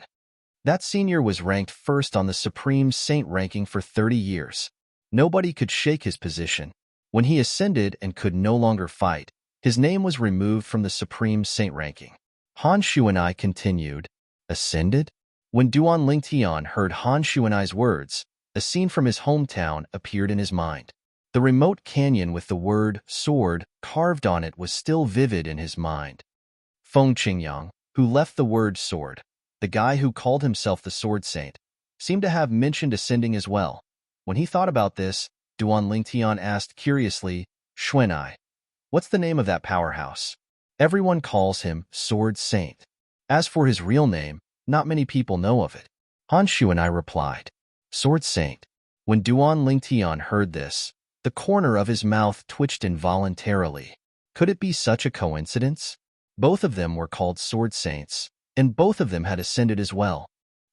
That senior was ranked first on the Supreme Saint ranking for 30 years. Nobody could shake his position. When he ascended and could no longer fight, his name was removed from the Supreme Saint ranking. Han Xuanai continued, Ascended? When Duan Lingtian heard Han Xuanai's words, a scene from his hometown appeared in his mind. The remote canyon with the word sword carved on it was still vivid in his mind. Feng Qingyang, who left the word sword, the guy who called himself the Sword Saint, seemed to have mentioned ascending as well. When he thought about this, Duan Lingtian asked curiously. Xuanai, what's the name of that powerhouse? Everyone calls him Sword Saint. As for his real name, not many people know of it. Han Xuanai replied. Sword Saint. When Duan Lingtian heard this, the corner of his mouth twitched involuntarily. Could it be such a coincidence? Both of them were called Sword Saints, and both of them had ascended as well.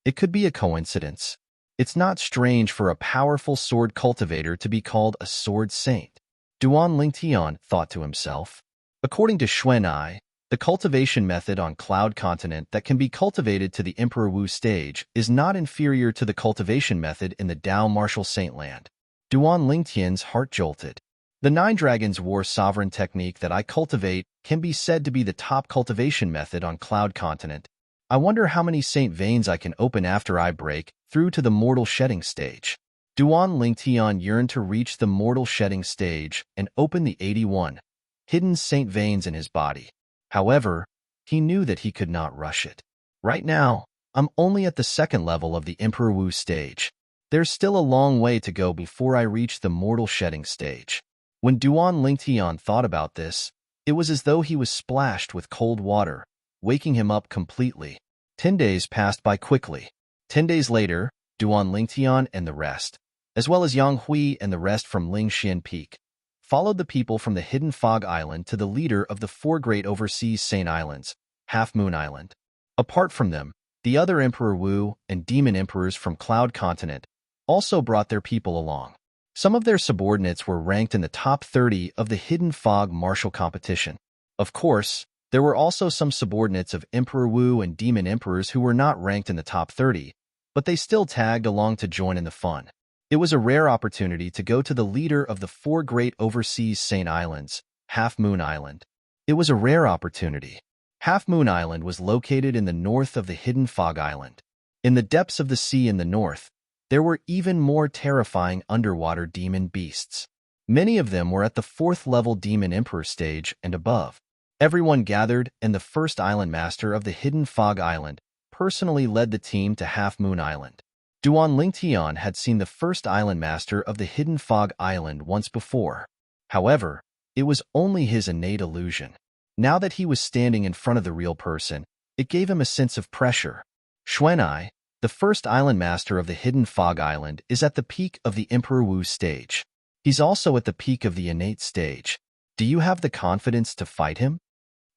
It could be a coincidence. It's not strange for a powerful sword cultivator to be called a Sword Saint. Duan Lingtian thought to himself. According to Xuanai, the cultivation method on Cloud Continent that can be cultivated to the Emperor Wu stage is not inferior to the cultivation method in the Dao Martial Saint Land. Duan Lingtian's heart jolted. The Nine Dragons War Sovereign technique that I cultivate can be said to be the top cultivation method on Cloud Continent. I wonder how many Saint Veins I can open after I break through to the Mortal Shedding stage. Duan Lingtian yearned to reach the Mortal Shedding stage and open the 81 hidden Saint Veins in his body. However, he knew that he could not rush it. Right now, I'm only at the second level of the Emperor Wu stage. There's still a long way to go before I reach the Mortal Shedding stage. When Duan Lingtian thought about this, it was as though he was splashed with cold water, waking him up completely. 10 days passed by quickly. 10 days later, Duan Lingtian and the rest, as well as Yang Hui and the rest from Lingxian Peak, followed the people from the Hidden Fog Island to the leader of the 4 great overseas Saint Islands, Half Moon Island. Apart from them, the other Emperor Wu and Demon Emperors from Cloud Continent also brought their people along. Some of their subordinates were ranked in the top 30 of the Hidden Fog martial competition. Of course, there were also some subordinates of Emperor Wu and Demon Emperors who were not ranked in the top 30, but they still tagged along to join in the fun. It was a rare opportunity to go to the leader of the 4 great overseas Saint Islands, Half Moon Island. It was a rare opportunity. Half Moon Island was located in the north of the Hidden Fog Island. In the depths of the sea in the north, there were even more terrifying underwater demon beasts. Many of them were at the 4th level Demon Emperor stage and above. Everyone gathered, and the first island master of the Hidden Fog Island personally led the team to Half Moon Island. Duan Lingtian had seen the first island master of the Hidden Fog Island once before. However, it was only his innate illusion. Now that he was standing in front of the real person, it gave him a sense of pressure. Xuanai, the first island master of the Hidden Fog Island, is at the peak of the Emperor Wu stage. He's also at the peak of the innate stage. Do you have the confidence to fight him?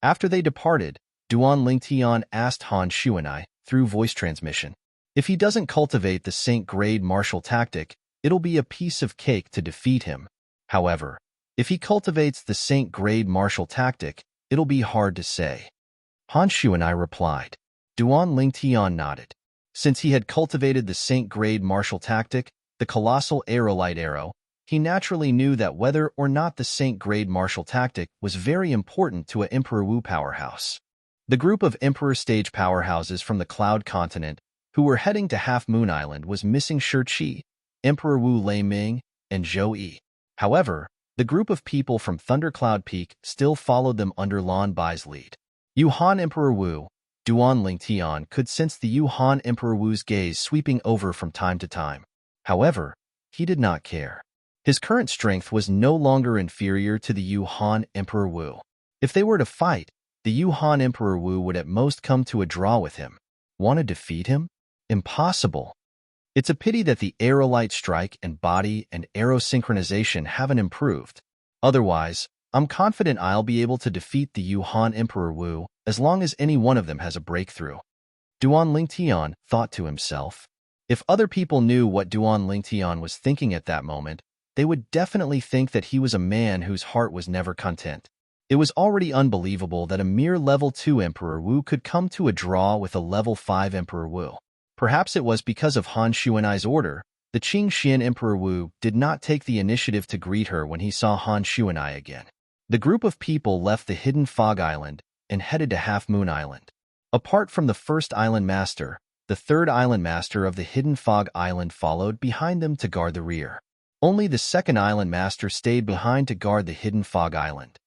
After they departed, Duan Lingtian asked Han Xuanai through voice transmission. If he doesn't cultivate the Saint Grade martial tactic, it'll be a piece of cake to defeat him. However, if he cultivates the Saint Grade martial tactic, it'll be hard to say. Han Xuanai replied. Duan Lingtian nodded. Since he had cultivated the Saint Grade martial tactic, the colossal aerolite arrow, he naturally knew that whether or not the Saint Grade martial tactic was very important to an Emperor Wu powerhouse. The group of Emperor stage powerhouses from the Cloud Continent who were heading to Half Moon Island was missing Shi, Emperor Wu Lei Ming, and Zhou Yi. However, the group of people from Thundercloud Peak still followed them under Lan Bai's lead. Yuhan Emperor Wu, Duan Lingtian could sense the Yuhan Emperor Wu's gaze sweeping over from time to time. However, he did not care. His current strength was no longer inferior to the Yuhan Emperor Wu. If they were to fight, the Yuhan Emperor Wu would at most come to a draw with him. Want to defeat him? Impossible. It's a pity that the aerolite strike and body and arrow synchronization haven't improved. Otherwise, I'm confident I'll be able to defeat the Yuhan Emperor Wu as long as any one of them has a breakthrough. Duan Lingtian thought to himself. If other people knew what Duan Lingtian was thinking at that moment, they would definitely think that he was a man whose heart was never content. It was already unbelievable that a mere level 2 Emperor Wu could come to a draw with a level 5 Emperor Wu. Perhaps it was because of Han Xuanai's order. The Qingxian Emperor Wu did not take the initiative to greet her when he saw Han Xuanai again. The group of people left the Hidden Fog Island and headed to Half Moon Island. Apart from the first island master, the third island master of the Hidden Fog Island followed behind them to guard the rear. Only the second island master stayed behind to guard the Hidden Fog Island.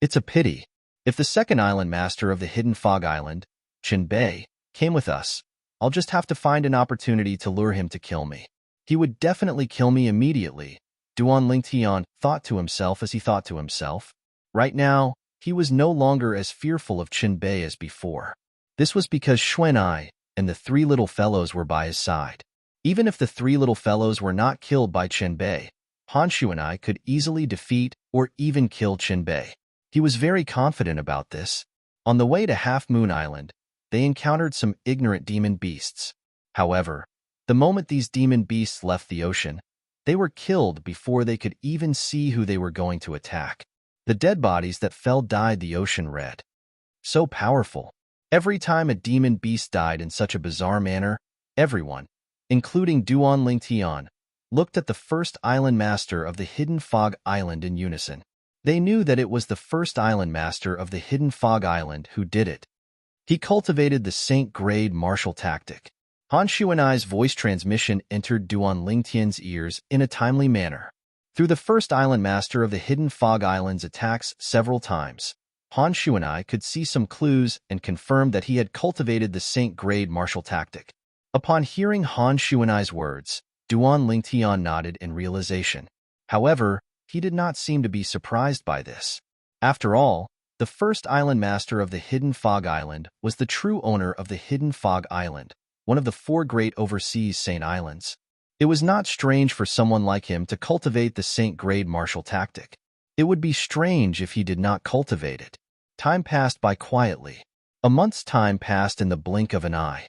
It's a pity. If the second island master of the Hidden Fog Island, Chen Bei, came with us, I'll just have to find an opportunity to lure him to kill me. He would definitely kill me immediately, Duan Lingtian thought to himself as he thought to himself. Right now, he was no longer as fearful of Qinbei as before. This was because Xuan'ai and the three little fellows were by his side. Even if the three little fellows were not killed by Qinbei, Han Xuan'ai could easily defeat or even kill Qinbei. He was very confident about this. On the way to Half Moon Island, they encountered some ignorant demon beasts. However, the moment these demon beasts left the ocean, they were killed before they could even see who they were going to attack. The dead bodies that fell dyed the ocean red. So powerful. Every time a demon beast died in such a bizarre manner, everyone, including Duan Lingtian, looked at the first island master of the Hidden Fog Island in unison. They knew that it was the first island master of the Hidden Fog Island who did it. He cultivated the Saint-grade martial tactic. Han Xuan'ai's voice transmission entered Duan Lingtian's ears in a timely manner. Through the first island master of the Hidden Fog Island's attacks several times, Han Xuan'ai could see some clues and confirmed that he had cultivated the Saint-grade martial tactic. Upon hearing Han Xuan'ai's words, Duan Lingtian nodded in realization. However, he did not seem to be surprised by this. After all, the first island master of the Hidden Fog Island was the true owner of the Hidden Fog Island, one of the four great overseas Saint Islands. It was not strange for someone like him to cultivate the Saint-grade martial tactic. It would be strange if he did not cultivate it. Time passed by quietly. A month's time passed in the blink of an eye.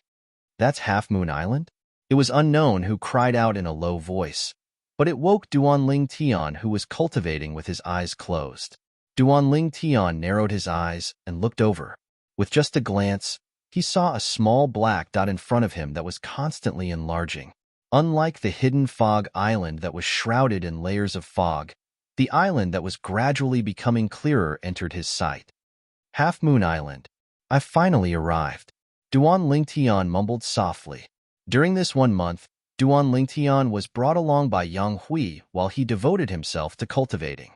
That's Half Moon Island? It was unknown who cried out in a low voice, but it woke Duan Lingtian, who was cultivating with his eyes closed. Duan Lingtian narrowed his eyes and looked over. With just a glance, he saw a small black dot in front of him that was constantly enlarging. Unlike the Hidden Fog Island that was shrouded in layers of fog, the island that was gradually becoming clearer entered his sight. Half Moon Island. I've finally arrived. Duan Lingtian mumbled softly. During this 1 month, Duan Lingtian was brought along by Yang Hui while he devoted himself to cultivating.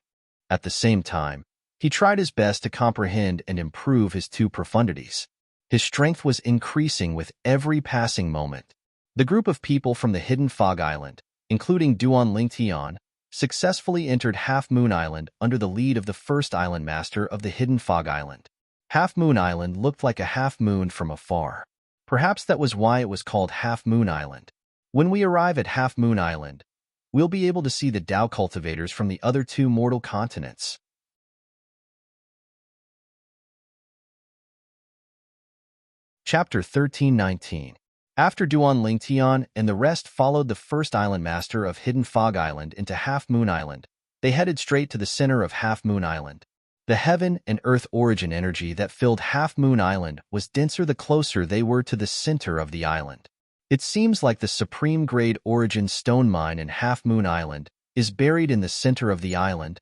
At the same time, he tried his best to comprehend and improve his two profundities. His strength was increasing with every passing moment. The group of people from the Hidden Fog Island, including Duan Lingtian, successfully entered Half Moon Island under the lead of the first island master of the Hidden Fog Island. Half Moon Island looked like a half moon from afar. Perhaps that was why it was called Half Moon Island. When we arrive at Half Moon Island, we'll be able to see the Tao cultivators from the other two mortal continents. Chapter 1319. After Duan Lingtian and the rest followed the first island master of Hidden Fog Island into Half Moon Island, they headed straight to the center of Half Moon Island. The heaven and earth origin energy that filled Half Moon Island was denser the closer they were to the center of the island. It seems like the supreme grade origin stone mine in Half Moon Island is buried in the center of the island.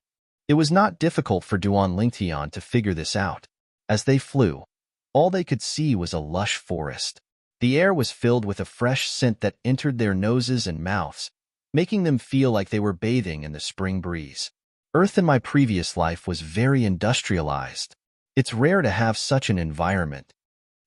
It was not difficult for Duan Lingtian to figure this out. As they flew, all they could see was a lush forest. The air was filled with a fresh scent that entered their noses and mouths, making them feel like they were bathing in the spring breeze. Earth in my previous life was very industrialized. It's rare to have such an environment.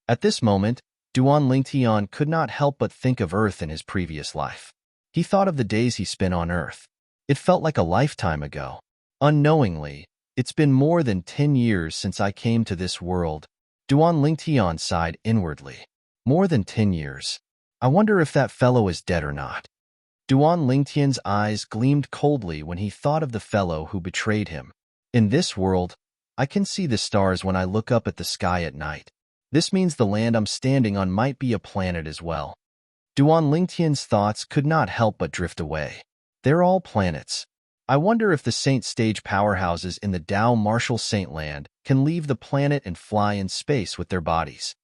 At this moment, Duan Lingtian could not help but think of Earth in his previous life. He thought of the days he spent on Earth. It felt like a lifetime ago. Unknowingly, it's been more than 10 years since I came to this world. Duan Lingtian sighed inwardly. More than 10 years. I wonder if that fellow is dead or not. Duan Lingtian's eyes gleamed coldly when he thought of the fellow who betrayed him. In this world, I can see the stars when I look up at the sky at night. This means the land I'm standing on might be a planet as well. Duan Lingtian's thoughts could not help but drift away. They're all planets. I wonder if the Saint Stage powerhouses in the Tao Martial Saint Land can leave the planet and fly in space with their bodies.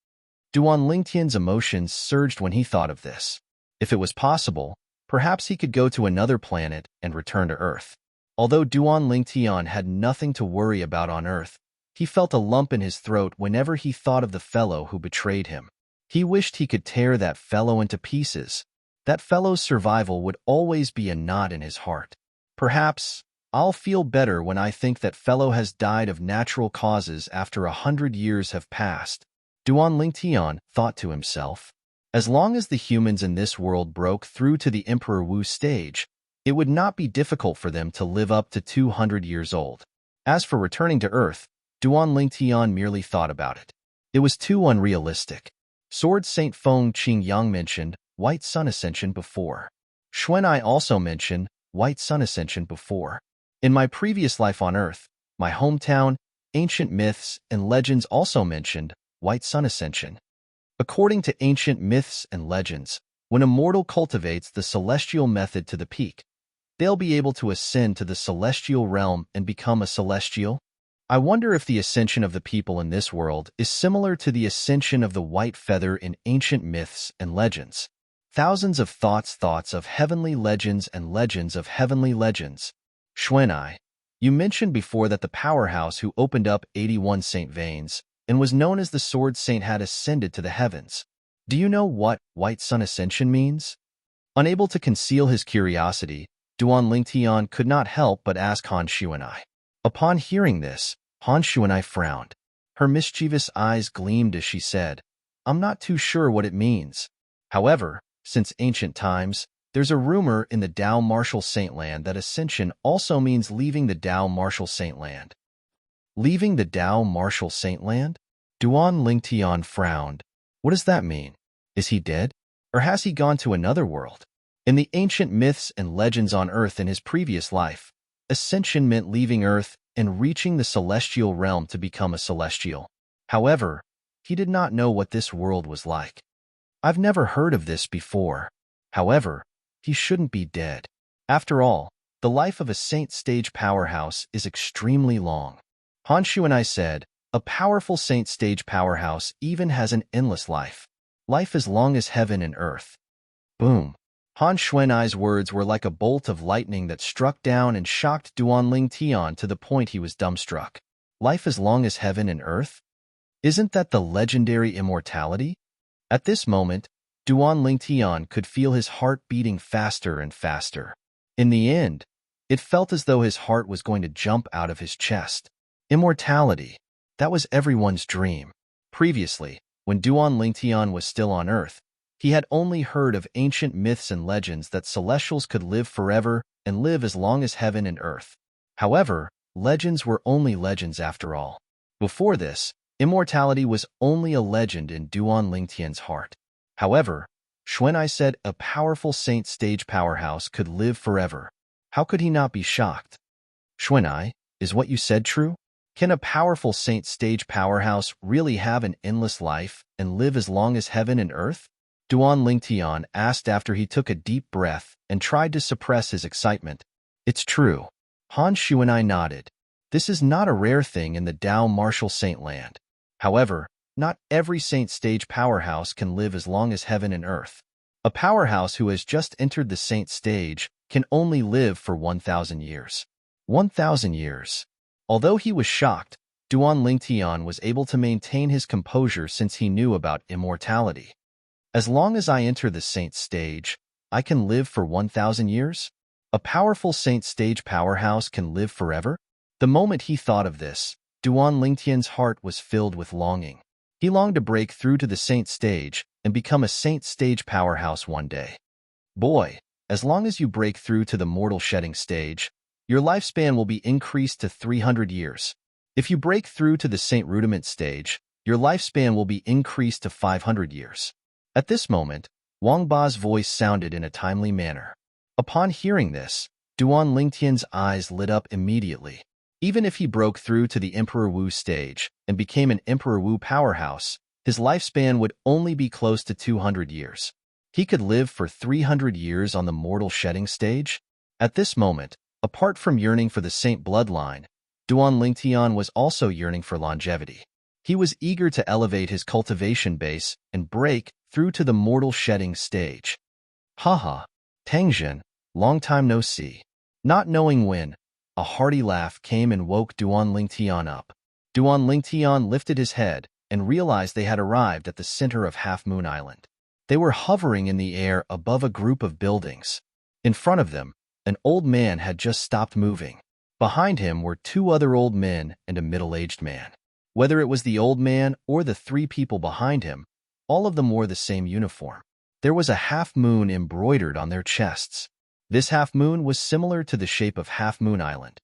Duan Lingtian's emotions surged when he thought of this. If it was possible, perhaps he could go to another planet and return to Earth. Although Duan Lingtian had nothing to worry about on Earth, he felt a lump in his throat whenever he thought of the fellow who betrayed him. He wished he could tear that fellow into pieces. That fellow's survival would always be a knot in his heart. Perhaps I'll feel better when I think that fellow has died of natural causes after 100 years have passed. Duan Lingtian thought to himself. As long as the humans in this world broke through to the Emperor Wu stage, it would not be difficult for them to live up to 200 years old. As for returning to Earth, Duan Lingtian merely thought about it. It was too unrealistic. Sword Saint Feng Qingyang mentioned White Sun Ascension before. Xuanai also mentioned White Sun Ascension before. In my previous life on Earth, my hometown, ancient myths and legends also mentioned White Sun Ascension. According to ancient myths and legends, when a mortal cultivates the celestial method to the peak, they'll be able to ascend to the celestial realm and become a celestial. I wonder if the ascension of the people in this world is similar to the ascension of the white feather in ancient myths and legends. Thousands of thoughts of heavenly legends and legends of heavenly legends. Xuanai, you mentioned before that the powerhouse who opened up 81 Saint veins and was known as the Sword Saint had ascended to the heavens. Do you know what White Sun Ascension means? Unable to conceal his curiosity, Duan Lingtian could not help but ask Han Xuanai. Upon hearing this, Han Xuanai frowned. Her mischievous eyes gleamed as she said, I'm not too sure what it means. However, since ancient times, there's a rumor in the Dao Martial Saintland that ascension also means leaving the Dao Martial Saintland. Leaving the Dao Martial Saintland? Duan Lingtian frowned. What does that mean? Is he dead? Or has he gone to another world? In the ancient myths and legends on Earth in his previous life, ascension meant leaving Earth and reaching the celestial realm to become a celestial. However, he did not know what this world was like. I've never heard of this before. However, he shouldn't be dead. After all, the life of a saint stage powerhouse is extremely long. Han Xuanai said, a powerful saint stage powerhouse even has an endless life. Life as long as heaven and earth. Boom. Han Xuanai's words were like a bolt of lightning that struck down and shocked Duan Lingtian to the point he was dumbstruck. Life as long as heaven and earth? Isn't that the legendary immortality? At this moment, Duan Lingtian could feel his heart beating faster and faster. In the end, it felt as though his heart was going to jump out of his chest. Immortality. That was everyone's dream. Previously, when Duan Lingtian was still on Earth, he had only heard of ancient myths and legends that celestials could live forever and live as long as heaven and earth. However, legends were only legends after all. Before this, immortality was only a legend in Duan Lingtian's heart. However, Xuanai said a powerful saint stage powerhouse could live forever. How could he not be shocked? Xuanai, is what you said true? Can a powerful saint stage powerhouse really have an endless life and live as long as heaven and earth? Duan Lingtian asked after he took a deep breath and tried to suppress his excitement. It's true. Han Xuanai nodded. This is not a rare thing in the Dao Martial Saintland. However, not every saint stage powerhouse can live as long as heaven and earth. A powerhouse who has just entered the saint stage can only live for 1,000 years. 1,000 years. Although he was shocked, Duan Lingtian was able to maintain his composure since he knew about immortality. As long as I enter the saint stage, I can live for 1,000 years? A powerful saint stage powerhouse can live forever? The moment he thought of this, Duan Lingtian's heart was filled with longing. He longed to break through to the saint stage and become a saint stage powerhouse one day. Boy, as long as you break through to the mortal shedding stage, your lifespan will be increased to 300 years. If you break through to the saint rudiment stage, your lifespan will be increased to 500 years. At this moment, Wang Ba's voice sounded in a timely manner. Upon hearing this, Duan Lingtian's eyes lit up immediately. Even if he broke through to the Emperor Wu stage and became an Emperor Wu powerhouse, his lifespan would only be close to 200 years. He could live for 300 years on the mortal shedding stage. At this moment, apart from yearning for the saint bloodline, Duan Lingtian was also yearning for longevity. He was eager to elevate his cultivation base and break through to the mortal shedding stage. Haha, Tangzhen, long time no see. Not knowing when, a hearty laugh came and woke Duan Lingtian up. Duan Lingtian lifted his head and realized they had arrived at the center of Half Moon Island. They were hovering in the air above a group of buildings. In front of them, an old man had just stopped moving. Behind him were two other old men and a middle-aged man. Whether it was the old man or the three people behind him, all of them wore the same uniform. There was a half moon embroidered on their chests. This half-moon was similar to the shape of Half Moon Island.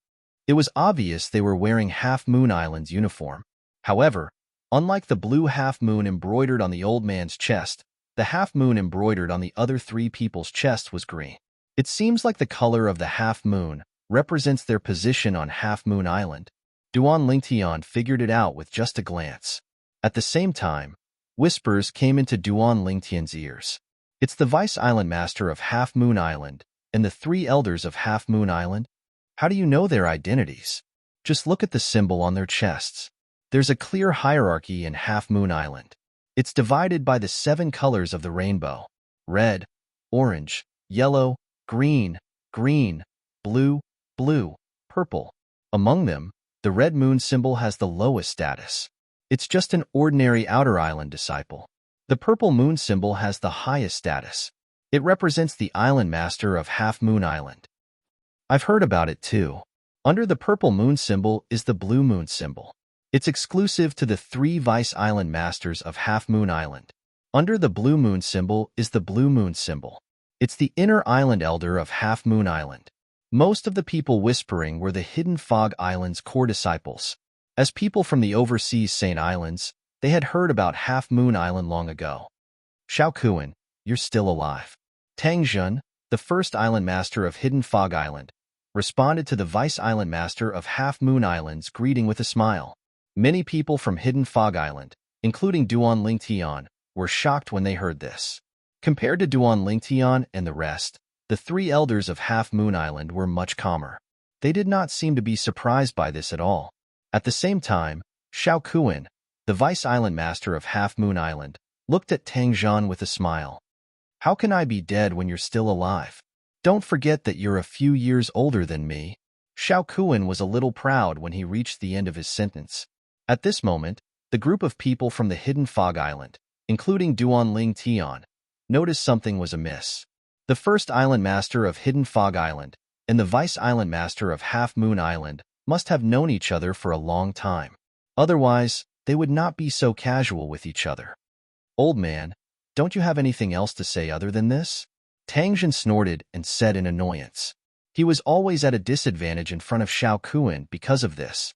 It was obvious they were wearing Half Moon Island's uniform. However, unlike the blue half-moon embroidered on the old man's chest, the half-moon embroidered on the other three people's chests was green. It seems like the color of the half-moon represents their position on Half Moon Island. Duan Lingtian figured it out with just a glance. At the same time, whispers came into Duan Lingtian's ears. It's the Vice Island Master of Half Moon Island and the three elders of Half Moon Island. How do you know their identities? Just look at the symbol on their chests. There's a clear hierarchy in Half Moon Island. It's divided by the 7 colors of the rainbow: red, orange, yellow, green, green, blue, blue, purple. Among them, the red moon symbol has the lowest status. It's just an ordinary outer island disciple. The purple moon symbol has the highest status. It represents the island master of Half Moon Island. I've heard about it too. Under the purple moon symbol is the blue moon symbol. It's exclusive to the 3 Vice Island Masters of Half Moon Island. Under the blue moon symbol is the blue moon symbol. It's the inner island elder of Half Moon Island. Most of the people whispering were the Hidden Fog Island's core disciples. As people from the overseas Saint Islands, they had heard about Half Moon Island long ago. Xiaokuan, you're still alive. Tang Jun, the first island master of Hidden Fog Island, responded to the Vice Island Master of Half Moon Island's greeting with a smile. Many people from Hidden Fog Island, including Duan Lingtian, were shocked when they heard this. Compared to Duan Lingtian and the rest, the 3 elders of Half Moon Island were much calmer. They did not seem to be surprised by this at all. At the same time, Xiaokuan, the Vice Island Master of Half Moon Island, looked at Tang Zhan with a smile. How can I be dead when you're still alive? Don't forget that you're a few years older than me. Xiaokuan was a little proud when he reached the end of his sentence. At this moment, the group of people from the Hidden Fog Island, including Duan Lingtian, noticed something was amiss. The first island master of Hidden Fog Island and the Vice Island Master of Half Moon Island must have known each other for a long time. Otherwise, they would not be so casual with each other. Old man, don't you have anything else to say other than this? Tang Jin snorted and said in annoyance. He was always at a disadvantage in front of Xiaokuan because of this.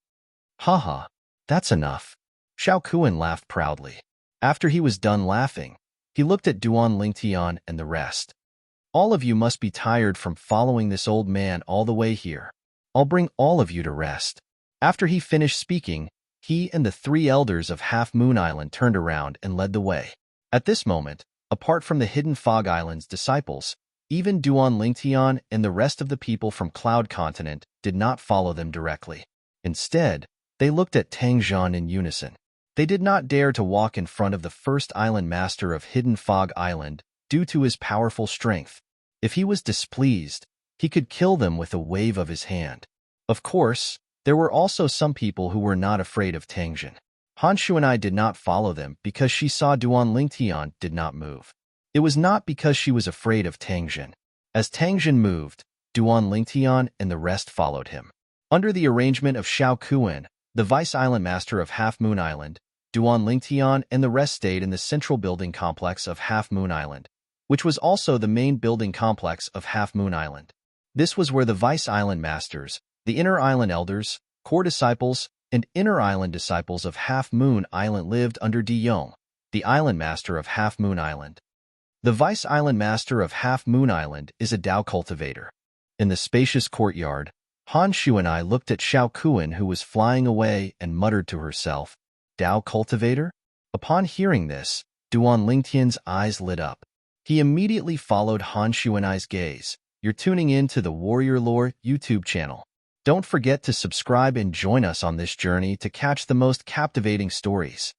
Haha, that's enough. Xiaokuan laughed proudly. After he was done laughing, he looked at Duan Lingtian and the rest. All of you must be tired from following this old man all the way here. I'll bring all of you to rest. After he finished speaking, he and the 3 elders of Half Moon Island turned around and led the way. At this moment, apart from the Hidden Fog Island's disciples, even Duan Lingtian and the rest of the people from Cloud Continent did not follow them directly. Instead, they looked at Tang Zhan in unison. They did not dare to walk in front of the first island master of Hidden Fog Island due to his powerful strength. If he was displeased, he could kill them with a wave of his hand. Of course, there were also some people who were not afraid of Tang Jin. Han Shuanai did not follow them because she saw Duan Lingtian did not move. It was not because she was afraid of Tang Jin. As Tang Jin moved, Duan Lingtian and the rest followed him. Under the arrangement of Xiaokuan, the Vice Island Master of Half Moon Island, Duan Lingtian and the rest stayed in the central building complex of Half Moon Island, which was also the main building complex of Half Moon Island. This was where the Vice Island Masters, the Inner Island Elders, Core Disciples, and Inner Island Disciples of Half Moon Island lived under Di Yong, the Island Master of Half Moon Island. The Vice Island Master of Half Moon Island is a Dao cultivator. In the spacious courtyard, Han Shuanai looked at Xiaokuan who was flying away and muttered to herself, Dao cultivator? Upon hearing this, Duan Lingtian's eyes lit up. He immediately followed Han Shuanai's gaze. You're tuning in to the Warrior Lore YouTube channel. Don't forget to subscribe and join us on this journey to catch the most captivating stories.